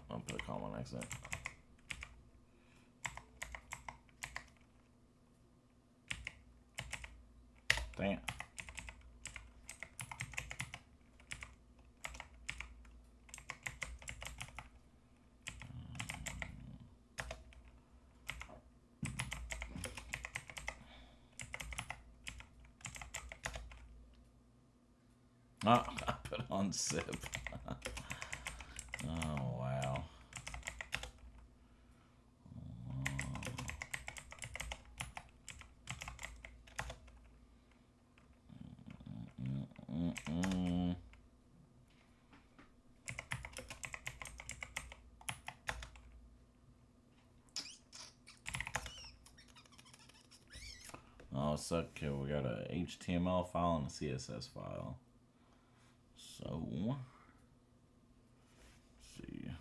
I'll put a comma next to it. Dang it. Oh, I put on zip. Oh, wow. Oh, it's okay. We got a HTML file and a CSS file. So, let's see.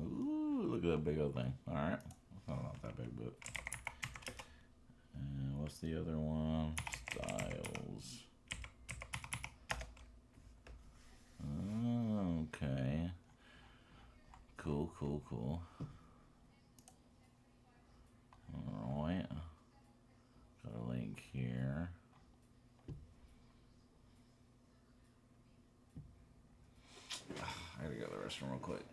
Ooh, look at that big old thing. All right. Not that big, but. And what's the other one? Styles. Okay. Cool. Alright. Got a link here. I gotta go to the restroom real quick.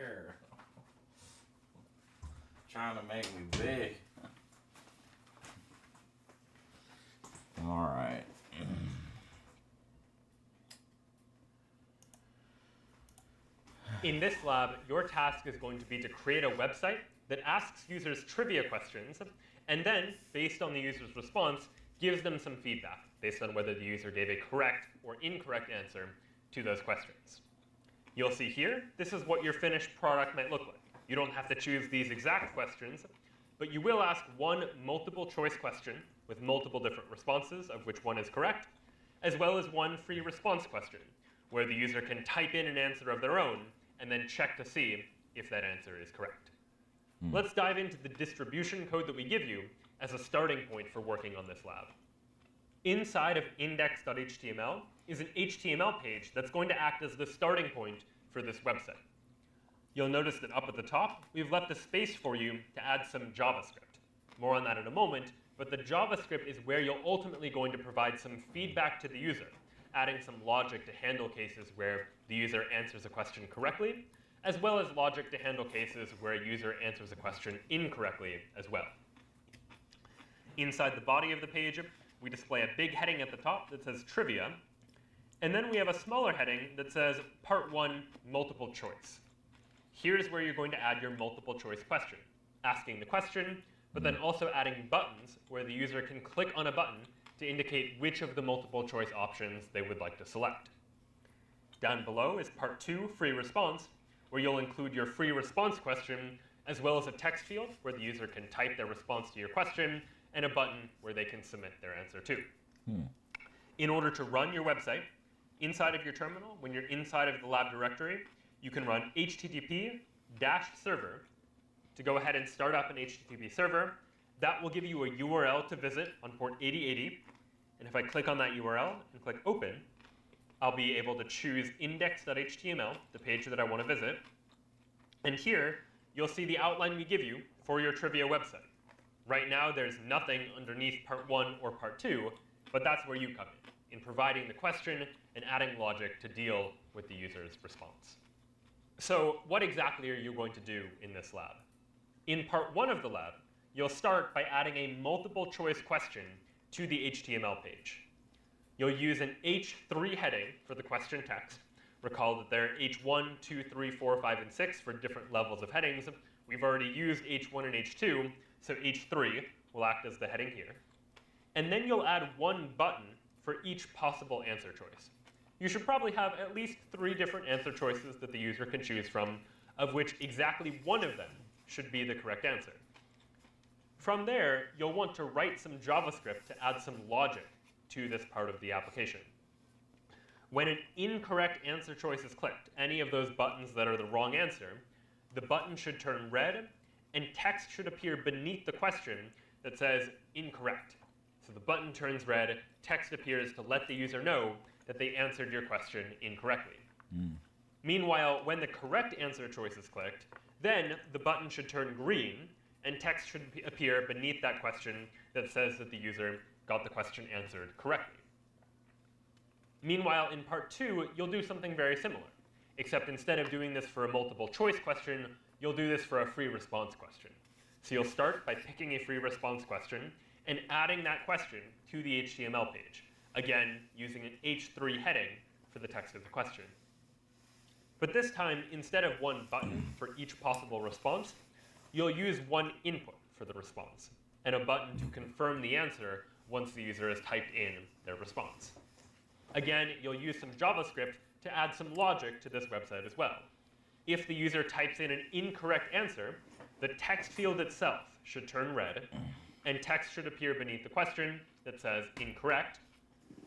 there. Trying to make me big. All right. In this lab, your task is going to be to create a website that asks users trivia questions, and then, based on the user's response, gives them some feedback based on whether the user gave a correct or incorrect answer to those questions. You'll see here, this is what your finished product might look like. You don't have to choose these exact questions, but you will ask one multiple choice question with multiple different responses of which one is correct, as well as one free response question, where the user can type in an answer of their own and then check to see if that answer is correct. Let's dive into the distribution code that we give you as a starting point for working on this lab. Inside of index.html is an HTML page that's going to act as the starting point for this website. You'll notice that up at the top, we've left a space for you to add some JavaScript. More on that in a moment, but the JavaScript is where you're ultimately going to provide some feedback to the user, adding some logic to handle cases where the user answers a question correctly, as well as logic to handle cases where a user answers a question incorrectly as well. Inside the body of the page, we display a big heading at the top that says Trivia, and then we have a smaller heading that says Part 1 Multiple Choice. Here's where you're going to add your multiple choice question, asking the question, but then also adding buttons where the user can click on a button to indicate which of the multiple choice options they would like to select. Down below is Part 2 Free Response, where you'll include your free response question, as well as a text field where the user can type their response to your question, and a button where they can submit their answer too. In order to run your website, inside of your terminal, when you're inside of the lab directory, you can run http-server to go ahead and start up an HTTP server. That will give you a URL to visit on port 8080. And if I click on that URL and click open, I'll be able to choose index.html, the page that I want to visit. And here, you'll see the outline we give you for your trivia website. Right now, there's nothing underneath Part 1 or Part 2, but that's where you come in providing the question and adding logic to deal with the user's response. So what exactly are you going to do in this lab? In Part 1 of the lab, you'll start by adding a multiple choice question to the HTML page. You'll use an H3 heading for the question text. Recall that there are H1, 2, 3, 4, 5, and 6 for different levels of headings. We've already used H1 and H2, so H3 will act as the heading here. And then you'll add one button for each possible answer choice. You should probably have at least 3 different answer choices that the user can choose from, of which exactly one of them should be the correct answer. From there, you'll want to write some JavaScript to add some logic to this part of the application. When an incorrect answer choice is clicked, any of those buttons that are the wrong answer, the button should turn red, and text should appear beneath the question that says incorrect. So the button turns red, text appears to let the user know that they answered your question incorrectly. Meanwhile, when the correct answer choice is clicked, then the button should turn green, and text should appear beneath that question that says that the user got the question answered correctly. Meanwhile, in Part 2, you'll do something very similar, except instead of doing this for a multiple choice question, you'll do this for a free response question. So you'll start by picking a free response question and adding that question to the HTML page, again, using an H3 heading for the text of the question. But this time, instead of one button for each possible response, you'll use one input for the response, and a button to confirm the answer once the user has typed in their response. Again, you'll use some JavaScript to add some logic to this website as well. If the user types in an incorrect answer, the text field itself should turn red, and text should appear beneath the question that says incorrect.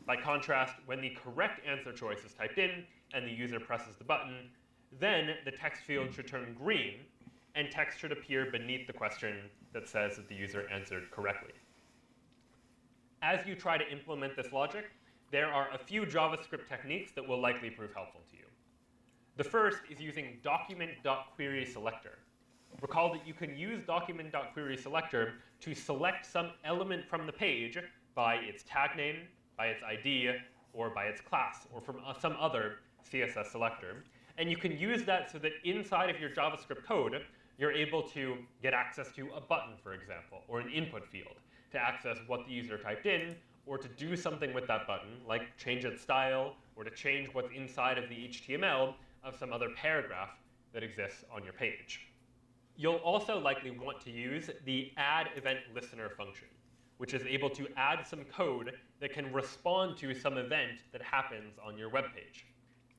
By contrast, when the correct answer choice is typed in and the user presses the button, then the text field should turn green, and text should appear beneath the question that says that the user answered correctly. As you try to implement this logic, there are a few JavaScript techniques that will likely prove helpful to you. The first is using document.querySelector. Recall that you can use document.querySelector to select some element from the page by its tag name, by its ID, or by its class, or from some other CSS selector, And you can use that so that inside of your JavaScript code, you're able to get access to a button, for example, or an input field to access what the user typed in, or to do something with that button, like change its style, or to change what's inside of the HTML of some other paragraph that exists on your page. You'll also likely want to use the add event listener function, which is able to add some code that can respond to some event that happens on your web page.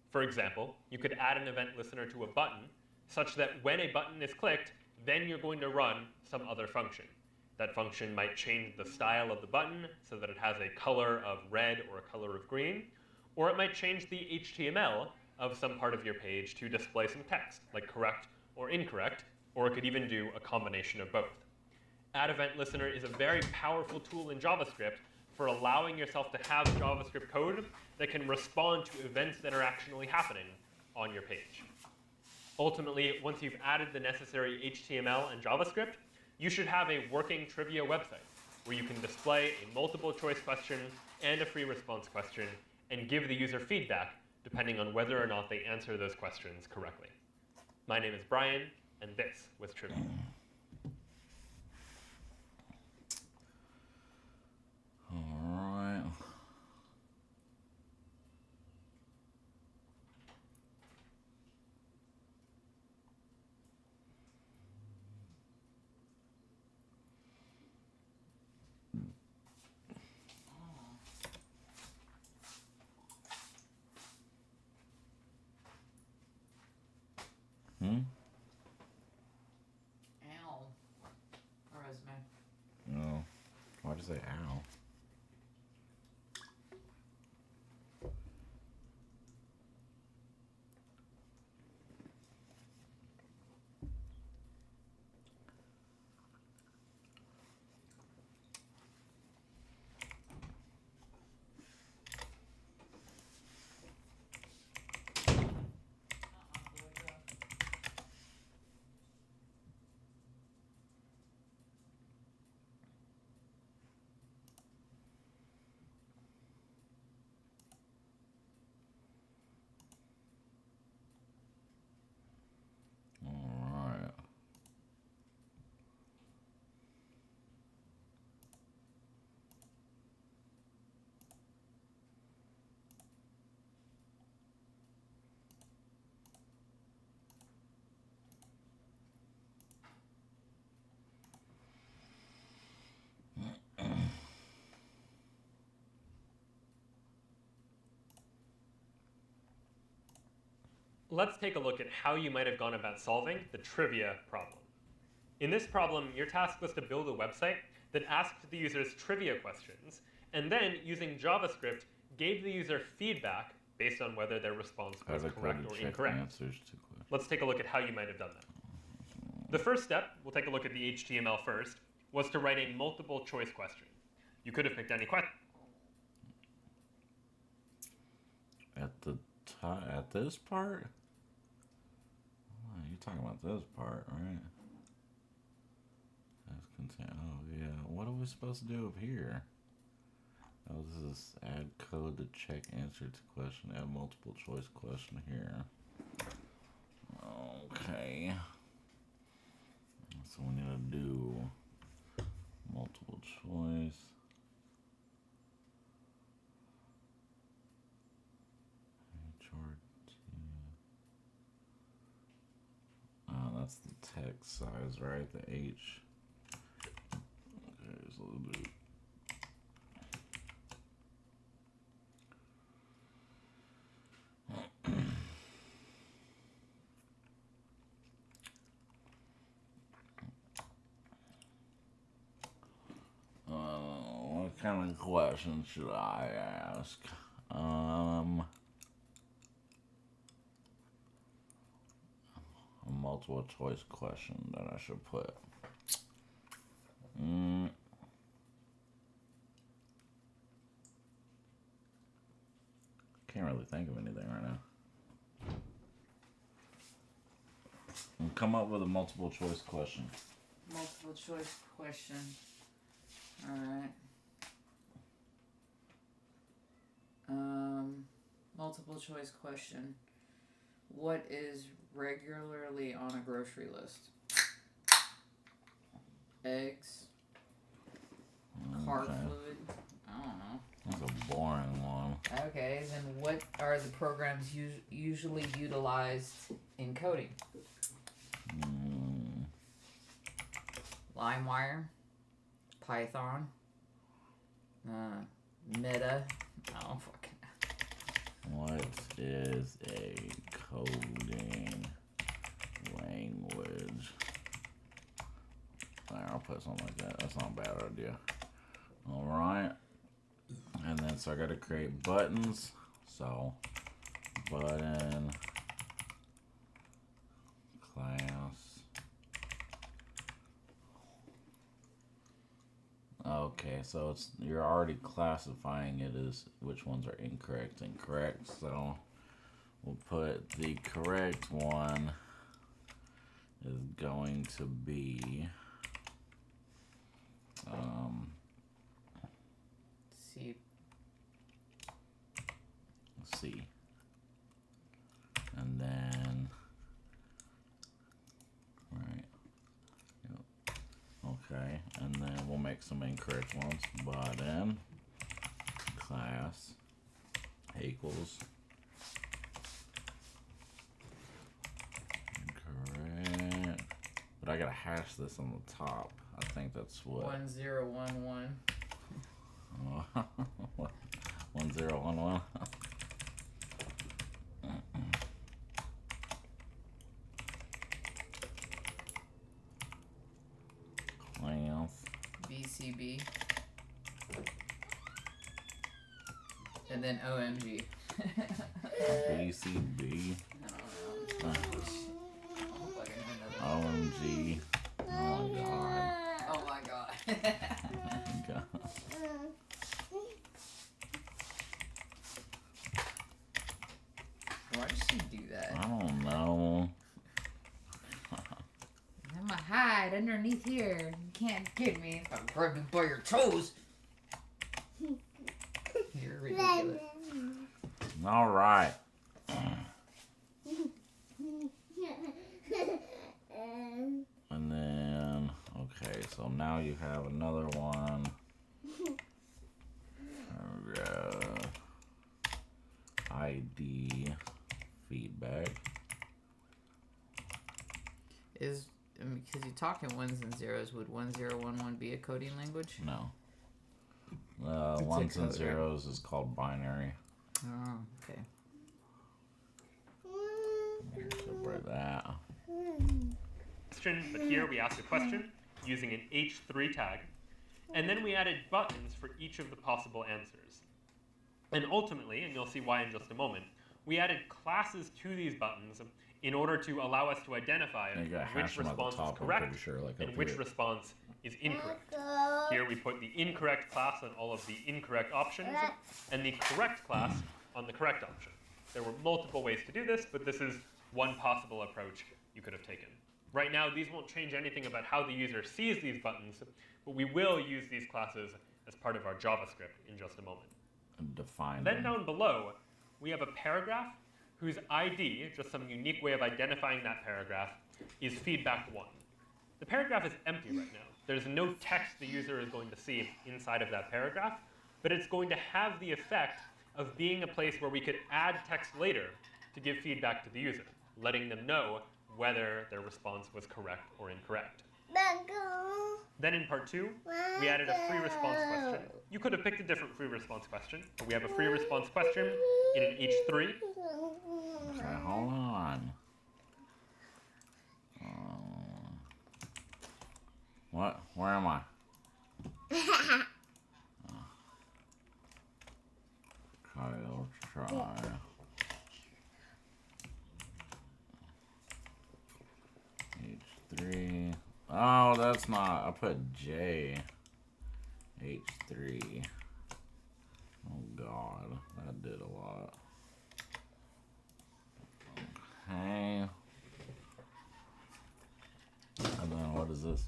For example, you could add an event listener to a button such that when a button is clicked, then you're going to run some other function. That function might change the style of the button so that it has a color of red or a color of green, or it might change the HTML of some part of your page to display some text, like correct or incorrect, or it could even do a combination of both. Add event listener is a very powerful tool in JavaScript for allowing yourself to have JavaScript code that can respond to events that are actually happening on your page. Ultimately, once you've added the necessary HTML and JavaScript, you should have a working trivia website where you can display a multiple choice question and a free response question and give the user feedback depending on whether or not they answer those questions correctly. My name is Brian, and this was Trivia. Alright. Ow. My resume. No. Why'd you say ow? Alright. Let's take a look at how you might have gone about solving the trivia problem. In this problem, your task was to build a website that asked the users trivia questions, and then, using JavaScript, gave the user feedback based on whether their response was correct or incorrect. Let's take a look at how you might have done that. The first step, we'll take a look at the HTML first, was to write a multiple choice question. You could have picked any question. At this part? Oh, you're talking about this part, right? That's content. Oh, yeah. What are we supposed to do up here? Oh, this is add code to check answer to question. Add multiple choice question here. Okay. So we need to do multiple choice. That's the text size, right? The H. Okay, so we'll do. What kind of question should I ask? A multiple choice question that I should put. Can't really think of anything right now. Come up with a multiple choice question. Multiple choice question. Alright. Multiple choice question. What is regularly on a grocery list? Eggs. Car fluid. I don't know. That's a boring one. Okay, then what are the programs usually utilized in coding? LimeWire, Python, Meta. I don't fucking know. What is a coding language? There, I'll put something like that. That's not a bad idea. All right. And then, so I got to create buttons. So, button, class. Okay, so you're already classifying it as which ones are incorrect and correct. So, we'll put the correct one is going to be C. And then, right, yep. Okay, and then we'll make some incorrect ones. Button, class, equals, incorrect. But I gotta hash this on the top. I think that's what. 1011. 1011. BCB. And then OMG. BCB. I OMG. Oh my god. Oh my god. God. Why does she do that? I don't know. I'm gonna hide underneath here. You can't get me if I'm grabbing by your toes. You're ridiculous. All right. And then, okay, so now you have another one. ID feedback. Because you're talking ones and zeros, would 1011 be a coding language? No. It's a Ones and coder. zeros is called binary. Oh, okay. Separate that. Question, but here we asked a question using an H3 tag, and then we added buttons for each of the possible answers. And ultimately, and you'll see why in just a moment, we added classes to these buttons in order to allow us to identify You gotta which hash them at the response is top, I'm correct pretty sure, like and up which here. response is incorrect. Here we put the incorrect class on all of the incorrect options and the correct class on the correct option. There were multiple ways to do this, but this is one possible approach you could have taken. Right now, these won't change anything about how the user sees these buttons, but we will use these classes as part of our JavaScript in just a moment. Define Then them. down below, we have a paragraph whose ID, just some unique way of identifying that paragraph, is feedback1. The paragraph is empty right now. There's no text the user is going to see inside of that paragraph, but it's going to have the effect of being a place where we could add text later to give feedback to the user, letting them know whether their response was correct or incorrect. Then in part 2, we added a free response question. You could have picked a different free response question, but we have a free response question in an H3. Okay, hold on. What? Where am I? Okay, let's try. H3. Oh, that's not. I put J. H3. Oh God, that did a lot. Okay. And then what is this?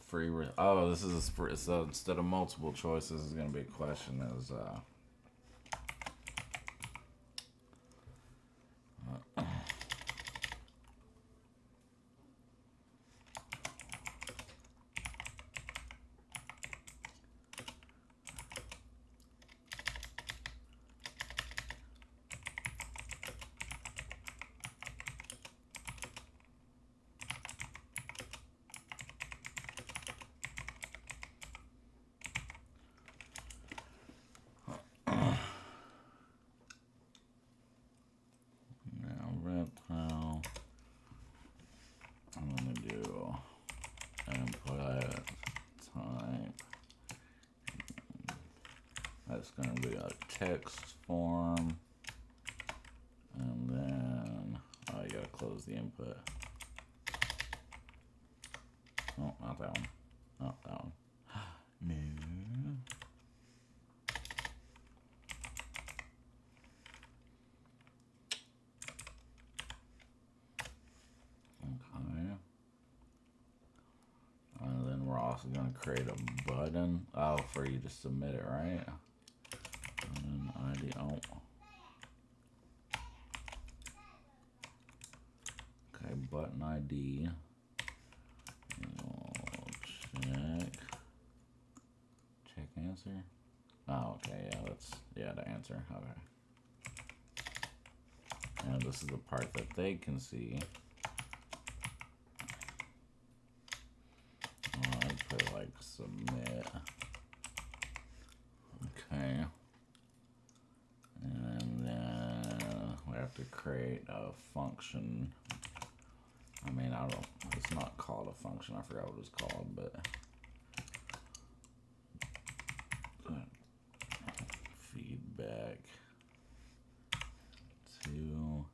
Free. Oh, this is a free. So instead of multiple choices, is going to be a question. Is going to be a text form. And then, oh, you gotta close the input. Oh, not that one. Not that one. No. Okay. And then we're also gonna create a button. Oh, for you to submit it, right? Button ID. Oh. Okay, button ID. Check answer. Oh, okay, yeah, that's the answer. Okay. And this is the part that they can see. Oh, I put like submit. Okay. And then we have to create a function. I mean, it's not called a function. I forgot what it's called, but feedback to,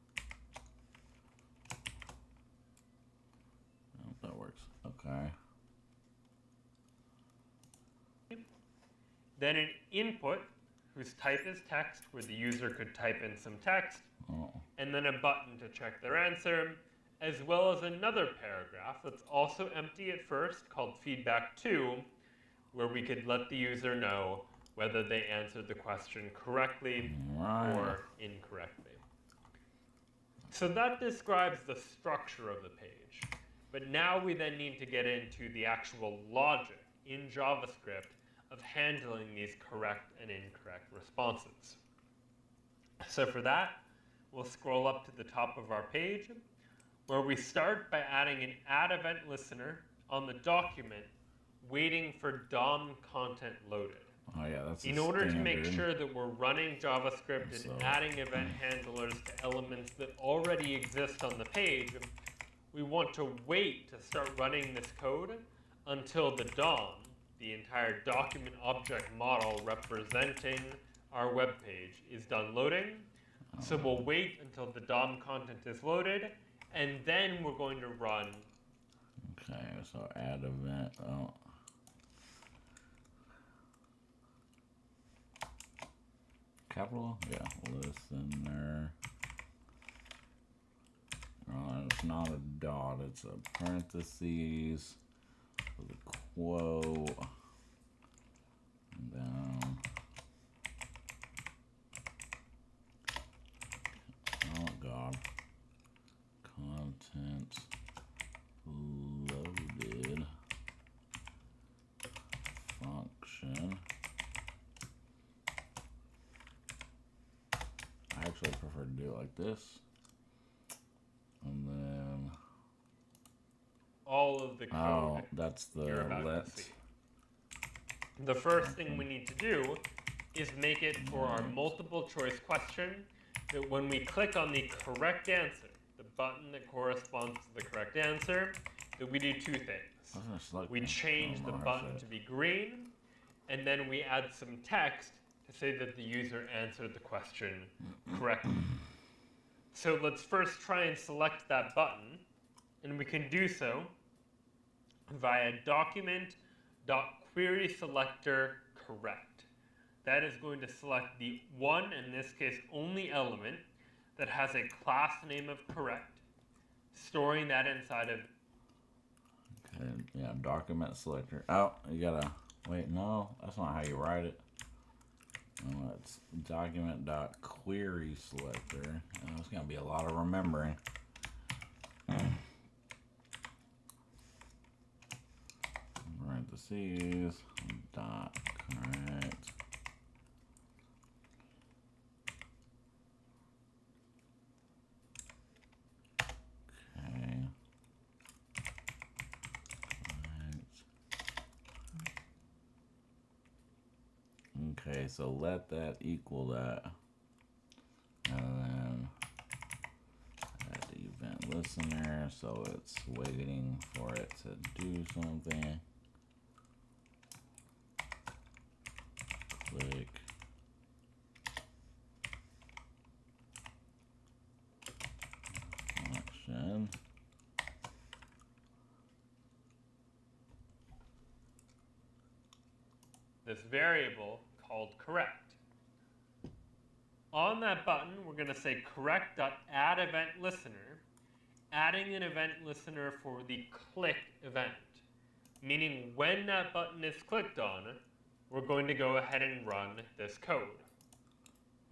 oh, that works. Okay. Then an input whose type is text, where the user could type in some text, and then a button to check their answer, as well as another paragraph that's also empty at first called feedback to, where we could let the user know whether they answered the question correctly or incorrectly. So that describes the structure of the page. But now we then need to get into the actual logic in JavaScript of handling these correct and incorrect responses. So for that, we'll scroll up to the top of our page, where we start by adding an add event listener on the document, waiting for DOM content loaded. Oh yeah, that's in order to make sure that we're running JavaScript and adding event handlers to elements that already exist on the page, we want to wait to start running this code until the DOM, the entire document object model representing our web page, is done loading. So we'll wait until the DOM content is loaded, and then we're going to run. Okay, so add event. Oh. Capital? Yeah, listener. Oh, it's not a dot, it's a parentheses with a quote. And then, oh god. Content loaded function. I actually prefer to do it like this. And then all of the code. Oh, that's the let. The first thing we need to do is make it for our multiple choice question that when we click on the correct answer, the button that corresponds to the correct answer, that we do two things. We change the button to be green, and then we add some text to say that the user answered the question correctly. So let's first try and select that button, and we can do so via document.querySelectorCorrect. That is going to select the one, in this case only element, that has a class name of correct, storing that inside of. Okay, yeah, document selector. Oh, you gotta wait. No, that's not how you write it. No, it's document.querySelector. Oh, it's gonna be a lot of remembering. Parentheses dot correct. Okay, so let that equal that. And then add the event listener, so it's waiting for it to do something. Click variable called correct. On that button, we're going to say correct.addEventListener, adding an event listener for the click event, meaning when that button is clicked on, we're going to go ahead and run this code.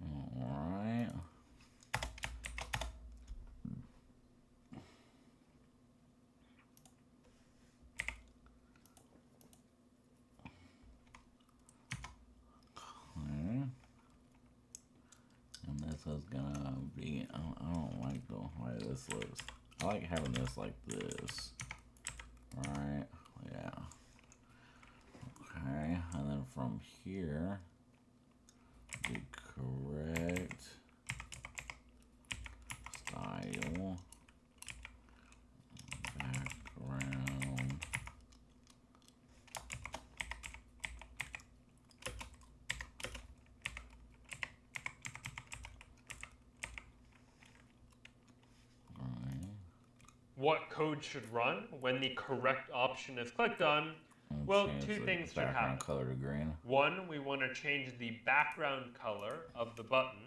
All right. And this is gonna be, I don't like the way this looks. I like having this like this. Right? Yeah. Okay, and then from here, the correct style, background, What code should run when the correct option is clicked on? Well, two things should happen. Color to green. One, we want to change the background color of the button.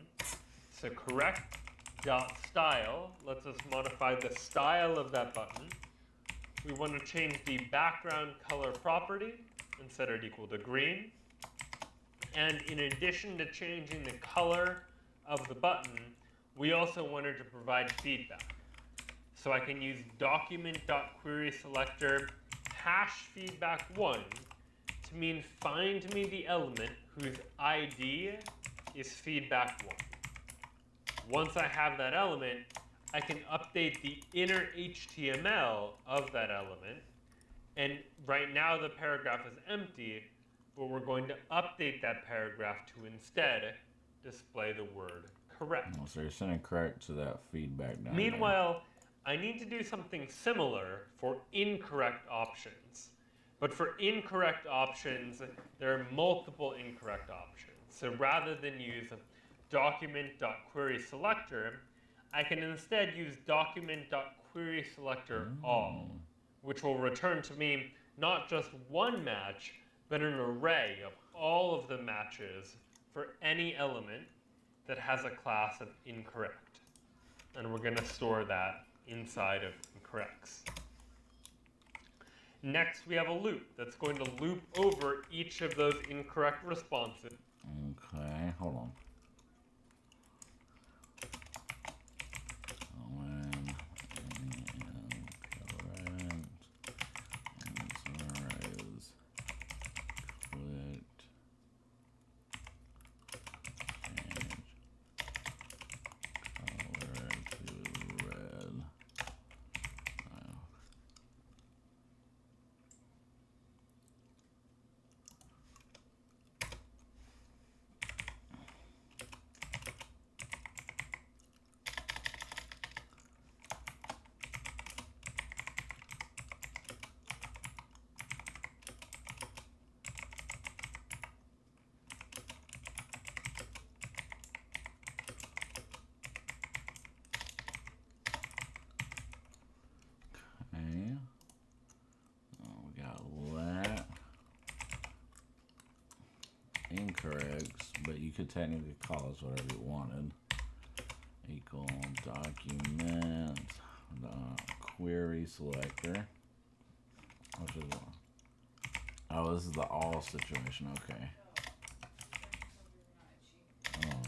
So correct.style lets us modify the style of that button. We want to change the background color property and set it equal to green. And in addition to changing the color of the button, we also wanted to provide feedback. So I can use document.querySelector #feedback1 to mean find me the element whose ID is feedback1. Once I have that element, I can update the inner HTML of that element. And right now the paragraph is empty, but we're going to update that paragraph to instead display the word correct. Oh, so you're sending correct to that feedback down Meanwhile, I need to do something similar for incorrect options. But for incorrect options, there are multiple incorrect options. So rather than use document.querySelector, I can instead use document.querySelector_all, which will return to me not just one match, but an array of all of the matches for any element that has a class of incorrect. And we're going to store that inside of incorrects. Next, we have a loop that's going to loop over each of those incorrect responses. Okay, hold on. When incorrect answer is clicked, change color to red. Okay. Oh, we got that. Incorrects, but you could technically call this whatever you wanted. Equal document query selector. Which is one? Oh, this is the all situation. Okay. Oh.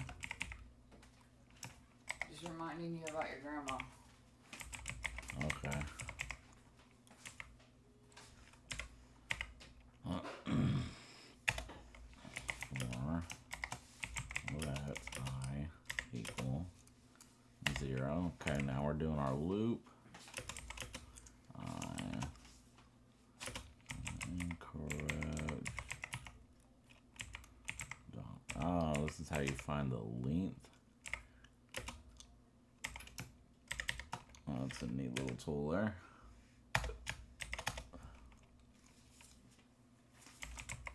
Just reminding you about your grandma. Okay. For that's I equal 0. Okay, now we're doing our loop. Incorrect. Oh, this is how you find the length. Oh, that's a neat little tool there.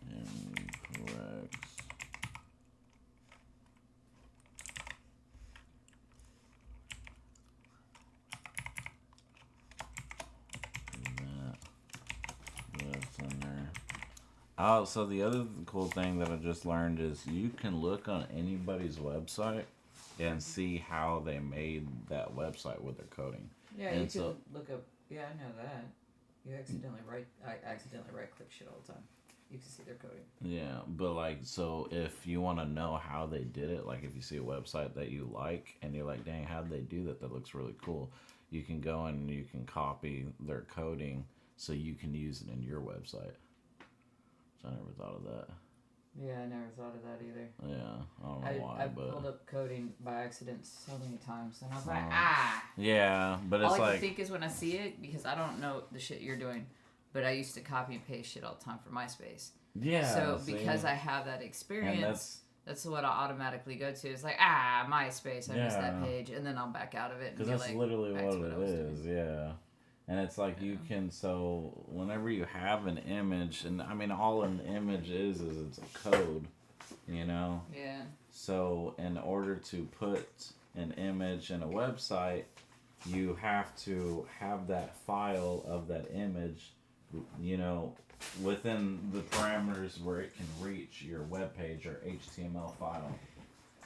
Incorrects. Do that. That's in there. Oh, so the other cool thing that I just learned is you can look on anybody's website and see how they made that website with their coding. Yeah, and you so, could look up. Yeah, I know that. You accidentally I accidentally right click shit all the time. You can see their coding. Yeah, but like, so if you want to know how they did it, like if you see a website that you like and you're like, dang, how did they do that? That looks really cool. You can go and you can copy their coding so you can use it in your website. So I never thought of that. Yeah, I never thought of that either. Yeah, I don't know why, I but pulled up coding by accident so many times, and I was like, yeah, but it's all I like can think is when I see it, because I don't know the shit you're doing, but I used to copy and paste shit all the time for MySpace. yeah. So see? because I have that experience, that's what I automatically go to. It's like, MySpace, I missed that page, and then I'll back out of it. Because that's literally what it is, yeah. And it's like you can, so whenever you have an image, and I mean, all an image is it's a code, you know? Yeah. So in order to put an image in a website, you have to have that file of that image, you know, within the parameters where it can reach your web page or HTML file.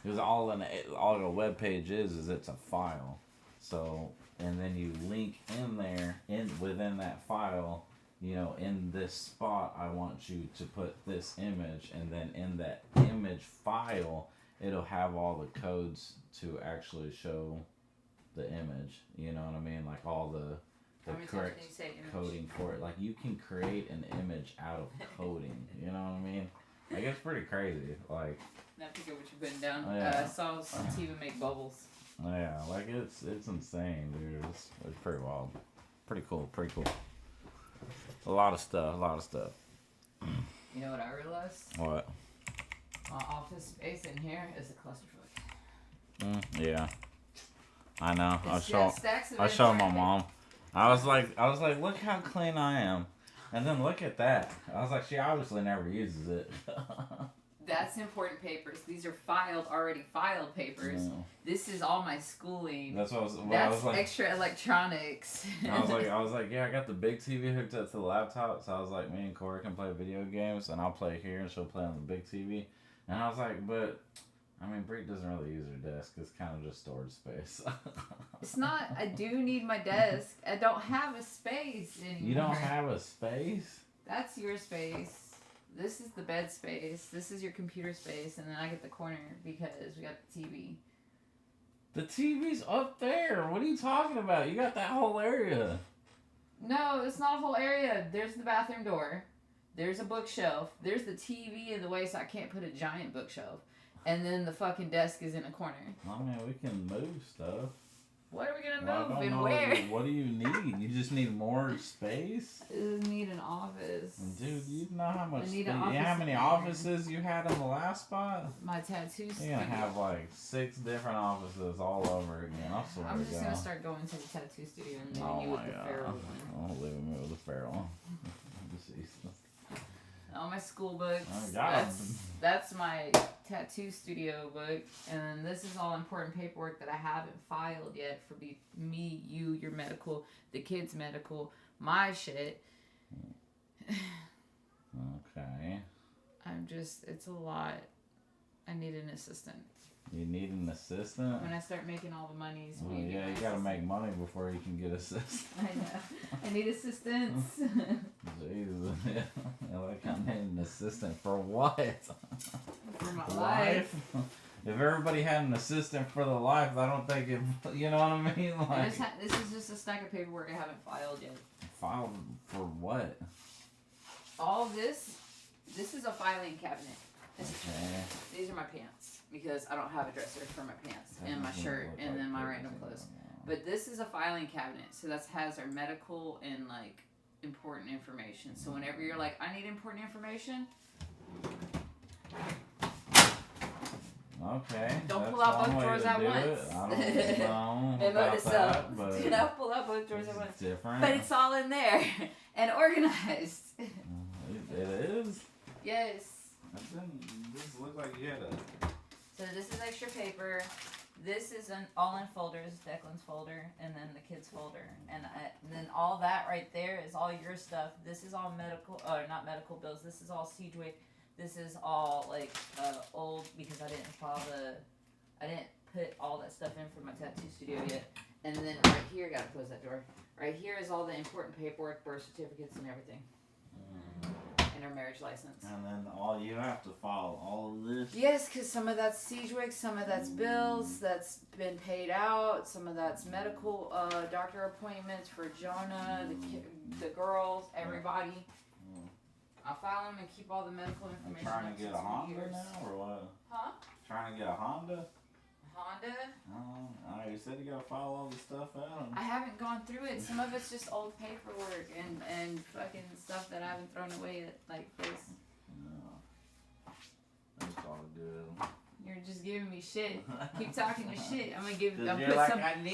Because all a web page is it's a file. So, and then you link in there, within that file, you know, in this spot, I want you to put this image, and then in that image file, it'll have all the codes to actually show the image. You know what I mean? Like all the correct coding for it. Like you can create an image out of coding. You know what I mean? Like it's pretty crazy. Like. Now pick up what you're putting down. Yeah. I saw Sativa make bubbles. Yeah, like it's insane, dude. It's pretty wild. Pretty cool. A lot of stuff. You know what I realized? What? My office space in here is a clusterfuck. Yeah. I know. Stacks of I showed my inventory. mom. I was like, look how clean I am. And then look at that. I was like, she obviously never uses it. That's important papers. These are already filed papers. Yeah. This is all my schooling. That's what I was. That's I was like, extra electronics. I was like, yeah, I got the big TV hooked up to the laptop, so I was like, me and Corey can play video games, and I'll play here, and she'll play on the big TV. And I was like, but I mean, Bree doesn't really use her desk. It's kind of just storage space. It's not. I do need my desk. I don't have a space anymore. You don't have a space? That's your space. This is the bed space. This is your computer space, and then I get the corner because we got the TV. The TV's up there. What are you talking about? You got that whole area. No, it's not a whole area. There's the bathroom door. There's a bookshelf. There's the TV in the way, so I can't put a giant bookshelf. And then the fucking desk is in a corner. I mean, we can move stuff. What are we gonna Well, move I don't and know. where? What do you need? You just need more space? I need an office. Dude, you know how much I space. need You an know how office many there. offices you had in the last spot? My tattoo studio. You're gonna have like 6 different offices all over again. I swear I'm to just God. gonna start going to the tattoo studio and leaving Oh you with my the God. feral one. I'm leaving me with the feral. Jesus. All my school books. Oh, God. That's my tattoo studio book, and then this is all important paperwork that I haven't filed yet for me, you, your medical, the kids' medical, my shit. Okay. It's a lot. I need an assistant. You need an assistant? When I start making all the monies, Oh, will you be yeah, my you gotta assistant? make money before you can get assistance. I know. I need assistance. Jesus. Yeah, like I need an assistant for what? For my life. If everybody had an assistant for the life, I don't think it. You know what I mean? Like, This is just a stack of paperwork I haven't filed yet. file for what? All this is a filing cabinet. Okay. These are my pants because I don't have a dresser for my pants and my shirt and then my random clothes. But this is a filing cabinet, so that has our medical and like important information. So whenever you're like, I need important information, Okay. don't pull that's out one both way drawers to at do once. it. I don't know Memo about to self. that, but Do not pull out both drawers at once. it's different. But it's all in there and organized. It is. Yes. This looks like you had a. So this is extra paper. This is all in folders, Declan's folder, and then the kids folder, and then all that right there is all your stuff. This is all medical, or not medical bills. This is all Sedgwick. This is all like old because I didn't put all that stuff in for my tattoo studio yet. And then right here, gotta close that door. Right here is all the important paperwork, birth certificates, and everything. And our marriage license. And then all you have to file all of this? Yes, because some of that's Sedgwick, some of that's bills that's been paid out, some of that's medical doctor appointments for Jonah, the girls, everybody. I'll file them and keep all the medical information. I'm trying to get a Honda now, or what? Huh? Trying to get a Honda? Honda? You said you gotta file all the stuff out. I haven't gone through it. Some of it's just old paperwork and fucking stuff that I haven't thrown away yet, like this. No. That's all good. You're just giving me shit. Keep talking your shit. I'm I'll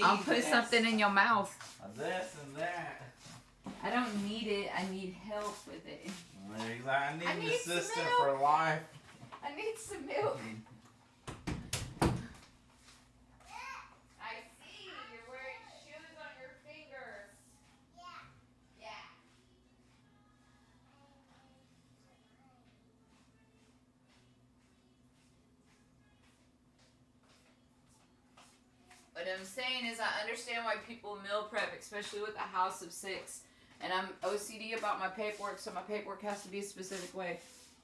I'll put something in your mouth. This and that. I don't need it. I need help with it. I need an assistant for life. I need some milk. What I'm saying is I understand why people meal prep, especially with a house of 6. And I'm OCD about my paperwork, so my paperwork has to be a specific way.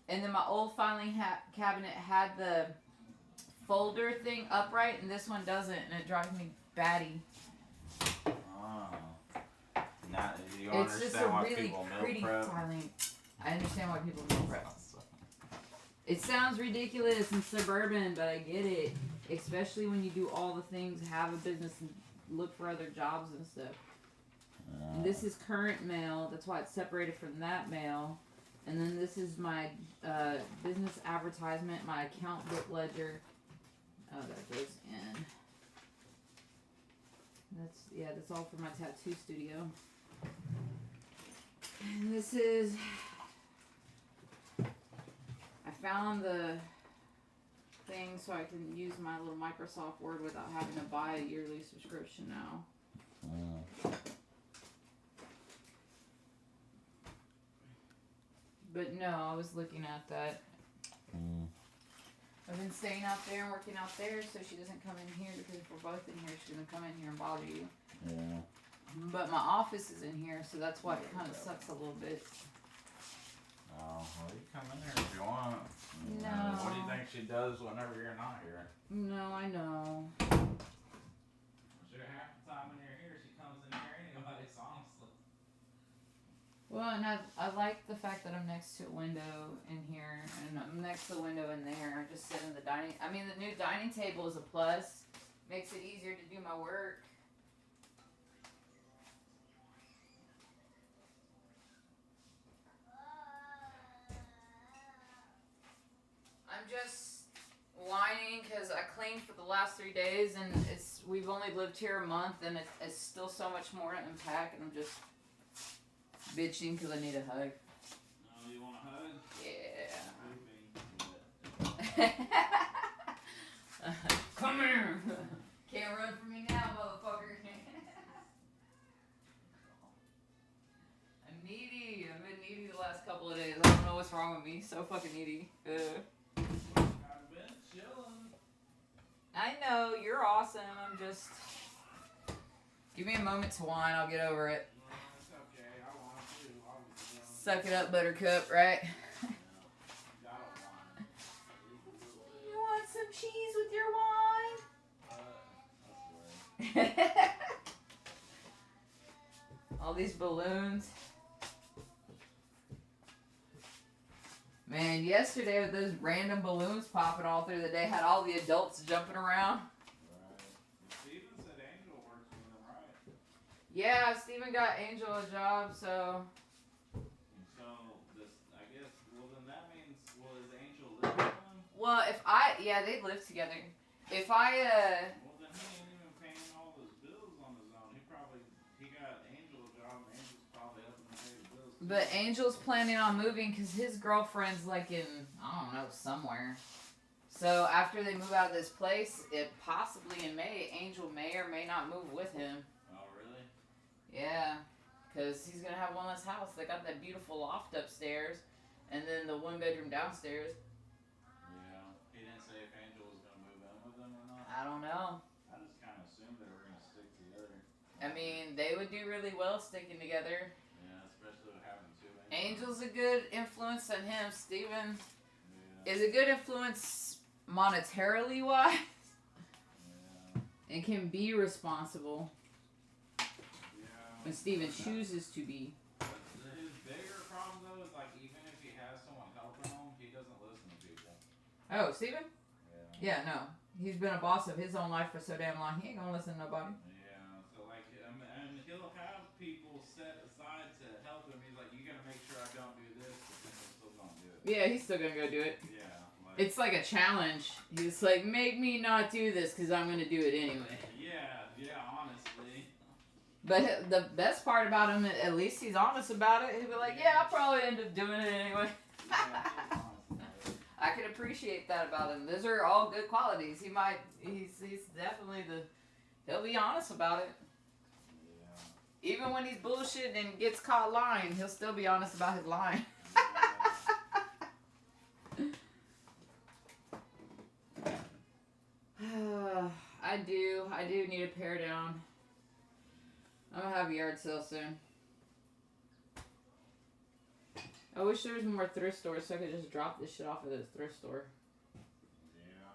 And then my old filing cabinet had the folder thing upright, and this one doesn't, and it drives me batty. Now, you it's understand just a why really people meal pretty prep? filing. I understand why people meal prep. It sounds ridiculous and suburban, but I get it. Especially when you do all the things, have a business, and look for other jobs and stuff. And this is current mail. That's why it's separated from that mail. And then this is my business advertisement, my account book ledger. Oh, that goes in. That's all for my tattoo studio. And this is. I found the thing so I can use my little Microsoft Word without having to buy a yearly subscription now. But no, I was looking at that. I've been staying out there and working out there so she doesn't come in here, because if we're both in here, she's going to come in here and bother you. Yeah. But my office is in here, so that's why it kind of sucks a little bit. Oh, well, you come in there if you want. No. What do you think she does whenever you're not here? No, I know. Sure, half the time when you're here, she comes in here anyways, honestly. Well, and I like the fact that I'm next to a window in here, and I'm next to the window in there. I just sit in the dining. I mean, the new dining table is a plus. Makes it easier to do my work. I'm just whining because I cleaned for the last 3 days, and we've only lived here a month, and it's still so much more to unpack, and I'm just bitching because I need a hug. Oh, you want a hug? Yeah. Come here. Can't run from me now, motherfucker. I'm needy. I've been needy the last couple of days. I don't know what's wrong with me. So fucking needy. I've been chilling. I know. You're awesome. I'm just... Give me a moment to whine. I'll get over it. No, it's okay. I want to. Obviously. Suck it up, buttercup, right? Yeah. Gotta whine. You want some cheese with your wine? That's weird. All these balloons. Man, yesterday with those random balloons popping all through the day, had all the adults jumping around. Right. Steven said Angel works with him, right? Yeah, Steven got Angel a job, so... So, I guess, well then that means, is Angel living with him? Well, yeah, they live together. If Well then he ain't even paying all his bills on his own. He got Angel a job, and Angel's probably helping him pay the bills. But Angel's planning on moving because his girlfriend's like in, I don't know, somewhere. So after they move out of this place, it possibly in May, Angel may or may not move with him. Oh, really? Yeah, because he's gonna have one less house. They got that beautiful loft upstairs, and then the 1-bedroom downstairs. Yeah, he didn't say if Angel was gonna move in with them or not. I don't know. I just kind of assumed they were gonna stick together. I mean, they would do really well sticking together. Yeah, especially with having 2 Angel's a good influence on him. Steven Yeah. is a good influence monetarily wise, and can be responsible when Steven chooses to be. His bigger problem though is like even if he has someone helping him, he doesn't listen to people. Oh, Steven? Yeah, no. He's been a boss of his own life for so damn long. He ain't gonna listen to nobody. Yeah, so like, and he'll have people set aside to help him. He's like, you gotta make sure I don't do this, but then he'll still don't do it. Yeah, he's still gonna go do it. Yeah. It's like a challenge. He's like, make me not do this because I'm gonna do it anyway. Yeah, honestly. But the best part about him, at least he's honest about it. He'll be like, yeah, I'll probably end up doing it anyway. I can appreciate that about him. Those are all good qualities. He's definitely he'll be honest about it. Yeah. Even when he's bullshit and gets caught lying, he'll still be honest about his lying. I do need a pair down. I'm gonna have a yard sale soon. I wish there was more thrift stores so I could just drop this shit off at this thrift store. Yeah.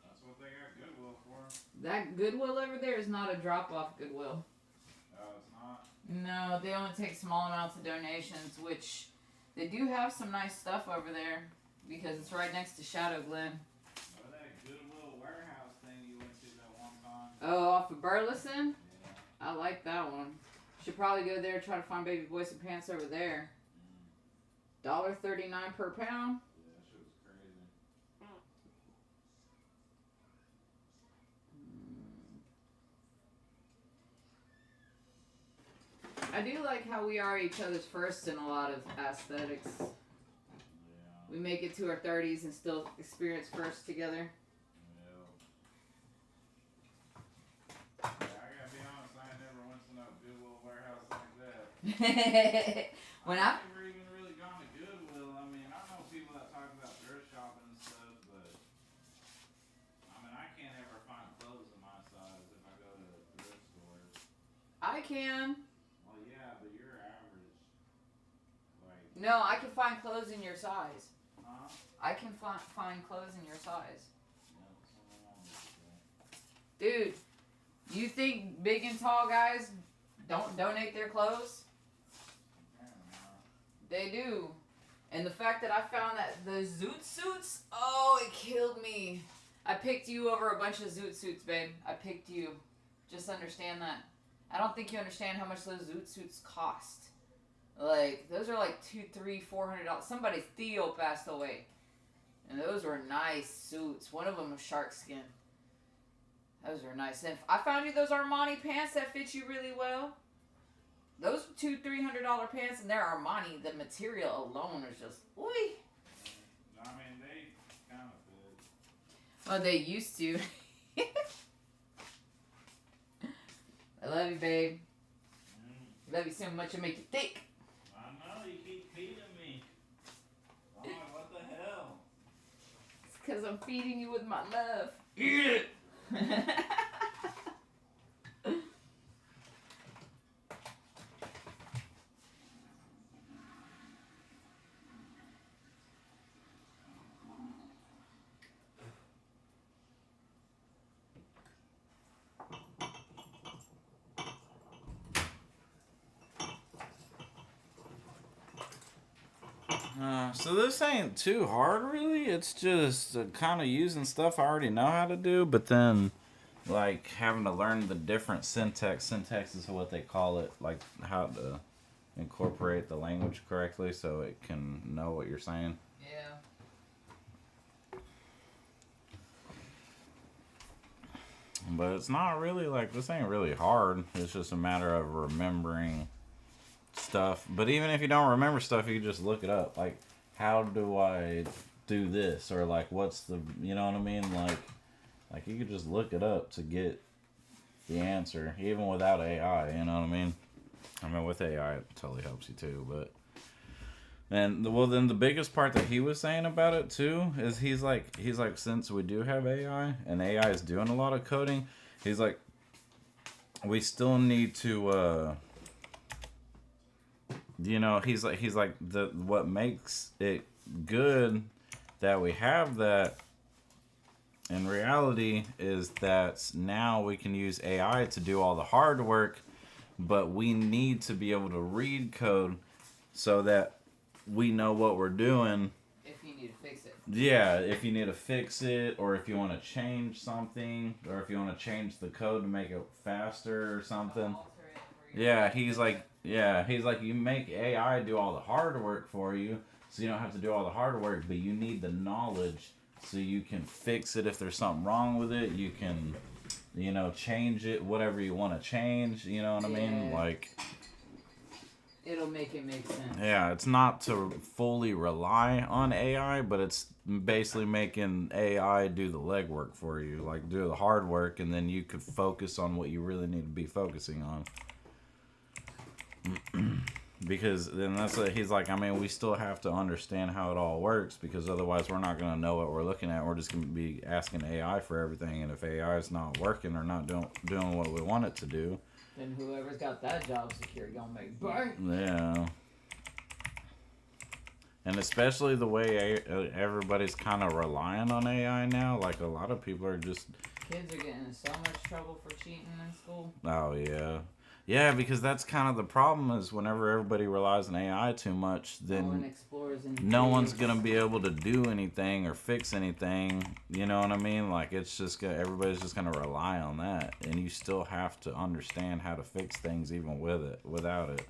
That's what they got Goodwill for. That Goodwill over there is not a drop-off Goodwill. Oh, it's not? No, they only take small amounts of donations, which they do have some nice stuff over there because it's right next to Shadow Glen. Oh, that Goodwill warehouse thing you went to that one time. Oh, off of Burleson? Yeah. I like that one. Should probably go there and try to find baby boy some pants over there. $1.39 per pound. Yeah, that shit was crazy. I do like how we are each other's first in a lot of aesthetics. Yeah. We make it to our 30s and still experience first together. Yeah, I gotta be honest, I never went to no Goodwill warehouse like that. When I've never even really gone to Goodwill. I mean, I know people that talk about thrift shopping and stuff, but I mean, I can't ever find clothes in my size if I go to thrift stores. I can. Well, yeah, but you're average. Like, No, I can find clothes in your size. huh? I can find clothes in your size. Yeah, something wrong with it. Dude, you think big and tall guys don't donate their clothes? They do. And the fact that I found that the zoot suits, oh, it killed me. I picked you over a bunch of zoot suits, babe. I picked you. Just understand that. I don't think you understand how much those zoot suits cost. Like, those are like $200, $300, $400. Somebody's Theo passed away. And those were nice suits. One of them was shark skin. Those are nice. And I found you those Armani pants that fit you really well. Those $200, $300 pants, and they're Armani. The material alone is just, oy. I mean, they kind of fit. Well, they used to. I love you, babe. Love you so much, I make you thick. I know, you keep feeding me. Oh, what the hell? It's because I'm feeding you with my love. Eat it! So this ain't too hard, really. It's just kind of using stuff I already know how to do, but then, like, having to learn the different syntax. Syntax is what they call it, like, how to incorporate the language correctly so it can know what you're saying. Yeah. But it's not really, like, this ain't really hard. It's just a matter of remembering stuff. But even if you don't remember stuff, you can just look it up. Like, how do I do this, or like what's the, you know what I mean, like you could just look it up to get the answer even without AI, you know what I mean? I mean, with AI it totally helps you too, but and well, then the biggest part that he was saying about it too is he's like since we do have AI and AI is doing a lot of coding, he's like we still need to you know, he's like the what makes it good that we have that in reality is that now we can use AI to do all the hard work, but we need to be able to read code so that we know what we're doing. If you need to fix it. Yeah, if you need to fix it, or if you want to change something, or if you want to change the code to make it faster or something. Yeah, he's like, you make AI do all the hard work for you, so you don't have to do all the hard work, but you need the knowledge so you can fix it if there's something wrong with it. You can, you know, change it, whatever you want to change, you know what I mean? Like, it'll make it make sense. yeah, it's not to fully rely on AI, but it's basically making AI do the legwork for you, like do the hard work, and then you could focus on what you really need to be focusing on. Because then that's what he's like, I mean, we still have to understand how it all works, because otherwise we're not going to know what we're looking at. We're just going to be asking AI for everything, and if AI is not working or not doing what we want it to do, then whoever's got that job secure gonna make bank. yeah. And especially the way everybody's kind of relying on AI now, like a lot of people are just... Kids are getting in so much trouble for cheating in school. Oh, yeah. Yeah, because that's kind of the problem is whenever everybody relies on AI too much, then no one's going to be able to do anything or fix anything. You know what I mean? Like, it's just everybody's just going to rely on that. And you still have to understand how to fix things even without it.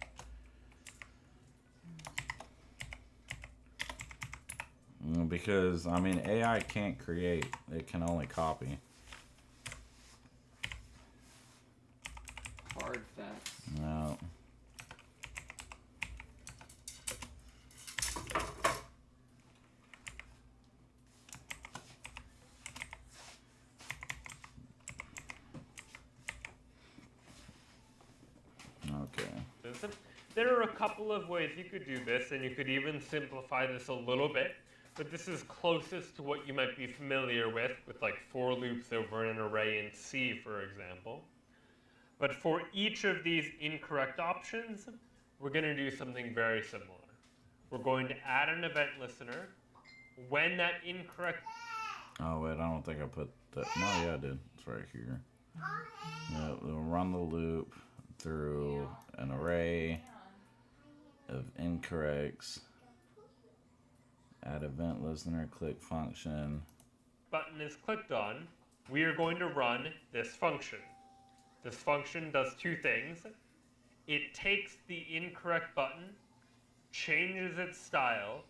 Because, I mean, AI can't create. It can only copy. Hard facts. No. Okay. There are a couple of ways you could do this, and you could even simplify this a little bit, but this is closest to what you might be familiar with like for loops over an array in C, for example. But for each of these incorrect options, we're going to do something very similar. We're going to add an event listener. When that incorrect... Oh, wait, I don't think I put that. No, yeah, I did. It's right here. Yeah, we'll run the loop through an array of incorrects. Add event listener, click function. Button is clicked on. We are going to run this function. This function does two things. It takes the incorrect button, changes its style.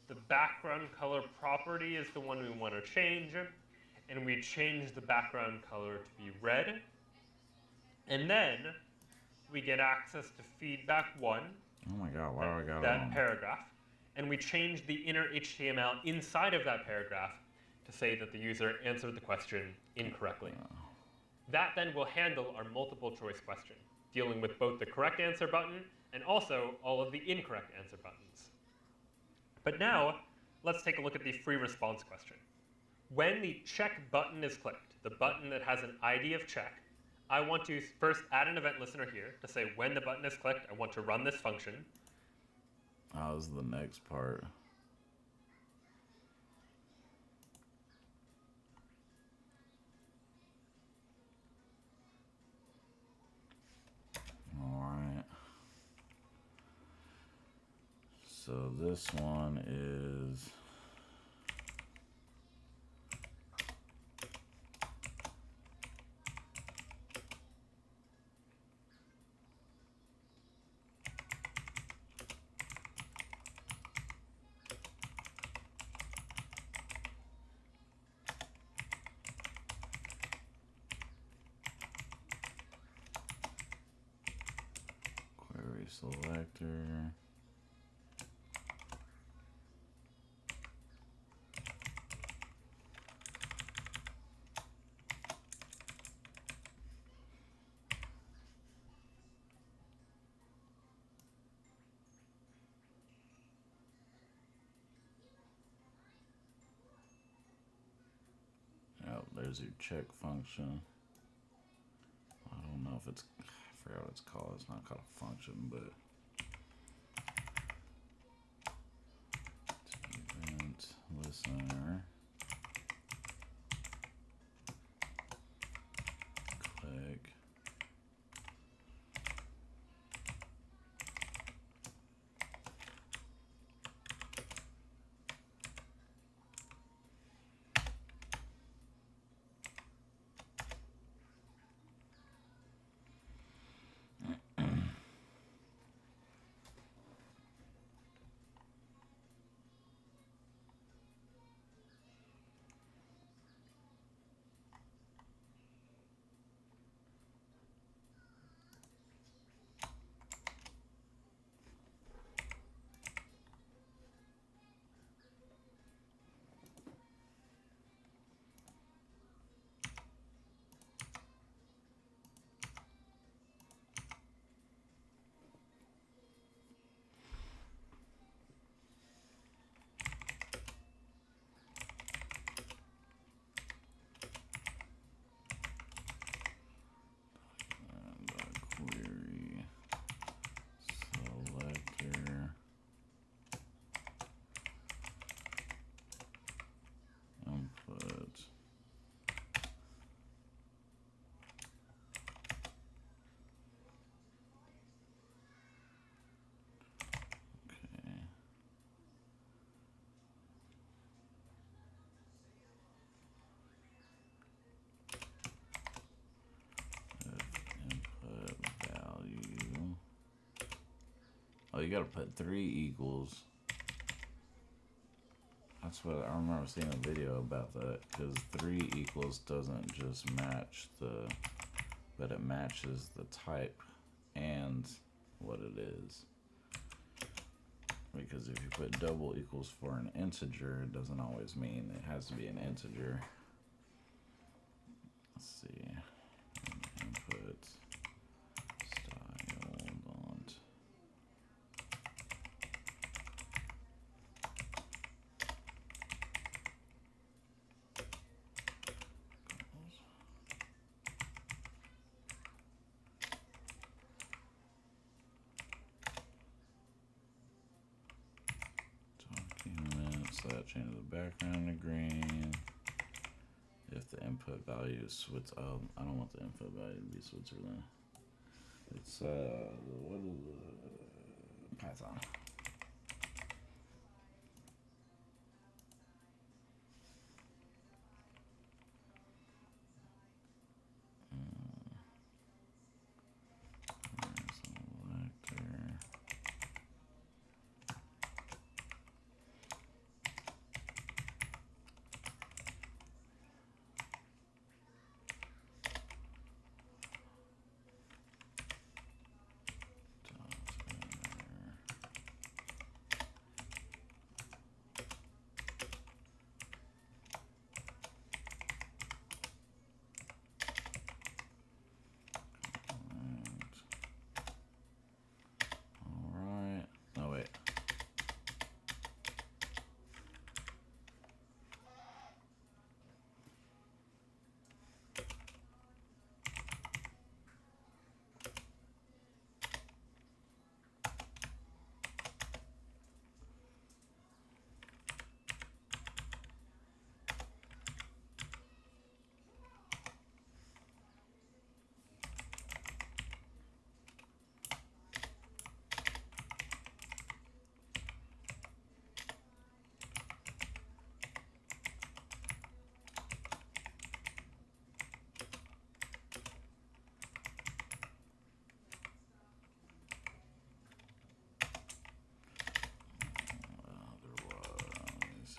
The background color property is the one we want to change, and we change the background color to be red. And then we get access to feedback 1. Oh my god, why do I got that paragraph. And we change the inner HTML inside of that paragraph to say that the user answered the question incorrectly. That then will handle our multiple choice question, dealing with both the correct answer button and also all of the incorrect answer buttons. But now, let's take a look at the free response question. When the check button is clicked, the button that has an ID of check, I want to first add an event listener here to say when the button is clicked, I want to run this function. Oh, this is the next part. Alright. So this one is... query selector. there's your check function. I don't know if it's, I forgot what it's called. It's not called a function, but event listener. Click. Query selector input. Okay. Input value. Oh, you gotta put 3 equals. That's what I remember seeing a video about that, because 3 equals doesn't just match the, but it matches the type and what it is. Because if you put double equals for an integer, it doesn't always mean it has to be an integer. Let's see. Input style don't. Document, so that changes the background to green. If the input value is Switzerland, I don't want the input value to be Switzerland. It's what is Python. Selector. Alright. No, wait.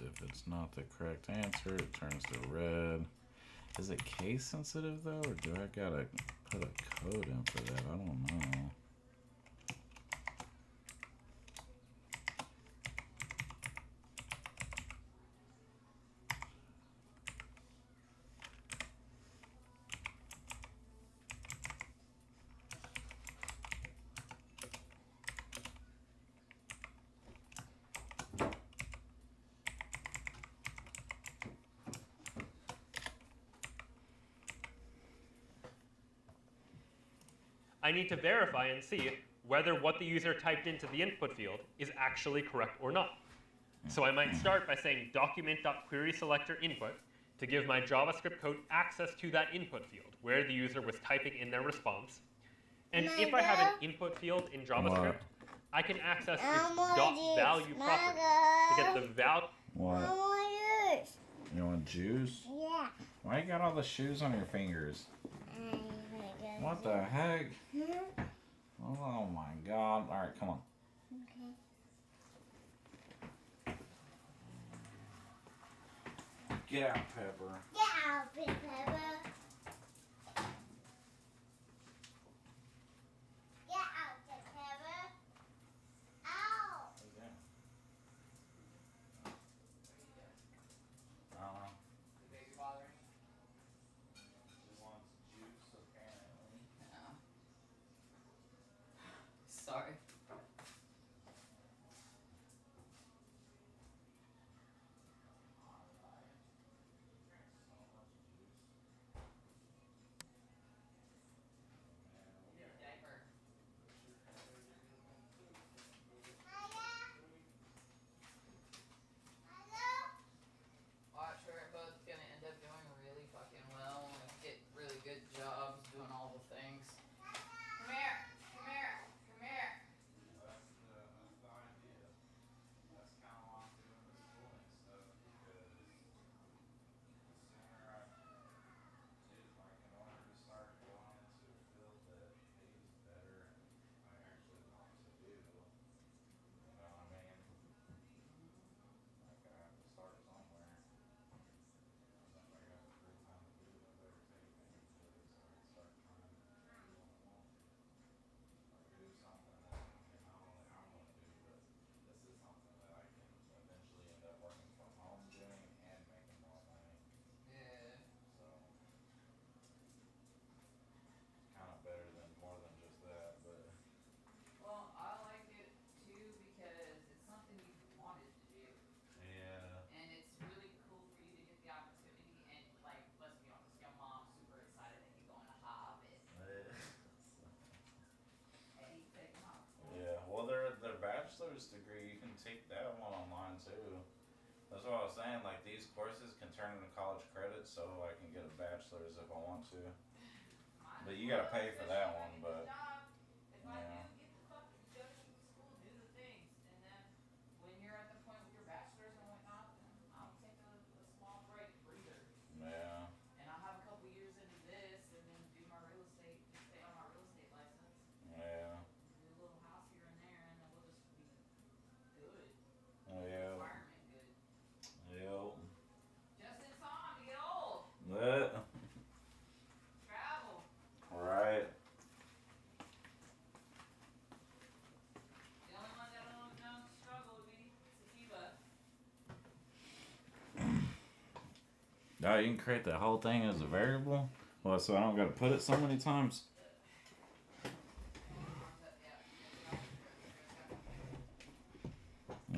If it's not the correct answer, it turns to red. Is it case sensitive though, or do I gotta put a code in for that? I don't know. I need to verify and see whether what the user typed into the input field is actually correct or not. So I might start by saying document.querySelector input to give my JavaScript code access to that input field where the user was typing in their response. And if I have an input field in JavaScript, I can access its .value property to get the value. What? I want juice. You want juice? Yeah. Why you got all the shoes on your fingers? What the heck? Oh my god. Alright, come on. Okay. Get out, Pepper. Get out, Big Pepper. Get out, Big Pepper. Ow. The baby bothering you? She wants juice, apparently. Yeah. Sorry. Diaper. Watch, we're both gonna end up doing really fucking well and get really good jobs doing all the things. Come here, come here, come here. That's the idea. That's kind of why I'm doing the schooling stuff, because the sooner I like in order to start going into a field that pays better and I actually want to do, you know what I mean? Like I have to start somewhere. And if I got the free time to do it, I better take advantage of it so I can start trying to do what I want to. Like do something that not only I want to do, but this is something that I can eventually end up working from home doing and making more money. Yeah. So kind of better than more than just that, but Well, I like it too because it's something you've wanted to do. yeah. And it's really cool for you to get the opportunity and like, let's be honest, your mom's super excited that you're going to Harvard. Hey, take them off. Yeah, well, their bachelor's degree, you can take that one online too. That's what I was saying. Like these courses can turn into college credits, so I can get a bachelor's if I want to. But you gotta pay for that one. But If I yeah. do, get the fucking go to school, do the things, and then when you're at the point with your bachelor's and whatnot, then I'll take a small break, breather, Yeah, and I'll have a couple years into this, and then do my real estate, just stay on my real estate license, yeah, do a little house here and there, and then we'll just be good. yeah, Retirement good. yeah. Just in time to get old. That Travel. right. The only one that don't struggle would be Sativa. Oh, you can create the whole thing as a variable? Well, so I don't gotta put it so many times?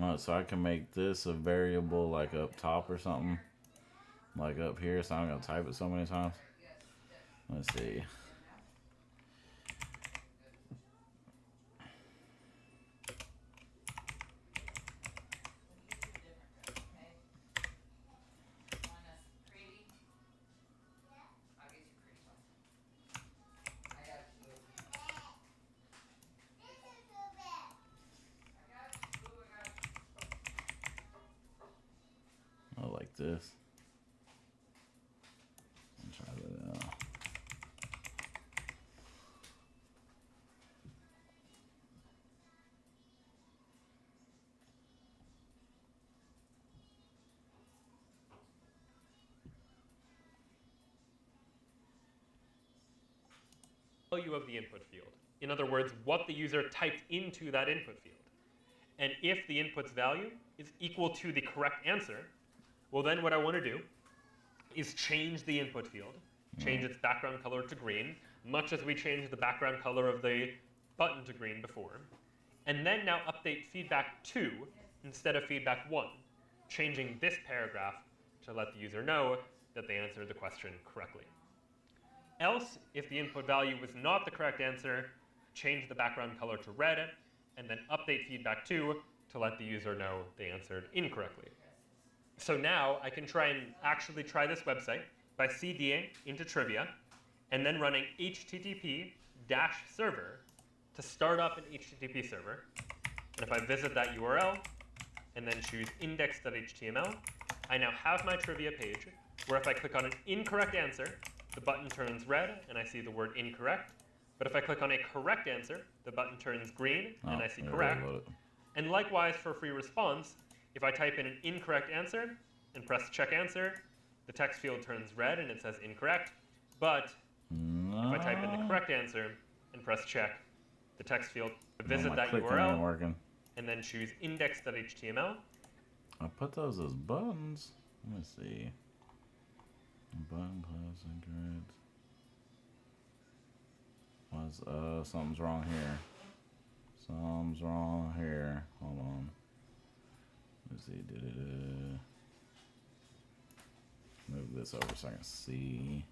Oh, so I can make this a variable like up top or something? Like up here, so I'm gonna type it so many times? Let's see. Oh, like this. I'll try that out. Value of the input field. In other words, what the user typed into that input field. And if the input's value is equal to the correct answer, well then what I want to do is change the input field, change its background color to green, much as we changed the background color of the button to green before. And then now update feedback 2 instead of feedback 1, changing this paragraph to let the user know that they answered the question correctly. Else, if the input value was not the correct answer, change the background color to red, and then update feedback 2 to let the user know they answered incorrectly. So now I can try and actually try this website by CDing into trivia and then running http-server to start up an HTTP server. And if I visit that URL and then choose index.html, I now have my trivia page where if I click on an incorrect answer, the button turns red and I see the word incorrect. But if I click on a correct answer, the button turns green and I see correct. And likewise for free response, if I type in an incorrect answer and press check answer, the text field turns red and it says incorrect. But if I type in the correct answer and press check, the text field, visit that URL and then choose index.html. I put those as buttons. Let me see. Button class incorrect. Something's wrong here. Something's wrong here. Hold on. Let's see. Move this over so I can see.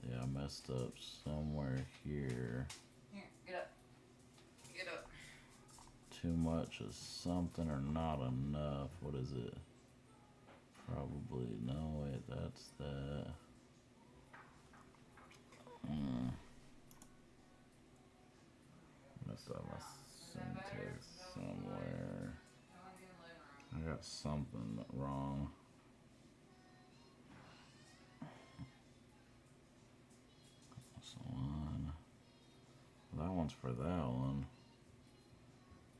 Yeah, I messed up somewhere here. Here, get up. Get up. Too much of something or not enough. What is it? Probably, no, wait, that's that. Messed up my syntax somewhere. I got something wrong. That's one. That one's for that one.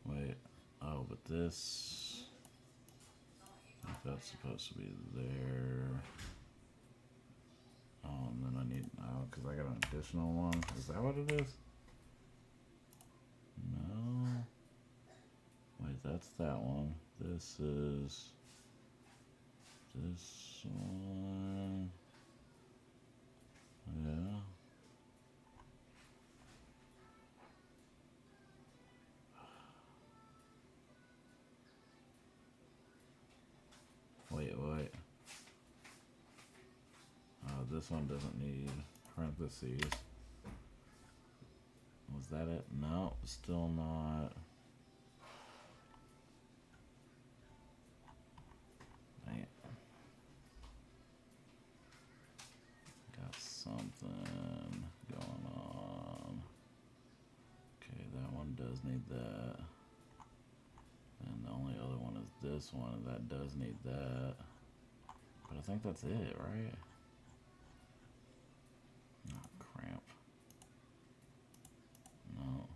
Wait, oh, but this, I think that's supposed to be there. Oh, and then I need, oh, because I got an additional one. Is that what it is? No. Wait, that's that one. This is this one. Yeah. Wait. This one doesn't need parentheses. Was that it? No, still not. Dang it. Got something going on. Okay, that one does need that. And the only other one is this one, and that does need that. But I think that's it, right? Oh, crap. No.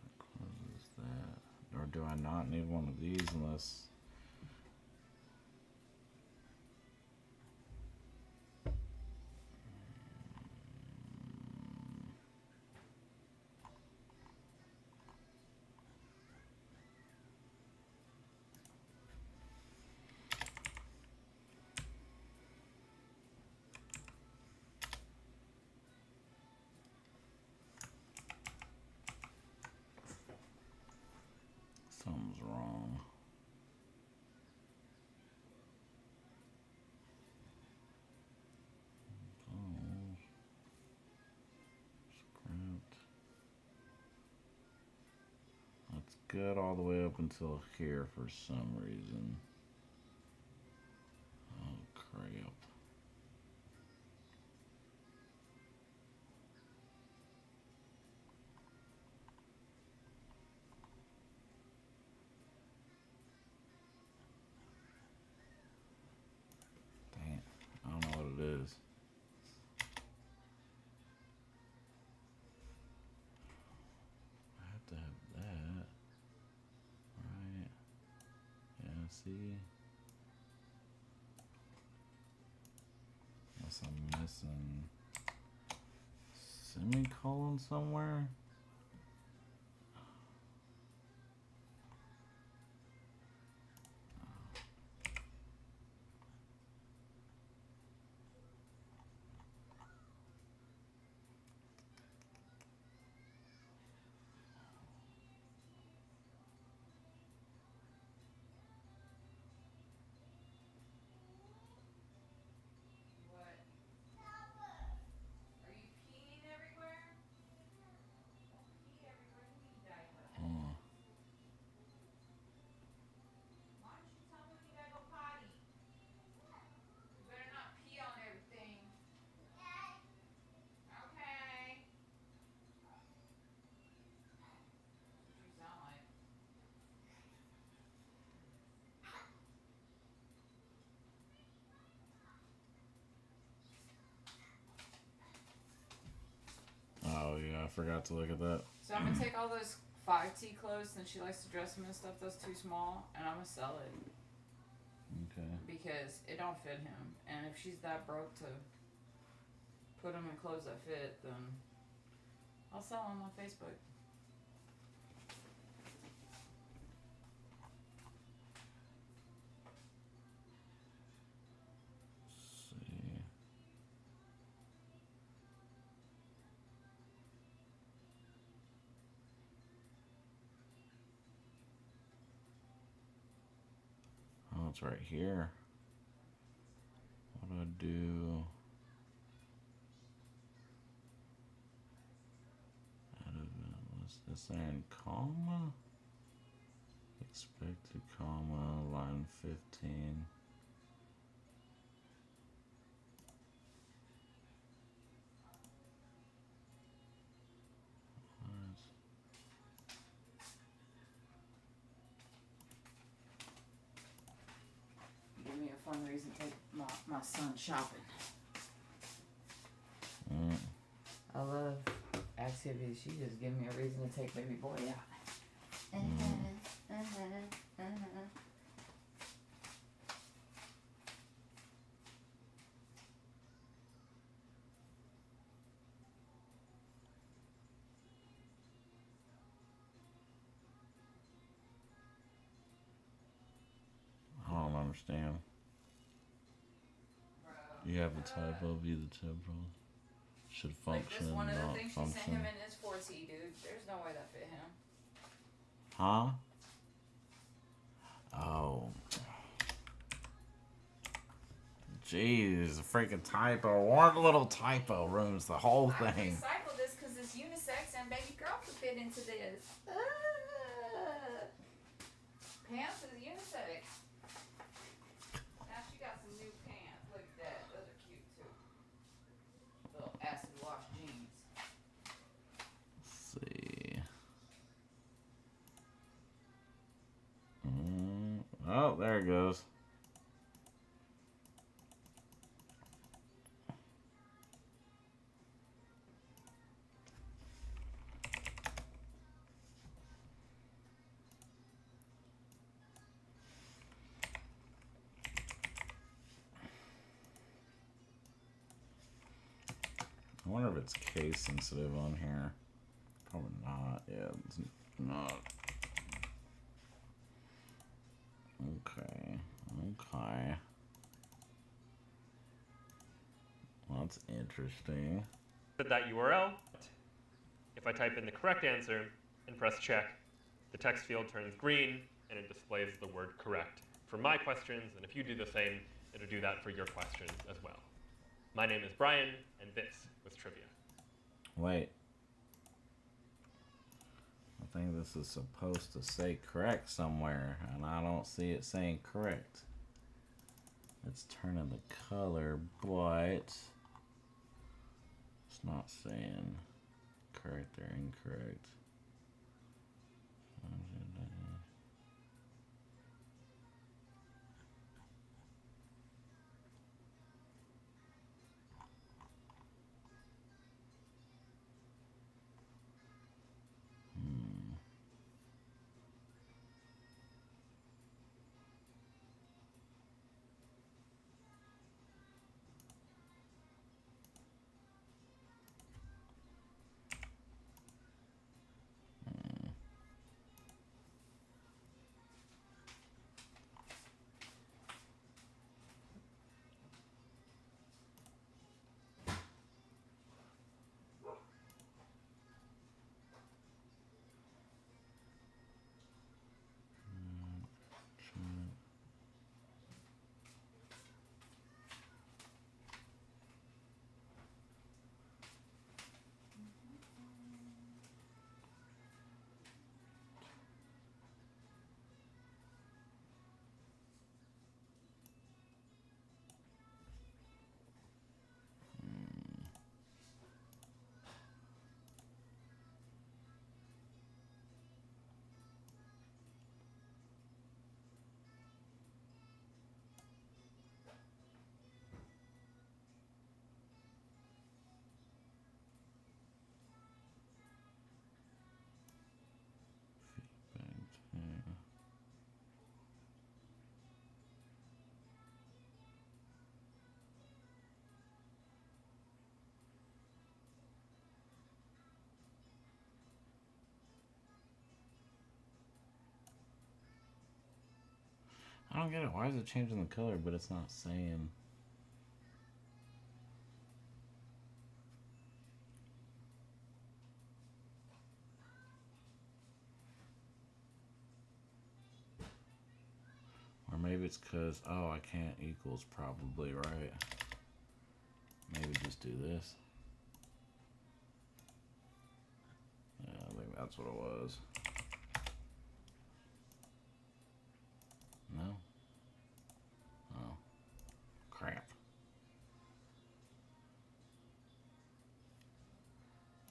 That closes that. Or do I not need one of these unless... Something's wrong. Oh. Script. That's good all the way up until here for some reason. Oh, crap. I don't know what it is. I have to have that. Right. Yeah, see? Unless I'm missing semicolon somewhere. forgot to look at that. So I'm gonna take all those 5T clothes, and she likes to dress them in stuff that's too small, and I'm gonna sell it. Okay. Because it don't fit him, and if she's that broke to put him in clothes that fit, then I'll sell them on Facebook. See. Oh, it's right here. What do I do? What's this there in comma? Expected comma, line 15. Give me a fun reason to take my son shopping. I love activities. She just give me a reason to take baby boy out. I don't understand. You have a typo, view the typo. Should Like this function, one of the not things she sent function. him in is 4T, dude. There's no way that fit him. Huh? Oh. Jeez, a freaking typo. One little typo ruins the whole I thing. recycled this because it's unisex and baby girl could fit into this. Pants is unisex. Now she got some new pants. Look at that. Those are cute too. Little acid wash jeans. Let's see. Oh, there it goes. I wonder if it's case sensitive on here. Probably not. Yeah, it's not. Okay. Okay. Well, that's interesting. That URL. If I type in the correct answer and press check, the text field turns green and it displays the word correct for my questions. And if you do the same, it'll do that for your questions as well. My name is Brian, and this was Trivia. Wait. I think this is supposed to say correct somewhere, and I don't see it saying correct. It's turning the color, but it's not saying correct or incorrect. I don't get it. Why is it changing the color, but it's not saying? Or maybe it's because, oh, I can't equals probably, right? Maybe just do this. Yeah, I think that's what it was. No? Oh. Crap.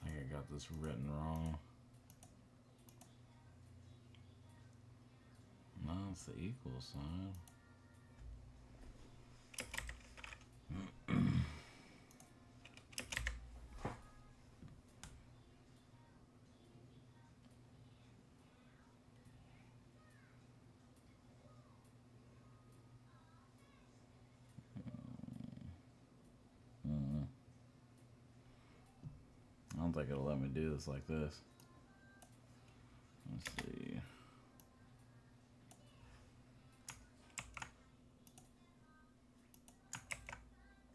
I think I got this written wrong. No, it's the equal sign. I don't think it'll let me do this like this. Let's see.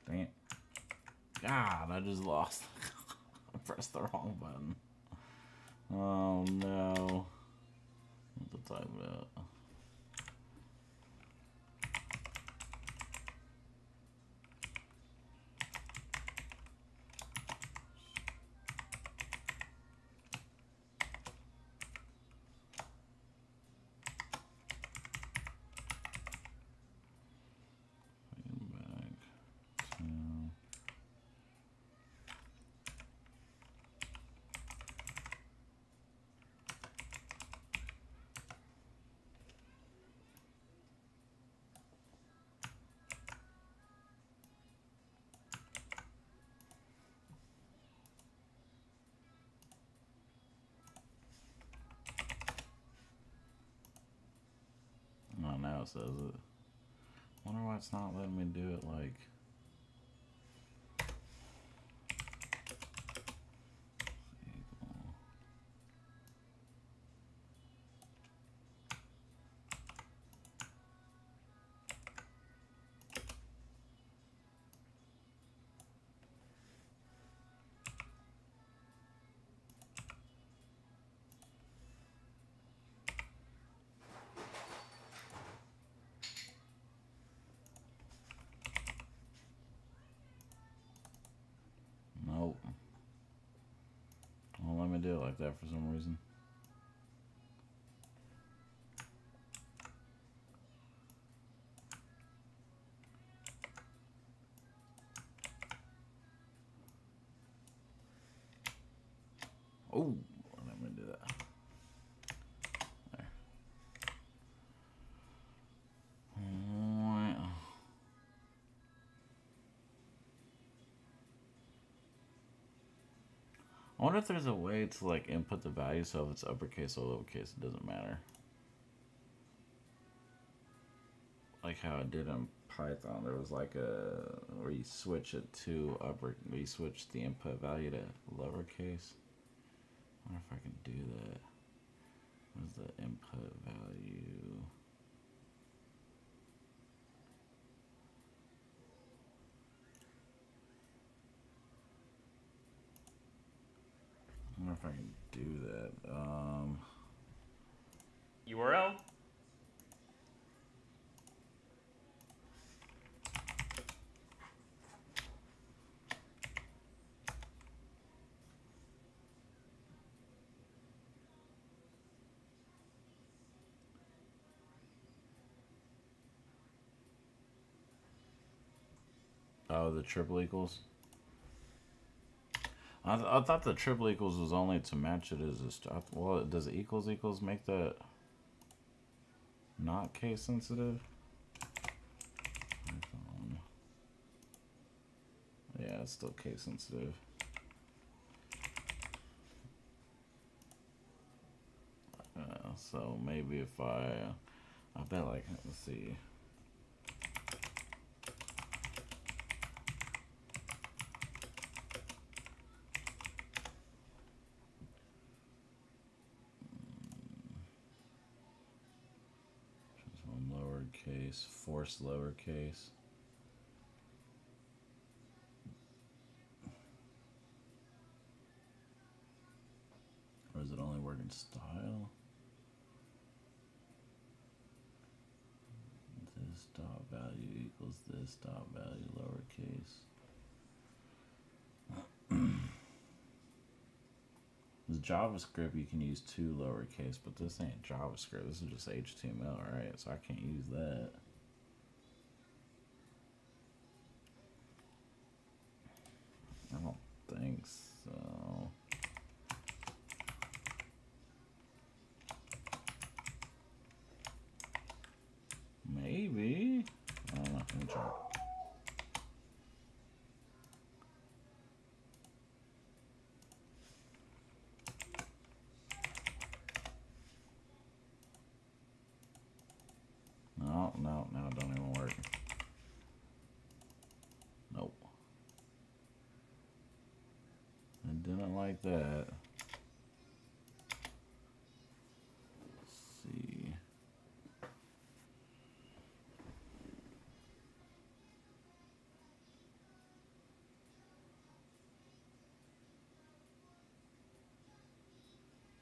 Dang it. God, I just lost. I pressed the wrong button. Oh no. What to type about? Oh, now it says it. Wonder why it's not letting me do it like. Nope. Won't let me do it like that for some reason. Oh, let me do that. There. I wonder if there's a way to like input the value so if it's uppercase or lowercase, it doesn't matter. Like how I did in Python, there was like a where you switch it to you switch the input value to lowercase. I wonder if I can do that. What's the input value? I wonder if I can do that. URL. Oh, the triple equals? I thought the triple equals was only to match it as a start. Well, does equals make that not case sensitive? Yeah, it's still case sensitive. So maybe if I bet like, let's see. lowercase, force lowercase. Or does it only work in style? This dot value equals this dot value lowercase. With JavaScript, you can use 2 lowercase, but this ain't JavaScript. This is just HTML, right? So I can't use that. I don't think so. Maybe. I don't know. Let me try. No, it don't even work. Nope. I didn't like that. Let's see.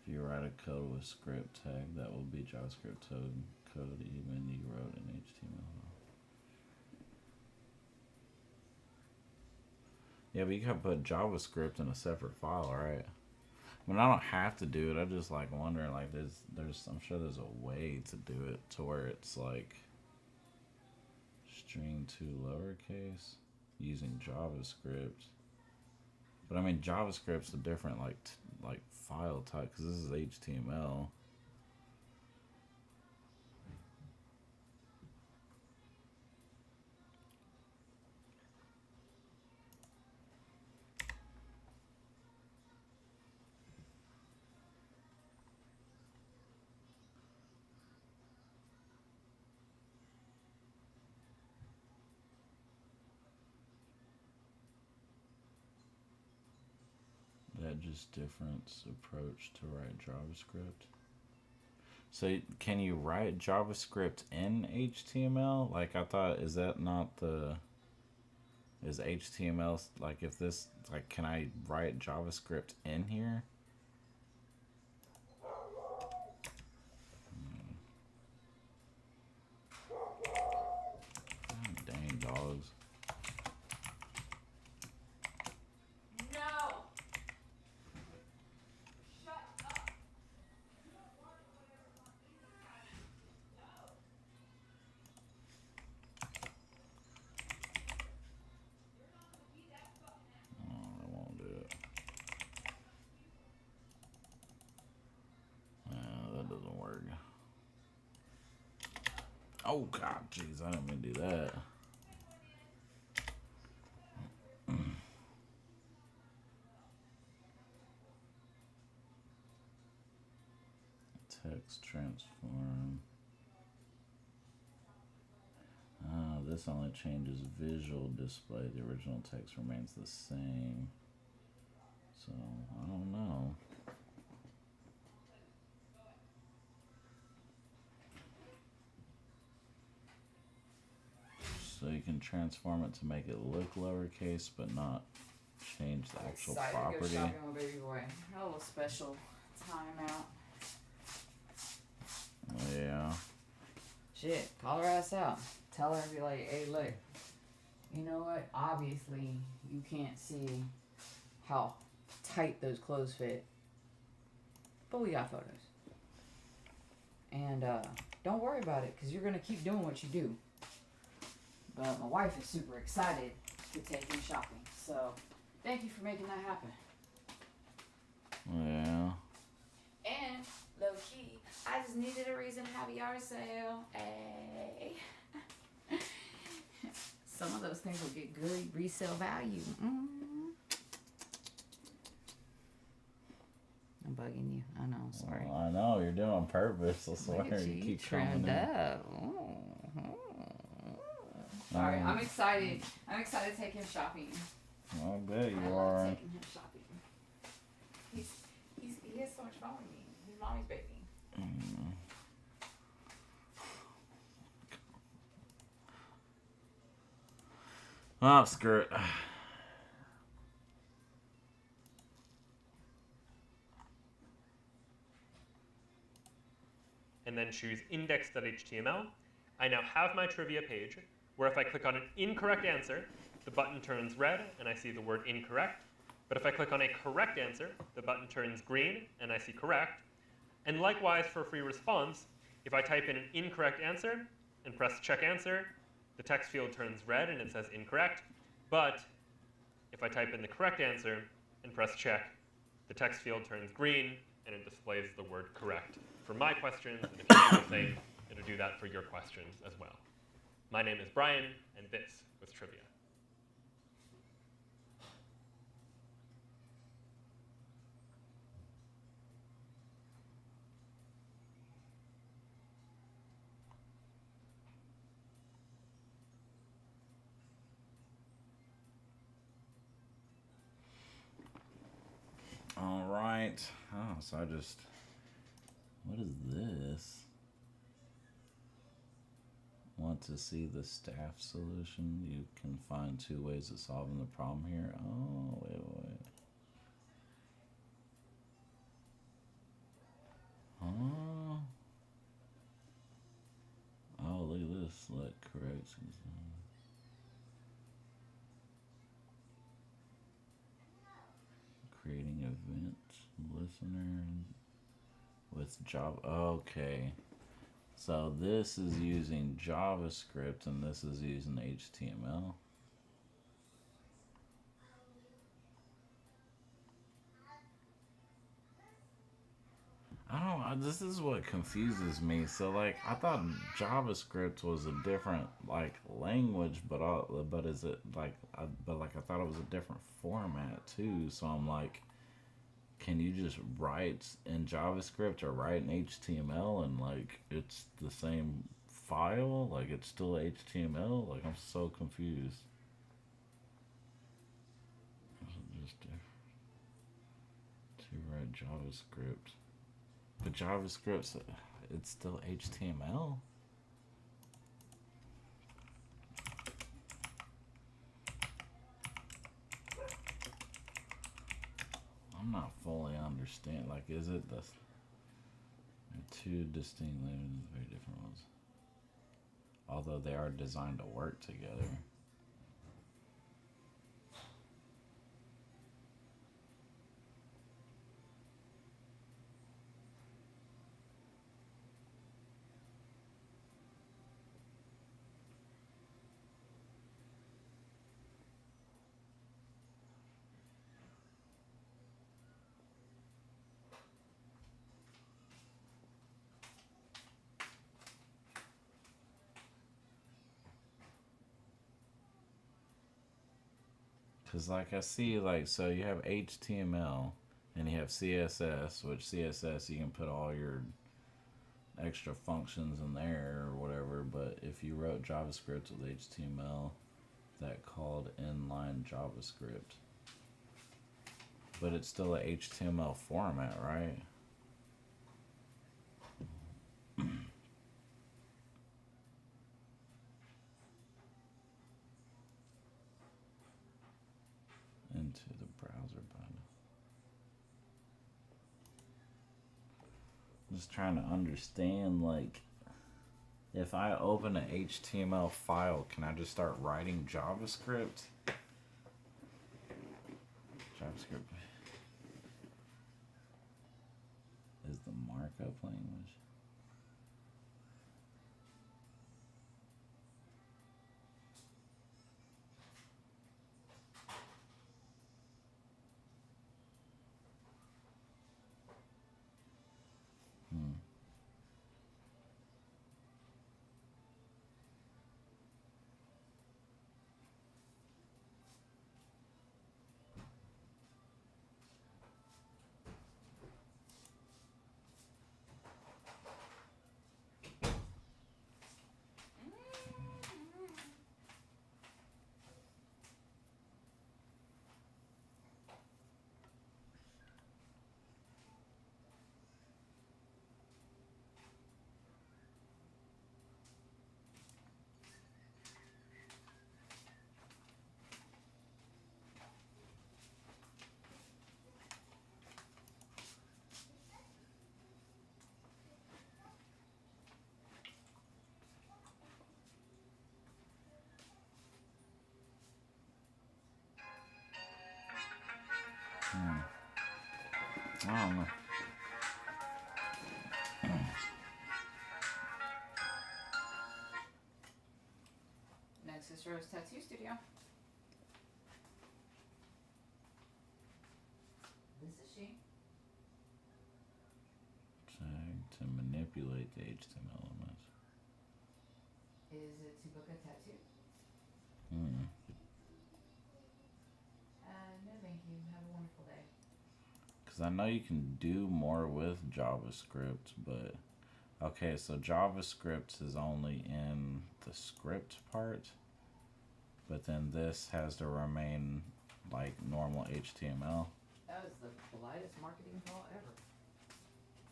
If you write a code with script tag, that will be JavaScript code even you wrote in HTML. Yeah, but you can put JavaScript in a separate file, right? I mean, I don't have to do it. I just like wondering, like, I'm sure there's a way to do it to where it's like string to lowercase using JavaScript. But I mean, JavaScript's a different like file type because this is HTML. That just different approach to write JavaScript. So can you write JavaScript in HTML? Like I thought, is that not the, is HTML, like if this, like can I write JavaScript in here? God dang dogs. Oh God, jeez, I didn't mean to do that. Text transform. This only changes visual display. The original text remains the same. So, I don't know. So you can transform it to make it look lowercase, but not change the actual property. To go shopping with baby boy. A little special timeout. Yeah. Shit, call her ass out. Tell her, be like, hey, look, you know what? Obviously, you can't see how tight those clothes fit. But we got photos. And don't worry about it, because you're going to keep doing what you do. But my wife is super excited to take him shopping. So, thank you for making that happen. Yeah. And, low key, I just needed a reason to have a yard sale. Hey. Some of those things will get good resale value. I'm bugging you. I know. I'm sorry. Well, I know you're doing it on purpose. I swear you keep coming in. Sorry, I'm excited. I'm excited to take him shopping. I bet you I are. love taking him shopping. He has so much fun with me. He's mommy's baby. Oh, screw it. And then choose index.html. I now have my trivia page, where if I click on an incorrect answer, the button turns red, and I see the word incorrect. But if I click on a correct answer, the button turns green, and I see correct. And likewise, for free response, if I type in an incorrect answer and press check answer, the text field turns red, and it says incorrect. But if I type in the correct answer and press check, the text field turns green, and it displays the word correct for my questions, and if you do the same, it'll do that for your questions as well. My name is Brian, and this was Trivia. All right. Oh, so I just... What is this? Want to see the staff solution? You can find 2 ways of solving the problem here. Oh, wait. Huh? Oh, look at this. Let correct. Creating event listener with Java. Okay. So this is using JavaScript and this is using HTML. I don't. This is what confuses me. So like, I thought JavaScript was a different like language, but is it like? But like, I thought it was a different format too. So I'm like, can you just write in JavaScript or write in HTML and like it's the same file? Like it's still HTML? Like I'm so confused. Is it just to write JavaScript? But JavaScript's, it's still HTML? I'm not fully understand. Like, is it the 2 distinct languages, very different ones? Although they are designed to work together. Because, like, I see, like, so you have HTML and you have CSS, which CSS you can put all your extra functions in there or whatever. But if you wrote JavaScript with HTML, that called inline JavaScript. But it's still a HTML format, right? Into the browser button. I'm just trying to understand, like, if I open an HTML file, can I just start writing JavaScript? JavaScript is the markup language. I don't know. Next is Rose Tattoo Studio. This is she. Tag to manipulate the HTML elements. Is it to book a tattoo? Hmm. No, thank you. Have a wonderful day. Because I know you can do more with JavaScript, but okay, so JavaScript is only in the script part, but then this has to remain like normal HTML. That was the politest marketing call ever.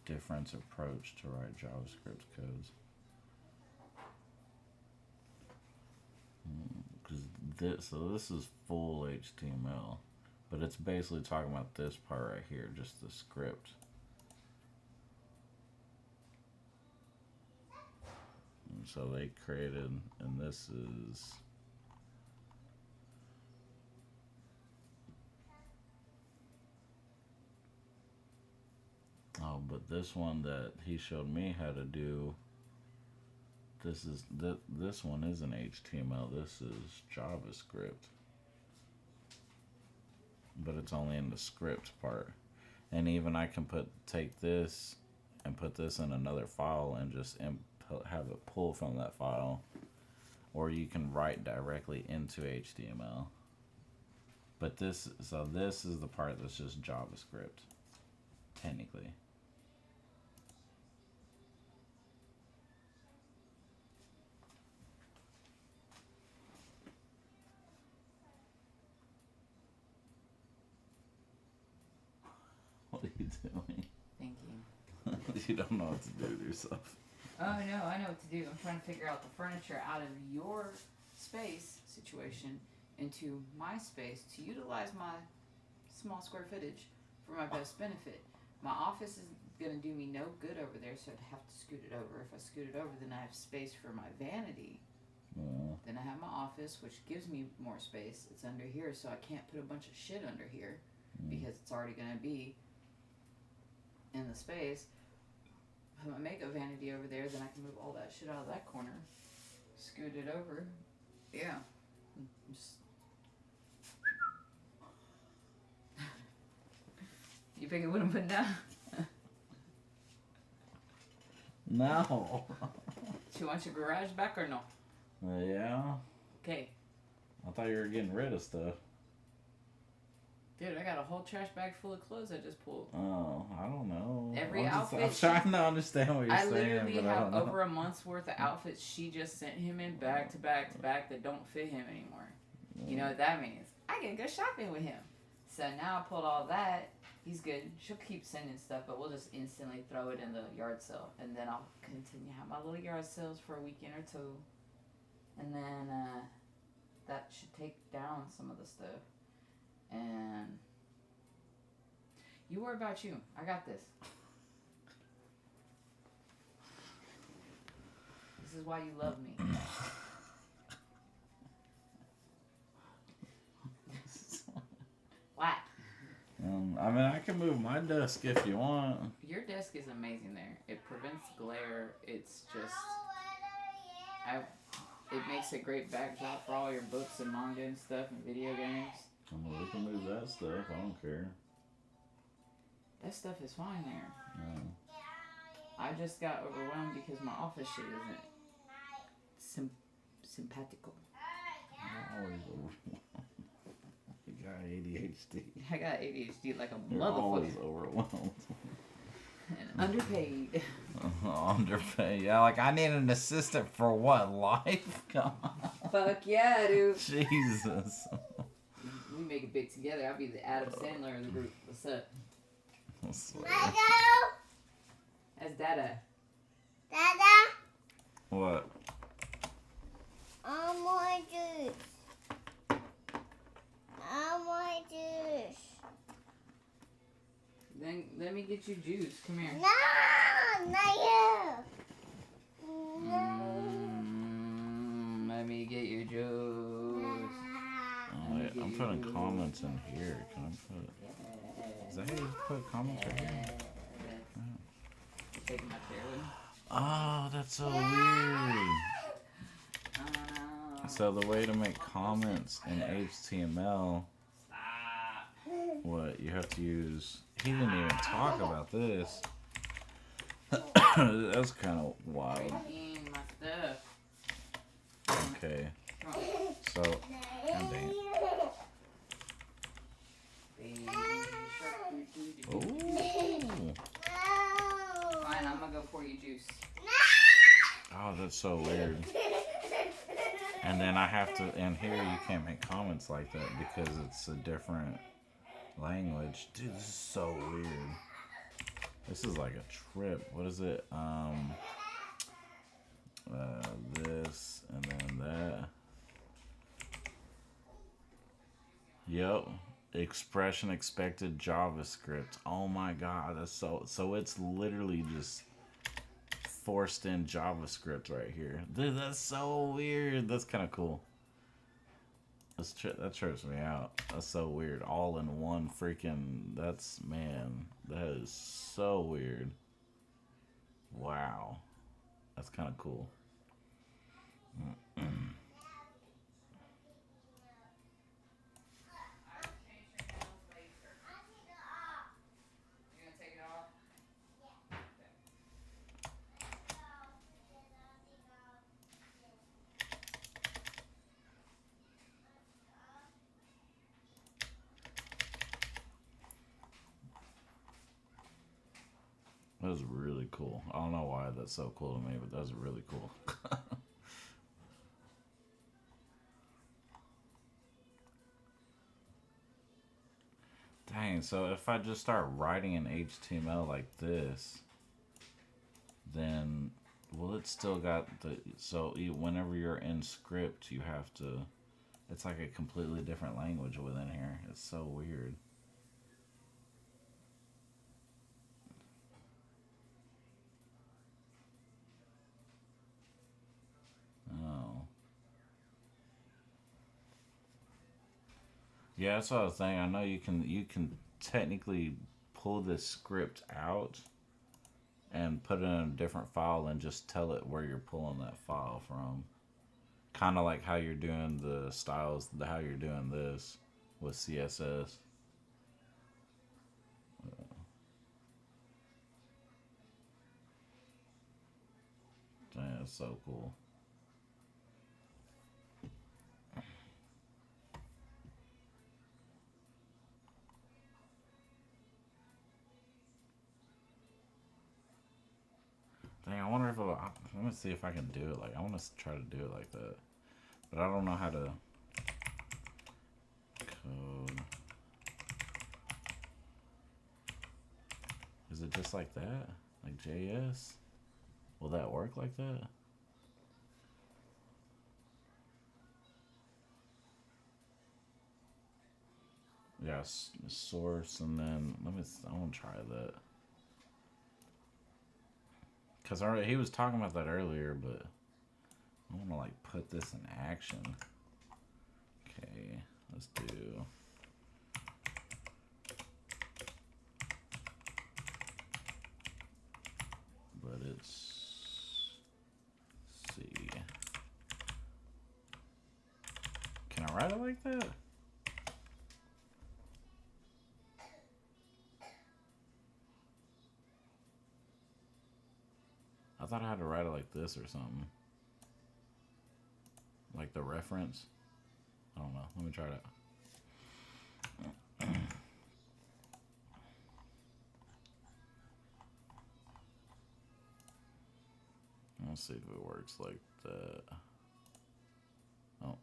Different approach to write JavaScript codes. So this is full HTML, but it's basically talking about this part right here, just the script. And so they created, and this is but this one that he showed me how to do, this one isn't HTML, this is JavaScript. But it's only in the script part. And even I can take this and put this in another file and just have it pull from that file. Or you can write directly into HTML. But this is the part that's just JavaScript, technically. What are you doing? Thinking. You don't know what to do with yourself. Oh no, I know what to do. I'm trying to figure out the furniture out of your space situation into my space to utilize my small square footage for my best benefit. My office is gonna do me no good over there, so I'd have to scoot it over. If I scoot it over, then I have space for my vanity. Yeah. Then I have my office, which gives me more space. It's under here, so I can't put a bunch of shit under here because it's already gonna be in the space. If I make a vanity over there, then I can move all that shit out of that corner, scoot it over. Yeah. Just you picking what I'm putting down? No. Do you want your garage back or no? Yeah. Okay. I thought you were getting rid of stuff. Dude, I got a whole trash bag full of clothes I just pulled. Oh, I don't know. Every outfit I'm trying to understand what you're I saying, literally but I have don't know. over a month's worth of outfits she just sent him in back to back to back that don't fit him anymore. You know what that means? I can go shopping with him. So now I pulled all that. He's good. She'll keep sending stuff, but we'll just instantly throw it in the yard sale. And then I'll continue to have my little yard sales for a weekend or two. And then that should take down some of the stuff. And you worry about you. I got this. This is why you love me. What? I mean, I can move my desk if you want. Your desk is amazing there. It prevents glare. It's just... it makes a great backdrop for all your books and manga and stuff and video games. I mean, we can move that stuff. I don't care. That stuff is fine there. Yeah. I just got overwhelmed because my office shit isn't simpatico. You're always overwhelmed. You got ADHD. I got ADHD like a You're motherfucker. always overwhelmed. And underpaid. Underpaid. Yeah, like I need an assistant for what? Life? Come on. Fuck yeah, dude. Jesus. We make it big together. I'll be the Adam Sandler of the group. What's up? Dada. That's Dada. Dada. What? I want juice. I want juice. Then let me get you juice. Come here. No, not you. Let me get you juice. Oh, yeah, I'm putting comments in here. Can I put it? Yeah. Is that how you put comments right here? Taking my chair with me. Oh, that's so weird. Oh, So the way to make comments in HTML, what you have to use, he didn't even talk about this. That's kind of wild. breaking my stuff. Okay. So, god dang it. Ooh. Fine, I'm gonna go pour you juice. Oh, that's so weird. And then I have to, and here you can't make comments like that because it's a different language. Dude, this is so weird. This is like a trip. What is it? This and then that. Yep. Expression expected JavaScript. Oh my god, that's so it's literally just forced in JavaScript right here. Dude, that's so weird. That's kind of cool. That trips me out. That's so weird. All in one freaking. That's, man. That is so weird. Wow. That's kind of cool. That was really cool. I don't know why that's so cool to me, but that was really cool. Dang, so if I just start writing in HTML like this, then, well, it's still got the, so whenever you're in script, you have to, it's like a completely different language within here. It's so weird. Oh. Yeah, that's what I was saying. I know you can technically pull this script out and put it in a different file and just tell it where you're pulling that file from. Kind of like how you're doing the styles, how you're doing this with CSS. Dang, that's so cool. Dang, I wonder if let me see if I can do it. Like, I want to try to do it like that, but I don't know how to code. Is it just like that, like JS? Will that work like that? Yeah, source, and then I want to try that. Because he was talking about that earlier, but I want to like put this in action. Okay, let's do. But it's C. Can I write it like that? I thought I had to write it like this or something. Like the reference. I don't know. Let me try that. Let's see if it works like that. Oh.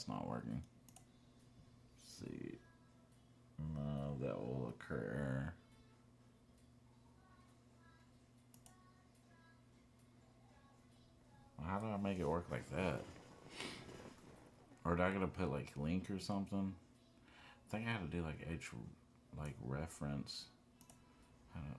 that's not working. Let's see. No, that will occur. How do I make it work like that? Or did I gotta put like link or something? I think I had to do like like reference. I don't.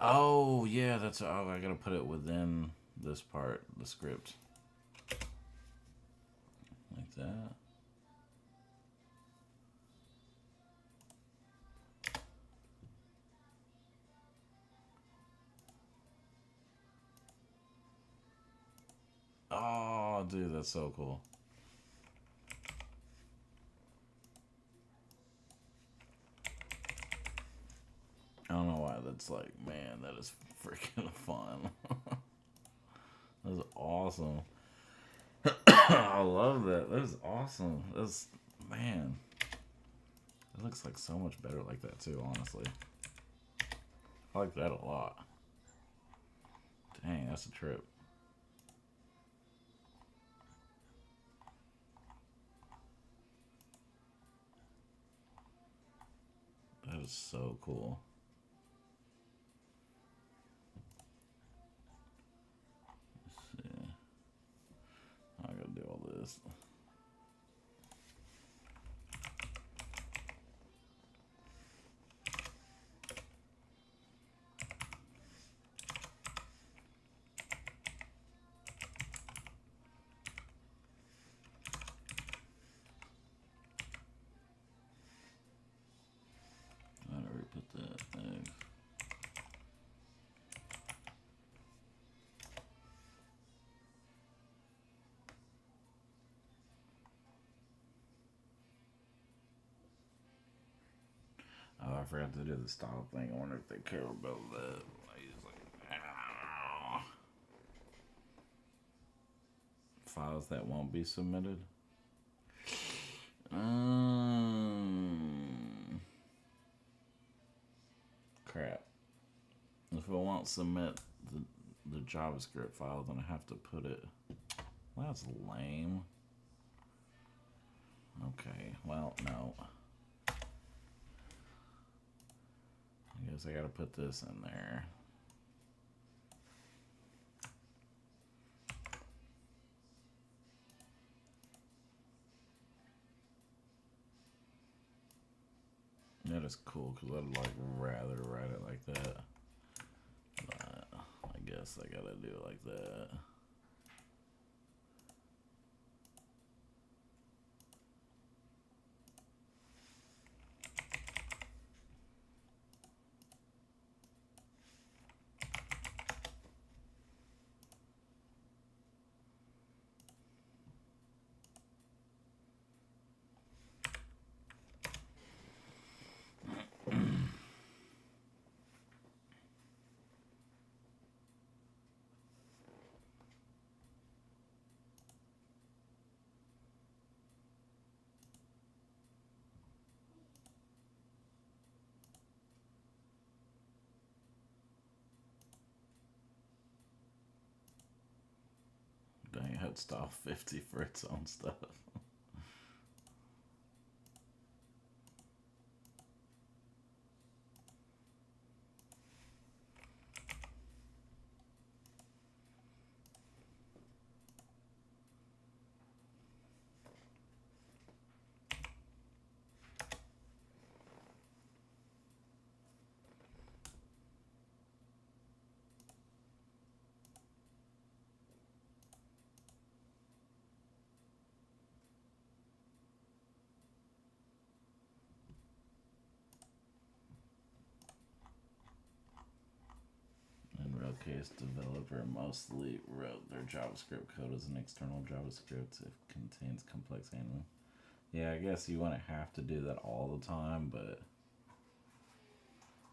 Oh, yeah, that's... Oh, I gotta put it within this part, the script. Like that. Oh, dude, that's so cool. I don't know why that's like, man, that is freaking fun. That's awesome. I love that. That is awesome. That's, man. It looks like so much better like that too, honestly. I like that a lot. Dang, that's a trip. That is so cool. Let's see. I gotta do all this. I already put that thing. Oh, I forgot to do the style thing. I wonder if they care about that. He's like, ow. Files that won't be submitted. Crap. If I won't submit the JavaScript file, then I have to put it. Well, that's lame. Okay, well, no. I guess I gotta put this in there. That is cool, because I'd like rather write it like that. But I guess I gotta do it like that. Dang, it had style 50 for its own stuff. In real case, developer mostly wrote their JavaScript code as an external JavaScript. It contains complex handling. Yeah, I guess you wouldn't have to do that all the time, but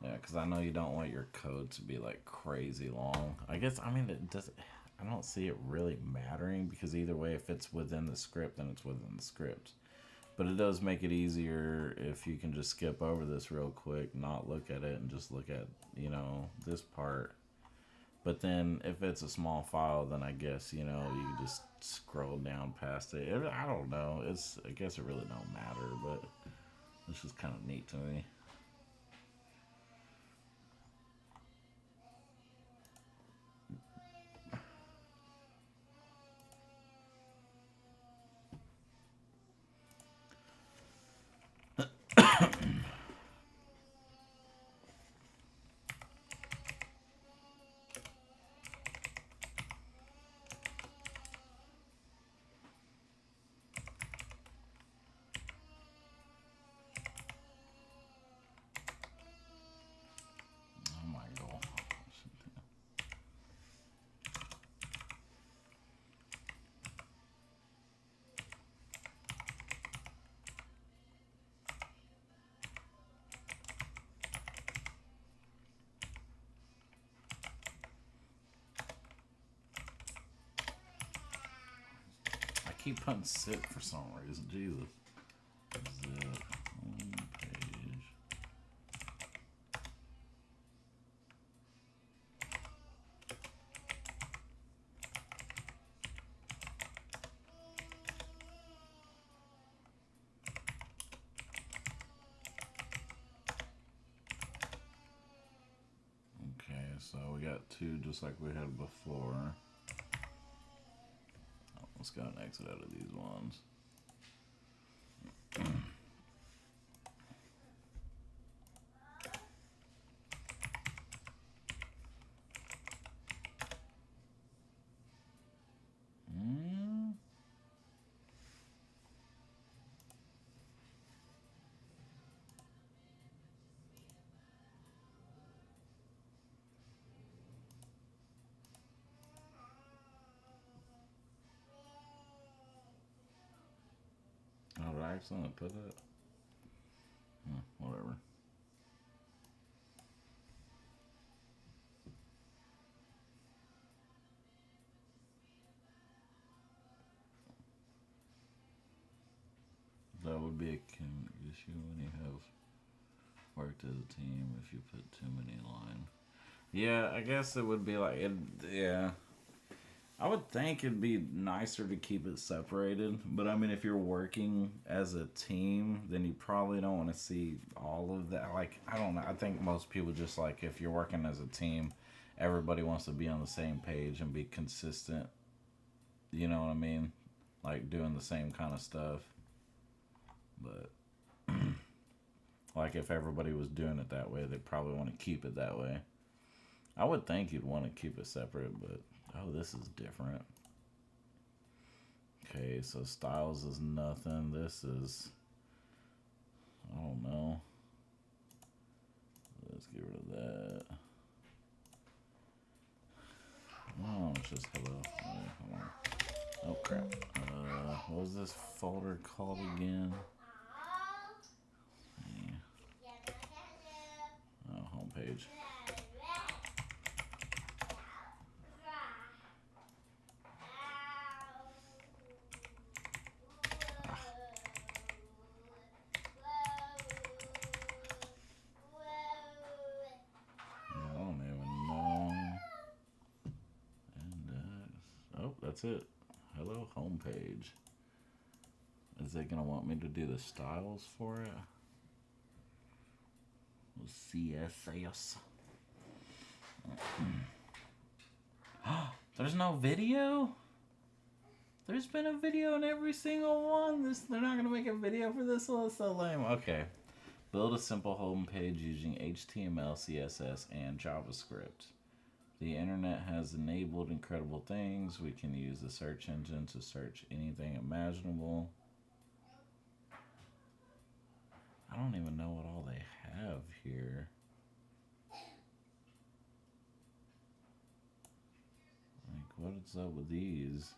yeah, because I know you don't want your code to be like crazy long. I guess, I mean, it does. I don't see it really mattering because either way, if it's within the script, then it's within the script. But it does make it easier if you can just skip over this real quick, not look at it, and just look at, you know, this part. But then if it's a small file, then I guess, you know, you can just scroll down past it. I don't know. I guess it really don't matter, but it's just kind of neat to me. Oh my God. I keep putting sit for some reason. Jesus. Zip home page. Okay, so we got two just like we had before. Oh, let's go and exit out of these ones. Oh, did I accidentally put that? Whatever. That would be a issue when you have worked as a team if you put too many lines. Yeah, I guess it would be like it. Yeah, I would think it'd be nicer to keep it separated. But I mean, if you're working as a team, then you probably don't want to see all of that. Like, I don't know. I think most people just like if you're working as a team, everybody wants to be on the same page and be consistent. You know what I mean? Like doing the same kind of stuff. But like if everybody was doing it that way, they'd probably want to keep it that way. I would think you'd want to keep it separate, but oh, this is different. Okay, so styles is nothing. This is, I don't know. Let's get rid of that. Oh, it's just hello. Right, hold on. Oh crap. What was this folder called again? Oh, homepage. I don't even know. And oh, that's it. Hello, homepage. Is it gonna want me to do the styles for it? CSS. There's no video? There's been a video in every single one. They're not gonna make a video for this one. It's so lame. Okay. Build a simple homepage using HTML, CSS, and JavaScript. The internet has enabled incredible things. We can use the search engine to search anything imaginable. I don't even know what all they have here. Like, what is up with these?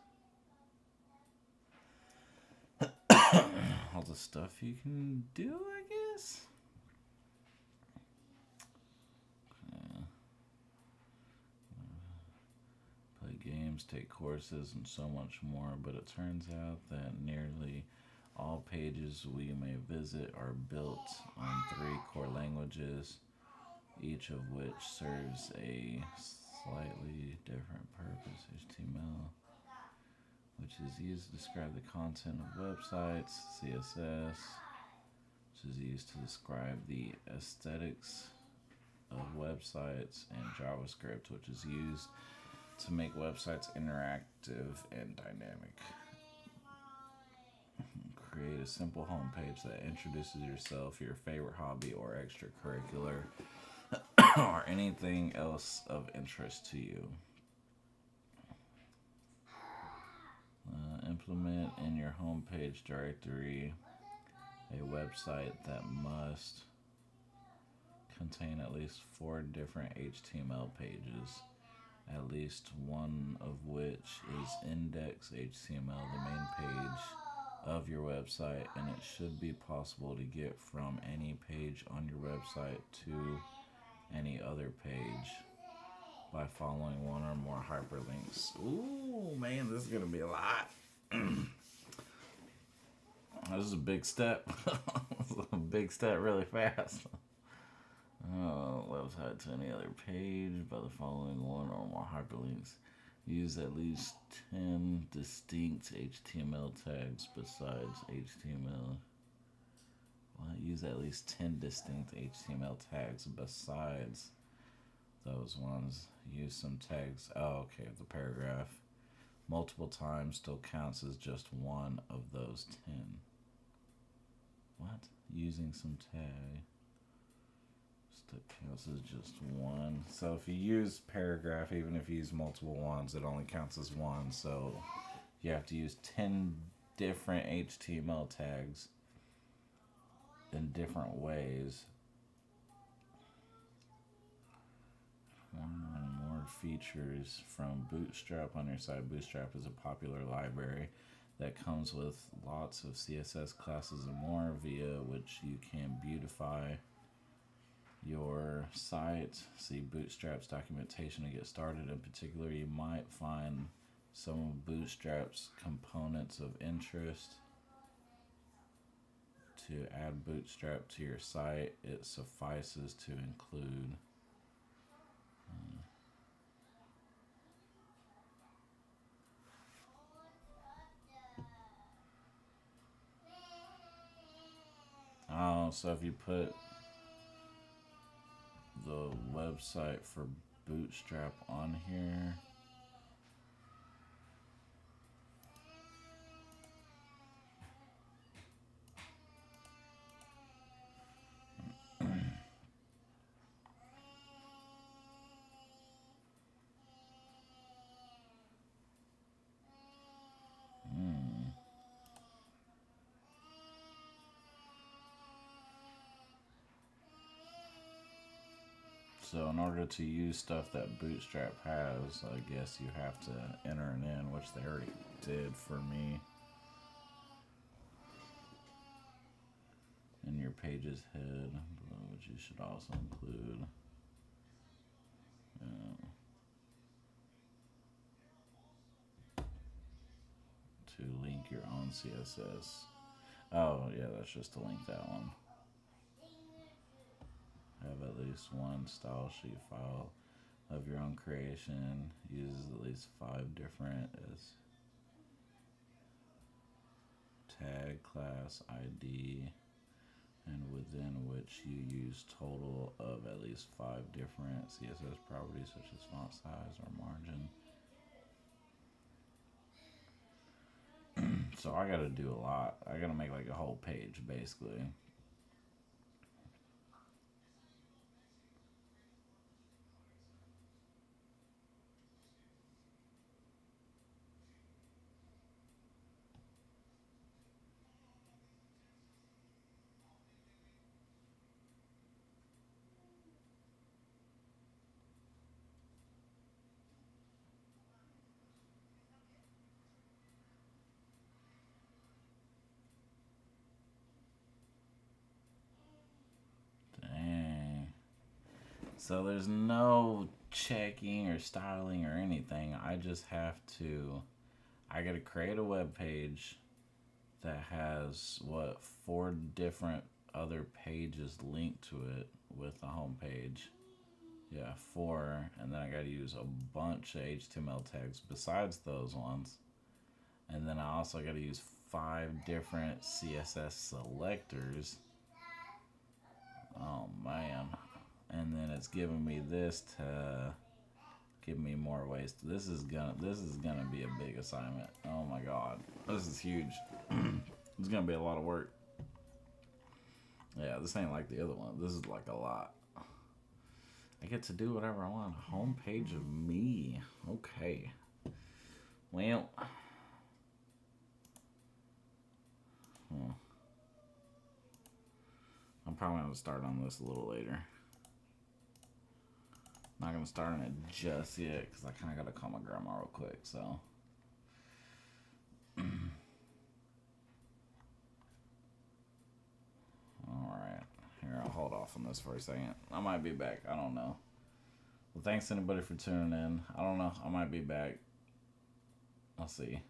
all the stuff you can do, I guess. Play games, take courses, and so much more, but it turns out that nearly all pages we may visit are built on 3 core languages, each of which serves a slightly different purpose. HTML, which is used to describe the content of websites, CSS, which is used to describe the aesthetics of websites, and JavaScript, which is used to make websites interactive and dynamic. Create a simple homepage that introduces yourself, your favorite hobby or extracurricular, or anything else of interest to you. Implement in your homepage directory a website that must contain at least 4 different HTML pages, at least one of which is index.html, the main page of your website, and it should be possible to get from any page on your website to any other page by following one or more hyperlinks. Ooh, man, this is going to be a lot. This is a big step. A big step really fast. Website to any other page by the following one or more hyperlinks. Use at least 10 distinct HTML tags besides HTML. Use at least 10 distinct HTML tags besides those ones. Use some tags. Oh, okay, the paragraph multiple times still counts as just one of those 10. What? Using some tag still counts as just one. So if you use paragraph, even if you use multiple ones, it only counts as one. So you have to use 10 different HTML tags in different ways. More features from Bootstrap on your site. Bootstrap is a popular library that comes with lots of CSS classes and more, via which you can beautify your site. See Bootstrap's documentation to get started. In particular, you might find some of Bootstrap's components of interest. To add Bootstrap to your site, it suffices to include so if you put the website for Bootstrap on here, so in order to use stuff that Bootstrap has, I guess you have to enter it in, which they already did for me. In your page's head, which you should also include. To link your own CSS. Oh, yeah, that's just to link that one. Have at least one style sheet file of your own creation. Uses at least 5 different tag, class, ID, and within which you use total of at least 5 different CSS properties such as font size or margin. So I gotta do a lot. I gotta make like a whole page basically. So there's no checking or styling or anything. I just have to, I gotta create a web page that has, what, 4 different other pages linked to it with the home page. Yeah, 4, and then I gotta use a bunch of HTML tags besides those ones. And then I also gotta use 5 different CSS selectors. Oh man. And then it's giving me this to give me more ways to, this is gonna be a big assignment. Oh my god. This is huge. It's gonna be a lot of work. Yeah, this ain't like the other one. This is like a lot. I get to do whatever I want. Home page of me. Okay. Well. I'm probably going to start on this a little later. Not going to start on it just yet because I kind of got to call my grandma real quick, so. Alright. Here, I'll hold off on this for a second. I might be back. I don't know. Well, thanks anybody for tuning in. I don't know. I might be back. I'll see.